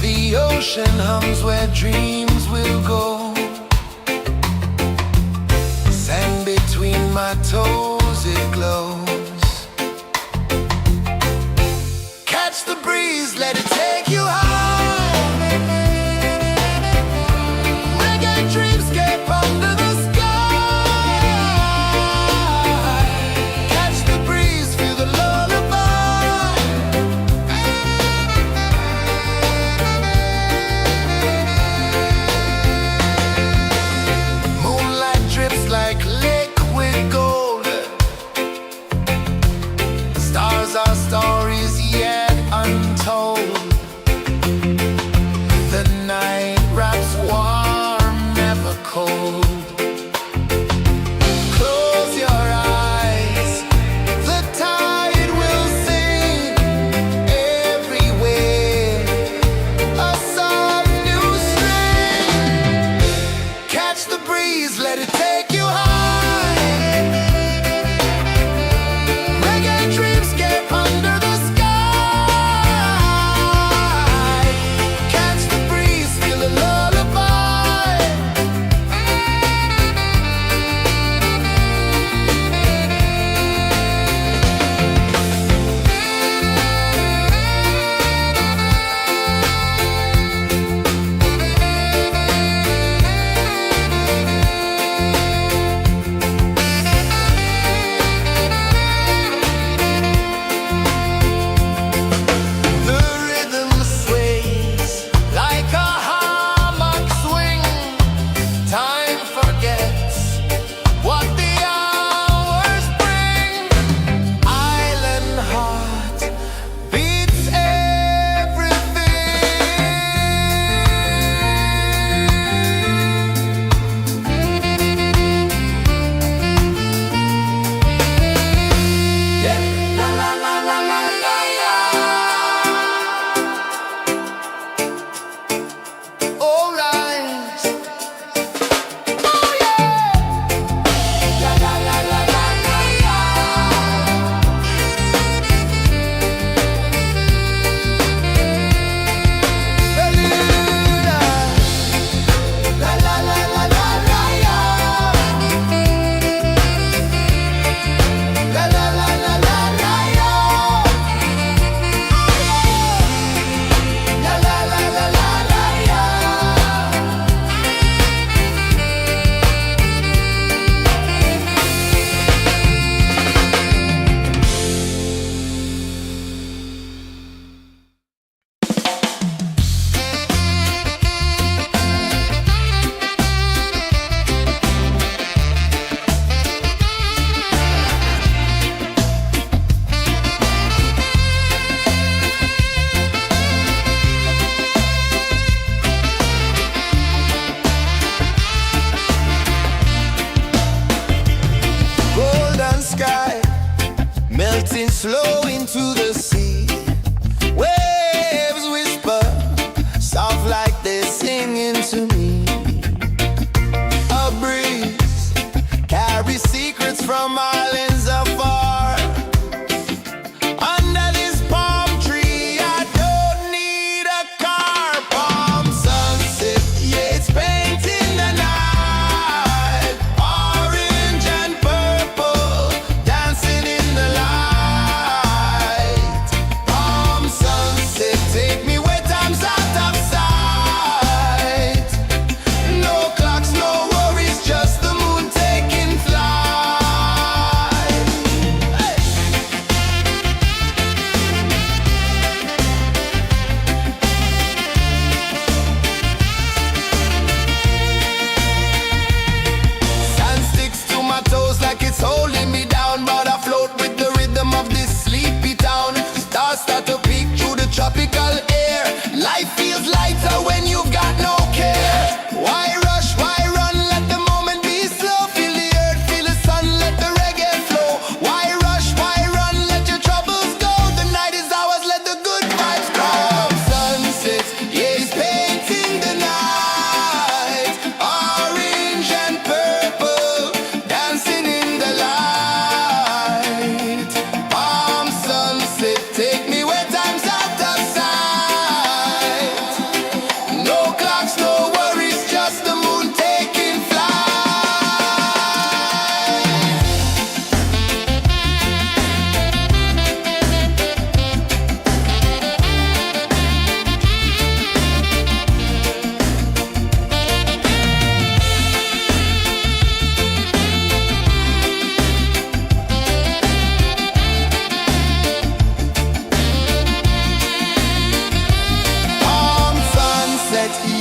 The ocean hums where dreams will go. Sand between my toes, it glows. Catch the breeze, let it take you high. Reggae dreamscape under the our stories yet untold.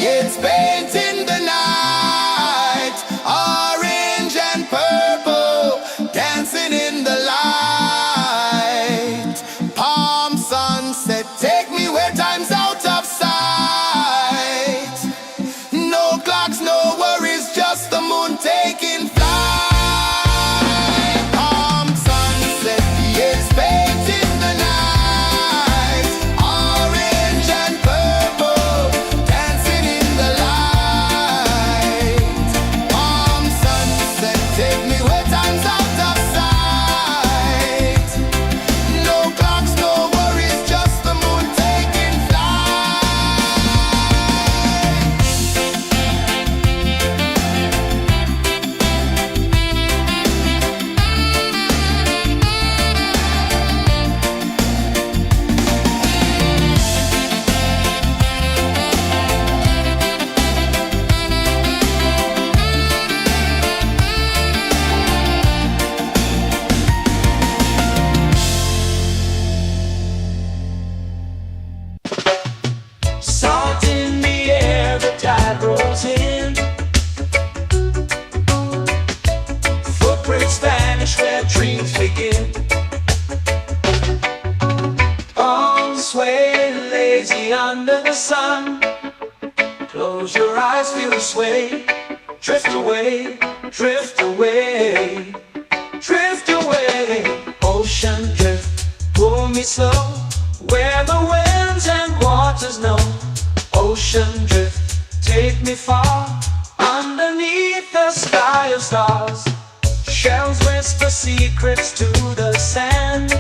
It's painting the night, orange and purple, dancing in the light. Palm sunset, take me where time's out of sight. No clocks, no worries, just the moon taking flight. Palm sunset, it's painting the night, orange and purple, dancing in the light. Palm sunset, take me where time's out of sight. No clocks, no worries, just the moon taking flight. Salt in the air, the tide rolls in. Footprints vanish where dreams begin. Arms sway lazy under the sun. Close your eyes, feel the sway. Drift away, drift away, drift away. Ocean drift, pull me slow, where the winds and waters know. Ocean drift, take me far, underneath the sky of stars. Shells whisper secrets to the sand.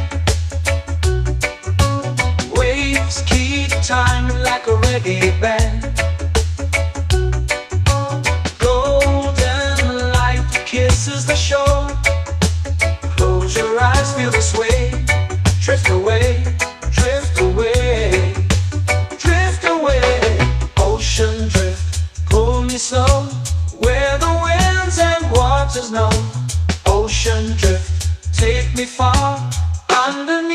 Waves keep time like a reggae band. Golden light kisses the shore. Close your eyes, feel the sway. Drift away, drift away, drift away. Ocean drift, pull me slow, where the winds and waters know. Ocean drift, take me far, underneath